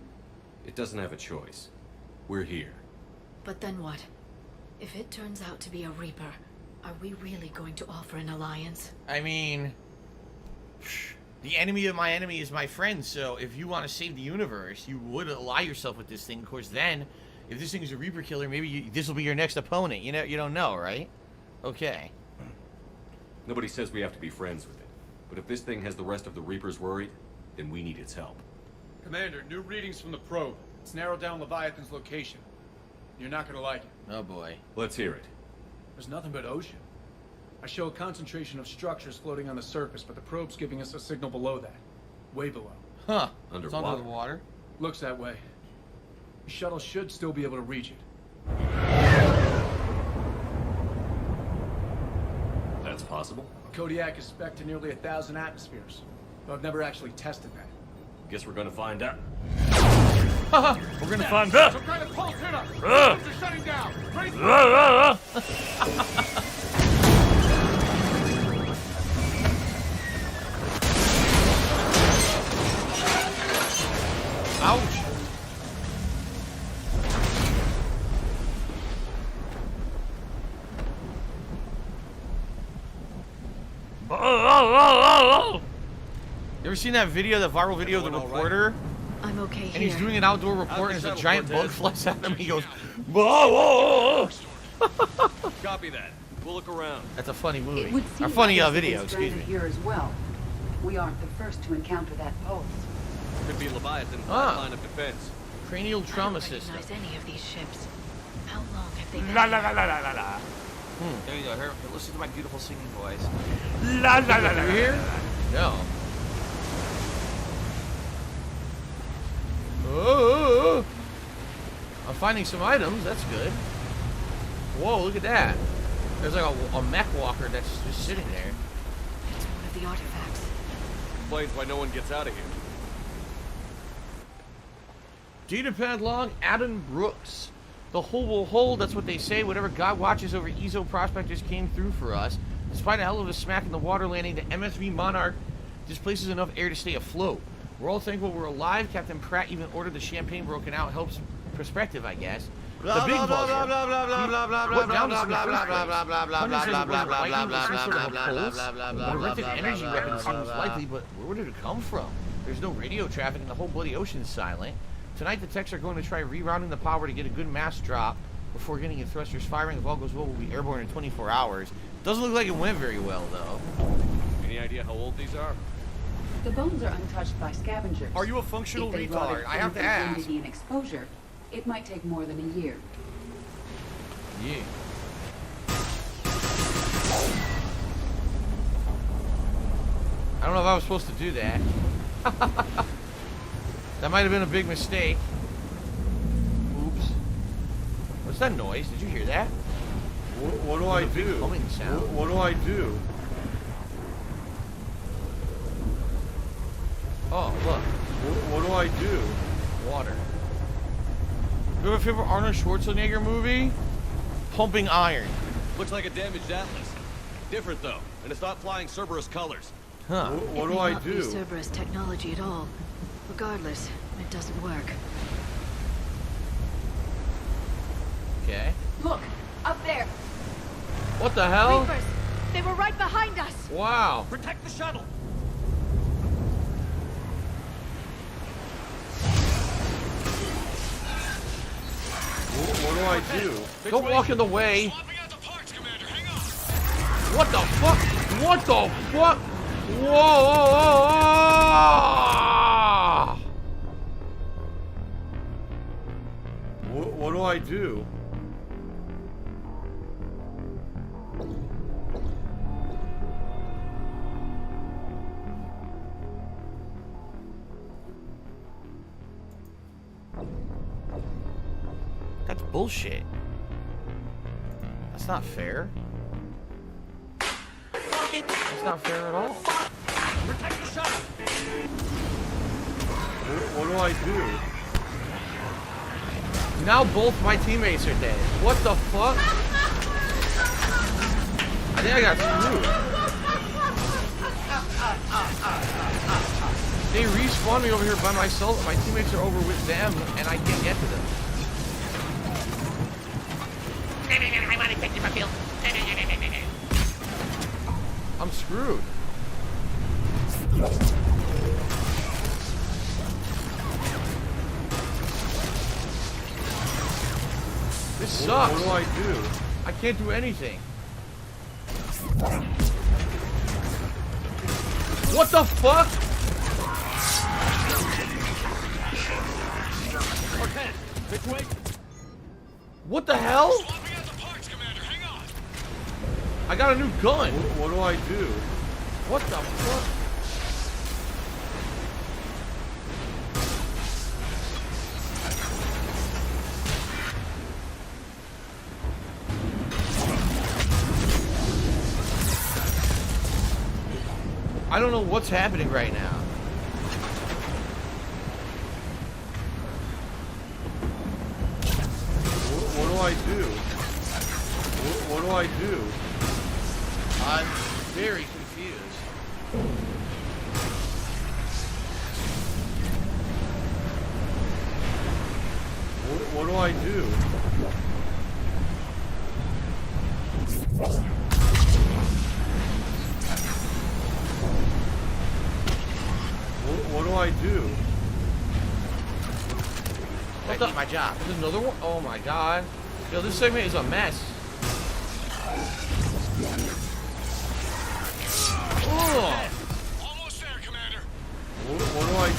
It doesn't have a choice. We're here. But then what? If it turns out to be a Reaper, are we really going to offer an alliance? I mean, the enemy of my enemy is my friend, so if you want to save the universe, you would ally yourself with this thing. Of course, then, if this thing is a Reaper killer, maybe this will be your next opponent. You know, you don't know, right? Okay. Nobody says we have to be friends with it. But if this thing has the rest of the Reapers worried, then we need its help. Commander, new readings from the probe. It's narrowed down Leviathan's location. You're not gonna like it. Oh boy. Let's hear it. There's nothing but ocean. I show a concentration of structures floating on the surface, but the probe's giving us a signal below that. Way below. Huh. Underwater. It's under the water. Looks that way. The shuttle should still be able to reach it. That's possible. Kodiak is spec'd to nearly 1,000 atmospheres, though I've never actually tested that. Guess we're gonna find out. We're gonna find out. Some kind of pulse hit us. Ah. Systems are shutting down. Ready for Ouch. You ever seen that video, that viral video of the reporter? I'm okay here. And he's doing an outdoor report, and there's a giant bug flies at him. He goes, Copy that. We'll look around. That's a funny movie. It would seem A funny like video, it's excuse me. here as well. We aren't the first to encounter that pulse. Could be Leviathan's line of defense. Cranial trauma I don't system. recognize any of these ships. How long have they been La la la la la la la. There you go. Here, listen to my beautiful singing voice. La la la la. You here? No. Oh, I'm finding some items. That's good. Whoa, look at that. There's like a mech walker that's just sitting there. It's one of the artifacts. Explains why no one gets out of here. Data pad log, Adam Brooks. The hull will hold, that's what they say. Whatever God watches over Ezo prospectors came through for us. Despite a hell of a smack in the water landing, the MSV Monarch displaces enough air to stay afloat. We're all thankful we're alive. Captain Pratt even ordered the champagne broken out. Helps perspective, I guess. The big buzzer. What down to some a rented energy weapon seems likely, but where did it come from? There's no radio traffic and the whole bloody ocean's silent. Tonight the techs are going to try rerouting the power to get a good mass drop before getting in thrusters firing. If all goes well, we'll be airborne in 24 hours. Doesn't look like it went very well, though. Any idea how old these are? The bones are untouched by scavengers. Are you a functional If they retard? rotted I have from to ask. humidity and exposure, it might take more than a year. Yeah. I don't know if I was supposed to do that. That might have been a big mistake. Oops. What's that noise? Did you hear that? What do I do? Humming sound. What do I do? Oh, look. What do I do? Water. You have a favorite Arnold Schwarzenegger movie? Pumping Iron. Looks like a damaged Atlas. Different though, and it's not flying Cerberus colors. Huh. What do It may I not be do? Cerberus technology at all. Regardless, it doesn't work. Okay. Look, up there. What the hell? Reapers. They were right behind us. Wow. Protect the shuttle. What do I do? Don't walk in the way. What the fuck? What the fuck? Whoa! What do I do? bullshit. That's not fair. That's not fair at all. Protect the shot. What do I do? Now both my teammates are dead. What the fuck? I think I got screwed. They respawned me over here by myself. My teammates are over with them, and I can't get to them. I want to take my field. I'm screwed. This sucks. What do I do? I can't do anything. What the fuck? What the hell? I got a new gun. What do I do? What the fuck? I don't know what's happening right now. What do I do? What do I do? I'm very confused. What do I do? What do I do? What the? My job. There's another one? Oh my god. Yo, this segment is a mess. Oh. Almost there, Commander. What do I do?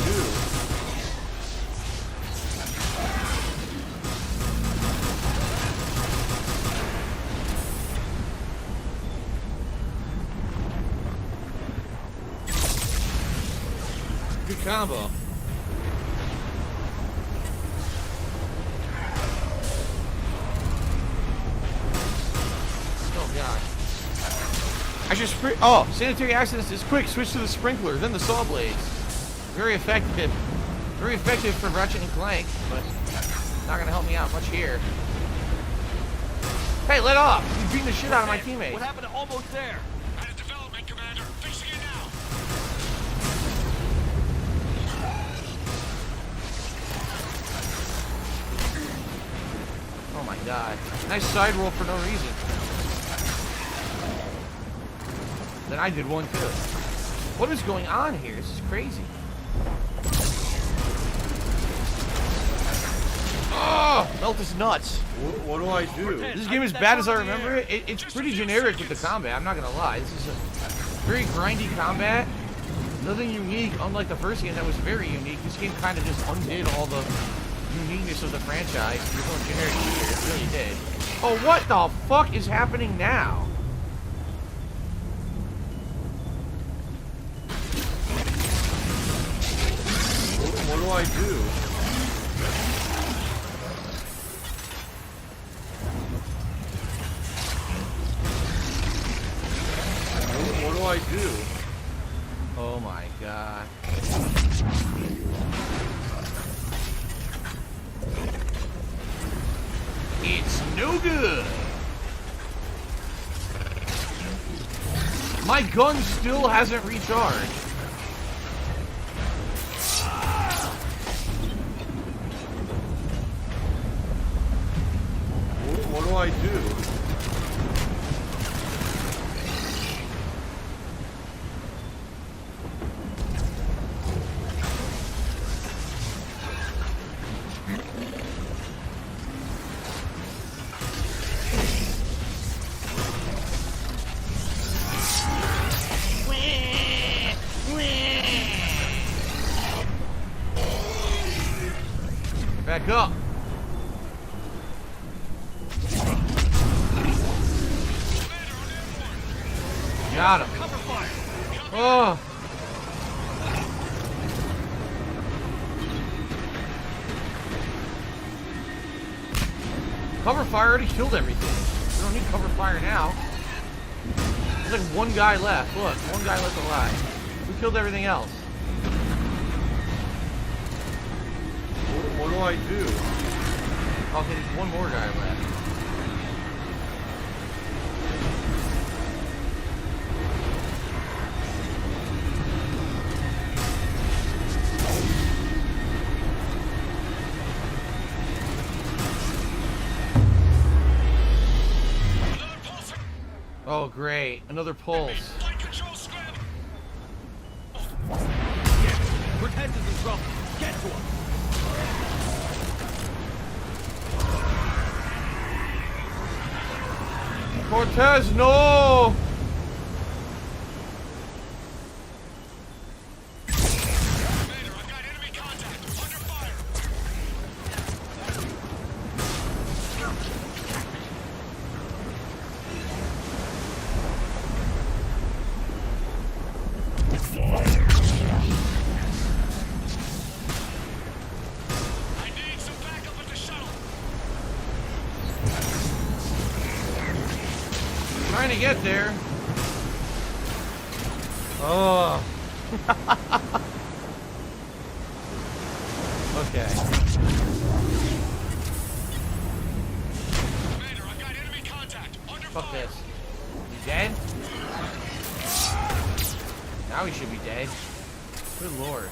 Good combo. Oh god. I should oh, sanitary accidents is quick. Switch to the sprinkler, then the saw blades. Very effective. Very effective for Ratchet and Clank, but not gonna help me out much here. Hey, let off! You're beating the shit out of my teammates. What happened to almost there? Out of development, Commander. Fixing it now. Oh my god. Nice side roll for no reason. Then I did one too. What is going on here? This is crazy. Oh! Melt his nuts. What do I do? This game is bad as I remember it. It's pretty generic with the combat, I'm not gonna lie. This is a very grindy combat. Nothing unique, unlike the first game that was very unique. This game kind of just undid all the uniqueness of the franchise. You're going generic here. It really did. Oh, what the fuck is happening now? What do I do? What do I do? Oh my god. It's no good. My gun still hasn't recharged. What do I do? Back up. Got him. Oh. Cover fire already killed everything. We don't need cover fire now. There's like one guy left. Look, one guy left alive. We killed everything else. What do I do? Okay, there's one more guy left. Oh, great. Another pulse. Cortez is in trouble. Get to him. Cortez, no! Trying to get there. Oh. Okay. Commander, I've got enemy contact. Under Fuck fire. this. You dead? Now he should be dead. Good lord.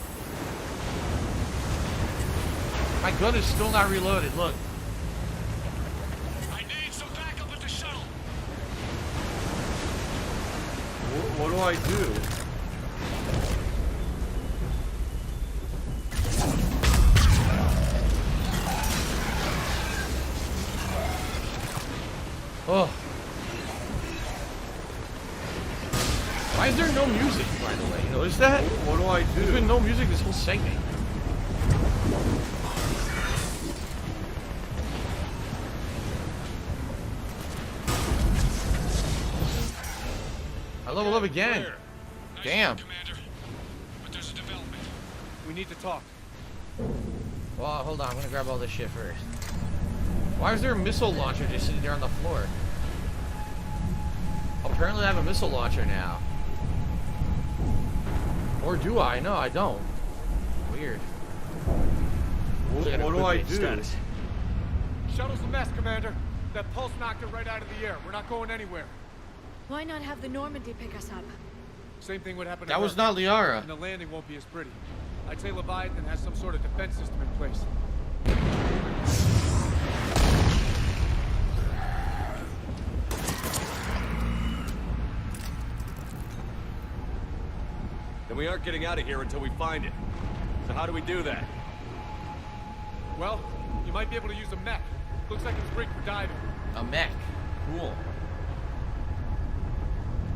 My gun is still not reloaded. Look. I need some backup at the shuttle. What do I do? Oh. Why is there no music, by the way? You notice that? What do I do? There's been no music this whole segment. I level up again. Damn. But there's a development. We need to talk. Well, hold on. I'm gonna grab all this shit first. Why is there a missile launcher just sitting there on the floor? Apparently I have a missile launcher now. Or do I? No, I don't. Weird. What do I do? Status. Shuttle's a mess, Commander. That pulse knocked it right out of the air. We're not going anywhere. Why not have the Normandy pick us up? Same thing would happen to That her. was not Liara. And the landing won't be as pretty. I'd say Leviathan has some sort of defense system in place. Then we aren't getting out of here until we find it. So how do we do that? Well, you might be able to use a mech. Looks like it's rigged for diving. A mech. Cool.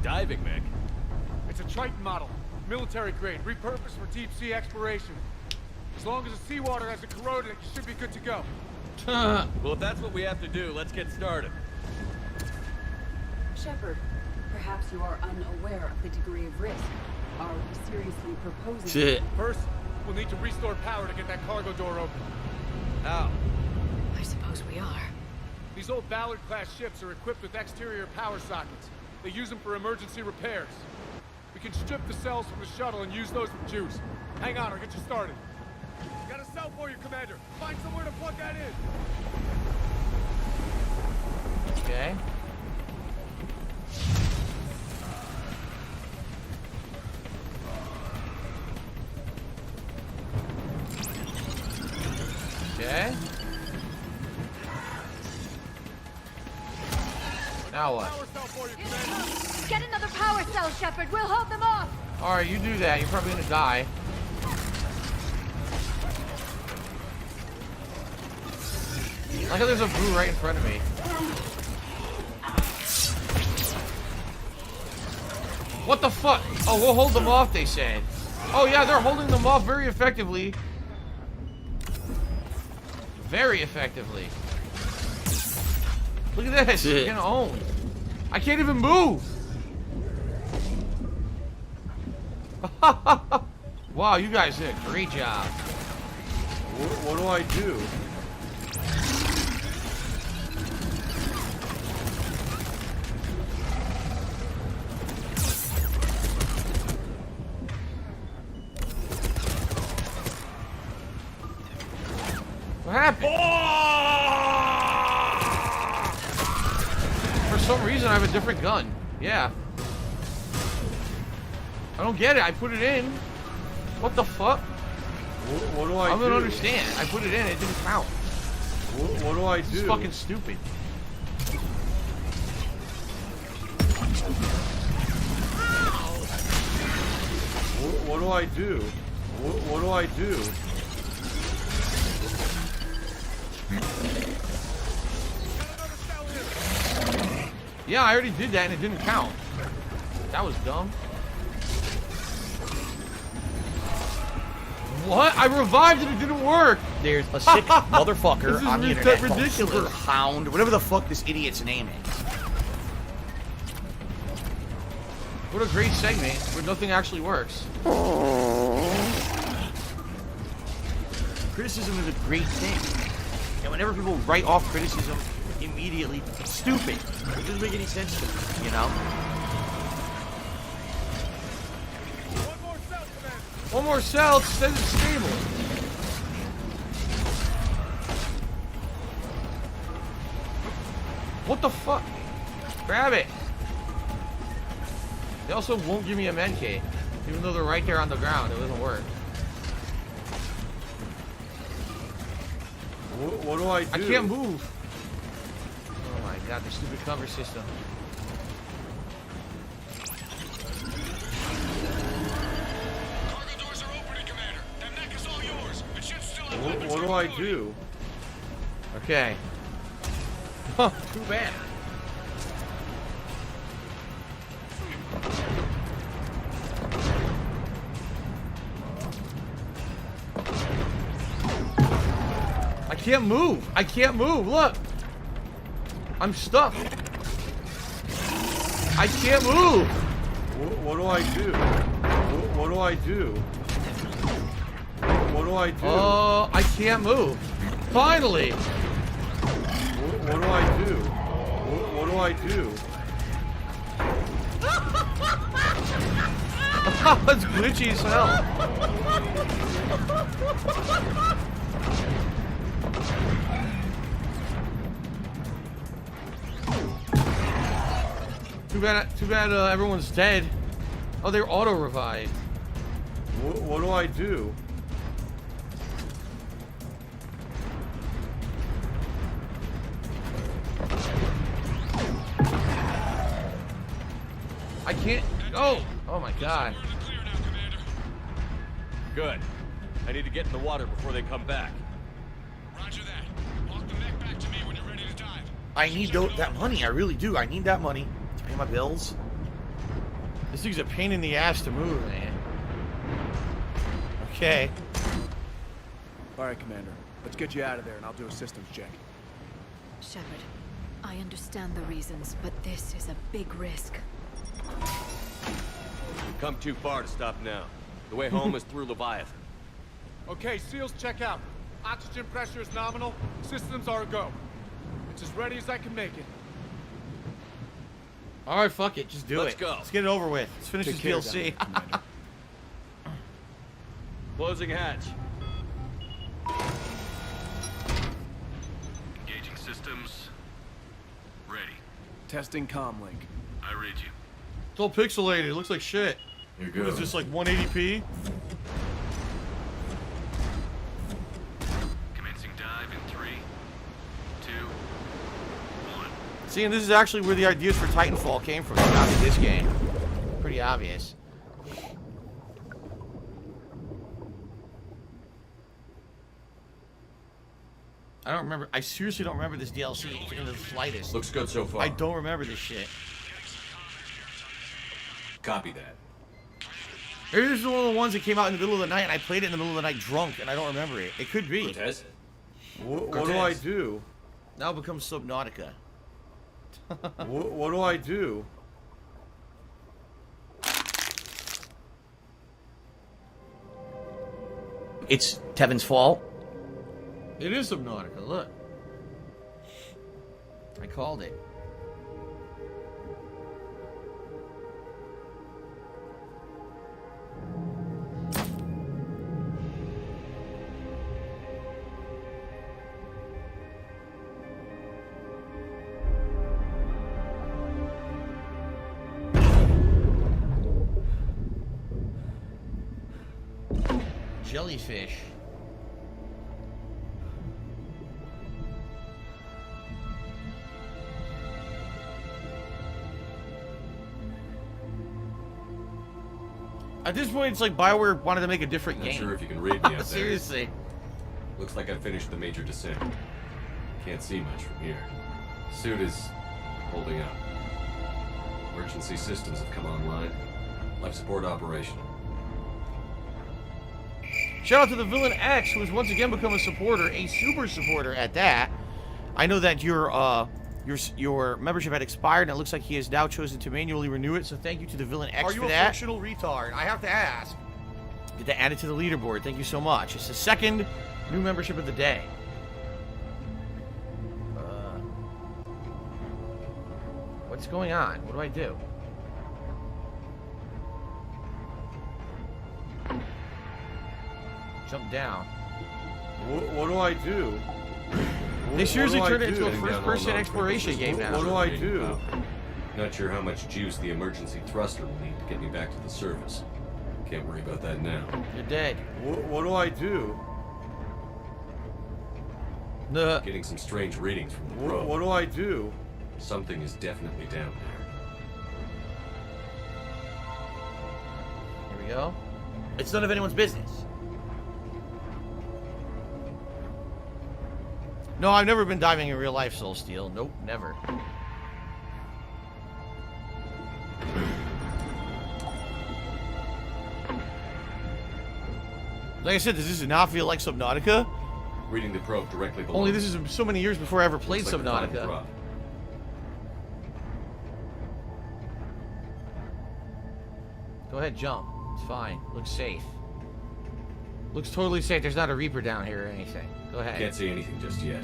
Diving mech? It's a Triton model. Military grade, repurposed for deep sea exploration. As long as the seawater hasn't corroded it, you should be good to go. Well, if that's what we have to do, let's get started. Shepard, perhaps you are unaware of the degree of risk. Are we seriously proposing? Shit. First, we'll need to restore power to get that cargo door open. How? I suppose we are. These old Ballard-class ships are equipped with exterior power sockets. They use them for emergency repairs. We can strip the cells from the shuttle and use those for juice. Hang on, I'll get you started. Got a cell for you, Commander. Find somewhere to plug that in. Okay. Okay. Now what? Get another power cell, Shepard. We'll hold them off. Alright, you do that. You're probably gonna die. Like how there's a boo right in front of me. What the fuck? Oh, we'll hold them off, they said. Oh yeah, they're holding them off very effectively. Very effectively. Look at this. You're gonna own. I can't even move. Wow, you guys did a great job. What do I do? happened? For some reason, I have a different gun. Yeah. I don't get it. I put it in. What the fuck? What do I do? I don't understand. I put it in. It didn't count. What do I do? This is fucking stupid. What do I do? What do I do? Yeah, I already did that and it didn't count. That was dumb. What? I revived and it didn't work. There's a sick motherfucker on the internet called ridiculous. Super Hound, whatever the fuck this idiot's name is. What a great segment where nothing actually works. Criticism is a great thing. And whenever people write off criticism immediately, it's stupid. It doesn't make any sense to me, you know? One more cell, it says it's stable. What the fuck? Grab it. They also won't give me a med kit, even though they're right there on the ground. It doesn't work. What do I do? I can't move. Oh my god, the stupid cover system. What do I do? Okay. Huh, too bad. I can't move. I can't move. Look. I'm stuck. I can't move. What do I do? What do I do? What do I do? Oh, I can't move. Finally. What do I do? What do I do? It's glitchy as hell. Too bad everyone's dead. Oh, they're auto-revived. What do I do? I can't. Oh my god. Good. I need to get in the water before they come back. Roger that. Walk the mech back to me when you're ready to dive. I need that money. I really do. I need that money to pay my bills. This thing's a pain in the ass to move, man. Okay. All right, Commander. Let's get you out of there, and I'll do a systems check. Shepard, I understand the reasons, but this is a big risk. We've come too far to stop now. The way home is through Leviathan. Okay, SEALs, check out. Oxygen pressure is nominal. Systems are a go. It's as ready as I can make it. All right, fuck it. Just do it. Let's go. Let's get it over with. Let's finish this DLC. Closing hatch. Engaging systems. Ready. Testing comlink. I read you. It's all pixelated. It looks like shit. Here What is this, like 180p? Commencing dive in 3, 2, 1. See, and this is actually where the ideas for Titanfall came from. Not in this game. Pretty obvious. I don't remember. I seriously don't remember this DLC in the slightest. Looks good so far. I don't remember this shit. Copy that. Maybe this is one of the ones that came out in the middle of the night and I played it in the middle of the night drunk and I don't remember it. It could be. Cortez? What do I do? Now it becomes Subnautica. What do I do? It's Tevin's fault. It is Subnautica, look. I called it. jellyfish. At this point, it's like BioWare wanted to make a different Not game. sure if you can read me up there. Seriously. Looks like I finished the major descent. Can't see much from here. Suit is holding up. Emergency systems have come online. Life support operational. Shout out to the Villain X, who has once again become a supporter, a super supporter at that. I know that your membership had expired, and it looks like he has now chosen to manually renew it. So thank you to the Villain X for that. Are you a functional retard? I have to ask. Get that added to the leaderboard. Thank you so much. It's the second new membership of the day. What's going on? What do I do? Jump down. What do I do? They seriously turned it into a first-person exploration game now. What do I do? Not sure how much juice the emergency thruster will need to get me back to the surface. Can't worry about that now. You're dead. What do I do? Getting some strange readings from the probe. What do I do? Something is definitely down there. Here we go. It's none of anyone's business. No, I've never been diving in real life, Soul Steel. Nope, never. Like I said, does this not feel like Subnautica? Reading the probe directly below. Only this is so many years before I ever played Subnautica. Go ahead, jump. It's fine. Looks safe. Looks totally safe. There's not a Reaper down here or anything. Go ahead. Can't see anything just yet.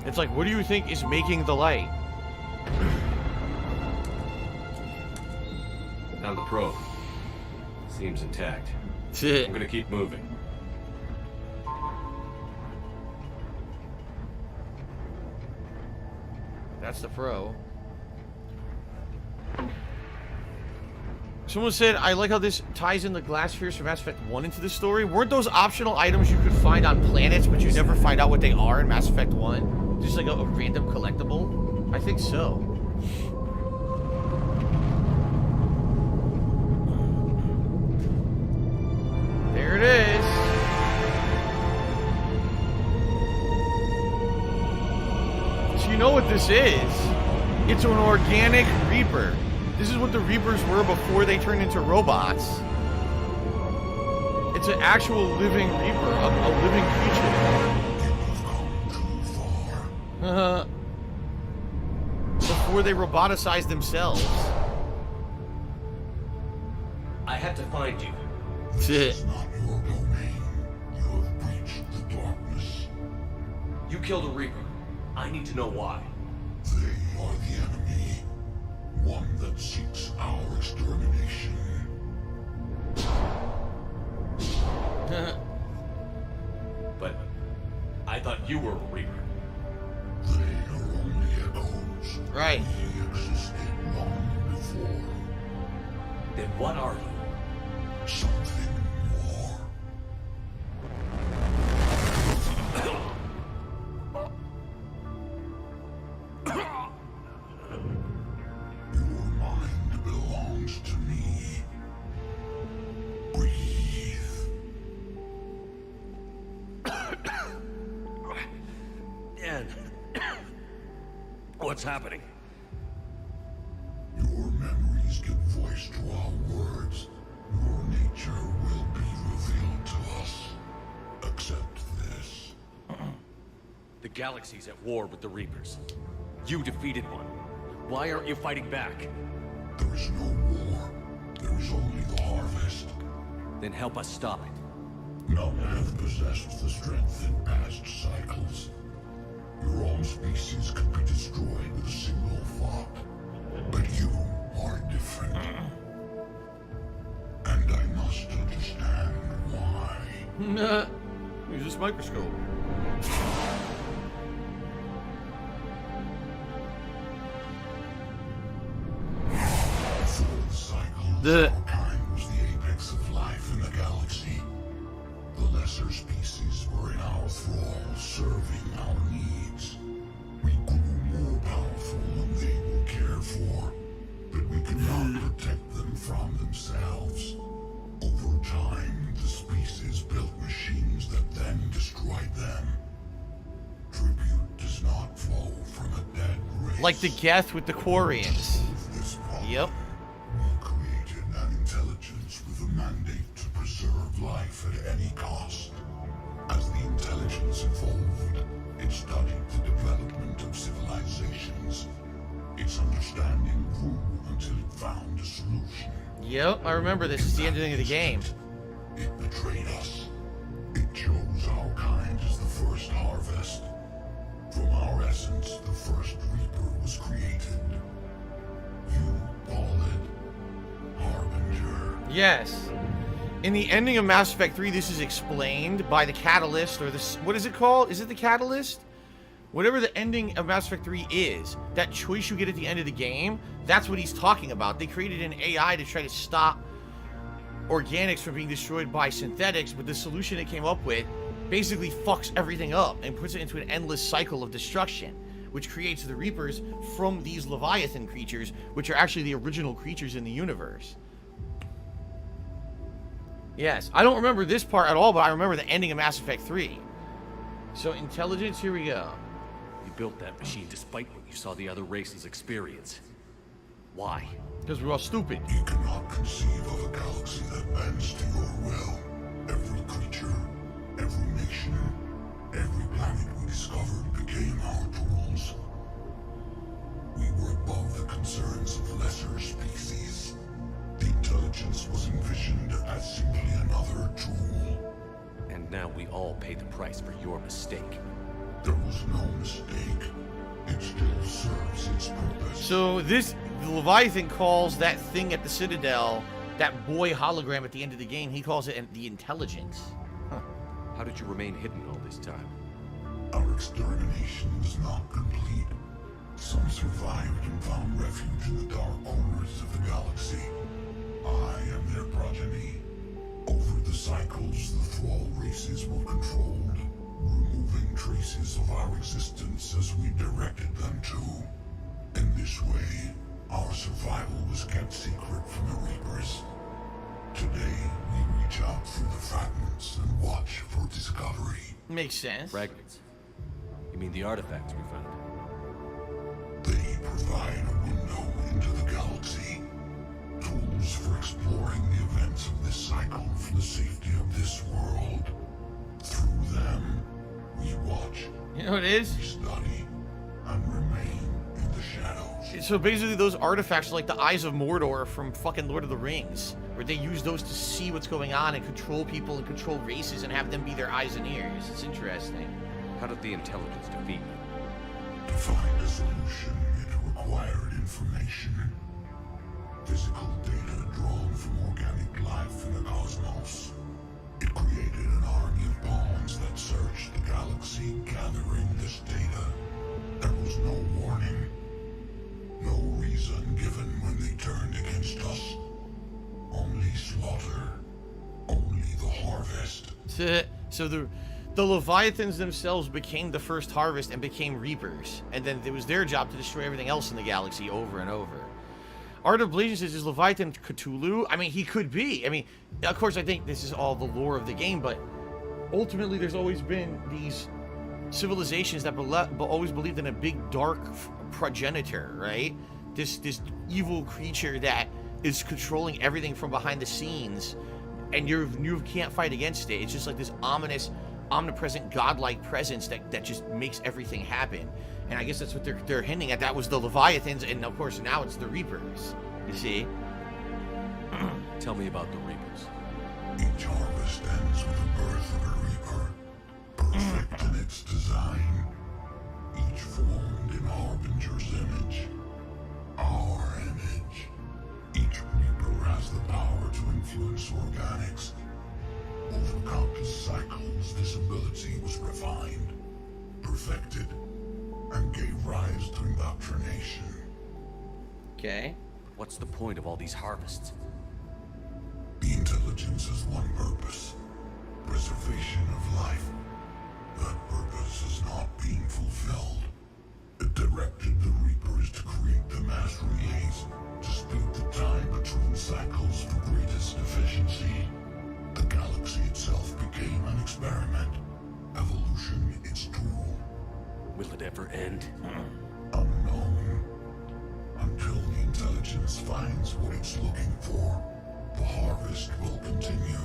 It's like, what do you think is making the light? Found the probe. Seems intact. I'm gonna keep moving. That's the pro. Someone said, I like how this ties in the glass spheres from Mass Effect 1 into the story. Weren't those optional items you could find on planets, but you never find out what they are in Mass Effect 1? Just like a random collectible? I think so. There it is. So you know what this is? It's an organic Reaper. This is what the Reapers were before they turned into robots. It's an actual living Reaper, a living creature. Before they roboticized themselves. I have to find you. That's it. It's not your domain. You have breached the darkness. You killed a Reaper. I need to know why. They are the enemy. One that seeks our extermination. But I thought you were a Reaper. They are only echoes. Right. They existed long before. Then what are you? Something more. Your mind belongs to me. Breathe. Dan. What's happening? Your memories give voice to our words. Your nature will be revealed to us. Accept this. The galaxy's at war with the Reapers. You defeated one. Why aren't you fighting back? There is no war. There is only the harvest. Then help us stop it. None have possessed the strength in past cycles. Your own species could be destroyed with a single thought. But you are different. And I must understand why. Use this microscope. Our kind was the apex of life in the galaxy. The lesser species were in our thrall, serving our needs. We grew more powerful than they were cared for, but we could not protect them from themselves. Over time, the species built machines that then destroyed them. Tribute does not flow from a dead race. Like the Geth with the Quarians. Yep. We created an intelligence with a mandate to preserve life at any cost. As the intelligence evolved, it studied the development of civilizations. Its understanding grew until it found a solution. Yep, I remember this. It's the ending of the game. It betrayed us. It chose our kind as the first harvest. From our essence, the first Reaper was created. You call it Harbinger. Yes. In the ending of Mass Effect 3, this is explained by the Catalyst, or this. What is it called? Is it the Catalyst? Whatever the ending of Mass Effect 3 is, that choice you get at the end of the game, that's what he's talking about. They created an AI to try to stop organics from being destroyed by synthetics, but the solution it came up with basically fucks everything up and puts it into an endless cycle of destruction, which creates the Reapers from these Leviathan creatures, which are actually the original creatures in the universe. Yes, I don't remember this part at all, but I remember the ending of Mass Effect 3. So, intelligence, here we go. You built that machine despite what you saw the other races experience. Why? Because we're all stupid. You cannot conceive of a galaxy that bends to your will. Every creature, every nation, every planet we discovered became our tools. We were above the concerns of lesser species. The intelligence was envisioned as simply another tool. And now we all pay the price for your mistake. There was no mistake. It still serves its purpose. So the Leviathan calls that thing at the Citadel, that boy hologram at the end of the game, he calls it the intelligence. Huh. How did you remain hidden all this time? Our extermination was not complete. Some survived and found refuge in the dark corners of the galaxy. I am their progeny. Over the cycles, the Thrall races were controlled, removing traces of our existence as we directed them to. In this way, our survival was kept secret from the Reapers. Today, we reach out through the fragments and watch for discovery. Makes sense. Fragments? You mean the artifacts we found? They provide a window into the galaxy. Tools for exploring the events of this cycle for the safety of this world. Through them, we watch. You know what it is? We study and remain in the shadows. So basically those artifacts are like the Eyes of Mordor from fucking Lord of the Rings, where they use those to see what's going on and control people and control races and have them be their eyes and ears. It's interesting. How did the intelligence defeat you? To find a solution, it required information. Physical data drawn from organic life in the cosmos. It created an army of pawns that searched the galaxy, gathering this data. There was no warning. No reason given when they turned against us. Only slaughter. Only the harvest. So the Leviathans themselves became the first harvest and became Reapers. And then it was their job to destroy everything else in the galaxy over and over. Art of Blazing says, is Leviathan Cthulhu? I mean, he could be. I mean, of course, I think this is all the lore of the game, but ultimately there's always been these civilizations that always believed in a big dark progenitor, right? This evil creature that is controlling everything from behind the scenes, and you can't fight against it. It's just like this ominous, omnipresent, godlike presence that just makes everything happen. And I guess that's what they're hinting at. That was the Leviathans, and of course now it's the Reapers. You see? Tell me about the Reapers. Each harvest ends with the birth of a Reaper, perfect in its design. Each formed in Harbinger's image. Our image. Each Reaper has the power to influence organics. Over countless cycles, this ability was refined, perfected, and gave rise to indoctrination. Okay. What's the point of all these harvests? The intelligence has one purpose. Preservation of life. That purpose is not being fulfilled. It directed the Reapers to create the mass relays to speed the time between cycles for greatest efficiency. The galaxy itself became an experiment. Evolution its tool. Will it ever end? Unknown. Until the intelligence finds what it's looking for, the harvest will continue.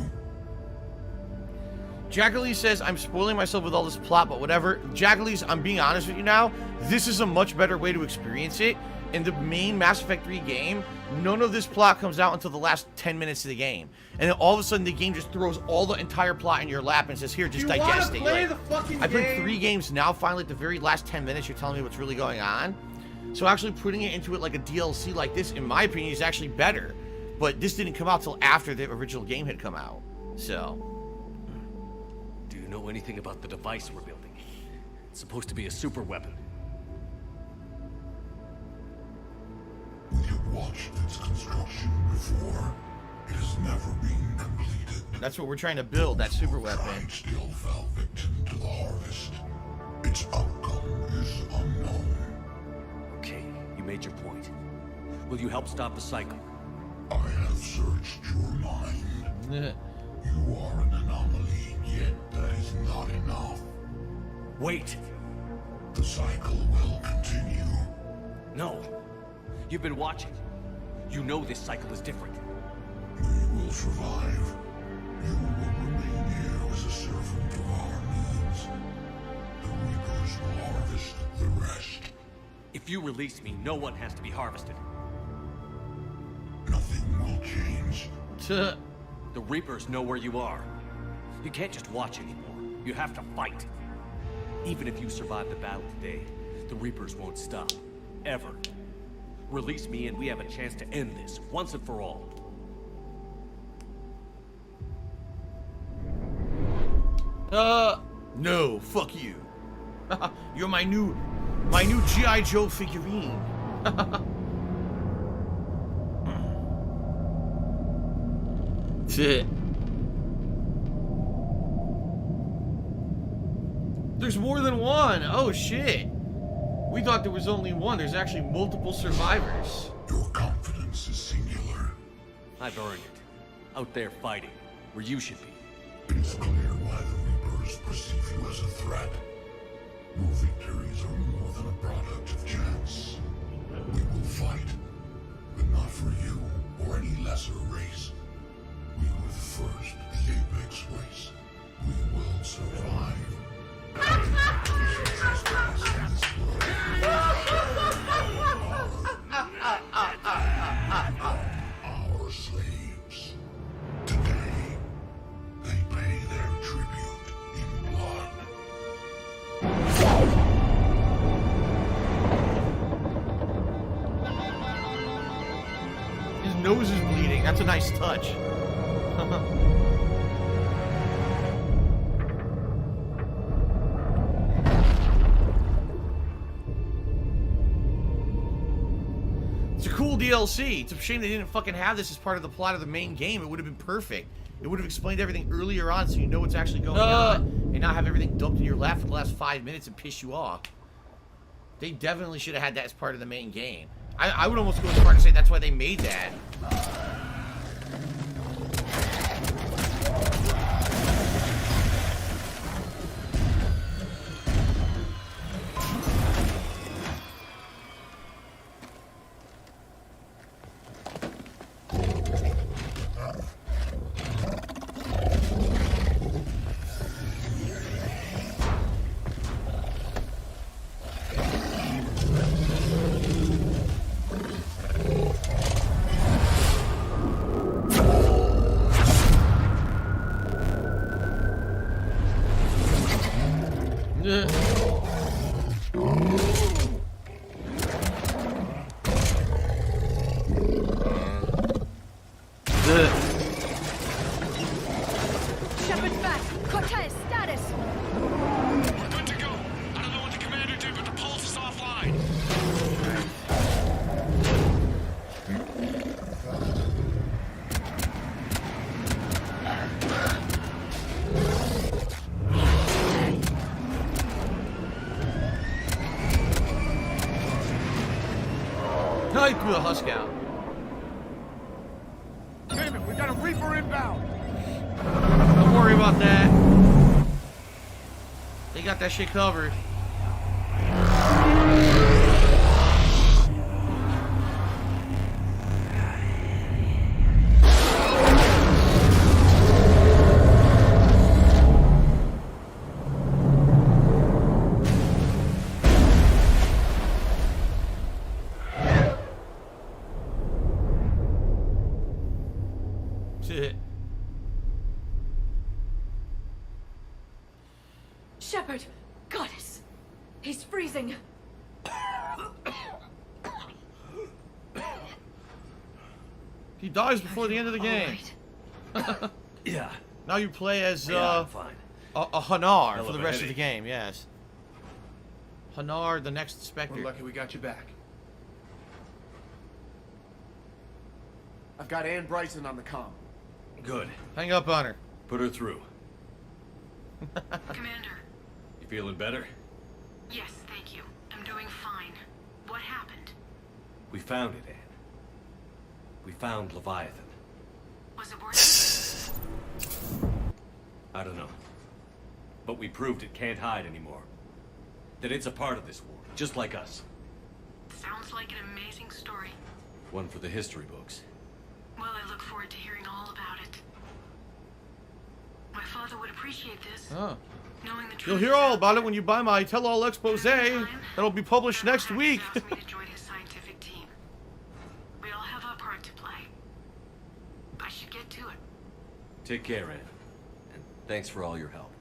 Jackalee says, I'm spoiling myself with all this plot, but whatever. Jackalee's, I'm being honest with you now, this is a much better way to experience it. In the main Mass Effect 3 game, none of this plot comes out until the last 10 minutes of the game. And then all of a sudden, the game just throws all the entire plot in your lap and says, here, just digest it. Play the fucking I played game? 3 games now, finally, at the very last 10 minutes, you're telling me what's really going on. So actually putting it into it like a DLC like this, in my opinion, is actually better. But this didn't come out till after the original game had come out. So... Do you know anything about the device we're building? It's supposed to be a super weapon. We have watched its construction before. It has never been completed. That's what we're trying to build, that super weapon. Still fell victim to the harvest. Its outcome is unknown. Okay, you made your point. Will you help stop the cycle? I have searched your mind. You are an anomaly, yet that is not enough. Wait! The cycle will continue. No. You've been watching. You know this cycle is different. We will survive. You will remain here as a servant of our needs. The Reapers will harvest the rest. If you release me, no one has to be harvested. Nothing will change. The Reapers know where you are. You can't just watch anymore. You have to fight. Even if you survive the battle today, the Reapers won't stop. Ever. Release me and we have a chance to end this, once and for all. No, fuck you. You're my new G.I. Joe figurine. That's it. There's more than one. Oh shit. We thought there was only one. There's actually multiple survivors. Your confidence is singular. I've earned it. Out there fighting, where you should be. It is clear why the Reapers perceive you as a threat. Your victories are more than a product of chance. We will fight, but not for you or any lesser race. We were the first, the apex race. We will survive. Our slaves. Today, they pay their tribute in blood. His nose is bleeding. That's a nice touch. It's a cool DLC. It's a shame they didn't fucking have this as part of the plot of the main game. It would have been perfect. It would have explained everything earlier on so you know what's actually going on. And not have everything dumped in your lap for the last 5 minutes and piss you off. They definitely should have had that as part of the main game. I would almost go as far to say that's why they made that. I threw the husk out. Damn it, we got a Reaper inbound. Don't worry about that. They got that shit covered. Shepard! Goddess! He's freezing! He dies before the end of the game. Right. Yeah. Now you play as I'm fine. a Hanar Hell for of the a rest of the headache. game, yes. Hanar, the next Spectre. We're lucky we got you back. I've got Ann Bryson on the comm. Good. Hang up on her. Put her through. Commander. You feeling better? Yes, thank you. I'm doing fine. What happened? We found it, Anne. We found Leviathan. Was it worth it? I don't know. But we proved it can't hide anymore. That it's a part of this war, just like us. Sounds like an amazing story. One for the history books. Well, I look forward to hearing all about it. My father would appreciate this. Oh. Knowing the truth. You'll hear all about it when you buy my tell-all expose that'll be published next week. Asked me to join his scientific team. We all have our part to play. I should get to it. Take care, Anne. And thanks for all your help.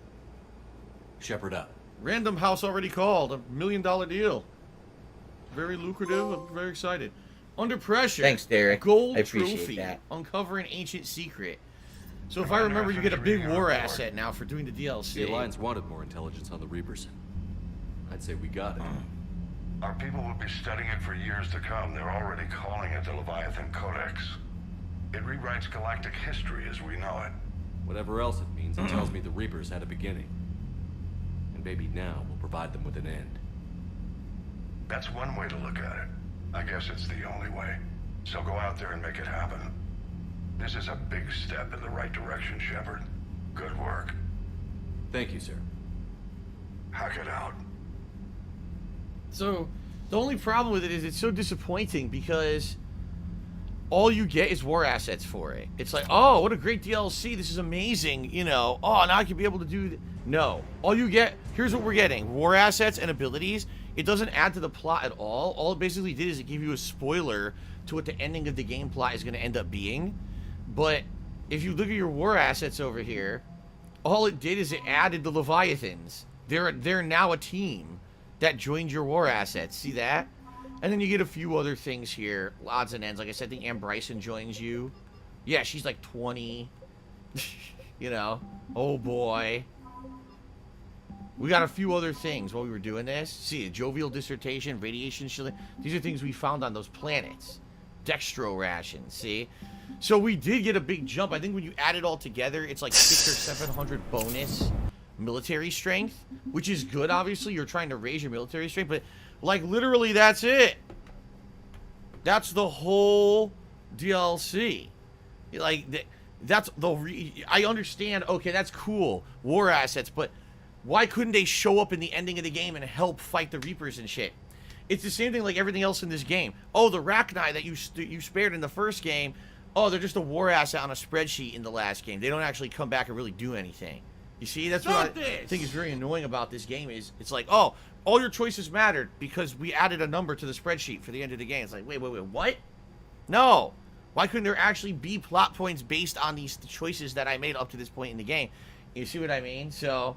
Shepard up. Random House already called. $1 million deal. Very lucrative. I'm very excited. Under Pressure. Thanks, Derek. Gold I appreciate trophy. that. Uncover an ancient secret. So if I remember, you get a big war asset now for doing the DLC. The Alliance wanted more intelligence on the Reapers. I'd say we got it. Our people will be studying it for years to come. They're already calling it the Leviathan Codex. It rewrites galactic history as we know it. Whatever else it means, it tells me the Reapers had a beginning. And maybe now we'll provide them with an end. That's one way to look at it. I guess it's the only way. So go out there and make it happen. This is a big step in the right direction, Shepard. Good work. Thank you, sir. Hack it out. So the only problem with it is it's so disappointing because all you get is war assets for it. It's like, oh, what a great DLC. This is amazing. You know, oh, now I can be able to do... No. All you get... Here's what we're getting. War assets and abilities. It doesn't add to the plot at all. All it basically did is it gave you a spoiler to what the ending of the game plot is going to end up being. But if you look at your war assets over here, all it did is it added the Leviathans. They're now a team that joined your war assets. See that? And then you get a few other things here. Odds and ends. Like I said, I think Ann Bryson joins you. Yeah, she's like 20. You know. Oh, boy. We got a few other things while we were doing this. See, a jovial dissertation, radiation shielding. These are things we found on those planets. Dextro rations, see? So we did get a big jump. I think when you add it all together, it's like 600 or 700 bonus military strength, which is good, obviously. You're trying to raise your military strength, but, like, literally, that's it. That's the whole DLC. Like, that's the... I understand, okay, that's cool. War assets, but... Why couldn't they show up in the ending of the game and help fight the Reapers and shit? It's the same thing like everything else in this game. Oh, the Rachni that you spared in the first game, oh, they're just a war asset on a spreadsheet in the last game. They don't actually come back and really do anything. You see, that's what I think is very annoying about this game is it's like, oh, all your choices mattered because we added a number to the spreadsheet for the end of the game. It's like, wait, what? No. Why couldn't there actually be plot points based on these choices that I made up to this point in the game? You see what I mean? So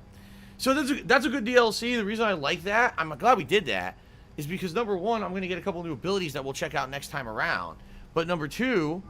that's a good DLC. The reason I like that, I'm glad we did that, is because number one, I'm going to get a couple new abilities that we'll check out next time around. But number two,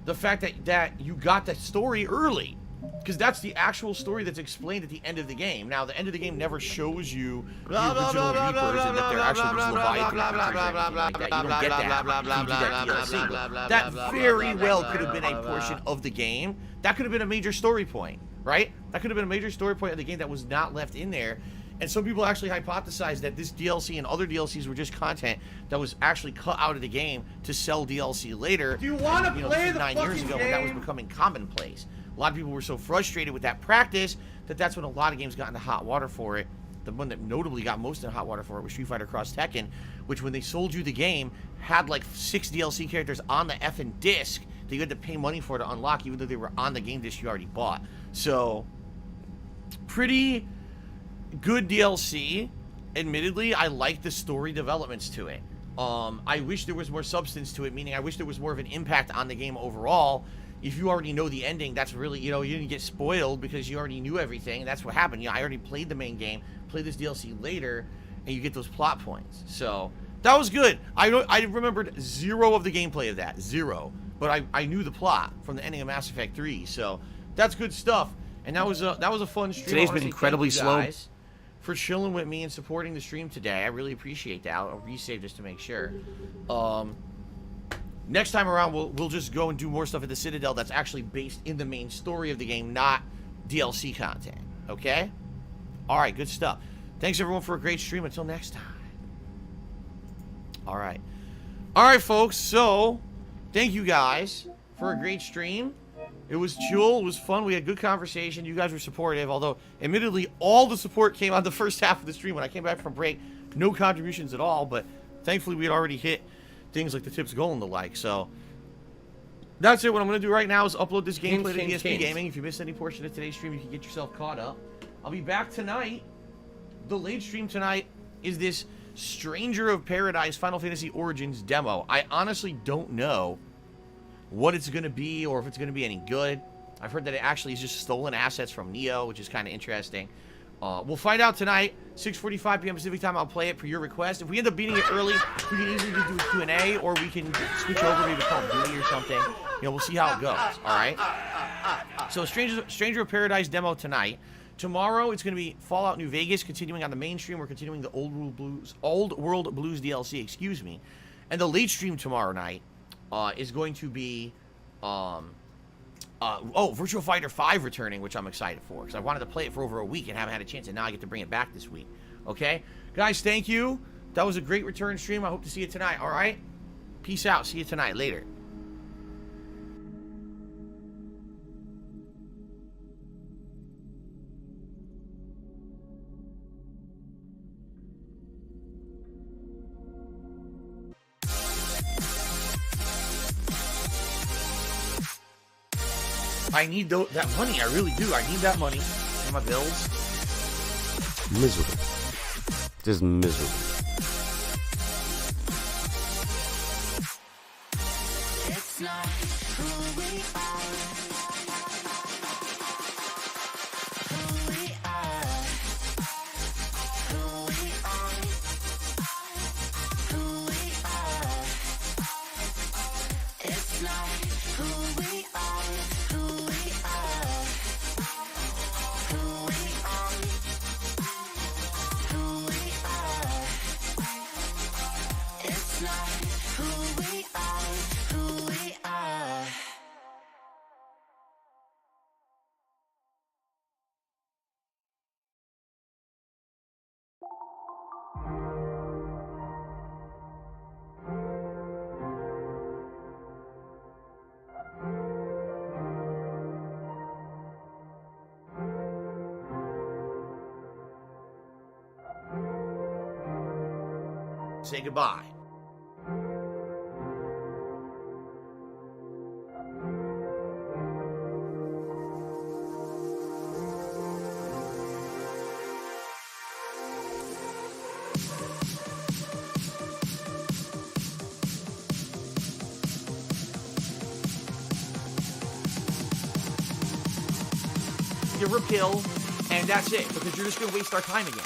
the fact that you got that story early. Because that's the actual story that's explained at the end of the game. Now, the end of the game never shows you the original Reapers and that they're actually just Leviathan creatures or anything like that. You don't get that when you do that DLC. But that very well could have been a portion of the game. That could have been a major story point, right? That could have been a major story point of the game that was not left in there. And some people actually hypothesized that this DLC and other DLCs were just content that was actually cut out of the game to sell DLC later. Do you want to play the 9 years ago when that was becoming commonplace. A lot of people were so frustrated with that practice that's when a lot of games got into hot water for it. The one that notably got most in hot water for it was Street Fighter Cross Tekken, which when they sold you the game had like 6 DLC characters on the effing disc that you had to pay money for to unlock, even though they were on the game disc you already bought. So, pretty good DLC. Admittedly, I like the story developments to it. I wish there was more substance to it, meaning I wish there was more of an impact on the game overall. If you already know the ending, that's really, you didn't get spoiled because you already knew everything. That's what happened. I already played the main game, played this DLC later, and you get those plot points. So, that was good. I remembered 0 of the gameplay of that. 0. But I knew the plot from the ending of Mass Effect 3. So, that's good stuff. And that was a fun stream. Today's been incredibly slow. For chilling with me and supporting the stream today. I really appreciate that. I'll resave just to make sure. Next time around, we'll just go and do more stuff at the Citadel that's actually based in the main story of the game, not DLC content. Okay? Alright, good stuff. Thanks everyone for a great stream. Until next time. Alright. Alright, folks. So, thank you guys for a great stream. It was chill. It was fun. We had good conversation. You guys were supportive, although, admittedly, all the support came on the first half of the stream. When I came back from break, no contributions at all, but thankfully we had already hit things like the tips goal and the like. So, that's it. What I'm going to do right now is upload this gameplay to DSP Gaming. If you missed any portion of today's stream, you can get yourself caught up. I'll be back tonight. The late stream tonight is this Stranger of Paradise Final Fantasy Origins demo. I honestly don't know what it's going to be or if it's going to be any good. I've heard that it actually is just stolen assets from Neo, which is kind of interesting. We'll find out tonight, 6:45 p.m. Pacific time. I'll play it per your request. If we end up beating it early, we can easily do a Q&A, or we can switch over maybe to Call of Duty or something. We'll see how it goes, all right? So Stranger of Paradise demo tonight. Tomorrow, it's going to be Fallout New Vegas, continuing on the main stream. We're continuing the Old World Blues DLC, excuse me. And the late stream tomorrow night is going to be Virtua Fighter 5 returning, which I'm excited for because I wanted to play it for over a week and haven't had a chance, and now I get to bring it back this week. Okay, guys, thank you. That was a great return stream. I hope to see you tonight. All right, peace out. See you tonight. Later. I need that money. I really do. I need that money. Pay my bills. Miserable. Just miserable. It's not who we are. Who we are. Who we are. Who we are. It's not who we are. Who we are. Who we are. Who we are. It's not who we are. Who we are. Say goodbye. Give her a pill, and that's it, because you're just going to waste our time again.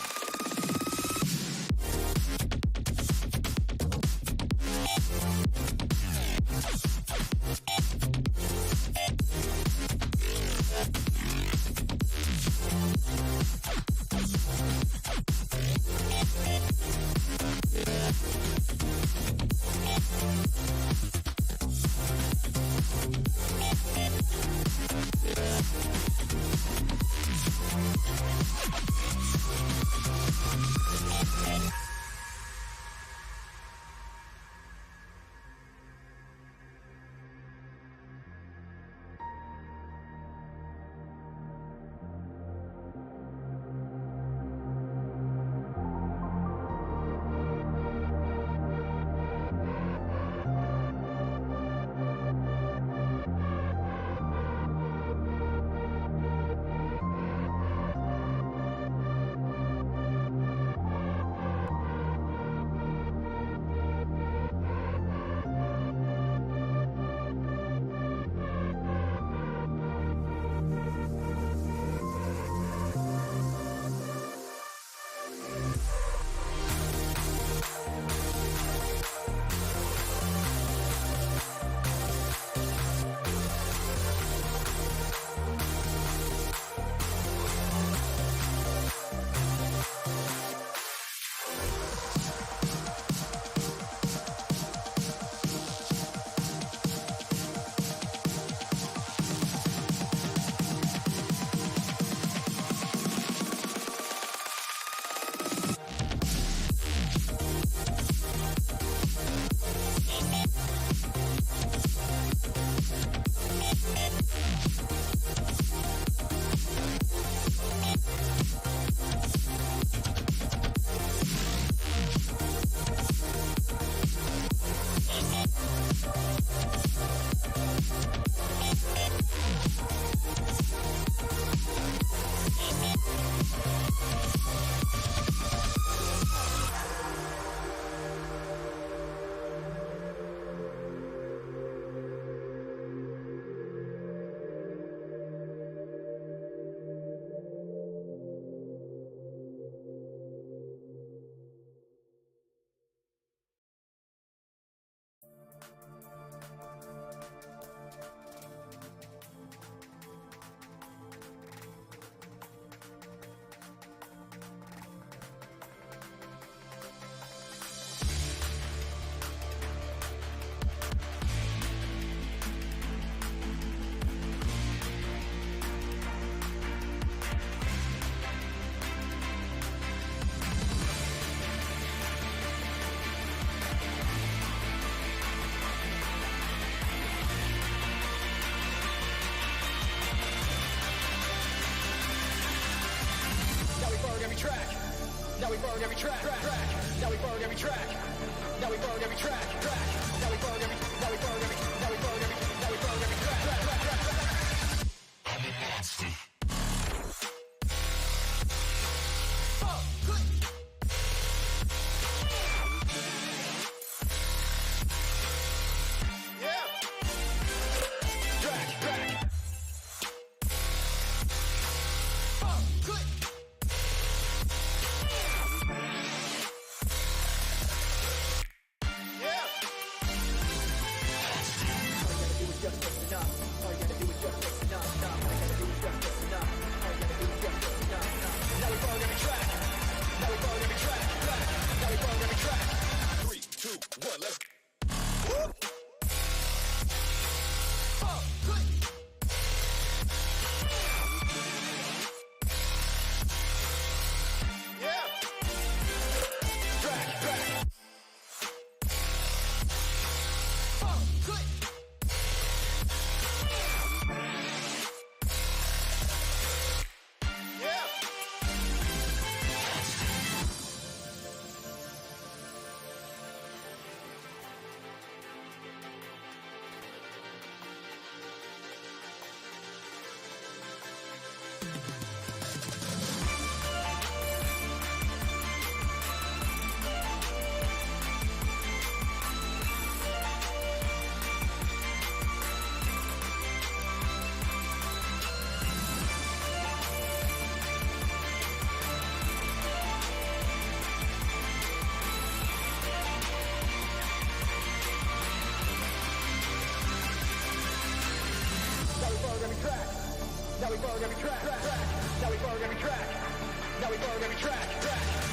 we burned every track. Now we burned every track. Now we burned every track. Now we burned every. Now we burned every. Now we burned every. Now we burned every track. I'm a monster. Now we burn every track. Now we burn every track. Now we burn every track.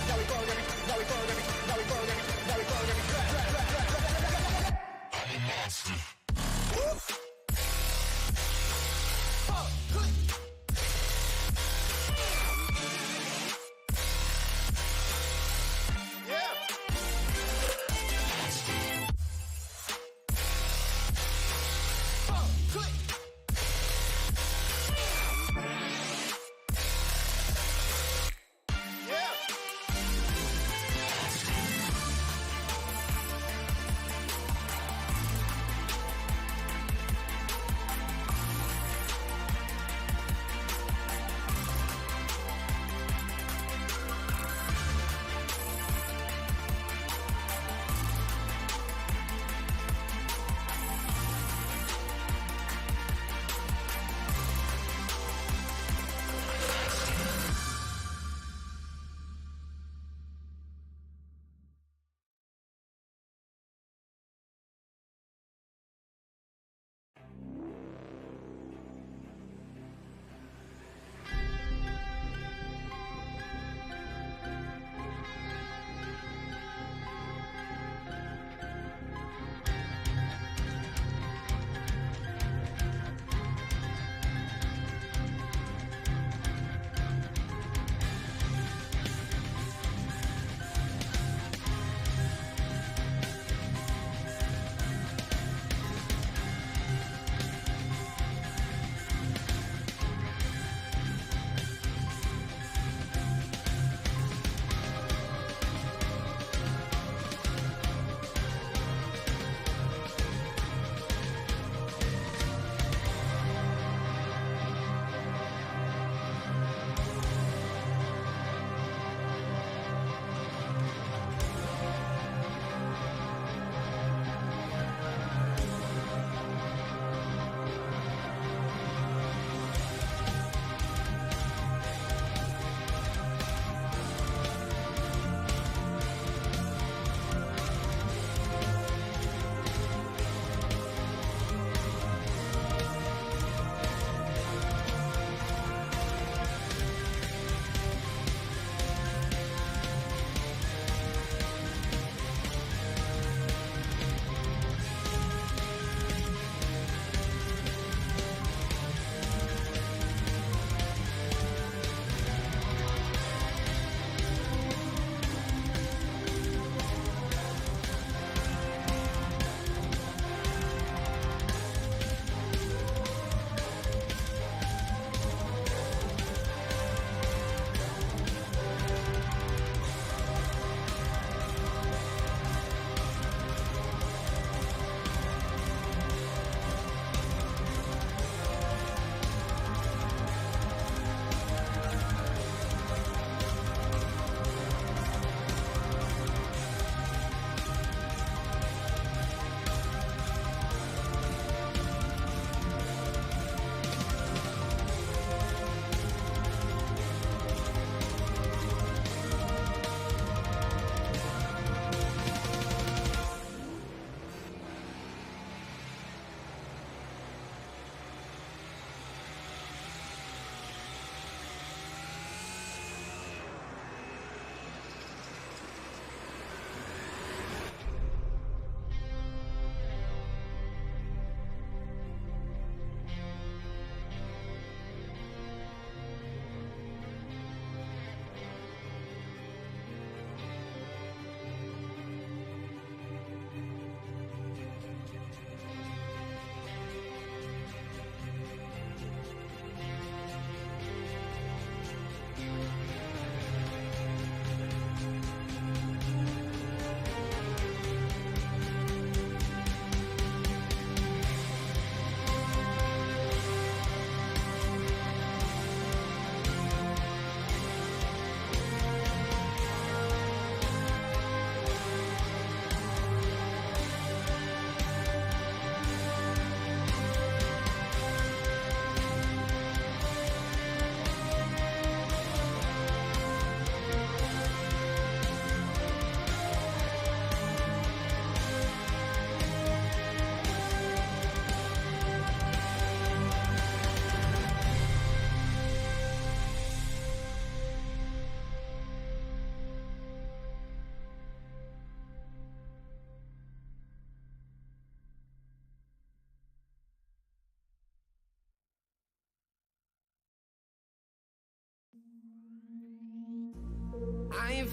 Now we burn every. Now we burn every. Now we burn every. Now we burn every track. I'm a monster.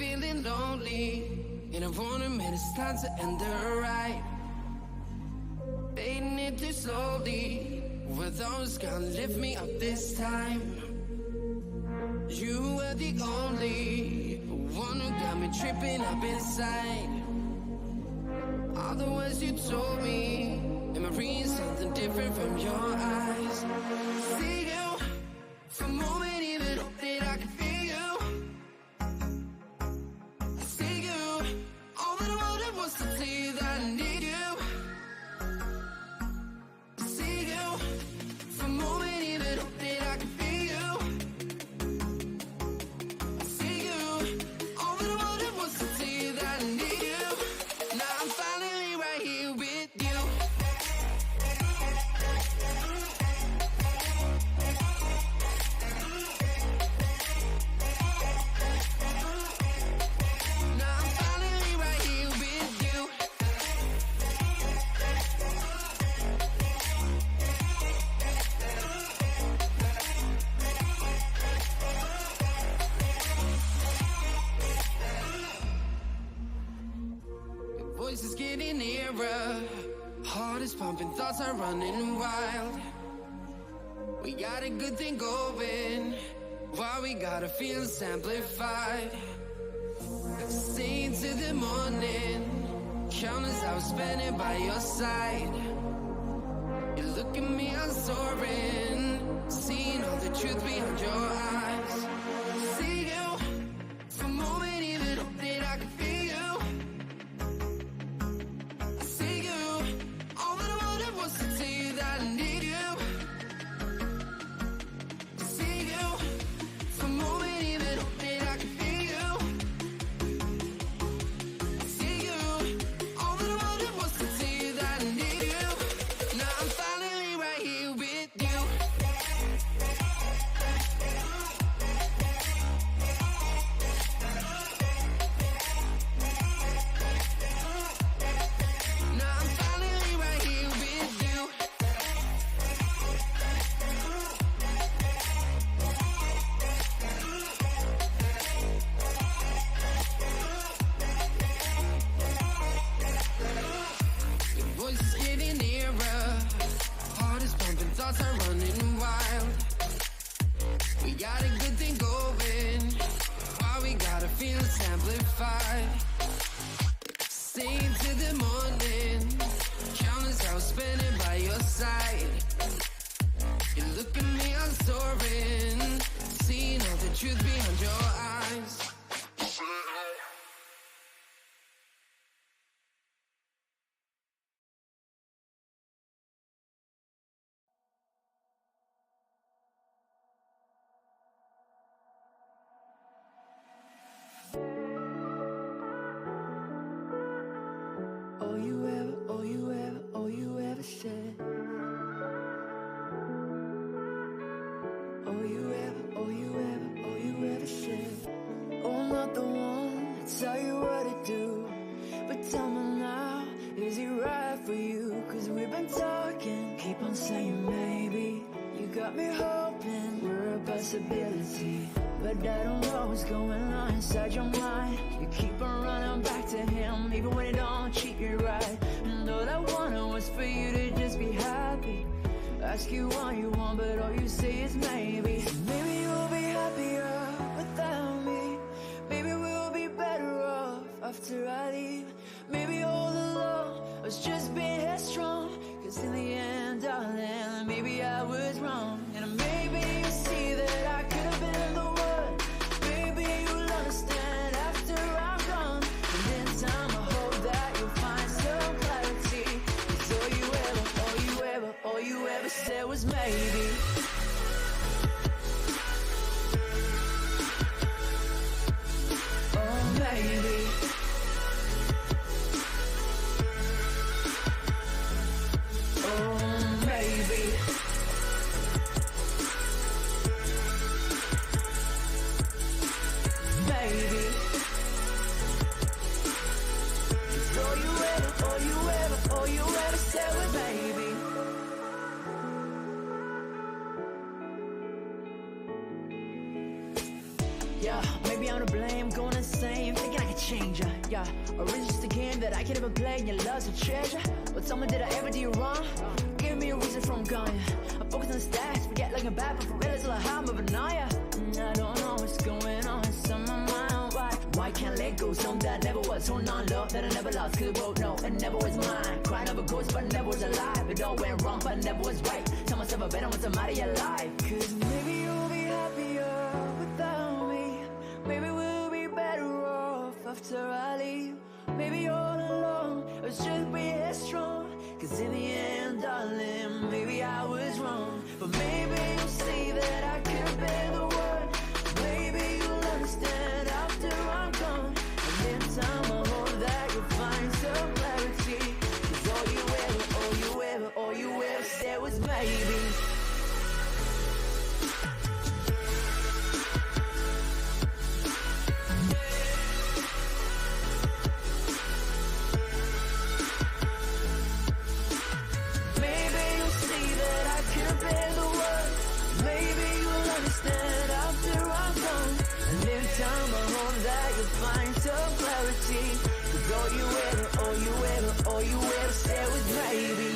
feeling lonely, and I wanna admit it's time to end the ride. Fading it too slowly, were those gonna lift me up this time? You were the only one who got me tripping up inside. All the words you told me, am I reading something different from your eyes? See you for a moment, even hope that I can feel you. I see you, all that I wanted was to tell you that I need you. I see you for a moment, even hope that I can feel you. I see you, all that I wanted was to tell you that I need you. Now I'm finally right here with you. Now I'm finally right here with you. Your voice is getting nearer, heart is pumping, thoughts are running wild. We got a good thing going, why we gotta feel amplified. Staying till the morning, countless hours spending by your side. You look at me, I'm soaring, seeing all the truth behind your eyes. See you for a moment, even hope that I can feel you. I see you, all that I wanted was to tell you that I need you. I see you for a moment, even hope that I can feel you. I see you, all that I wanted was to tell you that I need you. Now I'm finally right here with you. Now I'm finally right here with you. Your voice is getting nearer, heart is pumping, thoughts are running wild. We got a good thing going, why we gotta feel amplified. Staying till the morning, countless hours spending by your side. You look at me, I'm soaring, seeing all the truth behind your eyes. All you ever said. All you ever said. Oh, I'm not the one to tell you what to do, but tell me now, is it right for you? Cause we've been talking, keep on saying maybe. You got me hoping we're a possibility, but I don't know what's going on inside your mind. You keep on running back to him, even when he don't treat you right. And all I wanted was for you to just be happy. Ask you what you want, but all you say is maybe. Maybe you'll be happier without me. Maybe we'll be better off after I leave. Maybe all along I was just being headstrong, cause in the end, darling, maybe I was wrong. And maybe you see that I could have been the one. Maybe you'll understand after I'm gone. And in time I hope that you'll find some clarity. Cause all you ever said was maybe. Oh, maybe. Oh, maybe. Maybe. Cause all you ever said was maybe. Yeah, maybe I'm to blame, going insane, changer, yeah. Or is it just a game that I can't even play and your love's a treasure? But tell me, did I ever do you wrong? Give me a reason from going. I focus on the stats, forget like a bad, but for real it's like I'm a vanilla. I don't know what's going on, it's on my mind. Why can't let go? Something that never was. Hold on, love that I never lost. Could vote no, it never was mine. Crying over ghosts, but it never was alive. It all went wrong, but it never was right. Tell myself I better want somebody alive. Cause maybe you'll be happier without me. Maybe we'll be better off after I leave. Maybe all along, or just be strong. Cause in the end, darling, maybe I was wrong. But maybe you'll see that I could bear the word. Maybe you'll understand after I'm gone. And in time I hope that you'll find some clarity. Cause all you ever said was maybe. Find some clarity. Cause all you ever said was maybe.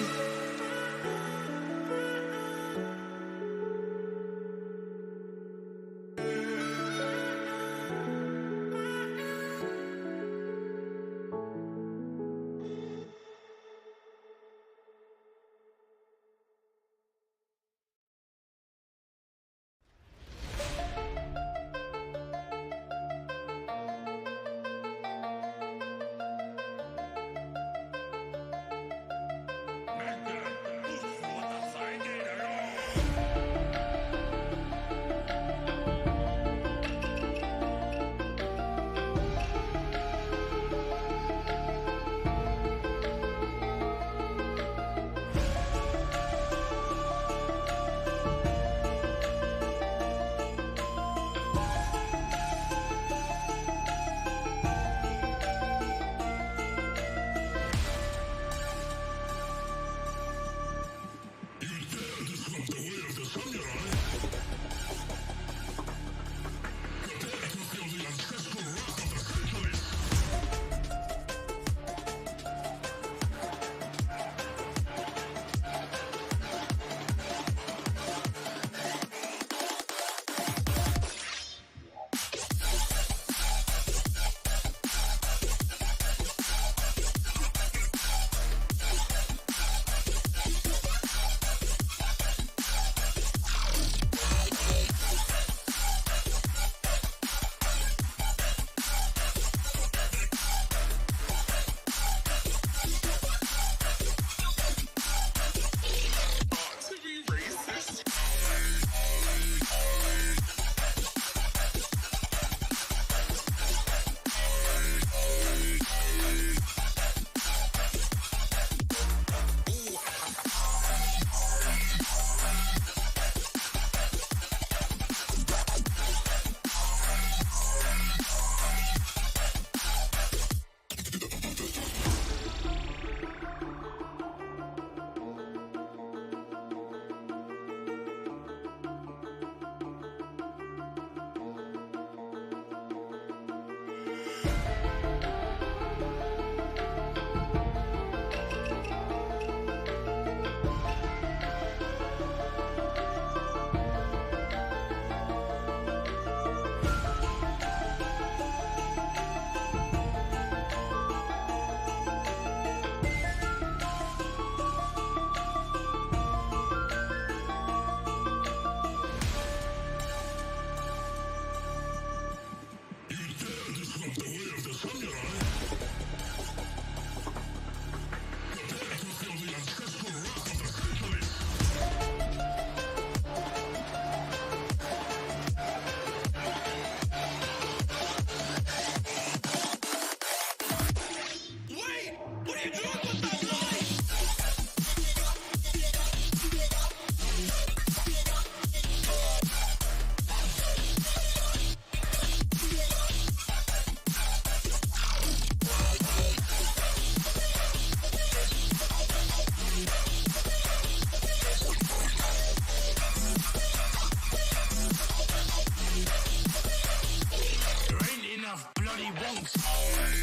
enough bloody wonks.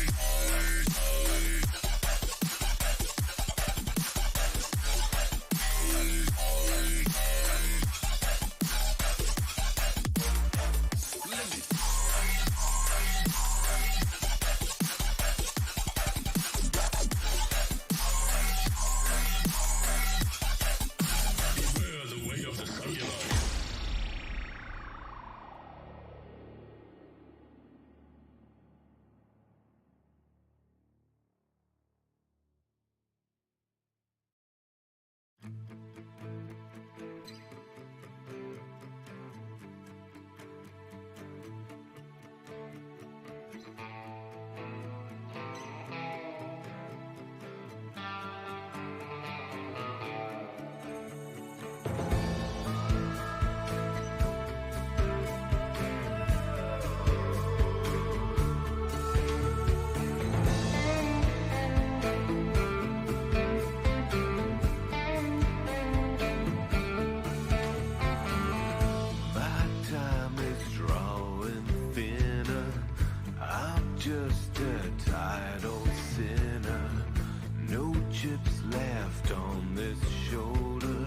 on this shoulder.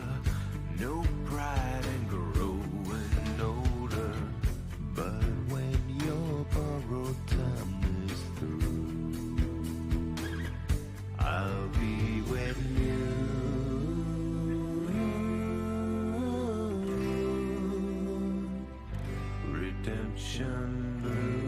No pride in growing older. But when your borrowed time is through, I'll be with you. Redemption blue.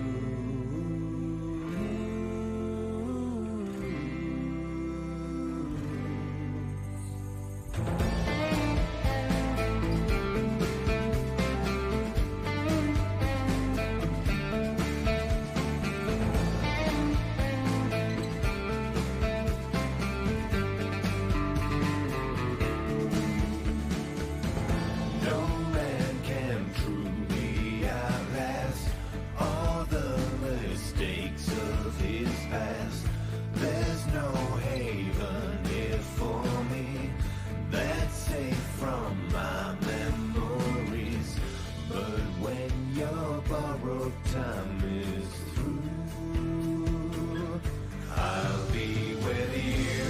No man can truly outlast all the mistakes of his past. There's no haven here for me that's safe from my memories. But when your borrowed time is through, I'll be with you.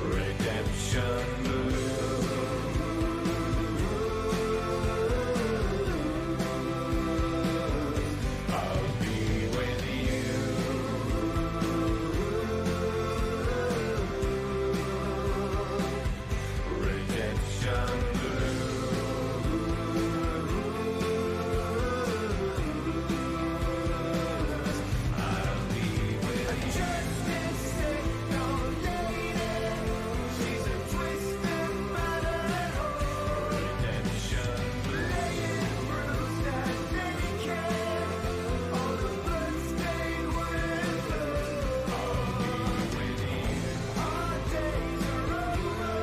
Redemption I'll be with you. Redemption I'll be with you. Justice ain't no lady. She's a twisted matador. Redemption laying bruised and naked. All the bloodstained windows. I'll be with you. Our days are over.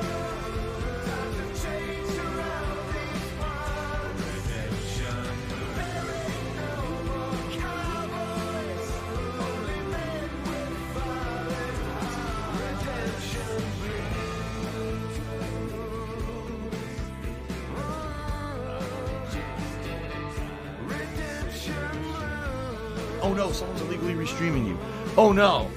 Time to change around these parts. Redemption. There ain't no more cowboys. Only men with violent hearts. Redemption Oh no, someone's illegally restreaming you. Oh no.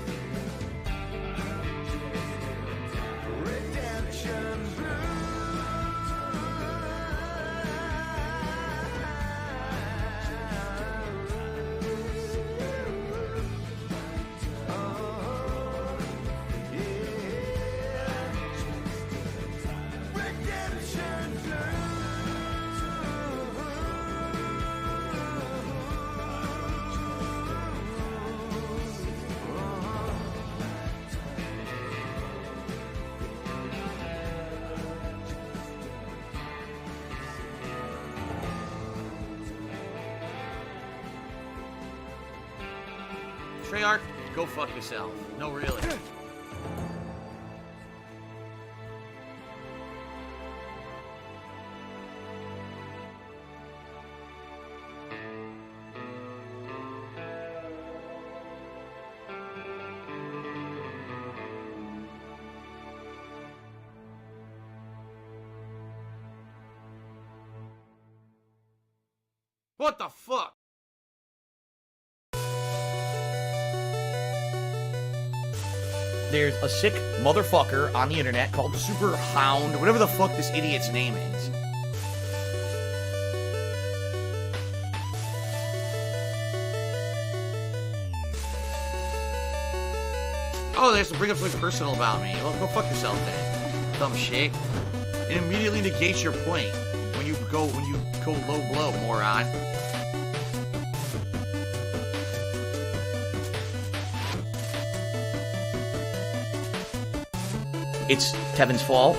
Treyarch, go fuck yourself. No, really. What the fuck? There's a sick motherfucker on the internet called Super Hound, or whatever the fuck this idiot's name is. Oh, they have to bring up something personal about me. Well, go fuck yourself then. Dumb shit. It immediately negates your point when you go low blow, moron. It's Kevin's fault.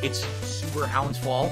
it's super Alan's fault.